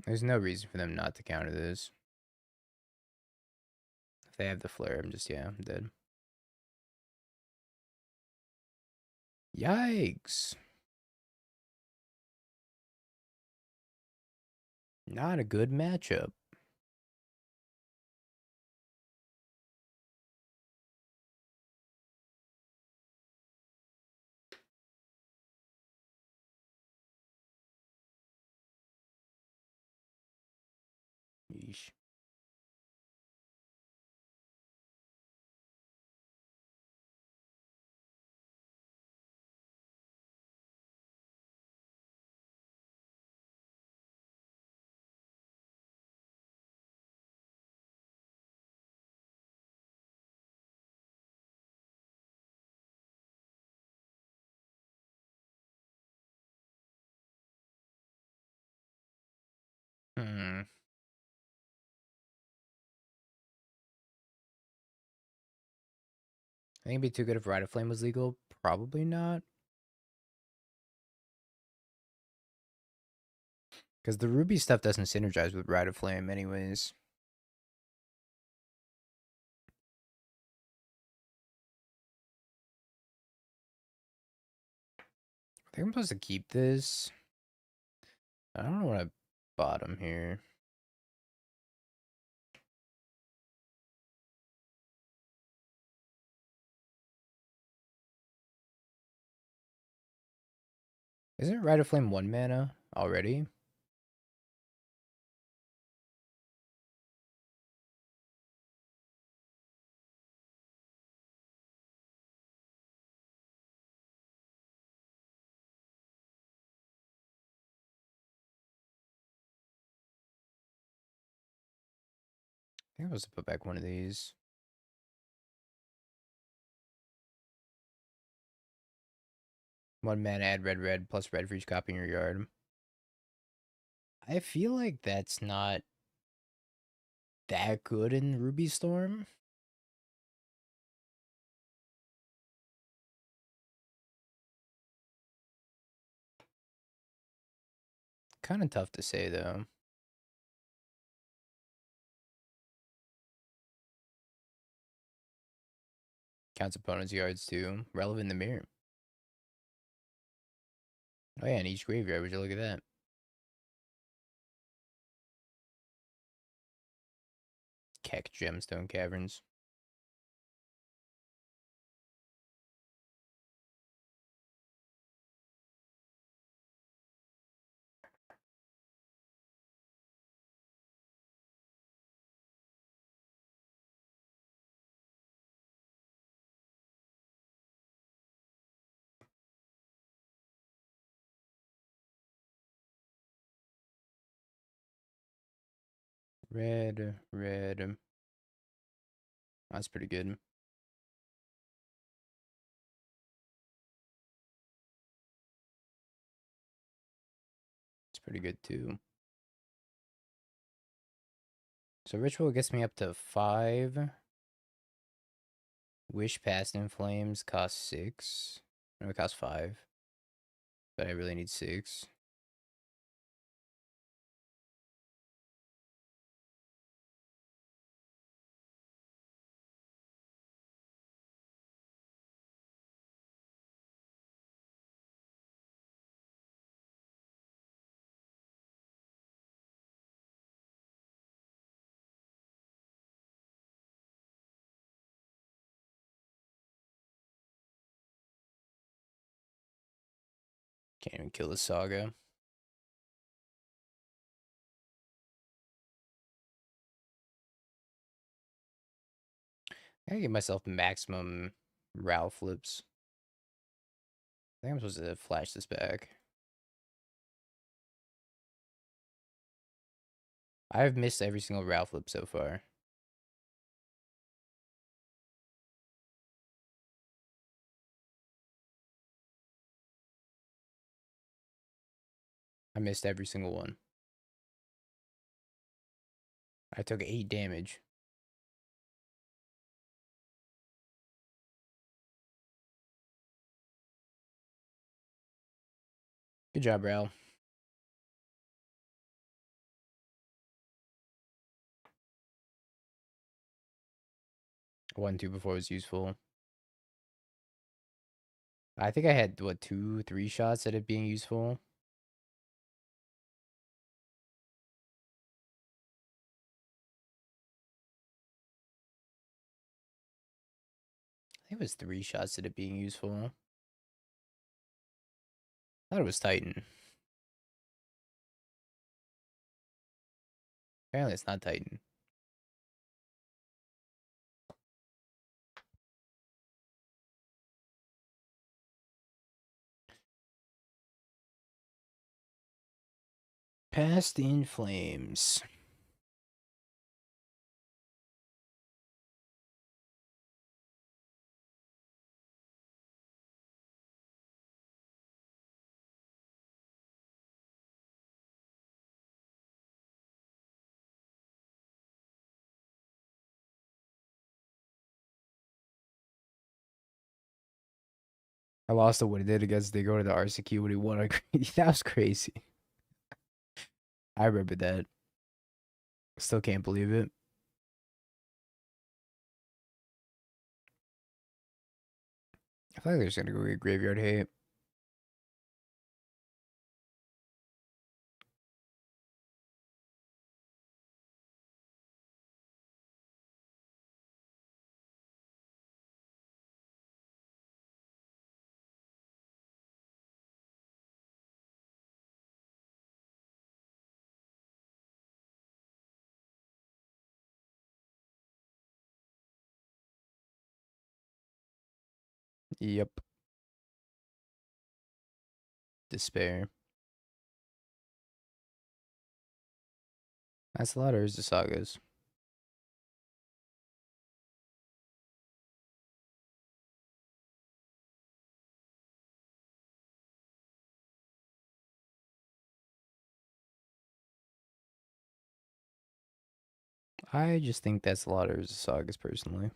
[SPEAKER 1] There's no reason for them not to counter this. If they have the Flare, I'm just, yeah, I'm dead. Yikes. Not a good matchup. Yeesh. Hmm. I think it'd be too good if Ride of Flame was legal. Probably not. Because the Ruby stuff doesn't synergize with Ride of Flame anyways. I think I'm supposed to keep this. I don't know what I bottom here. Isn't Ride of Flame 1 mana already? think I was to put back one of these. One mana, add red, plus red for each copy in your yard. I feel like that's not that good in Ruby Storm. Kind of tough to say, though. Counts opponent's yards, too. Relevant in the mirror. Oh, yeah, in each graveyard. Would you look at that? Keck Gemstone Caverns. Red. That's pretty good. It's pretty good, too. So Ritual gets me up to 5. Wish Past in Flames costs 6. No, it costs 5. But I really need 6. Can't even kill the Saga. I gotta give myself maximum Ralph flips. I think I'm supposed to flash this back. I've missed every single Ralph flip so far. I missed every single one. I took 8 damage. Good job, Ral. 1-2 before it was useful. I think I had, what, 2-3 shots at it being useful? I think it was 3 shots at it being useful. I thought it was Titan. Apparently it's not Titan. Past in Flames. I lost to what he did against they go to the RCQ when he won. That was crazy. I remember that. Still can't believe it. I feel like they're just gonna go get Graveyard Hate. Yep. Despair. That's a lot, or is the Sagas? I just think that's a lot of Sagas personally.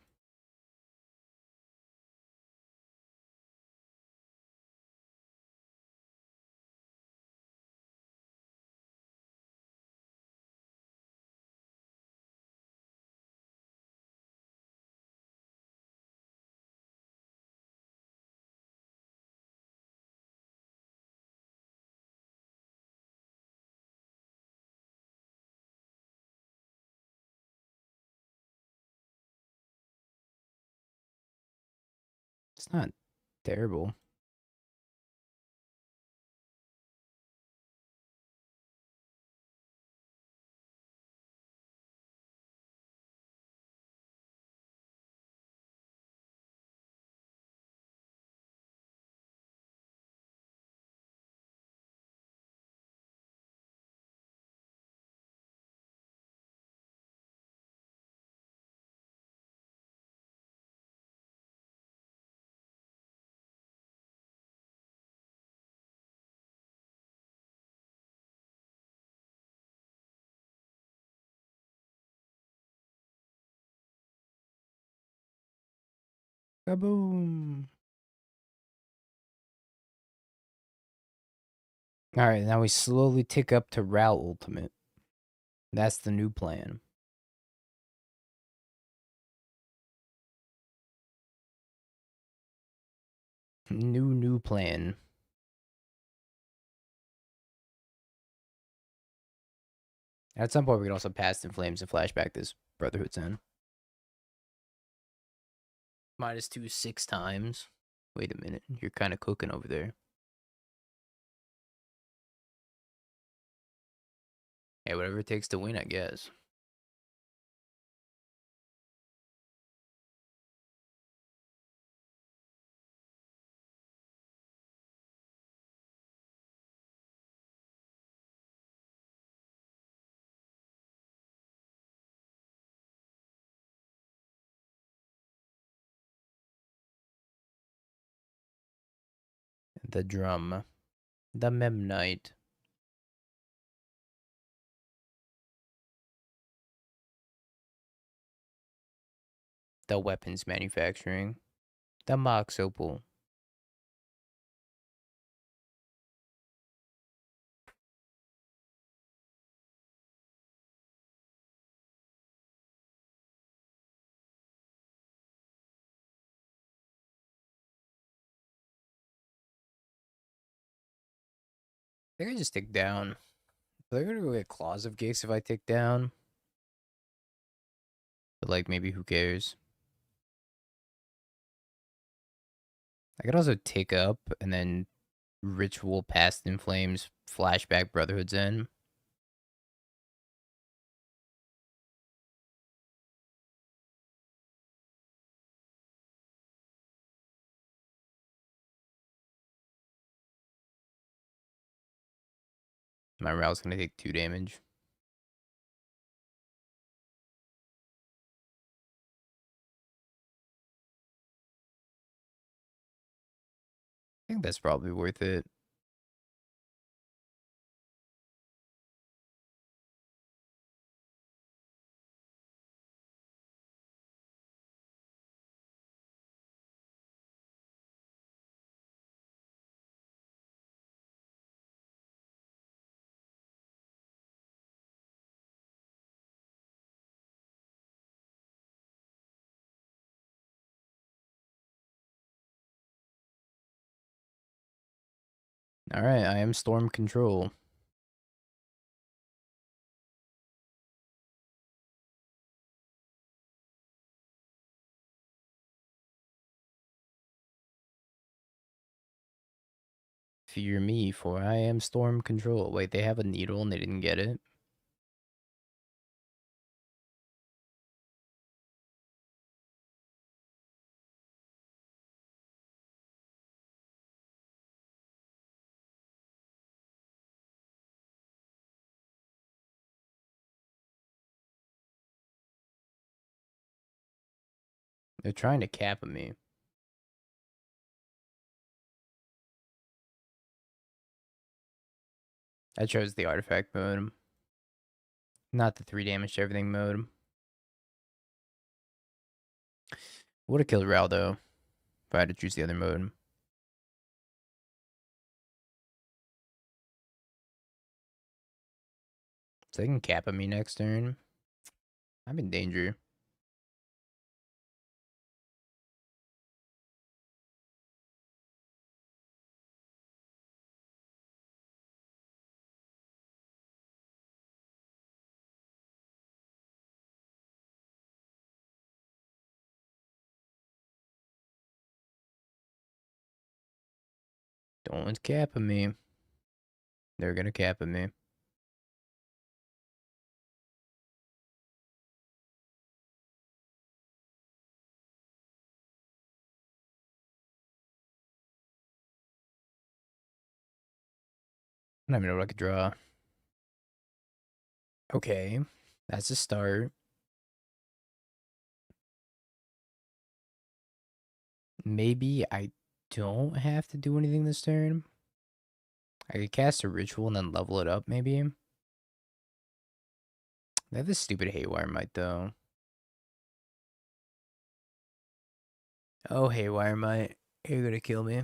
[SPEAKER 1] It's not terrible. Kaboom! Alright, now we slowly tick up to Rao Ultimate. That's the new plan. New plan. At some point, we can also pass in Flames and flashback this Brotherhood's End. -2 6 times. Wait a minute. You're kind of cooking over there. Hey, whatever it takes to win, I guess. The drum. The Memnite. The weapons manufacturing. The Mox Opal. I think I just take down. They're gonna go get Claws of Gix if I take down. But, like, maybe who cares? I could also take up and then Ritual Past in Flames, Flashback Brotherhood's End. My Rao's gonna take 2 damage. I think that's probably worth it. Alright, I am Storm Control. Fear me, for I am Storm Control. Wait, they have a needle and they didn't get it? They're trying to cap me. I chose the artifact mode. Not the 3 damage to everything mode. Would have killed Ral though if I had to choose the other mode. So they can cap at me next turn. I'm in danger. Don't cap at me. They're gonna cap at me. I don't even know what I could draw. Okay, that's a start. Maybe I don't have to do anything this turn. I could cast a ritual and then level it up, maybe. They have this stupid Haywire Might, though. Oh, Haywire Might. You're gonna kill me.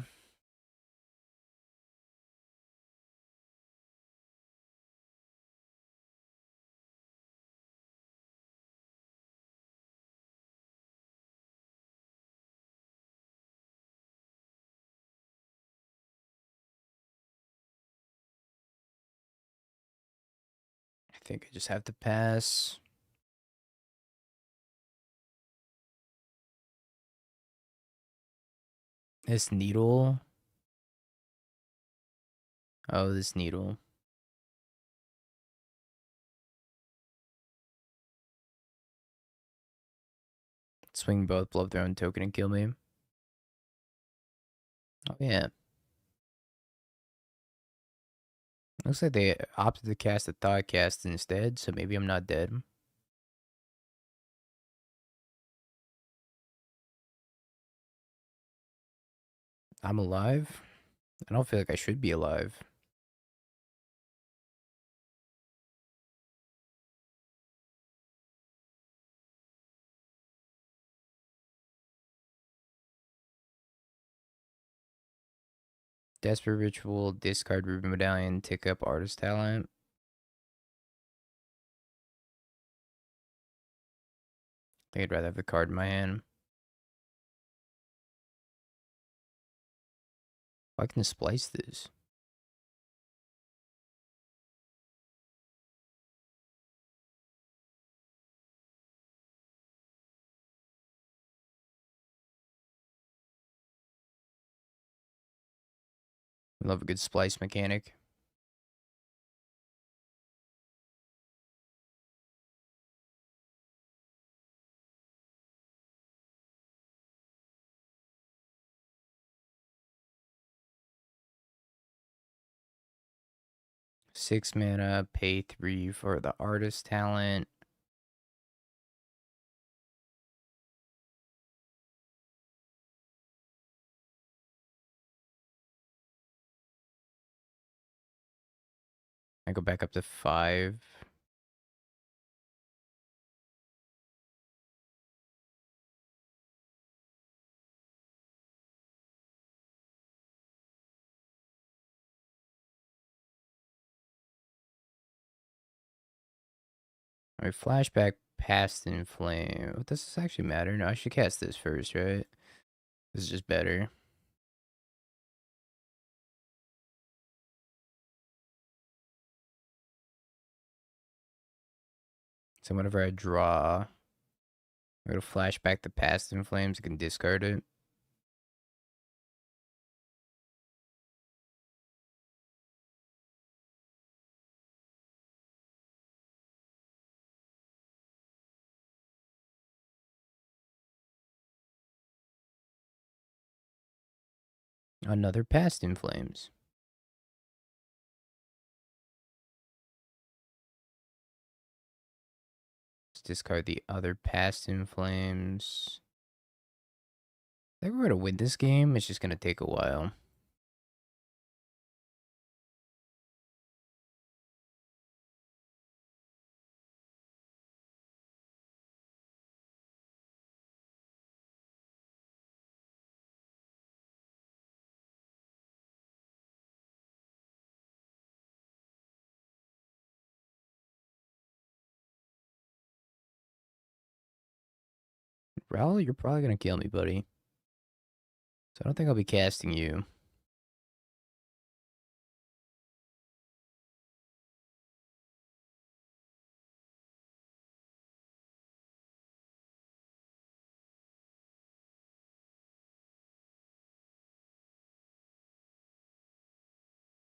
[SPEAKER 1] I think I just have to pass. This needle. Oh, this needle. Swing both, blow up their own token, and kill me. Oh, yeah. Looks like they opted to cast a Thought Cast instead, so maybe I'm not dead. I'm alive? I don't feel like I should be alive. Desperate Ritual, discard Ruby Medallion, tick up Artist Talent. I think I'd rather have the card in my hand. I can splice this. I love a good splice mechanic. Six mana, pay 3 for the Artist Talent. I go back up to 5. Alright, flashback past in flame. What does this actually matter? No, I should cast this first, right? This is just better. So whenever I draw, I go to flashback the past in flames, I can discard it. Another past in flames. Let's discard the other past in flames. I think we're gonna win this game. It's just gonna take a while. Raul, you're probably gonna kill me, buddy. So I don't think I'll be casting you.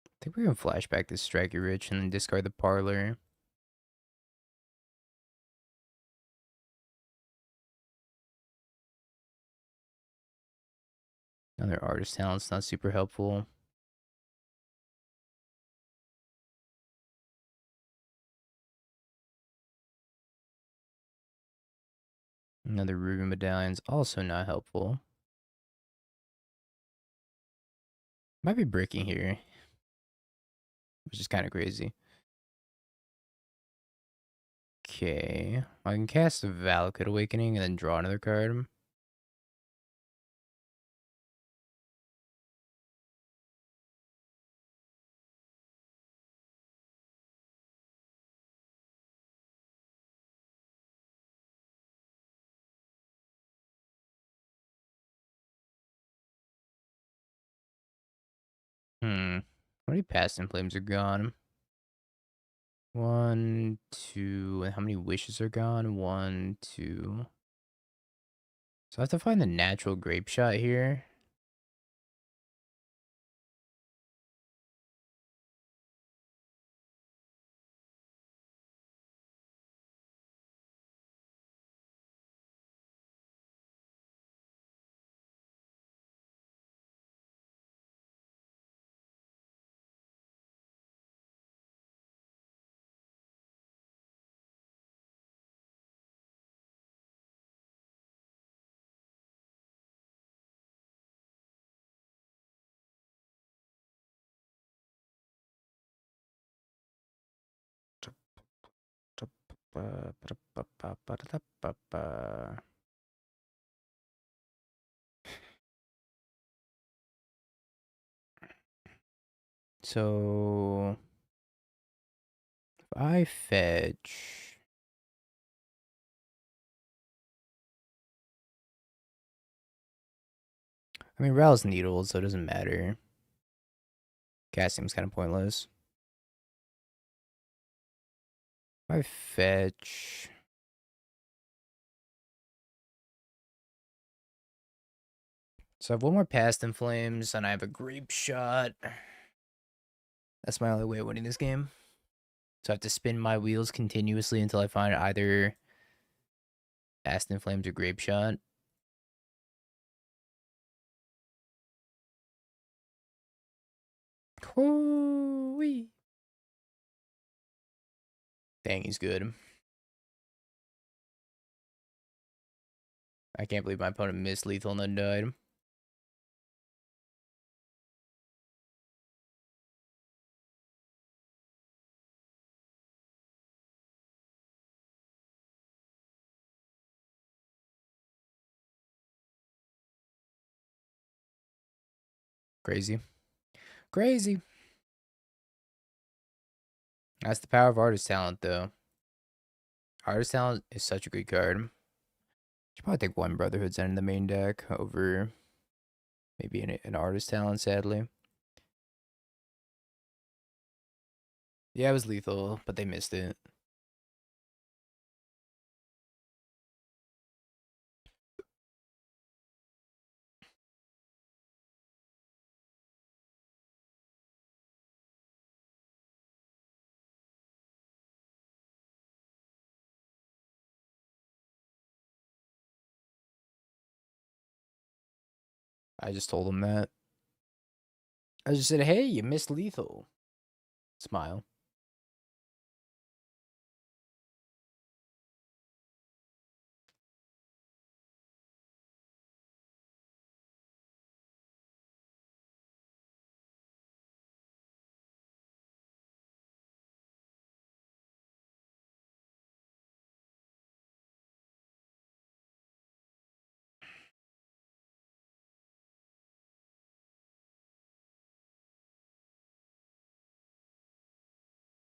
[SPEAKER 1] I think we're gonna flashback this Striker Rich and then discard the Parlor. Another Artist Talent's not super helpful. Another Ruby Medallion's also not helpful. Might be bricking here, which is kind of crazy. Okay, I can cast a Valakut Awakening and then draw another card. How many Past in Flames are gone? 1, 2. And how many wishes are gone? 1, 2. So I have to find the natural Grape Shot here. So if I fetch, I mean Rao's needled, so it doesn't matter. Casting's kind of pointless. If I fetch, so I have one more Past in Flames, and I have a Grape Shot. That's my only way of winning this game. So I have to spin my wheels continuously until I find either Past in Flames or Grape Shot. Hoo-wee. Dang, he's good. I can't believe my opponent missed lethal and then died. Crazy. Crazy. That's the power of Artist Talent, though. Artist Talent is such a good card. Should probably take one Brotherhood's End in the main deck over maybe an Artist Talent, sadly. Yeah, it was lethal, but they missed it. I just told them that. I just said, hey, you missed lethal. Smile.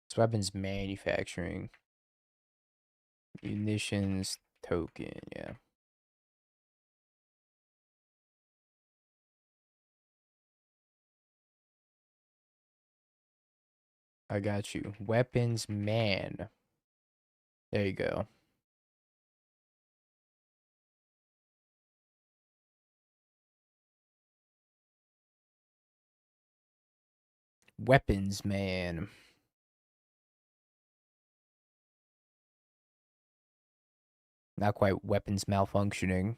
[SPEAKER 1] This weapon's manufacturing. Munitions token, yeah. I got you. Weapons man. There you go. Weapons man. Not quite weapons malfunctioning.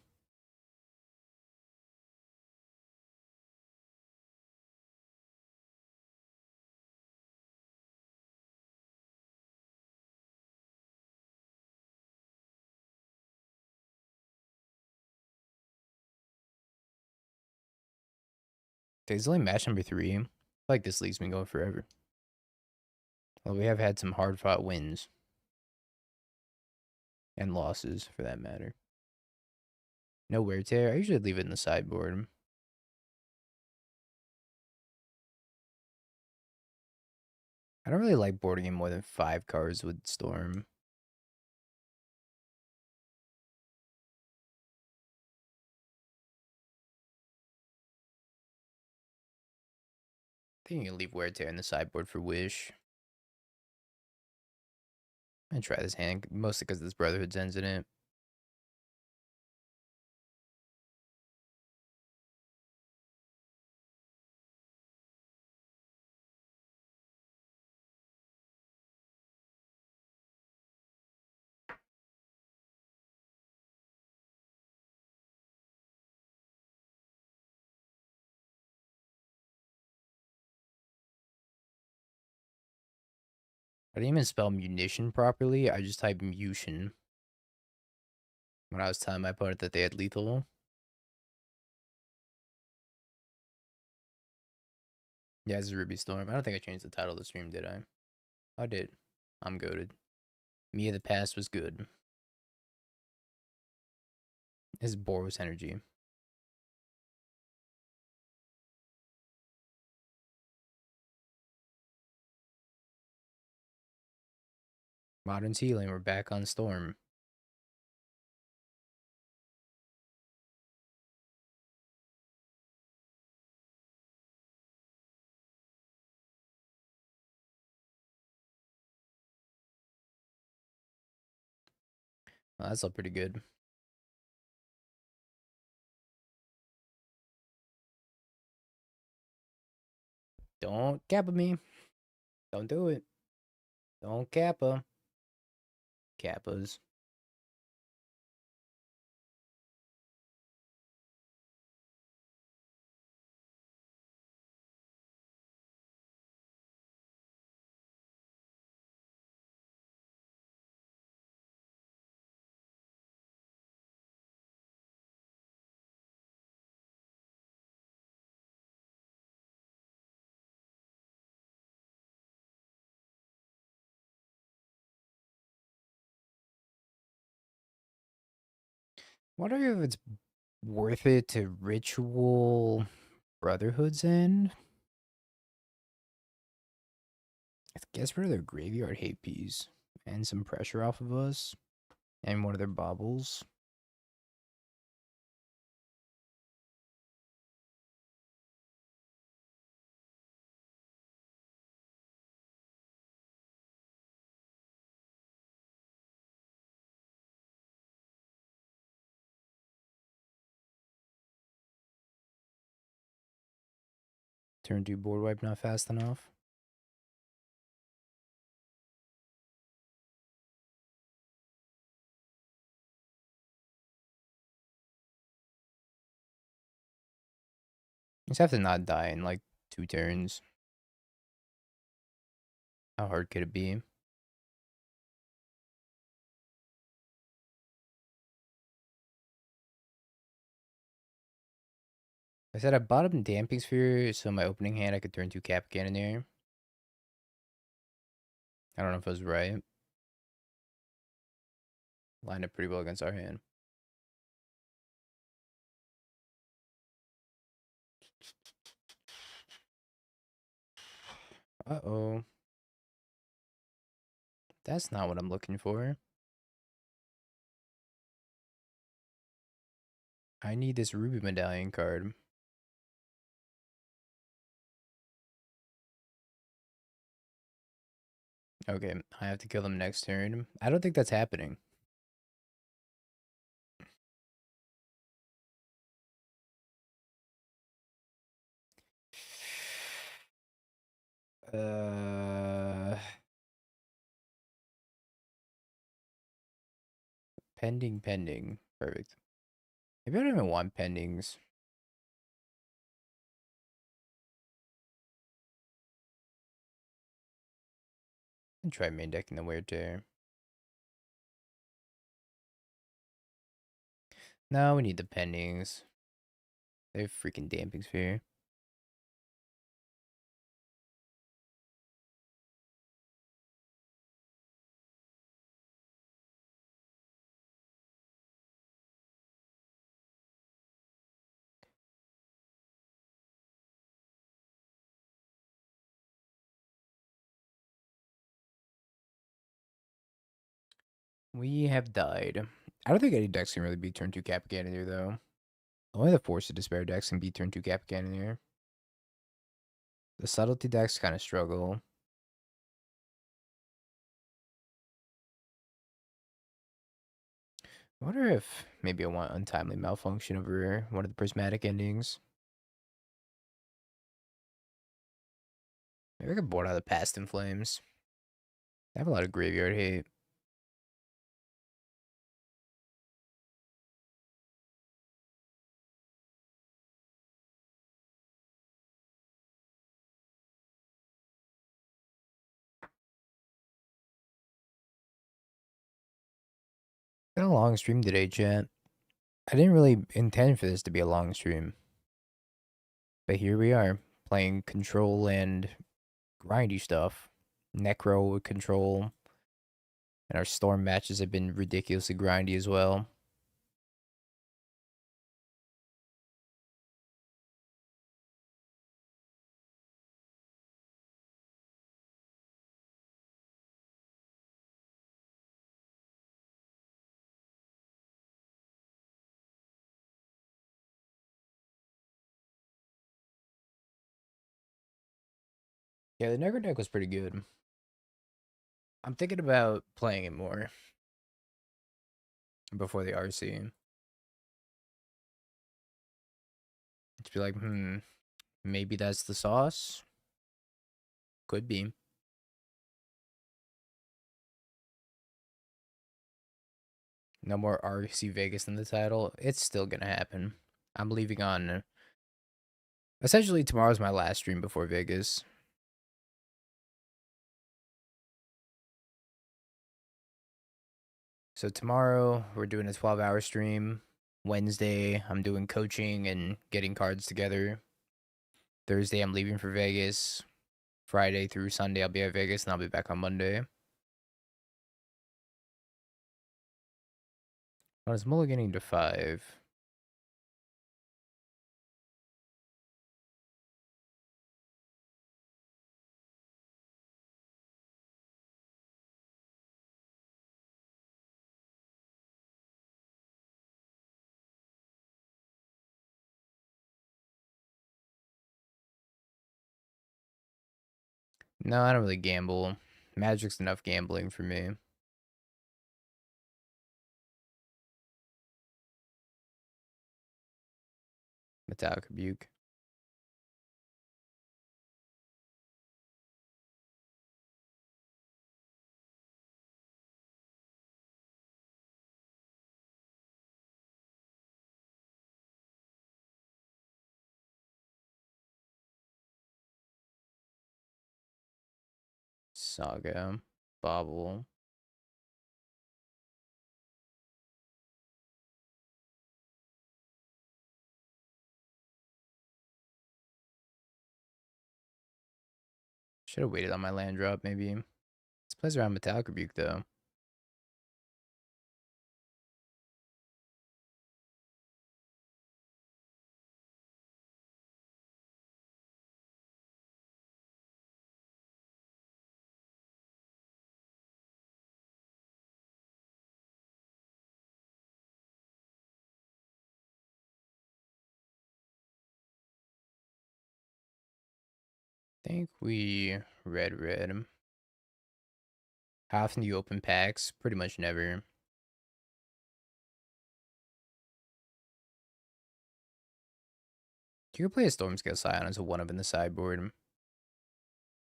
[SPEAKER 1] Today's only match number 3. I feel like this league's been going forever. Well, we have had some hard fought wins. And losses, for that matter. No wear tear. I usually leave it in the sideboard. I don't really like boarding in more than 5 cards with Storm. I think you can leave wear tear in the sideboard for Wish. I'm gonna try this hand, mostly because this Brotherhood's ends in it. I didn't even spell munition properly. I just typed mution when I was telling my opponent that they had lethal. Yeah, this is Ruby Storm. I don't think I changed the title of the stream, did I? I did. I'm goated. Me of the past was good. This is Boros energy. Modern's healing. We're back on Storm. Oh, that's all pretty good. Don't kappa me. Don't do it. Don't kappa. Kappas. Wonder if it's worth it to ritual Brotherhood's end. I guess rid of their graveyard hate piece and some pressure off of us and one of their baubles. Turn 2 board wipe not fast enough. Just have to not die in like 2 turns. How hard could it be? I said I bought him Damping Sphere so my opening hand I could turn 2 Cap Cannoneer. I don't know if I was right. Lined up pretty well against our hand. Uh-oh. That's not what I'm looking for. I need this Ruby Medallion card. Okay, I have to kill them next turn. I don't think that's happening. Uh, pending. Perfect. Maybe I don't even want pendings. I can try main decking the Weird Tear. No, we need the pendings. They have freaking damping sphere. We have died. I don't think any decks can really beat turn 2 Cap Cannoneer, though. Only the Force of Despair decks can beat turn 2 Cap Cannoneer. The Subtlety decks kind of struggle. I wonder if maybe I want Untimely Malfunction over one of the Prismatic Endings. Maybe I could board out the Past in Flames. I have a lot of graveyard hate. Been a long stream today, chat. I didn't really intend for this to be a long stream. But here we are, playing control and grindy stuff. Necro with control. And our storm matches have been ridiculously grindy as well. Yeah, the Necro deck was pretty good. I'm thinking about playing it more before the RC. To be like, maybe that's the sauce? Could be. No more RC Vegas in the title. It's still gonna happen. I'm leaving on. Essentially, tomorrow's my last stream before Vegas. So tomorrow we're doing a 12-hour stream. Wednesday I'm doing coaching and getting cards together. Thursday I'm leaving for Vegas. Friday through Sunday I'll be at Vegas and I'll be back on Monday. I was mulliganing to 5. No, I don't really gamble. Magic's enough gambling for me. Metallic Rebuke. Saga. Bobble. Should have waited on my land drop, maybe. This plays around Metallic Rebuke, though. I think we red. How often do you open packs? Pretty much never. You can play a Stormscale Scion as a 1 of in the sideboard.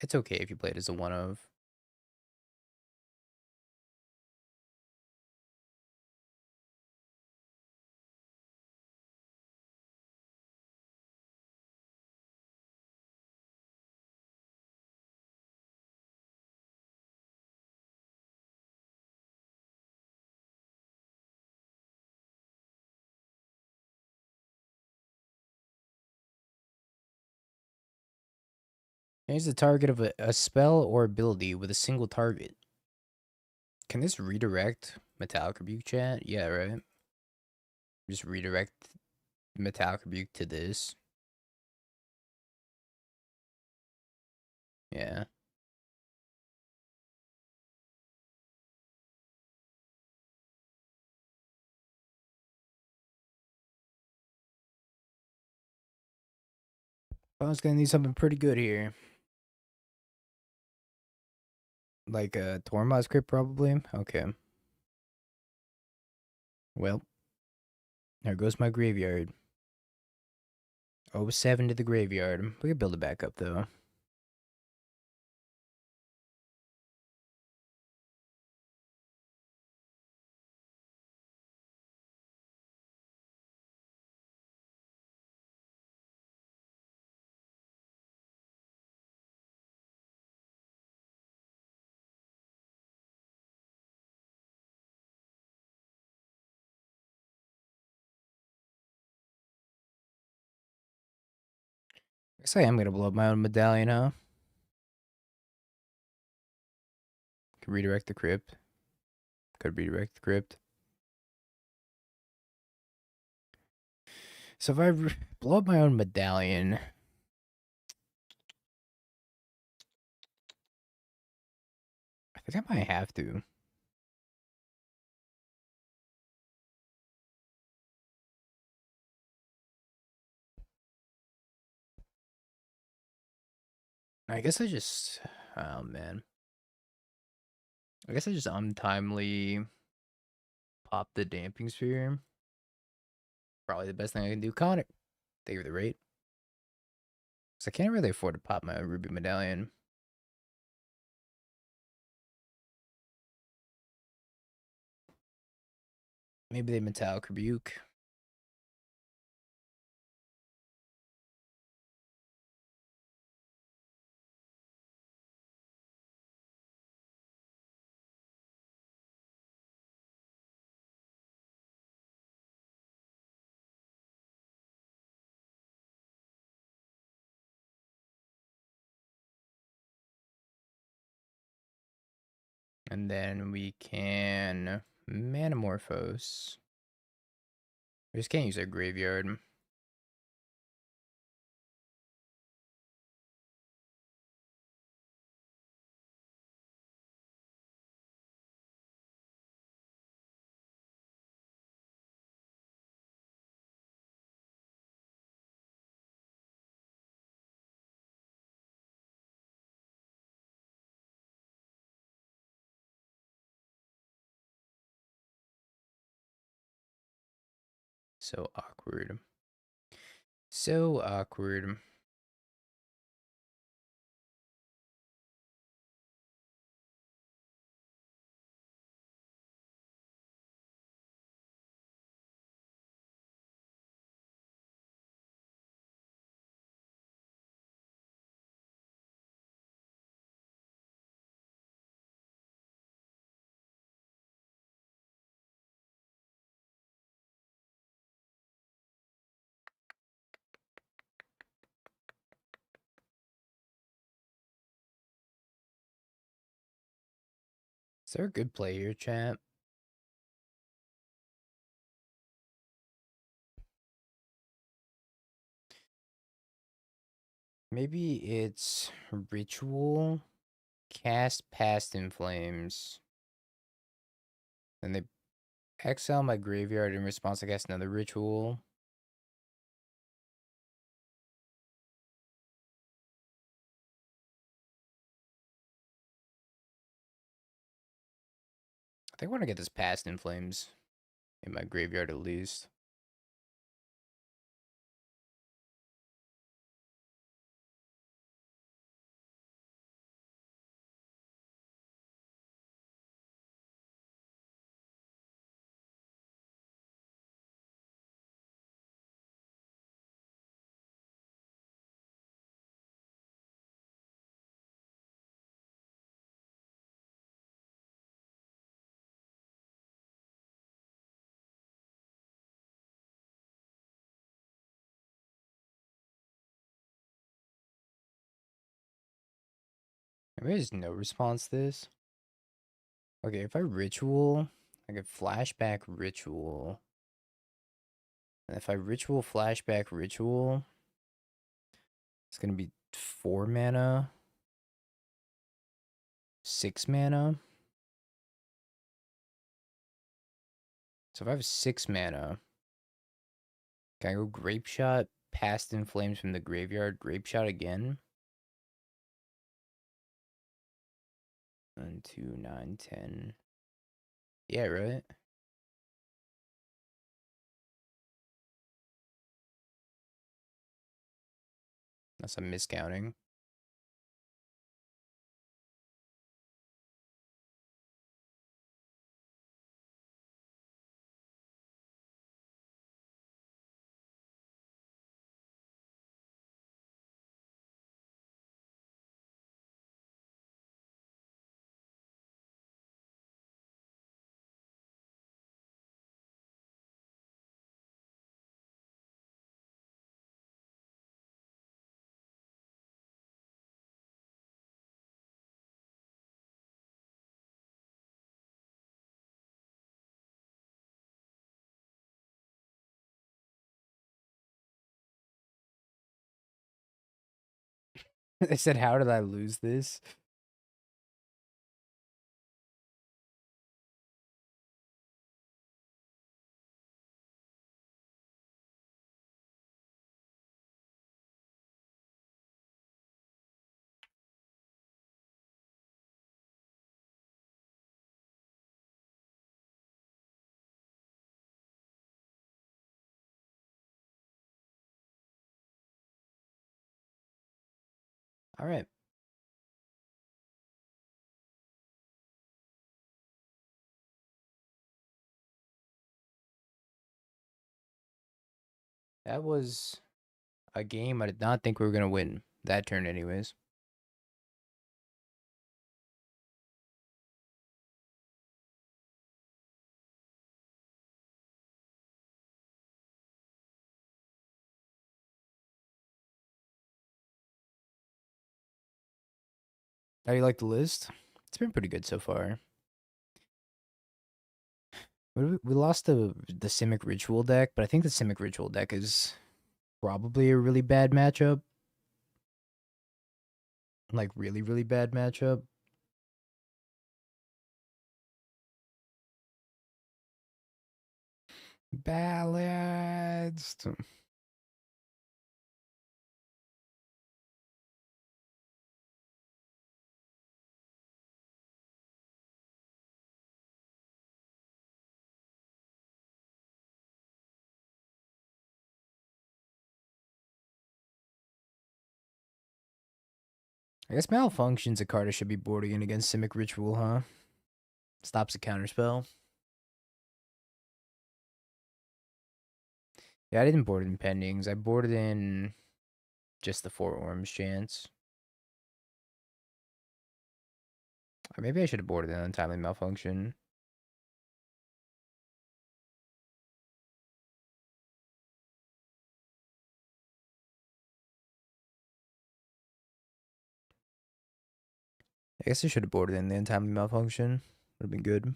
[SPEAKER 1] It's okay if you play it as a 1 of. Change the target of a spell or ability with a single target. Can this redirect Metallic Rebuke chat? Yeah, right? Just redirect Metallic Rebuke to this. Yeah. I was gonna need something pretty good here. Like a Tormod's Crypt, probably? Okay. Well, there goes my graveyard. 07 to the graveyard. We could build it back up, though. I guess I am gonna blow up my own medallion, huh? Could redirect the crypt. Could redirect the crypt. So if I blow up my own medallion, I think I might have to. I guess I just, oh man. I guess I just untimely pop the damping sphere. Probably the best thing I can do. Conic. Thank you for the rate. Because I can't really afford to pop my ruby medallion. Maybe they Metallic Rebuke. And then we can Manamorphose. We just can't use our graveyard. So awkward. So awkward. Is there a good play here, chat? Maybe it's Ritual, cast Past in Flames. And they exile my graveyard in response I cast another Ritual. think I want to get this Past in Flames in my graveyard at least. Maybe there's no response to this. Okay, if I Ritual, I get Flashback Ritual. And if I Ritual Flashback Ritual, it's gonna be 4 mana, 6 mana. So if I have 6 mana, can I go Grape Shot, Past in Flames from the graveyard, Grape Shot again? 1, 2, 9, 10. Yeah, right? That's a miscounting. I said, how did I lose this? All right. That was a game I did not think we were going to win that turn anyways. How do you like the list? It's been pretty good so far. We lost the Simic Ritual deck, but I think the Simic Ritual deck is probably a really bad matchup. Like, really, really bad matchup. Balanced. I guess Malfunction's a card I should be boarding in against Simic Ritual, huh? Stops a counterspell. Yeah, I didn't board it in pendings. I boarded in just the 4 Orms chance. Or maybe I should have boarded in Untimely Malfunction. I guess I should have boarded in the Untimely Malfunction. Would have been good.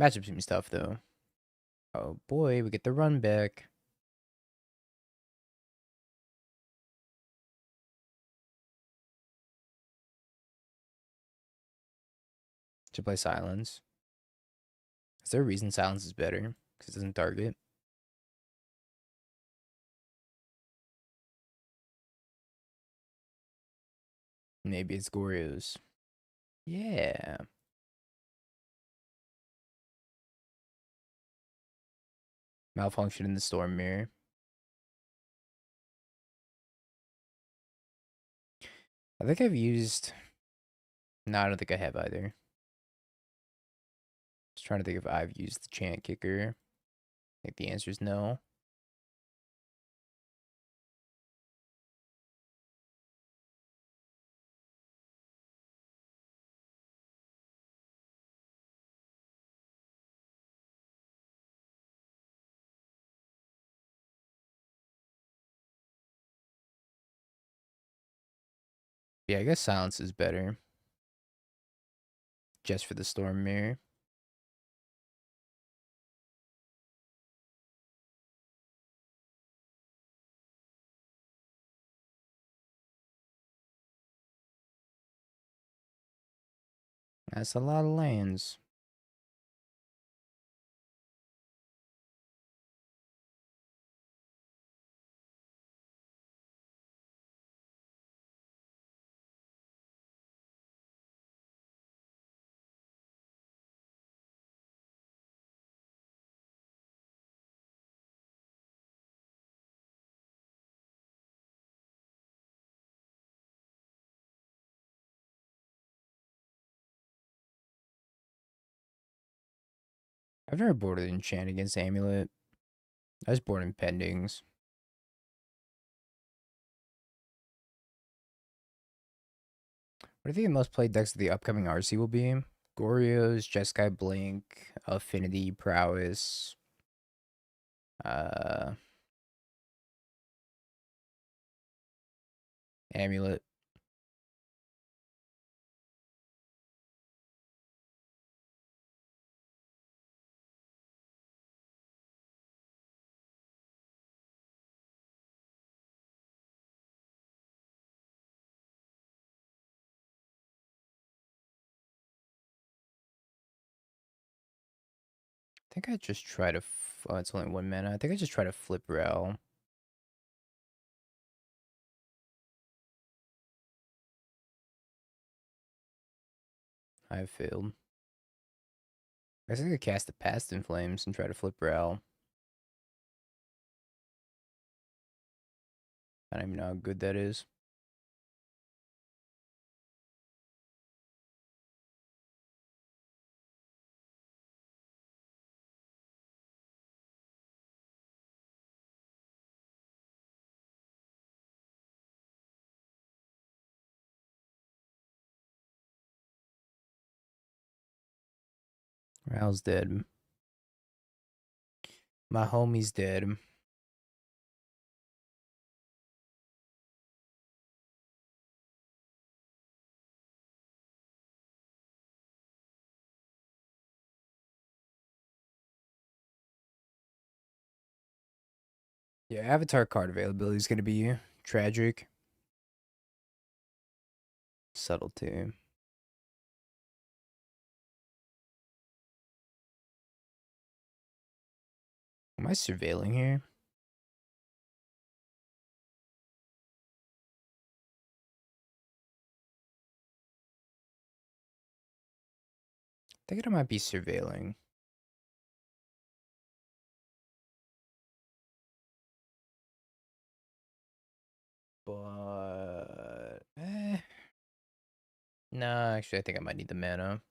[SPEAKER 1] Matchup seems tough, though. Oh boy, we get the run back. Should play Silence. Is there a reason Silence is better? Because it doesn't target. Maybe it's Goryo's. Yeah. Malfunction in the storm mirror. I think I've used. No, I don't think I have either. Just trying to think if I've used the chant kicker. I think the answer is no. Yeah, I guess silence is better. Just for the storm mirror. That's a lot of lands. I've never boarded enchant against amulet. I was bored in pendings. What do you think the most played decks of the upcoming RC will be? Goryo's, Jeskai Blink, Affinity, Prowess, uh, Amulet. I think I just try to. Oh, it's only 1 mana. I think I just try to flip Rel. I failed. I guess I could cast the Past in Flames and try to flip Rel. I don't even know how good that is. Rel's dead. My homie's dead. Yeah, Avatar card availability is going to be tragic. Subtlety. Am I surveilling here? I think I might be surveilling. But no, actually, I think I might need the mana.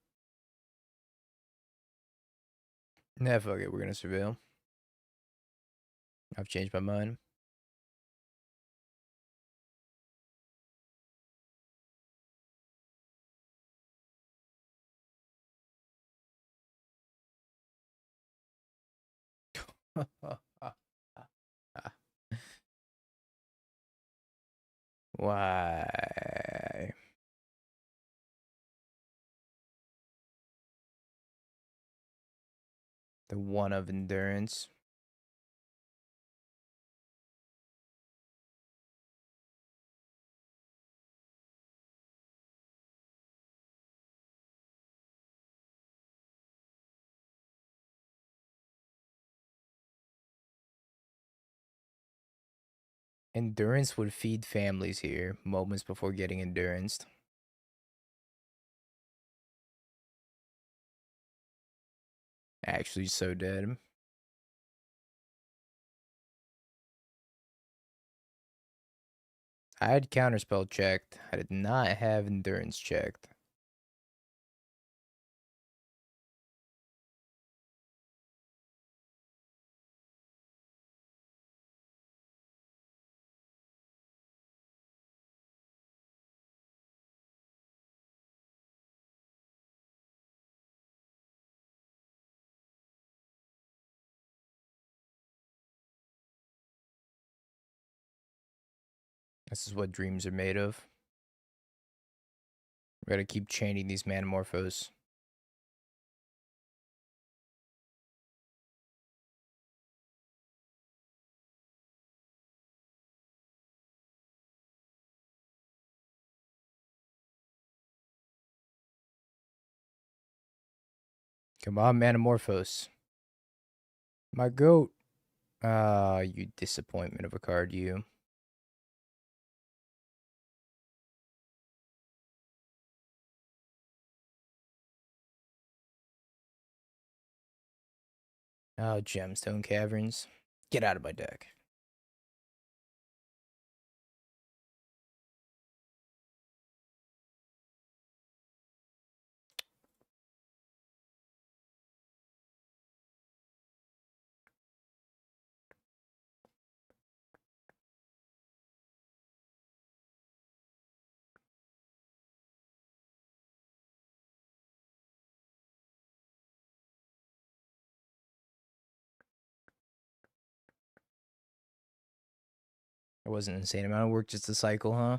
[SPEAKER 1] Nah, fuck it. We're gonna surveil. I've changed my mind. Why? The one of endurance. Endurance would feed families here moments before getting enduranced. Actually, so dead. I had counterspell checked. I did not have endurance checked. This is what dreams are made of. We gotta keep chaining these Manamorphos. Come on, Manamorphos. My goat. Ah, you disappointment of a card, you. Oh, Gemstone Caverns. Get out of my deck. It wasn't an insane amount of work just to cycle, huh?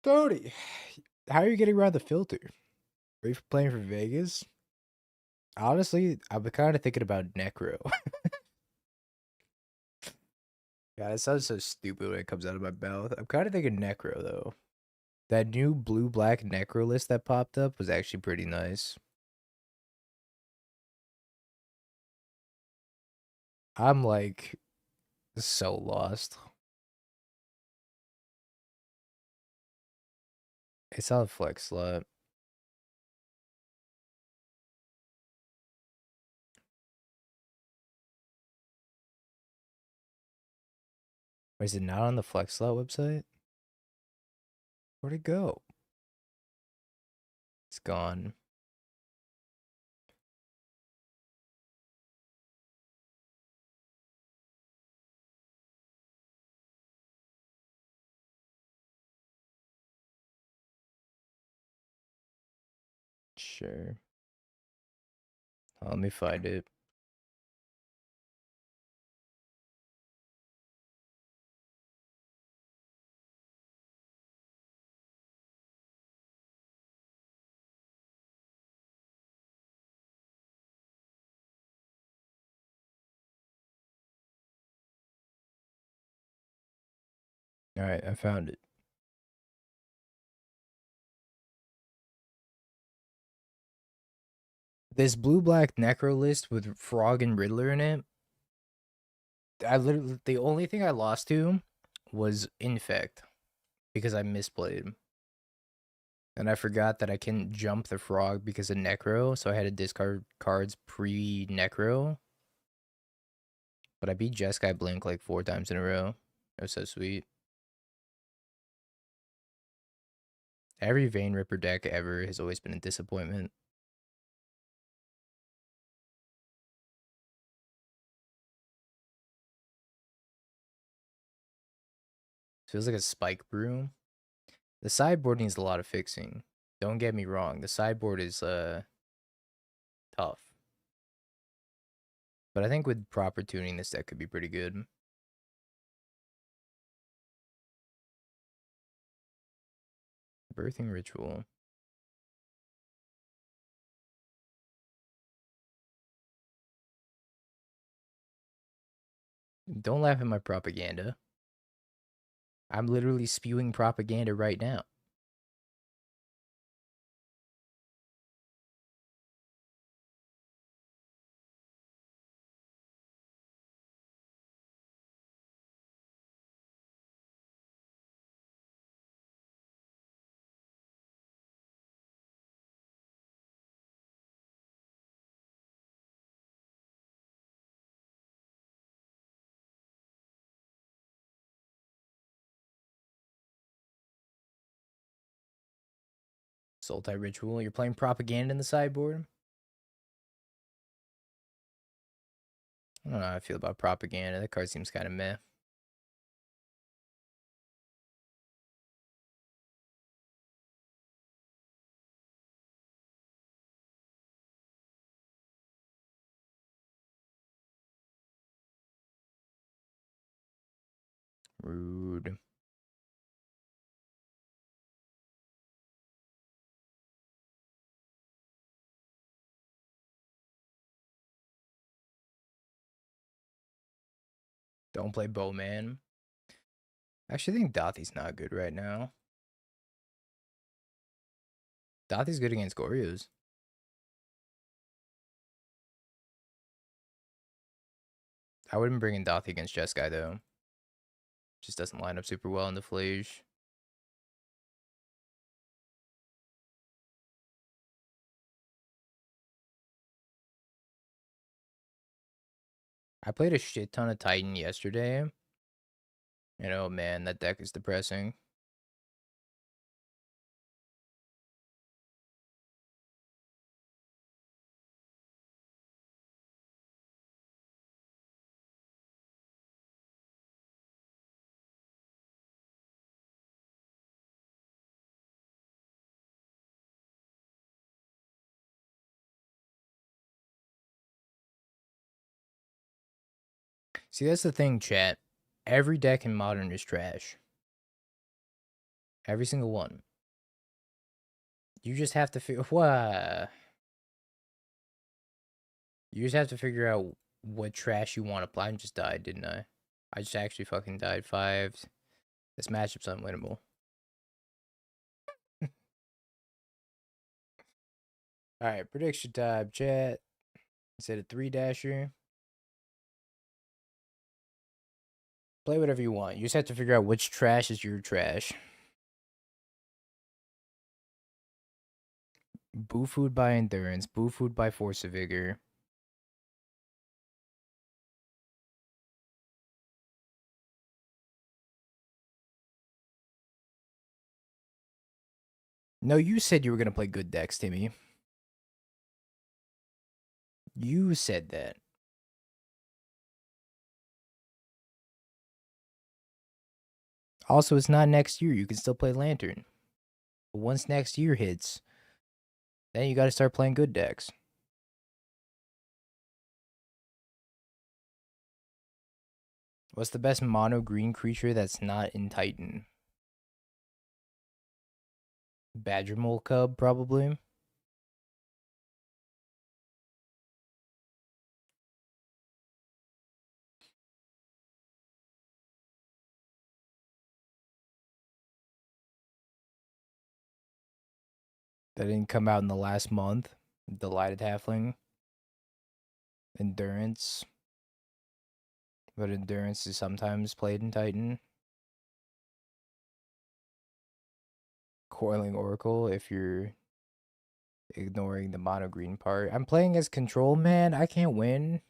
[SPEAKER 1] Tony, how are you getting around the filter? Are you playing for Vegas? Honestly, I'm kind of thinking about Necro. God, it sounds so stupid when it comes out of my mouth. I'm kind of thinking Necro, though. That new blue-black Necro list that popped up was actually pretty nice. I'm like so lost. It's on flex slot. Wait, is it not on the flex slot website? Where'd it go? It's gone. Sure. Let me find it. All right, I found it. This blue-black Necro list with Frog and Riddler in it. I literally the only thing I lost to was Infect because I misplayed. And I forgot that I can jump the frog because of Necro, so I had to discard cards pre-Necro. But I beat Jeskai Blink like 4 times in a row. It was so sweet. Every Vein Ripper deck ever has always been a disappointment. Feels like a Spike Brew. The sideboard needs a lot of fixing. Don't get me wrong, the sideboard is tough. But I think with proper tuning, this deck could be pretty good. Birthing Ritual. Don't laugh at my propaganda. I'm literally spewing propaganda right now. Sultai Ritual. You're playing propaganda in the sideboard? I don't know how I feel about propaganda. That card seems kind of meh. Rude. Don't play Bowman. I actually think Dothy's not good right now. Dothy's good against Goryo's. I wouldn't bring in Dothy against Jeskai though. Just doesn't line up super well in the Flage. I played a shit ton of Titan yesterday. And oh man, that deck is depressing. See, that's the thing, chat. Every deck in Modern is trash. Every single one. You just have to figure. What? You just have to figure out what trash you want to play. I just died, didn't I? I just actually fucking died 5. This matchup's unwinnable. Alright, prediction time, chat. Instead of 3-dasher. Play whatever you want. You just have to figure out which trash is your trash. Boo Food by Endurance. Boo Food by Force of Vigor. No, you said you were going to play good decks, Timmy. You said that. Also, it's not next year. You can still play Lantern. But once next year hits, then you got to start playing good decks. What's the best mono green creature that's not in Titan? Badger Mole Cub, probably. That didn't come out in the last month. Delighted Halfling. Endurance. But Endurance is sometimes played in Titan. Coiling Oracle, if you're ignoring the mono green part. I'm playing as Control Man. I can't win.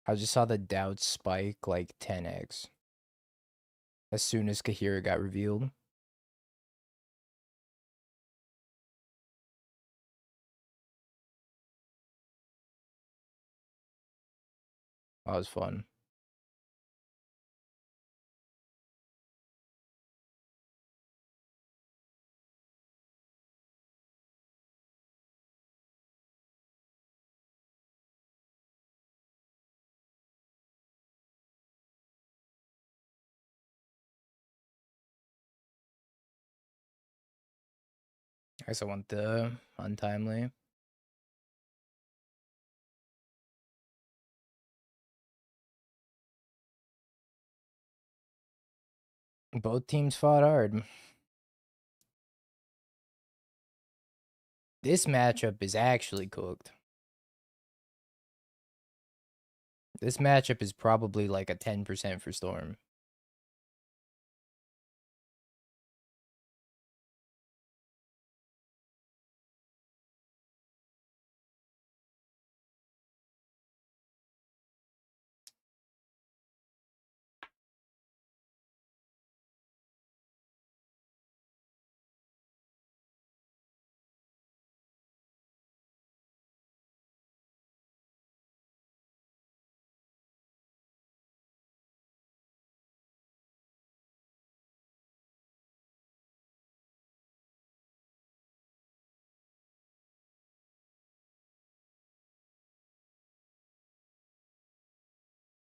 [SPEAKER 1] I just saw the doubt spike like 10x as soon as Kahira got revealed. That was fun. I guess I want the untimely. Both teams fought hard. This matchup is actually cooked. This matchup is probably like a 10% for Storm.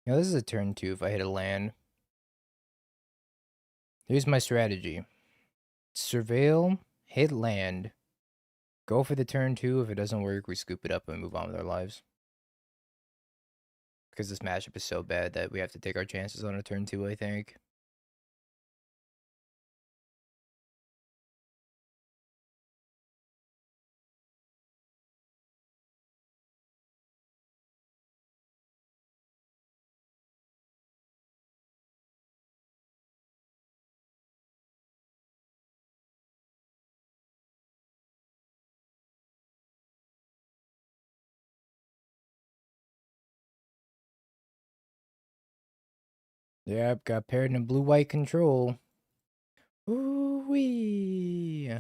[SPEAKER 1] Now this is a turn 2 if I hit a land. Here's my strategy. Surveil, hit land, go for the turn 2. If it doesn't work, we scoop it up and move on with our lives. Because this matchup is so bad that we have to take our chances on a turn 2, I think. Yep, got paired in a blue-white control. Ooh-wee.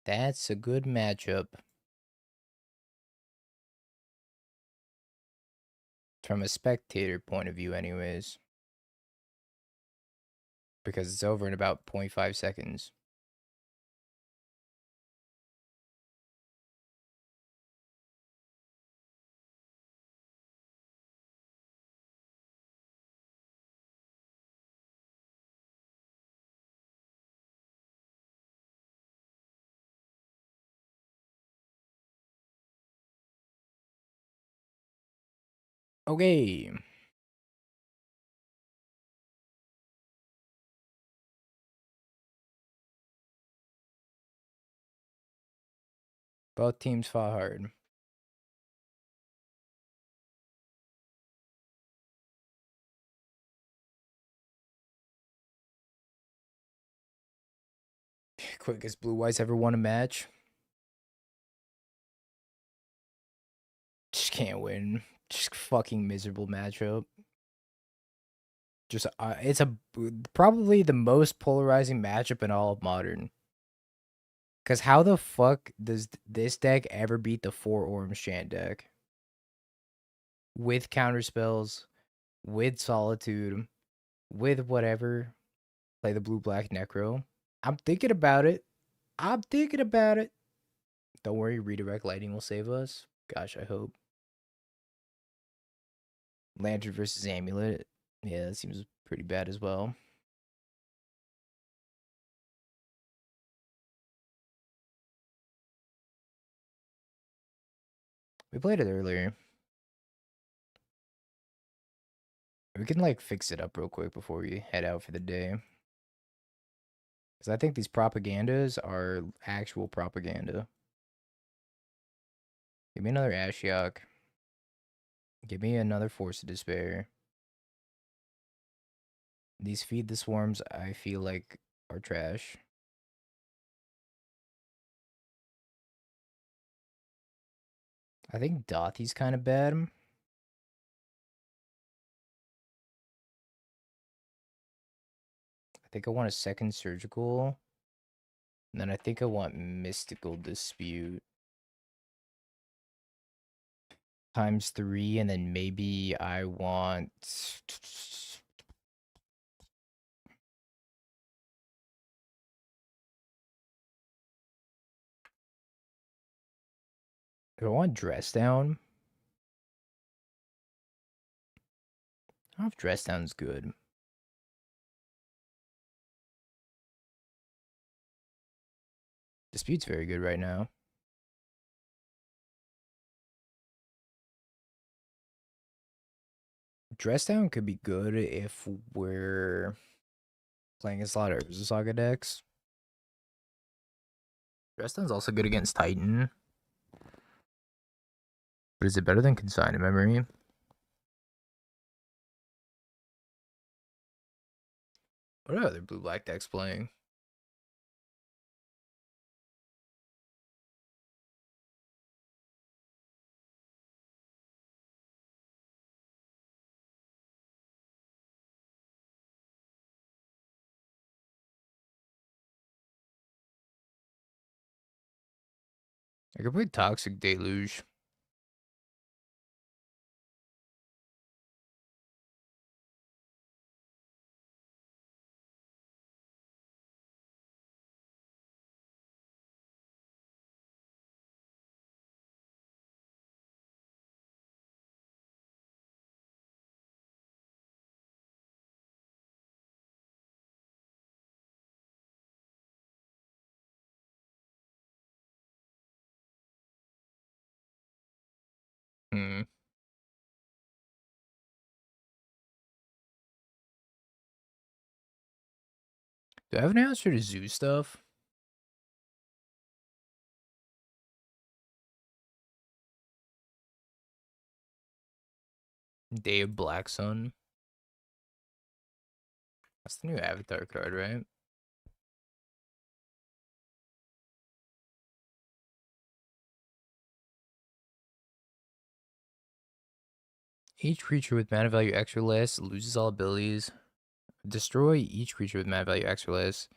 [SPEAKER 1] That's a good matchup. From a spectator point of view, anyways. Because it's over in about 0.5 seconds. Okay. Both teams fought hard. Quickest blue whites ever won a match. Just can't win. Just fucking miserable matchup. Just it's probably the most polarizing matchup in all of Modern. Cause how the fuck does this deck ever beat the 4 orange chant deck? With counter spells, with solitude, with whatever. Play the blue black Necro. I'm thinking about it. I'm thinking about it. Don't worry, redirect lighting will save us. Gosh, I hope. Lantern versus Amulet. Yeah, that seems pretty bad as well. We played it earlier. We can like fix it up real quick before we head out for the day. Because I think these propagandas are actual propaganda. Give me another Ashiok. Give me another Force of Despair. These Feed the Swarms, I feel like, are trash. I think Dothy's kind of bad. I think I want a second Surgical. And then I think I want Mystical Dispute. ×3, and then maybe I want... Do I want Dress Down? I don't know if Dress Down's good. Dispute's very good right now. Dress Down could be good if we're playing against a lot of Urza Saga decks. Dress Down's also good against Titan. But is it better than Consigned Memory? What are other blue-black decks playing? I could play Toxic Deluge. Hmm. Do I have an answer to Zoo stuff? Day of Black Sun. That's the new Avatar card, right? Each creature with mana value X or less loses all abilities. Destroy each creature with mana value X or less.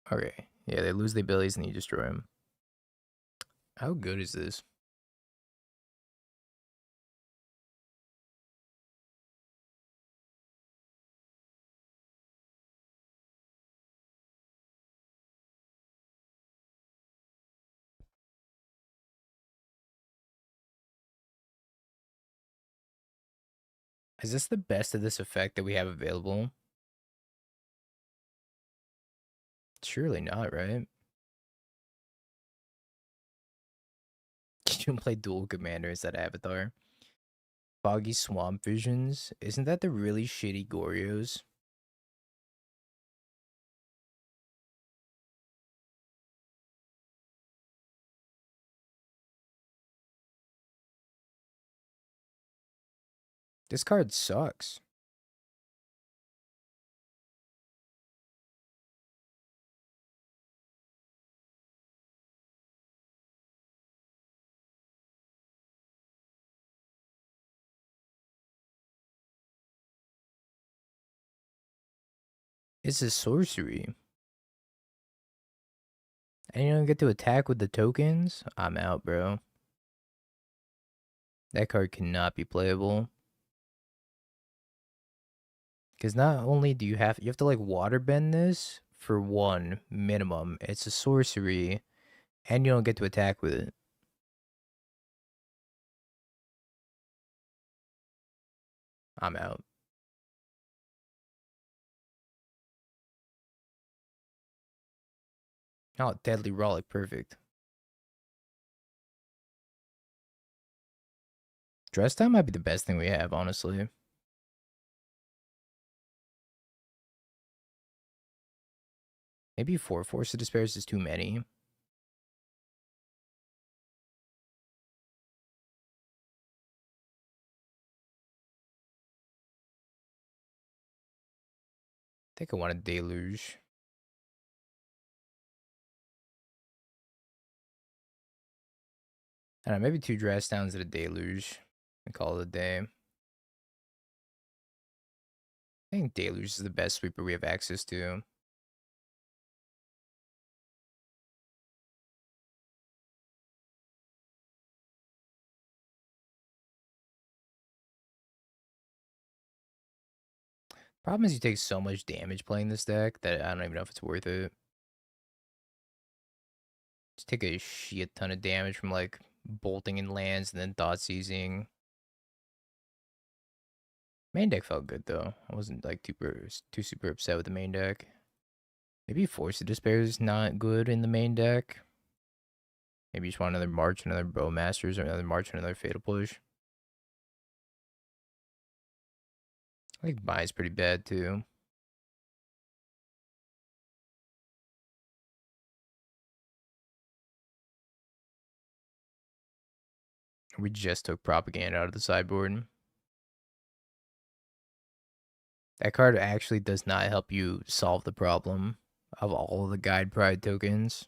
[SPEAKER 1] Okay. Yeah, they lose the abilities and you destroy them. How good is this? Is this the best of this effect that we have available? Surely not, right? You can play dual commander instead of Avatar. Foggy Swamp Visions. Isn't that the really shitty Gorios? This card sucks. It's a sorcery. And you don't get to attack with the tokens? I'm out, bro. That card cannot be playable. Because not only do you have to like waterbend this for one minimum. It's a sorcery, and you don't get to attack with it. I'm out. Oh, Deadly Rollick, perfect. Dress Down might be the best thing we have, honestly. Maybe 4 Force of Despair is too many. I think I want a Deluge. I don't know, maybe 2 Dress Downs and a Deluge. And call it a day. I think Deluge is the best sweeper we have access to. Problem is you take so much damage playing this deck that I don't even know if it's worth it. Just take a shit ton of damage from like bolting in lands and then thought seizing. Main deck felt good though. I wasn't like too super upset with the main deck. Maybe Force of Despair is not good in the main deck. Maybe you just want another March, another Bowmasters, or another March, another Fatal Push. I think Mai's pretty bad too. We just took Propaganda out of the sideboard. That card actually does not help you solve the problem of all the Guide Pride tokens.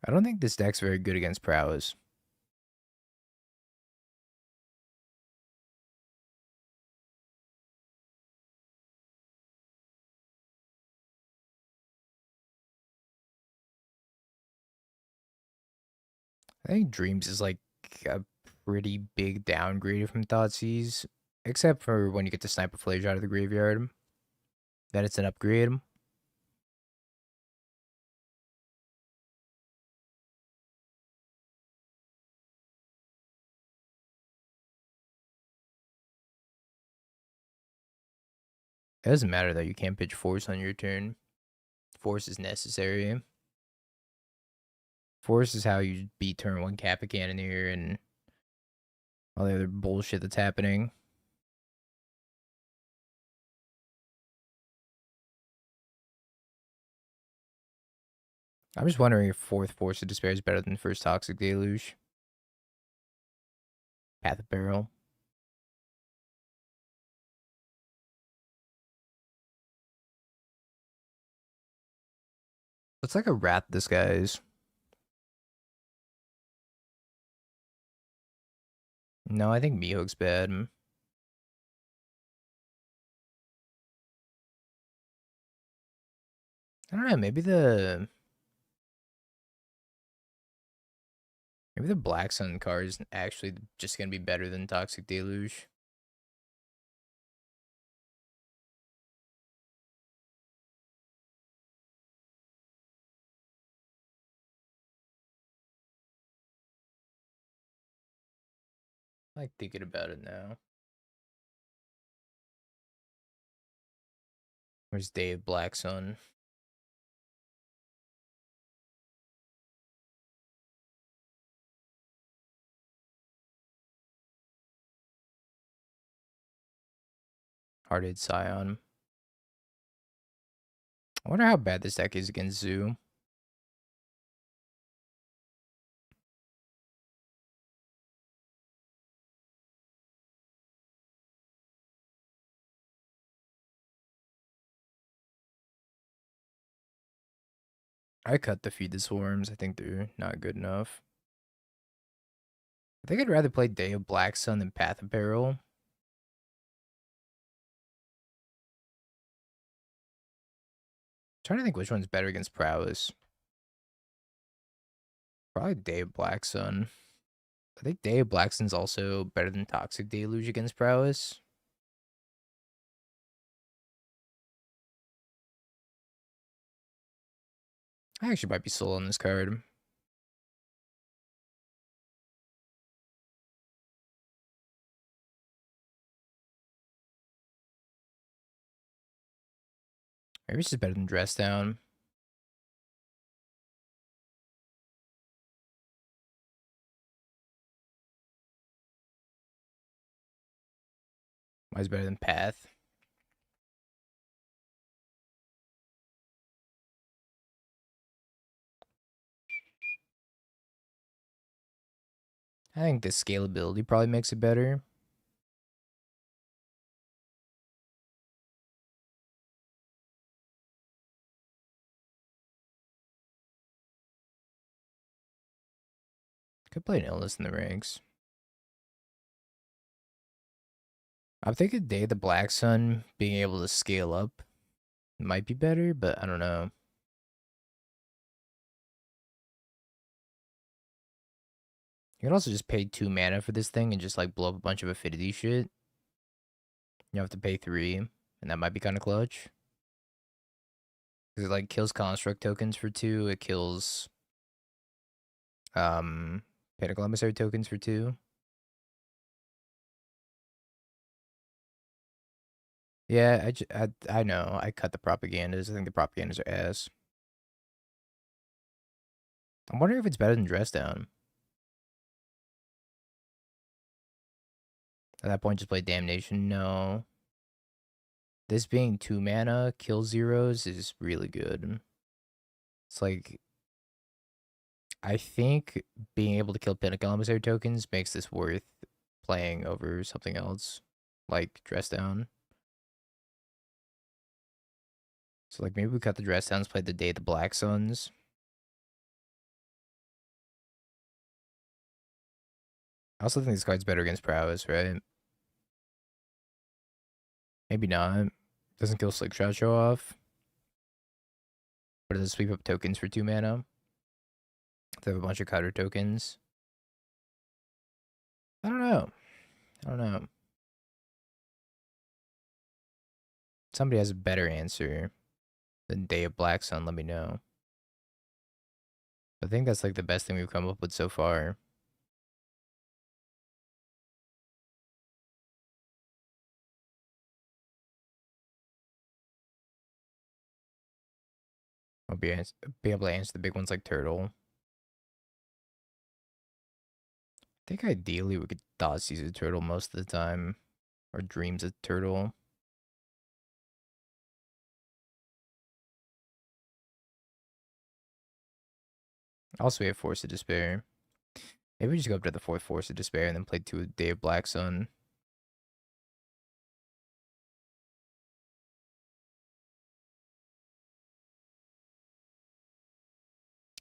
[SPEAKER 1] I don't think this deck's very good against Prowess. I think Dreams is like a pretty big downgrade from Thoughtseize, except for when you get the Sniper Flager out of the graveyard. Then it's an upgrade. It doesn't matter that you can't pitch Force on your turn. Force is necessary. Force is how you beat turn 1 Kappa Cannoneer and all the other bullshit that's happening. I'm just wondering if 4th Force of Despair is better than 1st Toxic Deluge. Path of Peril. It's like a Wrath Disguise. No, I think Mihawk's bad. I don't know, maybe the Black Sun card is actually just gonna be better than Toxic Deluge. I like thinking about it now. Where's Dave Black Sun? Hearted Scion. I wonder how bad this deck is against Zoo. I cut the Feed the Swarms. I think they're not good enough. I think I'd rather play Day of Black Sun than Path of Peril. Trying to think which one's better against Prowess. Probably Day of Black Sun. I think Day of Black Sun's also better than Toxic Deluge against Prowess. I actually might be sold on this card. Maybe it's just better than Dress Down. Mine's better than Path. I think the scalability probably makes it better. Could play an Illness in the ranks. I'm thinking Day of the Black Sun being able to scale up might be better, but I don't know. You can also just pay 2 mana for this thing and just like blow up a bunch of affinity shit. You have to pay 3, and that might be kind of clutch. Because it like kills construct tokens for 2, it kills Pinnacle Emissary tokens for 2. Yeah, I know. I cut the propagandas. I think the propagandas are ass. I'm wondering if it's better than Dress Down. At that point, just play Damnation. No. This being 2 mana, kill zeros is really good. It's like, I think being able to kill Pinnacle Emissary tokens makes this worth playing over something else, like Dress Down. So, like, maybe we cut the Dress Downs, play the Day of the Black Suns. I also think this card's better against Prowess, right? Maybe not. Doesn't kill Slickshot show off. But it does sweep up tokens for 2 mana. They have a bunch of cutter tokens. I don't know. I don't know. Somebody has a better answer than Day of Black Sun, let me know. I think that's like the best thing we've come up with so far. I'll be able to answer the big ones like Turtle. I think ideally we could Thoughtseize a Turtle most of the time. Or Dreams a Turtle. Also, we have Force of Despair. Maybe we just go up to the 4th Force of Despair and then play 2 Day of Black Sun.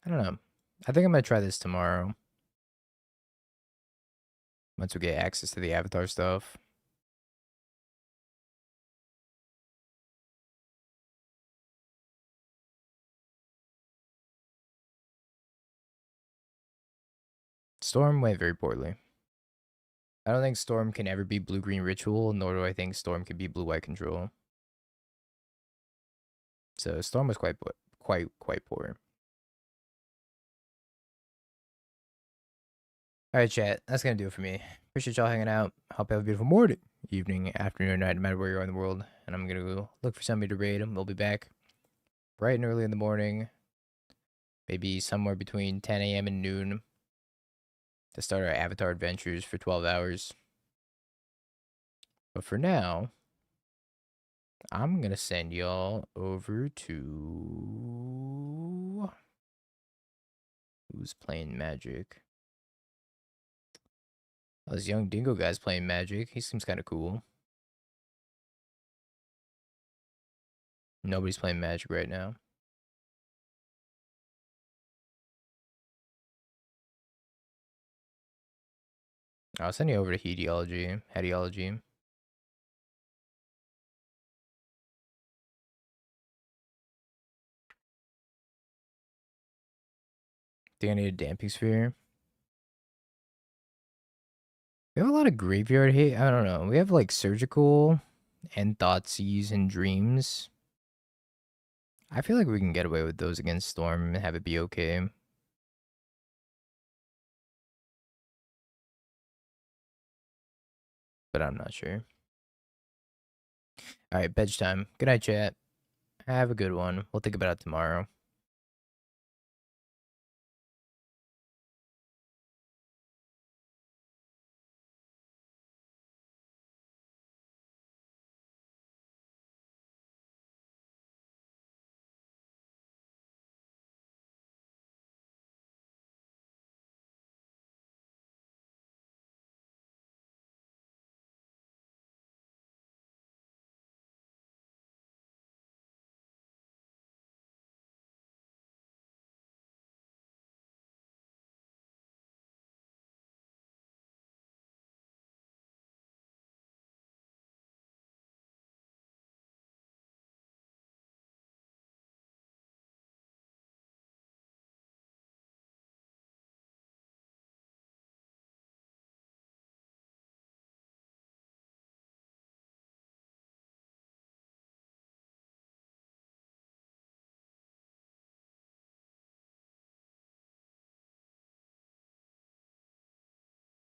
[SPEAKER 1] I don't know. I think I'm going to try this tomorrow. Once we get access to the avatar stuff. Storm went very poorly. I don't think Storm can ever be blue-green ritual, nor do I think Storm can be blue-white control. So Storm was quite poor. All right, chat. That's gonna do it for me. Appreciate y'all hanging out. Hope you have a beautiful morning, evening, afternoon, night, no matter where you are in the world. And I'm gonna go look for somebody to raid. We'll be back bright and early in the morning, maybe somewhere between 10 a.m. and noon, to start our Avatar adventures for 12 hours. But for now, I'm gonna send y'all over to who's playing Magic. Oh, this YungDingo guy's playing Magic. He seems kind of cool. Nobody's playing Magic right now. I'll send you over to Hediology. Think I need a Damping Sphere? We have a lot of graveyard hate. I don't know. We have like Surgical and Thoughtseize and Dreams. I feel like we can get away with those against Storm and have it be okay. But I'm not sure. Alright, bedtime. Good night, chat. Have a good one. We'll think about it tomorrow.